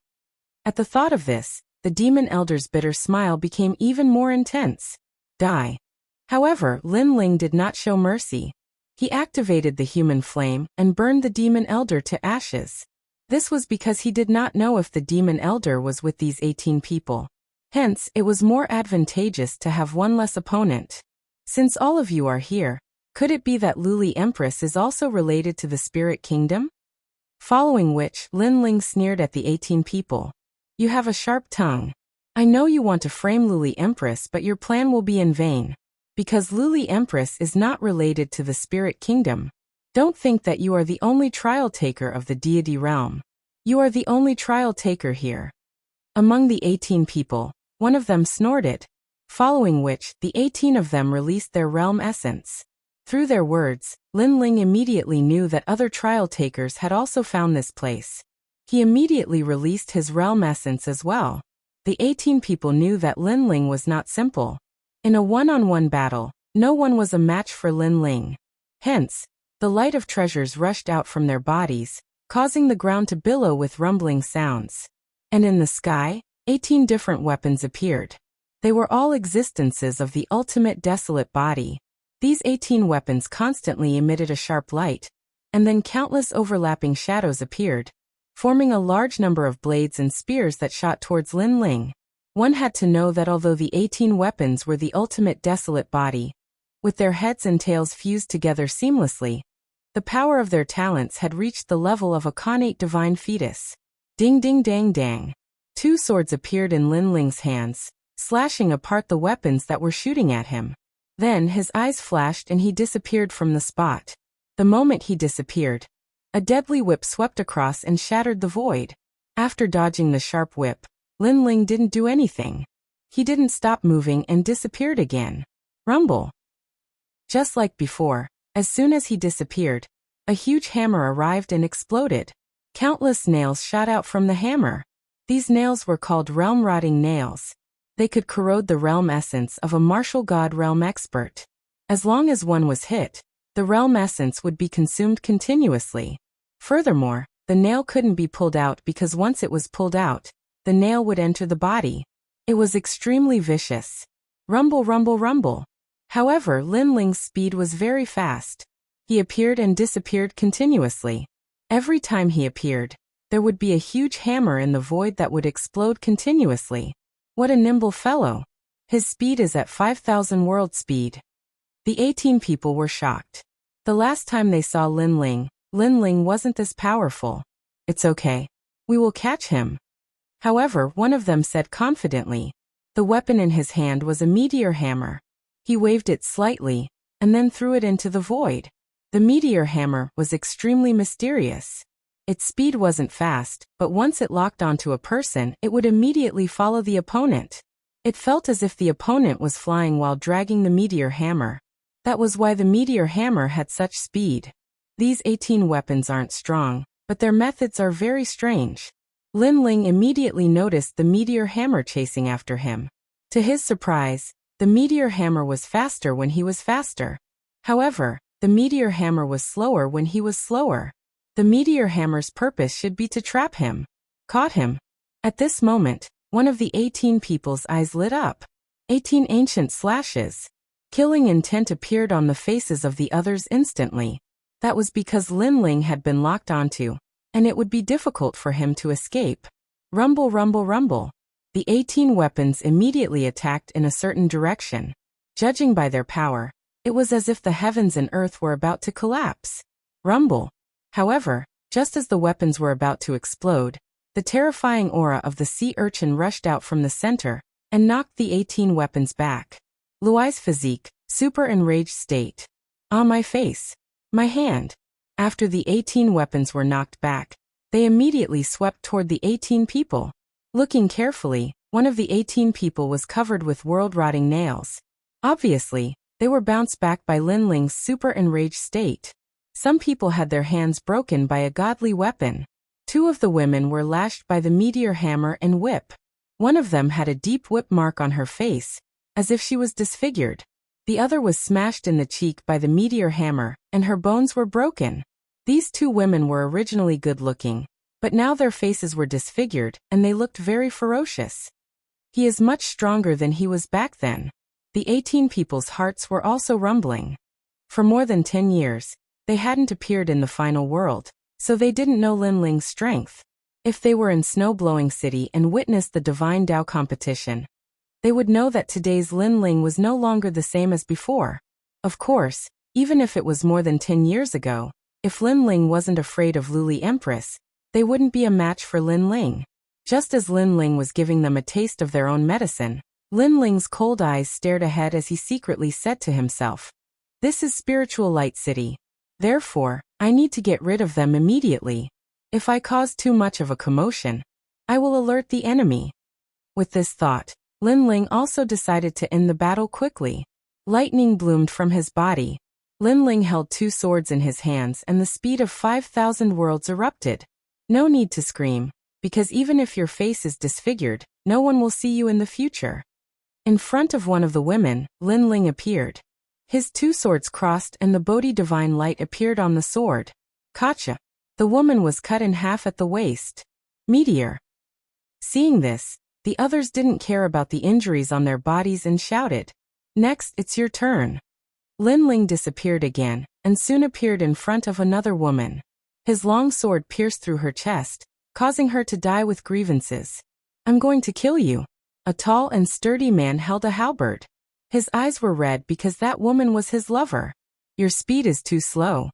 At the thought of this, the demon elder's bitter smile became even more intense. Die. However, Lin Ling did not show mercy. He activated the human flame and burned the demon elder to ashes. This was because he did not know if the demon elder was with these 18 people. Hence, it was more advantageous to have one less opponent. Since all of you are here, could it be that Luli Empress is also related to the Spirit Kingdom? Following which, Lin Ling sneered at the 18 people. You have a sharp tongue. I know you want to frame Luli Empress, but your plan will be in vain. Because Luli Empress is not related to the Spirit Kingdom. Don't think that you are the only trial taker of the deity realm. You are the only trial taker here. Among the 18 people, one of them snorted. Following which, the 18 of them released their realm essence. Through their words, Lin Ling immediately knew that other trial takers had also found this place. He immediately released his realm essence as well. The 18 people knew that Lin Ling was not simple. In a one-on-one battle, no one was a match for Lin Ling. Hence, the light of treasures rushed out from their bodies, causing the ground to billow with rumbling sounds. And in the sky, 18 different weapons appeared. They were all existences of the ultimate desolate body. These 18 weapons constantly emitted a sharp light, and then countless overlapping shadows appeared, forming a large number of blades and spears that shot towards Lin Ling. One had to know that although the 18 weapons were the ultimate desolate body, with their heads and tails fused together seamlessly, the power of their talents had reached the level of a connate divine fetus. Ding ding dang dang. 2 swords appeared in Lin Ling's hands, slashing apart the weapons that were shooting at him. Then his eyes flashed and he disappeared from the spot. The moment he disappeared, a deadly whip swept across and shattered the void. After dodging the sharp whip, Lin Ling didn't do anything. He didn't stop moving and disappeared again. Rumble. Just like before, as soon as he disappeared, a huge hammer arrived and exploded. Countless nails shot out from the hammer. These nails were called realm-rotting nails. They could corrode the realm essence of a martial god realm expert. As long as one was hit, the realm essence would be consumed continuously. Furthermore, the nail couldn't be pulled out because once it was pulled out, the nail would enter the body. It was extremely vicious. Rumble, rumble, rumble. However, Lin Ling's speed was very fast. He appeared and disappeared continuously. Every time he appeared, there would be a huge hammer in the void that would explode continuously. What a nimble fellow. His speed is at 5,000 world speed. The 18 people were shocked. The last time they saw Lin Ling wasn't this powerful. It's okay. We will catch him. However, one of them said confidently. The weapon in his hand was a meteor hammer. He waved it slightly, and then threw it into the void. The meteor hammer was extremely mysterious. Its speed wasn't fast, but once it locked onto a person, it would immediately follow the opponent. It felt as if the opponent was flying while dragging the meteor hammer. That was why the meteor hammer had such speed. These 18 weapons aren't strong, but their methods are very strange. Lin Ling immediately noticed the meteor hammer chasing after him. To his surprise, the meteor hammer was faster when he was faster. However, the meteor hammer was slower when he was slower. The meteor hammer's purpose should be to trap him. Caught him. At this moment, one of the 18 people's eyes lit up. 18 ancient slashes. Killing intent appeared on the faces of the others instantly. That was because Lin Ling had been locked onto, and it would be difficult for him to escape. Rumble, rumble, rumble. The 18 weapons immediately attacked in a certain direction. Judging by their power, it was as if the heavens and earth were about to collapse. rumble. However, just as the weapons were about to explode, the terrifying aura of the sea urchin rushed out from the center and knocked the 18 weapons back. Luai's physique, super enraged state. On my face. My hand. After the 18 weapons were knocked back, they immediately swept toward the 18 people. Looking carefully, one of the 18 people was covered with world-rotting nails. Obviously, they were bounced back by Lin Ling's super enraged state. Some people had their hands broken by a godly weapon. 2 of the women were lashed by the meteor hammer and whip. One of them had a deep whip mark on her face, as if she was disfigured. The other was smashed in the cheek by the meteor hammer, and her bones were broken. These 2 women were originally good-looking, but now their faces were disfigured, and they looked very ferocious. He is much stronger than he was back then. The 18 people's hearts were also rumbling. For more than 10 years, they hadn't appeared in the final world, so they didn't know Lin Ling's strength. If they were in Snow-Blowing City and witnessed the Divine Dao competition, they would know that today's Lin Ling was no longer the same as before. Of course, even if it was more than 10 years ago, if Lin Ling wasn't afraid of Luli Empress, they wouldn't be a match for Lin Ling. Just as Lin Ling was giving them a taste of their own medicine, Lin Ling's cold eyes stared ahead as he secretly said to himself, "This is Spiritual Light City. Therefore, I need to get rid of them immediately. If I cause too much of a commotion, I will alert the enemy." With this thought, Lin Ling also decided to end the battle quickly. Lightning bloomed from his body. Lin Ling held 2 swords in his hands and the speed of 5,000 worlds erupted. No need to scream, because even if your face is disfigured, no one will see you in the future. In front of one of the women, Lin Ling appeared. His 2 swords crossed and the Bodhi divine light appeared on the sword. Gotcha. The woman was cut in half at the waist. Meteor. Seeing this, the others didn't care about the injuries on their bodies and shouted, "Next, it's your turn." Lin Ling disappeared again, and soon appeared in front of another woman. His long sword pierced through her chest, causing her to die with grievances. "I'm going to kill you." A tall and sturdy man held a halberd. His eyes were red because that woman was his lover. "Your speed is too slow."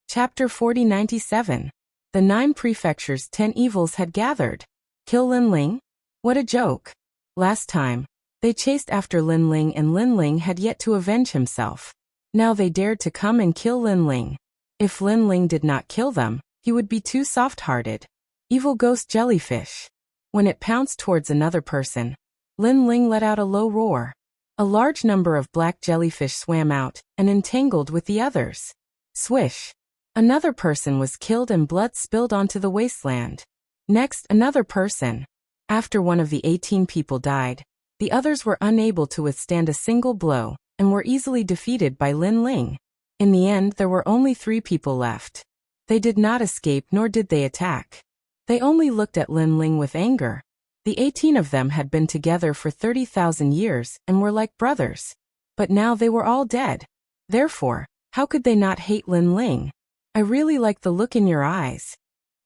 Chapter 4097. The 9 prefectures' 10 evils had gathered. Kill Lin Ling? What a joke. Last time, they chased after Lin Ling and Lin Ling had yet to avenge himself. Now they dared to come and kill Lin Ling. If Lin Ling did not kill them, he would be too soft-hearted. Evil ghost jellyfish. When it pounced towards another person, Lin Ling let out a low roar. A large number of black jellyfish swam out and entangled with the others. Swish. Another person was killed and blood spilled onto the wasteland. Next, another person. After one of the 18 people died, the others were unable to withstand a single blow and were easily defeated by Lin Ling. In the end, there were only 3 people left. They did not escape nor did they attack. They only looked at Lin Ling with anger. The 18 of them had been together for 30,000 years and were like brothers. But now they were all dead. Therefore, how could they not hate Lin Ling? "I really like the look in your eyes."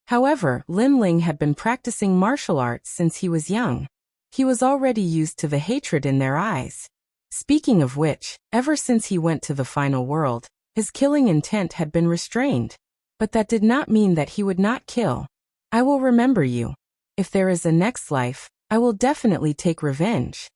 However, Lin Ling had been practicing martial arts since he was young. He was already used to the hatred in their eyes. Speaking of which, ever since he went to the final world, his killing intent had been restrained. But that did not mean that he would not kill. "I will remember you. If there is a next life, I will definitely take revenge."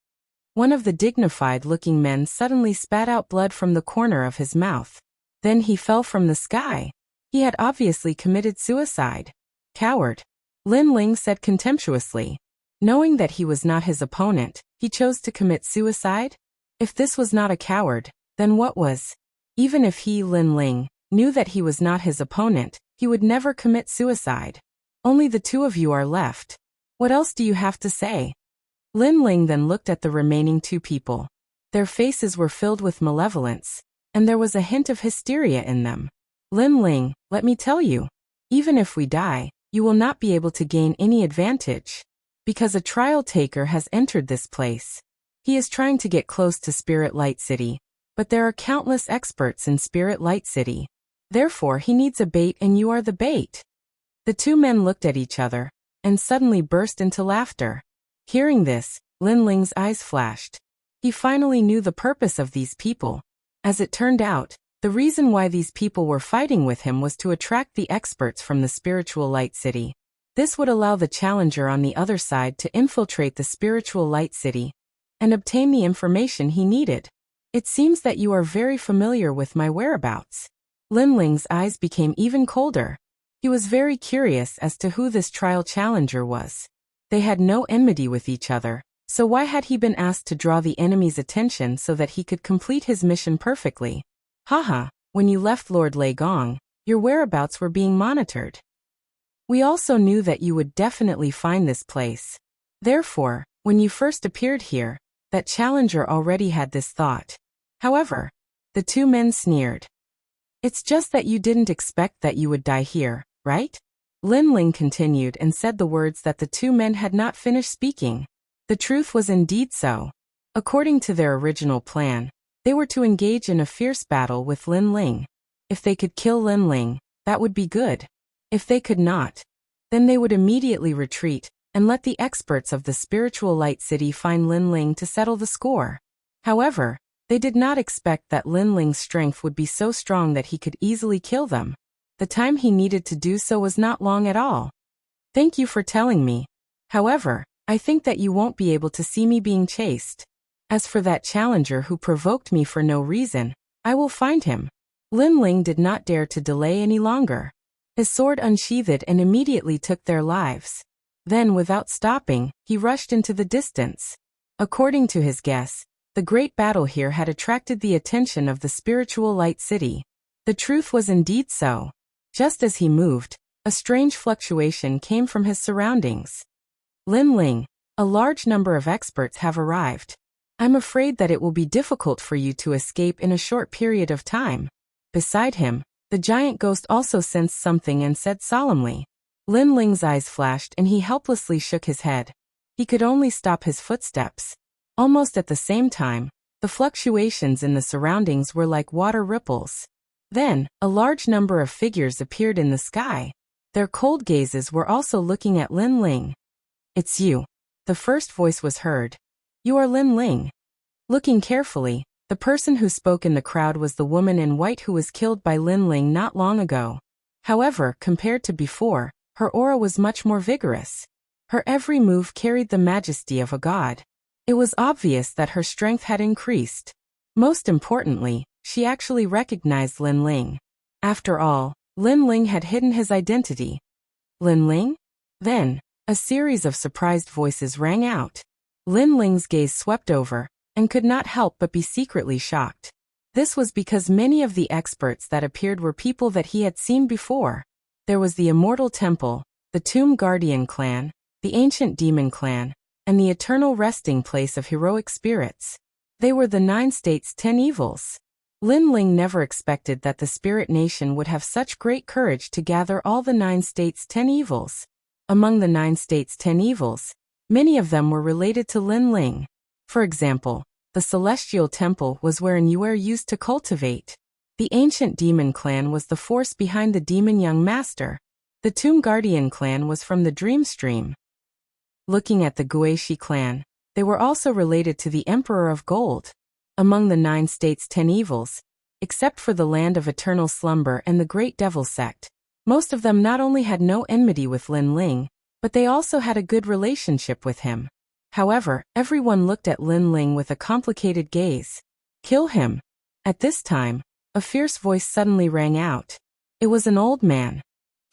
One of the dignified-looking men suddenly spat out blood from the corner of his mouth. Then he fell from the sky. He had obviously committed suicide. "Coward," Lin Ling said contemptuously. Knowing that he was not his opponent, he chose to commit suicide? If this was not a coward, then what was? Even if he, Lin Ling, knew that he was not his opponent, he would never commit suicide. "Only the 2 of you are left. What else do you have to say?" Lin Ling then looked at the remaining 2 people. Their faces were filled with malevolence, and there was a hint of hysteria in them. "Lin Ling, let me tell you, even if we die, you will not be able to gain any advantage. Because a trial taker has entered this place. He is trying to get close to Spirit Light City, but there are countless experts in Spirit Light City. Therefore he needs a bait and you are the bait." The 2 men looked at each other, and suddenly burst into laughter. Hearing this, Lin Ling's eyes flashed. He finally knew the purpose of these people. As it turned out, The reason why these people were fighting with him was to attract the experts from the spiritual light city. This would allow the challenger on the other side to infiltrate the spiritual light city and obtain the information he needed. It seems that you are very familiar with my whereabouts. Linling's eyes became even colder. He was very curious as to who this trial challenger was. They had no enmity with each other, so why had he been asked to draw the enemy's attention so that he could complete his mission perfectly? Haha, when you left Lord Lei Gong, your whereabouts were being monitored. We also knew that you would definitely find this place. Therefore, when you first appeared here, that challenger already had this thought. However, the two men sneered. It's just that you didn't expect that you would die here, right? Linling continued and said the words that the two men had not finished speaking. The truth was indeed so. According to their original plan, they were to engage in a fierce battle with Linling. If they could kill Linling, that would be good. If they could not, then they would immediately retreat and let the experts of the spiritual light city find Linling to settle the score. However, they did not expect that Linling's strength would be so strong that he could easily kill them. The time he needed to do so was not long at all. Thank you for telling me. However, I think that you won't be able to see me being chased. As for that challenger who provoked me for no reason, I will find him. Linling did not dare to delay any longer. His sword unsheathed and immediately took their lives. Then, without stopping, he rushed into the distance. According to his guess, the great battle here had attracted the attention of the spiritual light city. The truth was indeed so. Just as he moved, a strange fluctuation came from his surroundings. Linling, a large number of experts have arrived. I'm afraid that it will be difficult for you to escape in a short period of time. Beside him, the giant ghost also sensed something and said solemnly. Linling's eyes flashed and he helplessly shook his head. He could only stop his footsteps. Almost at the same time, the fluctuations in the surroundings were like water ripples. Then, a large number of figures appeared in the sky. Their cold gazes were also looking at Linling. It's you. The first voice was heard. You are Linling. Looking carefully, the person who spoke in the crowd was the woman in white who was killed by Linling not long ago. However, compared to before, her aura was much more vigorous. Her every move carried the majesty of a god. It was obvious that her strength had increased. Most importantly, she actually recognized Linling. After all, Linling had hidden his identity. Linling? Then, a series of surprised voices rang out. Linling's gaze swept over, and could not help but be secretly shocked. This was because many of the experts that appeared were people that he had seen before. There was the Immortal Temple, the Tomb Guardian clan, the Ancient Demon clan, and the Eternal Resting Place of Heroic Spirits. They were the 9 states' 10 evils. Linling never expected that the Spirit Nation would have such great courage to gather all the 9 states' 10 evils. Among the 9 states' 10 evils, many of them were related to Linling. For example, the Celestial Temple was where Nuer used to cultivate. The Ancient Demon clan was the force behind the Demon Young Master. The Tomb Guardian clan was from the Dream Stream. Looking at the Guishi clan, they were also related to the Emperor of Gold. Among the 9 states' 10 evils, except for the Land of Eternal Slumber and the Great Devil Sect, most of them not only had no enmity with Linling, but they also had a good relationship with him. However, everyone looked at Linling with a complicated gaze. Kill him. At this time, a fierce voice suddenly rang out. It was an old man.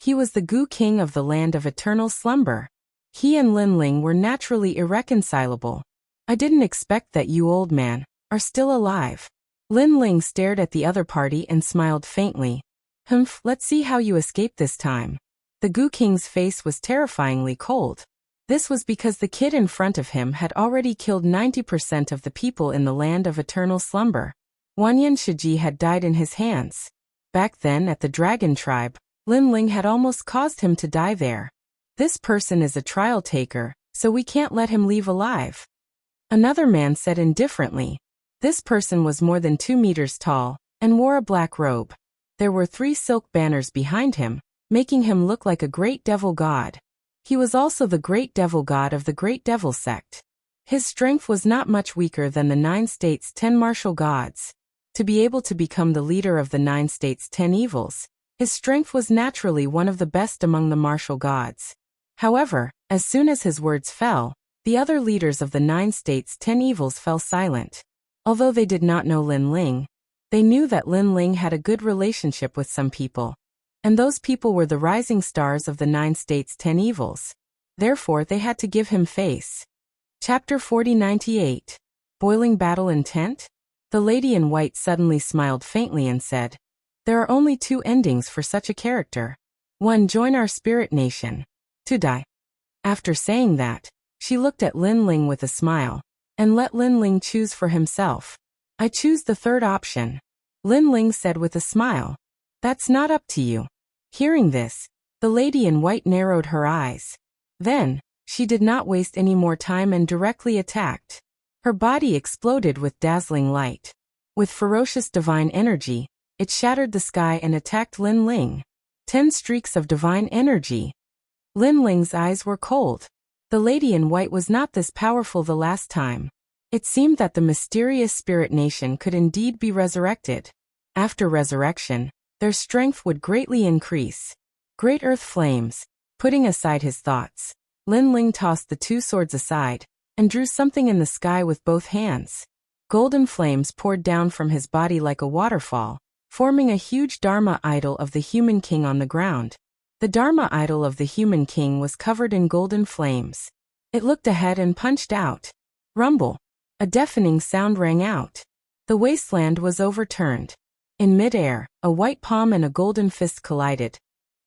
He was the Gu King of the Land of Eternal Slumber. He and Linling were naturally irreconcilable. I didn't expect that you, old man, are still alive. Linling stared at the other party and smiled faintly. Humph, let's see how you escape this time. The Gu King's face was terrifyingly cold. This was because the kid in front of him had already killed 90% of the people in the Land of Eternal Slumber. Wanyan Shiji had died in his hands. Back then at the Dragon Tribe, Linling had almost caused him to die there. This person is a trial taker, so we can't let him leave alive. Another man said indifferently. This person was more than 2 meters tall, and wore a black robe. There were 3 silk banners behind him, making him look like a great devil god. He was also the great devil god of the Great Devil Sect. His strength was not much weaker than the 9 states' 10 martial gods. To be able to become the leader of the 9 states' 10 evils, his strength was naturally one of the best among the martial gods. However, as soon as his words fell, the other leaders of the 9 states' 10 evils fell silent. Although they did not know Lin Ling, they knew that Lin Ling had a good relationship with some people. And those people were the rising stars of the 9 states' 10 evils. Therefore they had to give him face. Chapter 4098. Boiling Battle Intent? The lady in white suddenly smiled faintly and said, "There are only 2 endings for such a character. 1. Join our spirit nation. 2. Die." After saying that, she looked at Lin Ling with a smile, and let Lin Ling choose for himself. "I choose the 3rd option." Lin Ling said with a smile. "That's not up to you." Hearing this, the lady in white narrowed her eyes. Then, she did not waste any more time and directly attacked. Her body exploded with dazzling light. With ferocious divine energy, it shattered the sky and attacked Lin Ling. 10 streaks of divine energy. Lin Ling's eyes were cold. The lady in white was not this powerful the last time. It seemed that the mysterious spirit nation could indeed be resurrected. After resurrection, their strength would greatly increase. Great earth flames. Putting aside his thoughts, Lin Ling tossed the 2 swords aside and drew something in the sky with both hands. Golden flames poured down from his body like a waterfall, forming a huge Dharma idol of the human king on the ground. The Dharma idol of the human king was covered in golden flames. It looked ahead and punched out. Rumble. A deafening sound rang out. The wasteland was overturned. In midair, a white palm and a golden fist collided,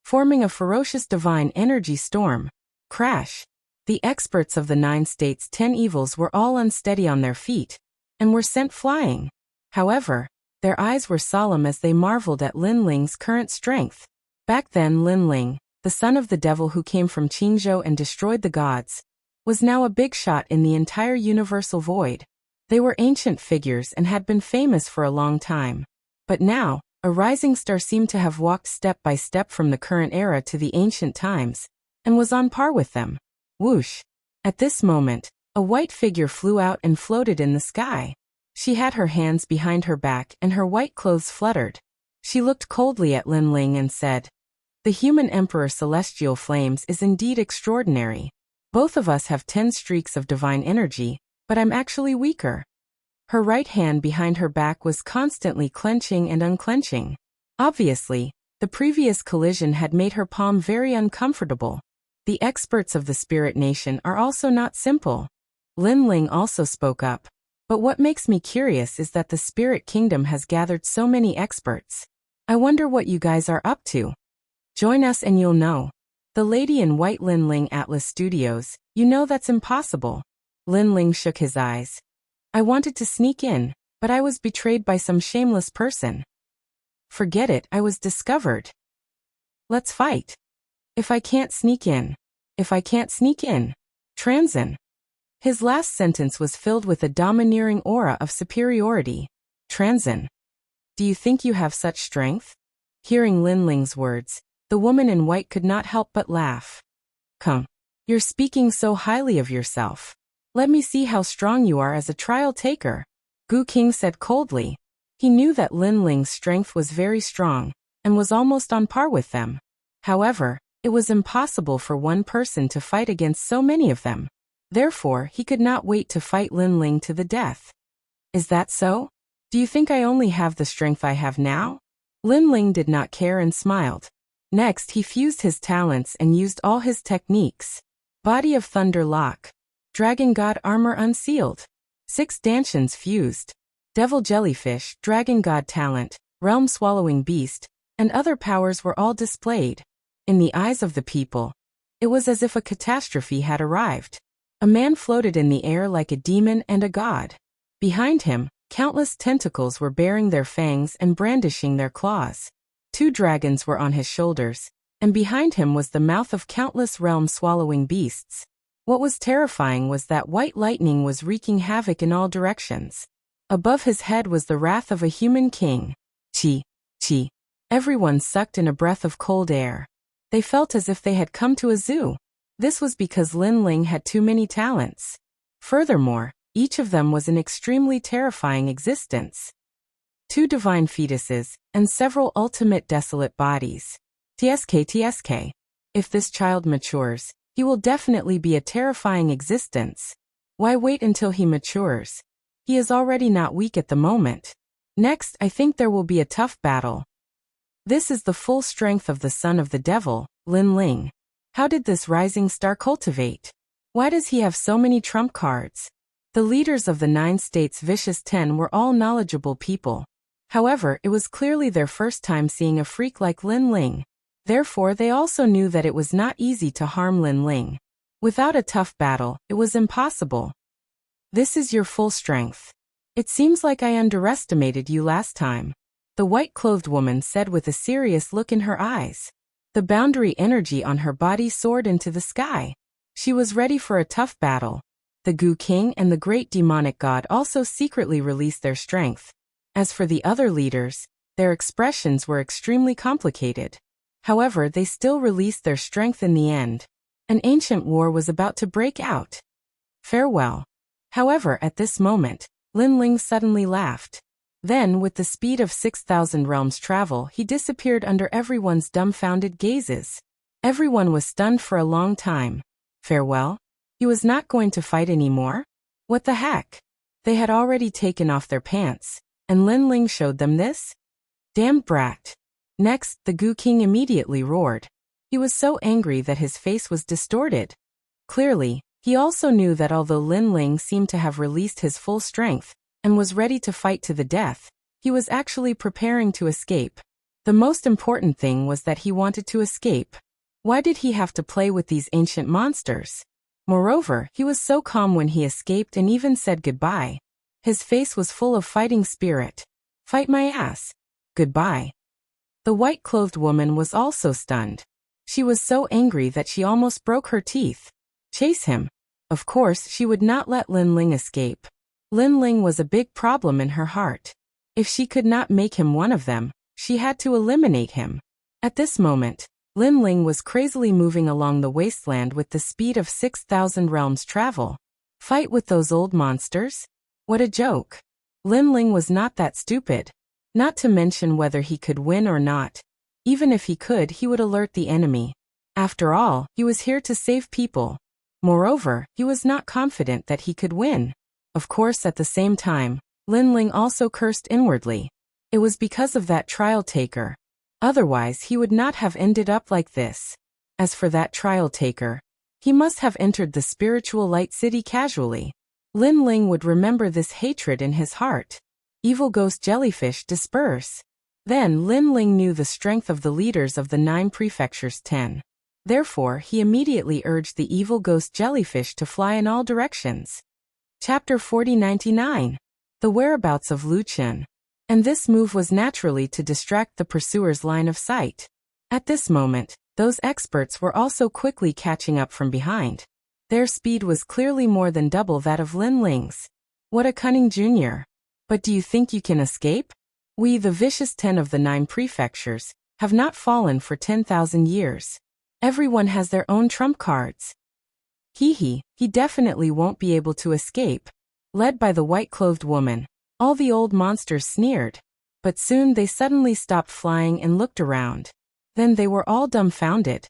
forming a ferocious divine energy storm. Crash. The experts of the 9 states' 10 evils were all unsteady on their feet, and were sent flying. However, their eyes were solemn as they marveled at Lin Ling's current strength. Back then Lin Ling, the son of the devil who came from Qingzhou and destroyed the gods, was now a big shot in the entire universal void. They were ancient figures and had been famous for a long time. But now, a rising star seemed to have walked step by step from the current era to the ancient times, and was on par with them. Whoosh! At this moment, a white figure flew out and floated in the sky. She had her hands behind her back and her white clothes fluttered. She looked coldly at Lin Ling and said, "The human emperor Celestial Flames is indeed extraordinary. Both of us have 10 streaks of divine energy, but I'm actually weaker." Her right hand behind her back was constantly clenching and unclenching. Obviously, the previous collision had made her palm very uncomfortable. The experts of the Spirit Nation are also not simple. Lin Ling also spoke up. "But what makes me curious is that the Spirit Kingdom has gathered so many experts. I wonder what you guys are up to. Join us and you'll know." The lady in white. Lin Ling Atlas Studios, you know that's impossible. Lin Ling shook his eyes. "I wanted to sneak in, but I was betrayed by some shameless person." "Forget it, I was discovered." "Let's fight." If I can't sneak in. If I can't sneak in. Transin." His last sentence was filled with a domineering aura of superiority. "Transin. Do you think you have such strength?" Hearing Lin Ling's words, the woman in white could not help but laugh. "Come. You're speaking so highly of yourself. Let me see how strong you are as a trial taker," Gu King said coldly. He knew that Lin Ling's strength was very strong, and was almost on par with them. However, it was impossible for one person to fight against so many of them. Therefore, he could not wait to fight Lin Ling to the death. "Is that so? Do you think I only have the strength I have now?" Lin Ling did not care and smiled. Next, he fused his talents and used all his techniques. Body of Thunder Lock. Dragon God Armor Unsealed. 6 Dantians fused. Devil Jellyfish, Dragon God Talent, Realm Swallowing Beast, and other powers were all displayed. In the eyes of the people, it was as if a catastrophe had arrived. A man floated in the air like a demon and a god. Behind him, countless tentacles were baring their fangs and brandishing their claws. 2 dragons were on his shoulders, and behind him was the mouth of countless realm-swallowing beasts. What was terrifying was that white lightning was wreaking havoc in all directions. Above his head was the wrath of a human king. Chi, chi. Everyone sucked in a breath of cold air. They felt as if they had come to a zoo. This was because Lin Ling had too many talents. Furthermore, each of them was an extremely terrifying existence. 2 divine fetuses, and several ultimate desolate bodies. TSK. If this child matures, he will definitely be a terrifying existence. Why wait until he matures? He is already not weak at the moment. Next, I think there will be a tough battle. This is the full strength of the son of the devil, Lin Ling. How did this rising star cultivate? Why does he have so many trump cards? The leaders of the 9 states' vicious 10 were all knowledgeable people. However, it was clearly their first time seeing a freak like Lin Ling. Therefore, they also knew that it was not easy to harm Lin Ling. Without a tough battle, it was impossible. This is your full strength. It seems like I underestimated you last time, the white-clothed woman said with a serious look in her eyes. The boundary energy on her body soared into the sky. She was ready for a tough battle. The Gu King and the great demonic god also secretly released their strength. As for the other leaders, their expressions were extremely complicated. However, they still released their strength in the end. An ancient war was about to break out. Farewell. However, at this moment, Lin Ling suddenly laughed. Then, with the speed of 6,000 realms travel, he disappeared under everyone's dumbfounded gazes. Everyone was stunned for a long time. Farewell? He was not going to fight anymore? What the heck? They had already taken off their pants, and Lin Ling showed them this? Damn brat. Next, the Gu King immediately roared. He was so angry that his face was distorted. Clearly, he also knew that although Lin Ling seemed to have released his full strength and was ready to fight to the death, he was actually preparing to escape. The most important thing was that he wanted to escape. Why did he have to play with these ancient monsters? Moreover, he was so calm when he escaped and even said goodbye. His face was full of fighting spirit. Fight my ass. Goodbye. The white-clothed woman was also stunned. She was so angry that she almost broke her teeth. Chase him. Of course, she would not let Lin Ling escape. Lin Ling was a big problem in her heart. If she could not make him one of them, she had to eliminate him. At this moment, Lin Ling was crazily moving along the wasteland with the speed of 6,000 realms travel. Fight with those old monsters? What a joke. Lin Ling was not that stupid. Not to mention whether he could win or not. Even if he could, he would alert the enemy. After all, he was here to save people. Moreover, he was not confident that he could win. Of course, at the same time, Lin Ling also cursed inwardly. It was because of that trial taker. Otherwise, he would not have ended up like this. As for that trial taker, he must have entered the spiritual light city casually. Lin Ling would remember this hatred in his heart. Evil ghost jellyfish disperse. Then Lin Ling knew the strength of the leaders of the 9 prefectures 10. Therefore, he immediately urged the evil ghost jellyfish to fly in all directions. Chapter 4099. The whereabouts of Lu Chen. And this move was naturally to distract the pursuer's line of sight. At this moment, those experts were also quickly catching up from behind. Their speed was clearly more than double that of Lin Ling's. What a cunning junior. But do you think you can escape? We, the vicious 10 of the 9 prefectures, have not fallen for 10,000 years. Everyone has their own trump cards. He definitely won't be able to escape. Led by the white-clothed woman, all the old monsters sneered. But soon they suddenly stopped flying and looked around. Then they were all dumbfounded.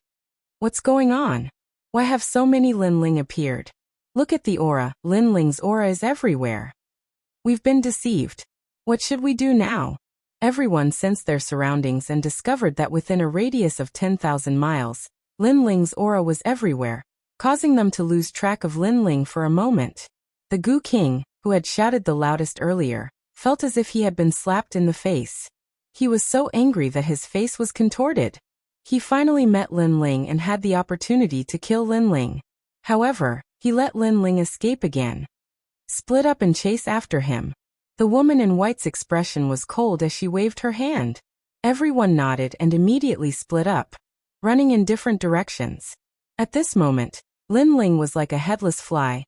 What's going on? Why have so many Lin Ling appeared? Look at the aura. Lin Ling's aura is everywhere. We've been deceived. What should we do now? Everyone sensed their surroundings and discovered that within a radius of 10,000 miles, Lin Ling's aura was everywhere, causing them to lose track of Lin Ling for a moment. The Gu King, who had shouted the loudest earlier, felt as if he had been slapped in the face. He was so angry that his face was contorted. He finally met Lin Ling and had the opportunity to kill Lin Ling. However, he let Lin Ling escape again. Split up and chase after him. The woman in white's expression was cold as she waved her hand. Everyone nodded and immediately split up, running in different directions. At this moment, Lin Ling was like a headless fly,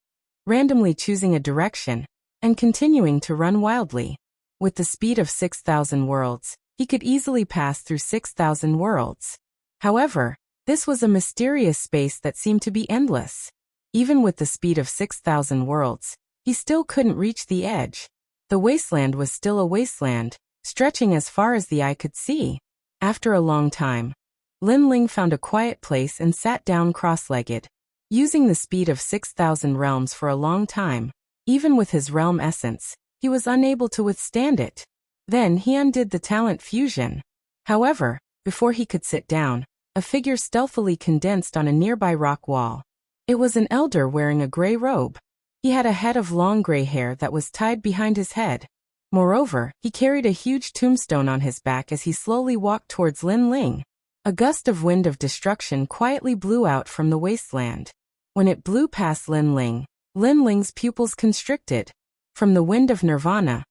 randomly choosing a direction, and continuing to run wildly. With the speed of 6,000 worlds, he could easily pass through 6,000 worlds. However, this was a mysterious space that seemed to be endless. Even with the speed of 6,000 worlds, he still couldn't reach the edge. The wasteland was still a wasteland, stretching as far as the eye could see. After a long time, Lin Ling found a quiet place and sat down cross-legged. Using the speed of 6,000 realms for a long time, even with his realm essence, he was unable to withstand it. Then he undid the talent fusion. However, before he could sit down, a figure stealthily condensed on a nearby rock wall. It was an elder wearing a gray robe. He had a head of long gray hair that was tied behind his head. Moreover, he carried a huge tombstone on his back as he slowly walked towards Lin Ling. A gust of wind of destruction quietly blew out from the wasteland. When it blew past Lin Ling's pupils constricted. From the wind of nirvana,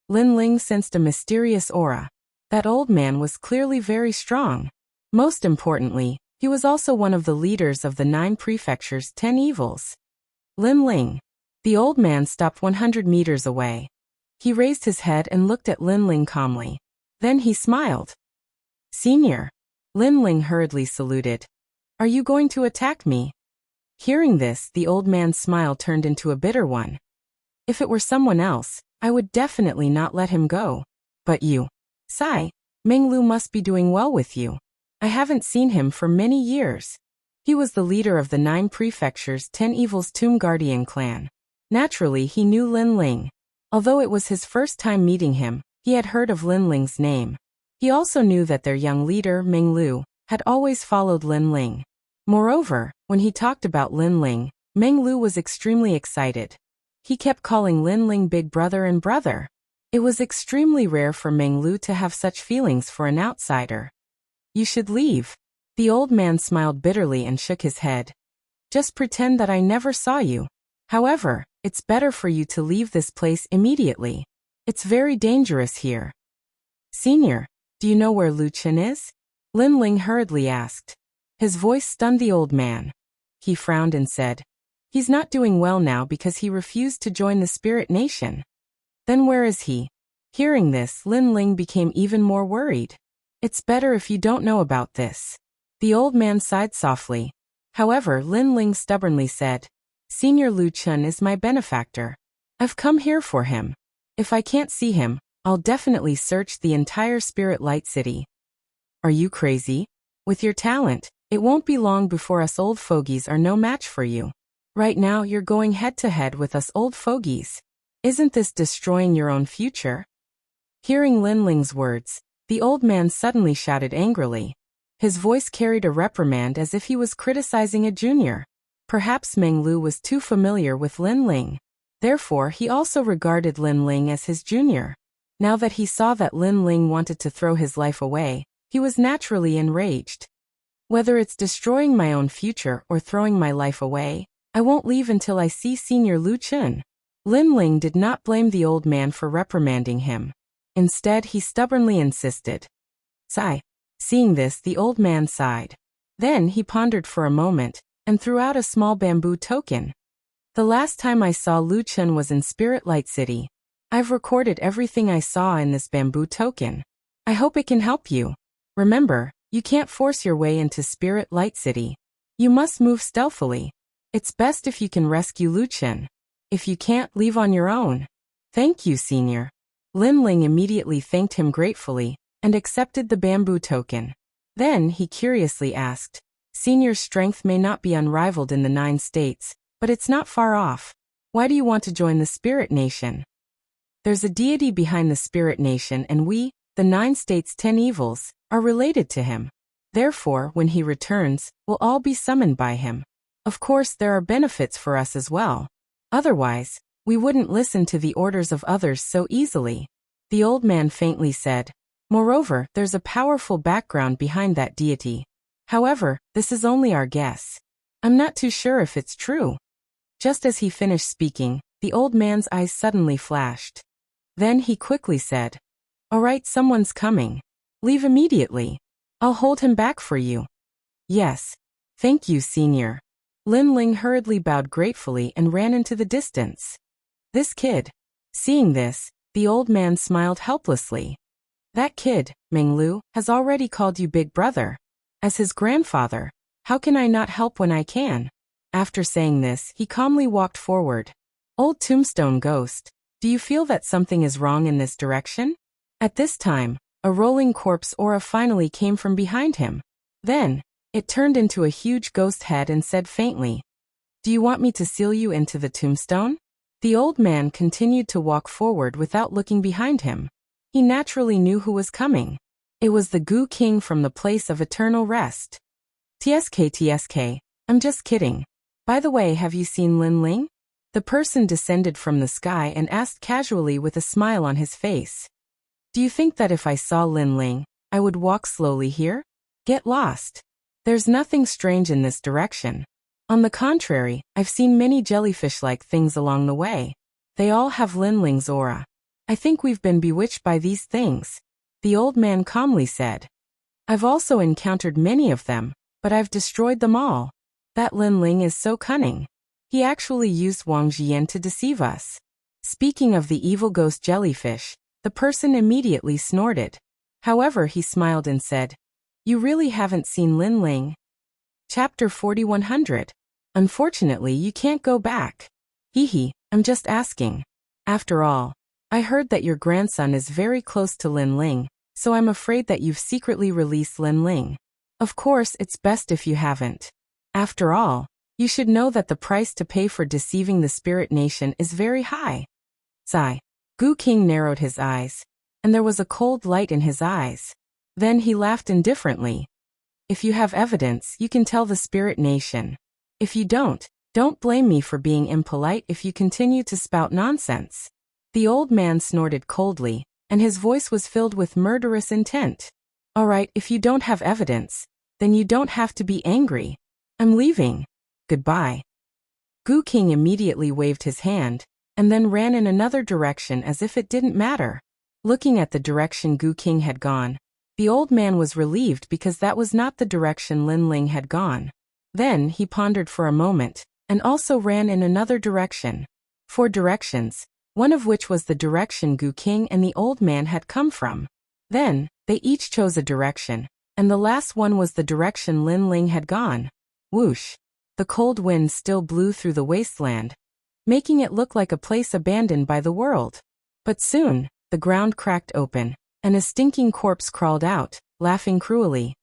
Lin Ling sensed a mysterious aura. That old man was clearly very strong. Most importantly, he was also one of the leaders of the 9 prefectures' 10 evils. Lin Ling. The old man stopped 100 meters away. He raised his head and looked at Lin Ling calmly. Then he smiled. Senior. Lin Ling hurriedly saluted. Are you going to attack me? Hearing this, the old man's smile turned into a bitter one. If it were someone else, I would definitely not let him go. But you. Sigh. Menglu must be doing well with you. I haven't seen him for many years. He was the leader of the 9 prefectures' 10 evils Tomb Guardian clan. Naturally, he knew Lin Ling. Although it was his first time meeting him, he had heard of Lin Ling's name. He also knew that their young leader, Menglu, had always followed Lin Ling. Moreover, when he talked about Lin Ling, Menglu was extremely excited. He kept calling Lin Ling big brother and brother. It was extremely rare for Menglu to have such feelings for an outsider. You should leave. The old man smiled bitterly and shook his head. Just pretend that I never saw you. However, it's better for you to leave this place immediately. It's very dangerous here. Senior, do you know where Lu Chen is? Lin Ling hurriedly asked. His voice stunned the old man. He frowned and said, he's not doing well now because he refused to join the Spirit Nation. Then where is he? Hearing this, Lin Ling became even more worried. It's better if you don't know about this. The old man sighed softly. However, Lin Ling stubbornly said, Senior Lu Chen is my benefactor. I've come here for him. If I can't see him, I'll definitely search the entire Spirit Light City. Are you crazy? With your talent, it won't be long before us old fogies are no match for you. Right now you're going head-to-head with us old fogies. Isn't this destroying your own future? Hearing Lin Ling's words, the old man suddenly shouted angrily. His voice carried a reprimand as if he was criticizing a junior. Perhaps Menglu was too familiar with Lin Ling. Therefore, he also regarded Lin Ling as his junior. Now that he saw that Lin Ling wanted to throw his life away, he was naturally enraged. Whether it's destroying my own future or throwing my life away, I won't leave until I see Senior Lu Chen. Lin Ling did not blame the old man for reprimanding him. Instead, he stubbornly insisted. Sigh. Seeing this, the old man sighed. Then he pondered for a moment, and threw out a small bamboo token. The last time I saw Lu Chen was in Spirit Light City. I've recorded everything I saw in this bamboo token. I hope it can help you. Remember, you can't force your way into Spirit Light City. You must move stealthily. It's best if you can rescue Lu Chen. If you can't, leave on your own. Thank you, Senior. Lin Ling immediately thanked him gratefully, and accepted the bamboo token. Then he curiously asked, Senior's strength may not be unrivaled in the 9 states, but it's not far off. Why do you want to join the Spirit Nation? There's a deity behind the Spirit Nation and we, the 9 states' 10 evils, are related to him. Therefore, when he returns, we'll all be summoned by him. Of course, there are benefits for us as well. Otherwise, we wouldn't listen to the orders of others so easily. The old man faintly said. Moreover, there's a powerful background behind that deity. However, this is only our guess. I'm not too sure if it's true. Just as he finished speaking, the old man's eyes suddenly flashed. Then he quickly said, All right, someone's coming. Leave immediately. I'll hold him back for you. Yes. Thank you, Senior. Lin Ling hurriedly bowed gratefully and ran into the distance. This kid. Seeing this, the old man smiled helplessly. That kid, Menglu, has already called you big brother. As his grandfather, how can I not help when I can? After saying this, he calmly walked forward. Old Tombstone Ghost, do you feel that something is wrong in this direction? At this time, a rolling corpse aura finally came from behind him. Then, it turned into a huge ghost head and said faintly, "Do you want me to seal you into the tombstone?" The old man continued to walk forward without looking behind him. He naturally knew who was coming. It was the Goo King from the place of eternal rest. TSK, I'm just kidding. By the way, have you seen Lin Ling? The person descended from the sky and asked casually with a smile on his face. Do you think that if I saw Lin Ling, I would walk slowly here? Get lost. There's nothing strange in this direction. On the contrary, I've seen many jellyfish-like things along the way. They all have Lin Ling's aura. I think we've been bewitched by these things, the old man calmly said. I've also encountered many of them, but I've destroyed them all. That Lin Ling is so cunning. He actually used Wang Jian to deceive us. Speaking of the evil ghost jellyfish, the person immediately snorted. However, he smiled and said, You really haven't seen Lin Ling? Chapter 4100. Unfortunately, you can't go back. Hee, I'm just asking. After all, I heard that your grandson is very close to Lin Ling, so I'm afraid that you've secretly released Lin Ling. Of course, it's best if you haven't. After all, you should know that the price to pay for deceiving the spirit nation is very high. Sigh. Goo King narrowed his eyes, and there was a cold light in his eyes. Then he laughed indifferently. If you have evidence, you can tell the spirit nation. If you don't blame me for being impolite if you continue to spout nonsense. The old man snorted coldly, and his voice was filled with murderous intent. All right, if you don't have evidence, then you don't have to be angry. I'm leaving. Goodbye. Goo King immediately waved his hand, and then ran in another direction as if it didn't matter. Looking at the direction Goo King had gone, the old man was relieved because that was not the direction Lin Ling had gone. Then he pondered for a moment, and also ran in another direction. 4 directions, one of which was the direction Goo King and the old man had come from. Then, they each chose a direction, and the last one was the direction Lin Ling had gone. Whoosh! The cold wind still blew through the wasteland, making it look like a place abandoned by the world. But soon, the ground cracked open, and a stinking corpse crawled out, laughing cruelly.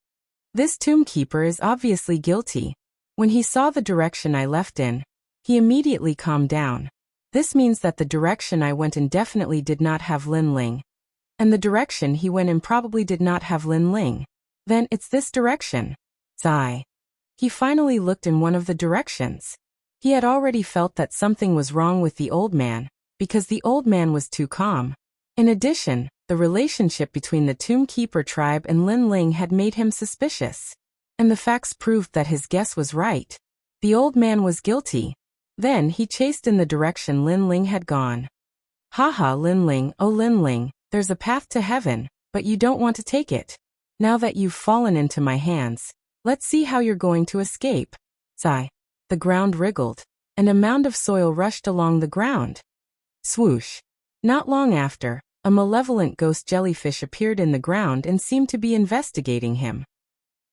This tombkeeper is obviously guilty. When he saw the direction I left in, he immediately calmed down. This means that the direction I went in definitely did not have Lin Ling, and the direction he went in probably did not have Lin Ling. Then it's this direction. Sigh. He finally looked in one of the directions. He had already felt that something was wrong with the old man, because the old man was too calm. In addition, the relationship between the Tombkeeper tribe and Lin Ling had made him suspicious. And the facts proved that his guess was right. The old man was guilty. Then he chased in the direction Lin Ling had gone. Haha, Lin Ling, oh Lin Ling, there's a path to heaven, but you don't want to take it. Now that you've fallen into my hands, let's see how you're going to escape. Sigh. The ground wriggled, and a mound of soil rushed along the ground. Swoosh. Not long after, a malevolent ghost jellyfish appeared in the ground and seemed to be investigating him.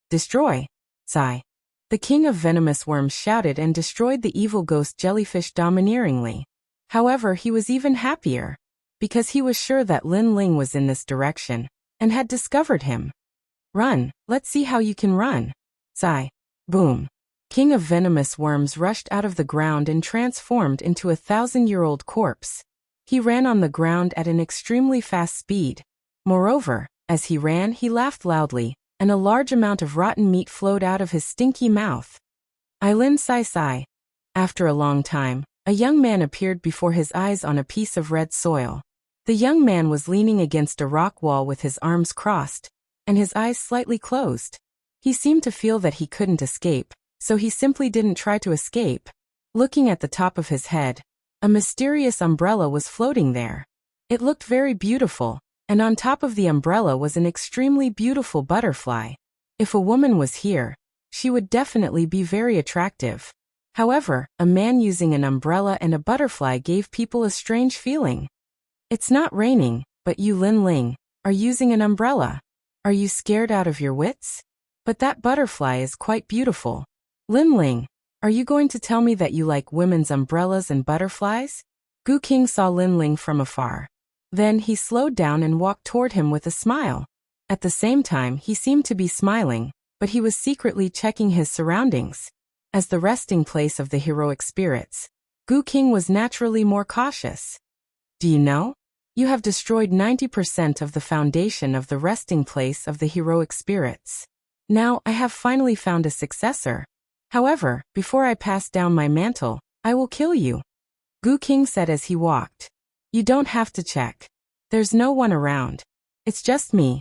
Destroy. Sigh. The king of venomous worms shouted and destroyed the evil ghost jellyfish domineeringly. However, he was even happier, because he was sure that Lin Ling was in this direction, and had discovered him. Run, let's see how you can run. Sigh. Boom. King of venomous worms rushed out of the ground and transformed into a 1,000-year-old corpse. He ran on the ground at an extremely fast speed. Moreover, as he ran, he laughed loudly, and a large amount of rotten meat flowed out of his stinky mouth. Lin Sai. After a long time, a young man appeared before his eyes on a piece of red soil. The young man was leaning against a rock wall with his arms crossed, and his eyes slightly closed. He seemed to feel that he couldn't escape, so he simply didn't try to escape. Looking at the top of his head, a mysterious umbrella was floating there. It looked very beautiful, and on top of the umbrella was an extremely beautiful butterfly. If a woman was here, she would definitely be very attractive. However, a man using an umbrella and a butterfly gave people a strange feeling. It's not raining, but you Lin Ling are using an umbrella. Are you scared out of your wits? But that butterfly is quite beautiful. Lin Ling, are you going to tell me that you like women's umbrellas and butterflies? Goo King saw Lin Ling from afar. Then he slowed down and walked toward him with a smile. At the same time, he seemed to be smiling, but he was secretly checking his surroundings. As the resting place of the heroic spirits, Gu King was naturally more cautious. Do you know? You have destroyed 90% of the foundation of the resting place of the heroic spirits. Now I have finally found a successor. However, before I pass down my mantle, I will kill you. Gu King said as he walked. You don't have to check. There's no one around. It's just me.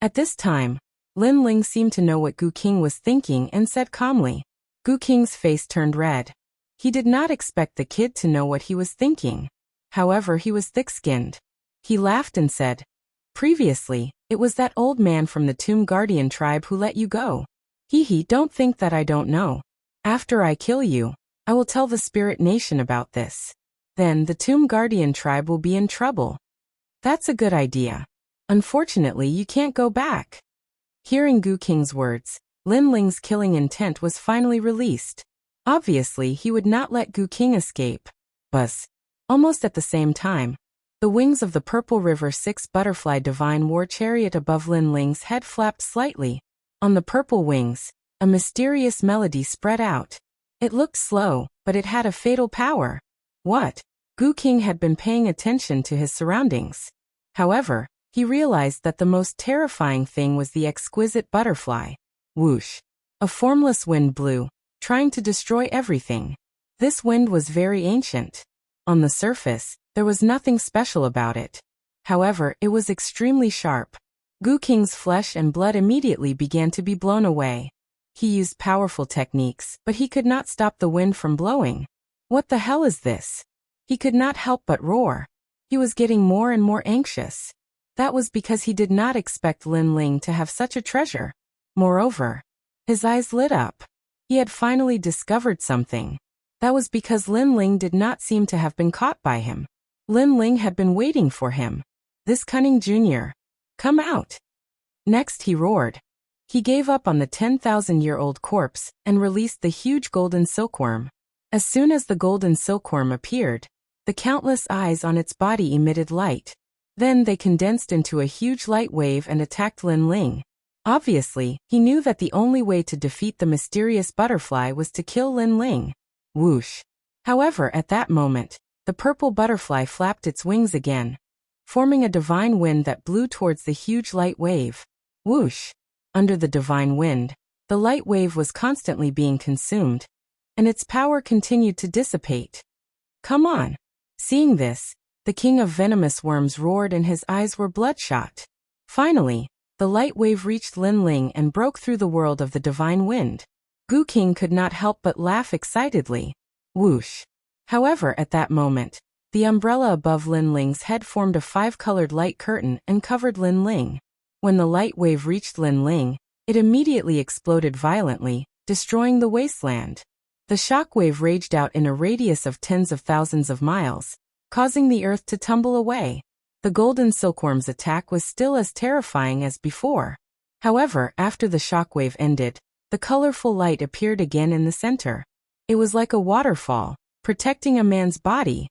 At this time, Lin Ling seemed to know what Gu King was thinking and said calmly. Gu King's face turned red. He did not expect the kid to know what he was thinking. However, he was thick-skinned. He laughed and said, "Previously, it was that old man from the Tomb Guardian tribe who let you go. Hee, don't think that I don't know. After I kill you, I will tell the Spirit Nation about this. Then the Tomb Guardian tribe will be in trouble." That's a good idea. Unfortunately, you can't go back. Hearing Gu King's words, Lin Ling's killing intent was finally released. Obviously, he would not let Gu King escape. Buzz. Almost at the same time, the wings of the Purple River 6 Butterfly Divine War Chariot above Lin Ling's head flapped slightly. On the purple wings, a mysterious melody spread out. It looked slow, but it had a fatal power. What? Gu King had been paying attention to his surroundings. However, he realized that the most terrifying thing was the exquisite butterfly. Whoosh! A formless wind blew, trying to destroy everything. This wind was very ancient. On the surface, there was nothing special about it. However, it was extremely sharp. Gu King's flesh and blood immediately began to be blown away. He used powerful techniques, but he could not stop the wind from blowing. What the hell is this? He could not help but roar. He was getting more and more anxious. That was because he did not expect Lin Ling to have such a treasure. Moreover, his eyes lit up. He had finally discovered something. That was because Lin Ling did not seem to have been caught by him. Lin Ling had been waiting for him. This cunning junior. Come out. Next he roared. He gave up on the 10,000-year-old corpse and released the huge golden silkworm. As soon as the golden silkworm appeared, the countless eyes on its body emitted light. Then they condensed into a huge light wave and attacked Lin Ling. Obviously, he knew that the only way to defeat the mysterious butterfly was to kill Lin Ling. Whoosh! However, at that moment, the purple butterfly flapped its wings again, forming a divine wind that blew towards the huge light wave. Whoosh! Under the divine wind, the light wave was constantly being consumed, and its power continued to dissipate. Come on! Seeing this, the king of venomous worms roared and his eyes were bloodshot. Finally, the light wave reached Lin Ling and broke through the world of the divine wind. Gu King could not help but laugh excitedly. Whoosh! However, at that moment, the umbrella above Lin Ling's head formed a 5-colored light curtain and covered Lin Ling. When the light wave reached Lin Ling, it immediately exploded violently, destroying the wasteland. The shock wave raged out in a radius of tens of thousands of miles, causing the earth to tumble away. The golden silkworm's attack was still as terrifying as before. However, after the shock wave ended, the colorful light appeared again in the center. It was like a waterfall, protecting a man's body.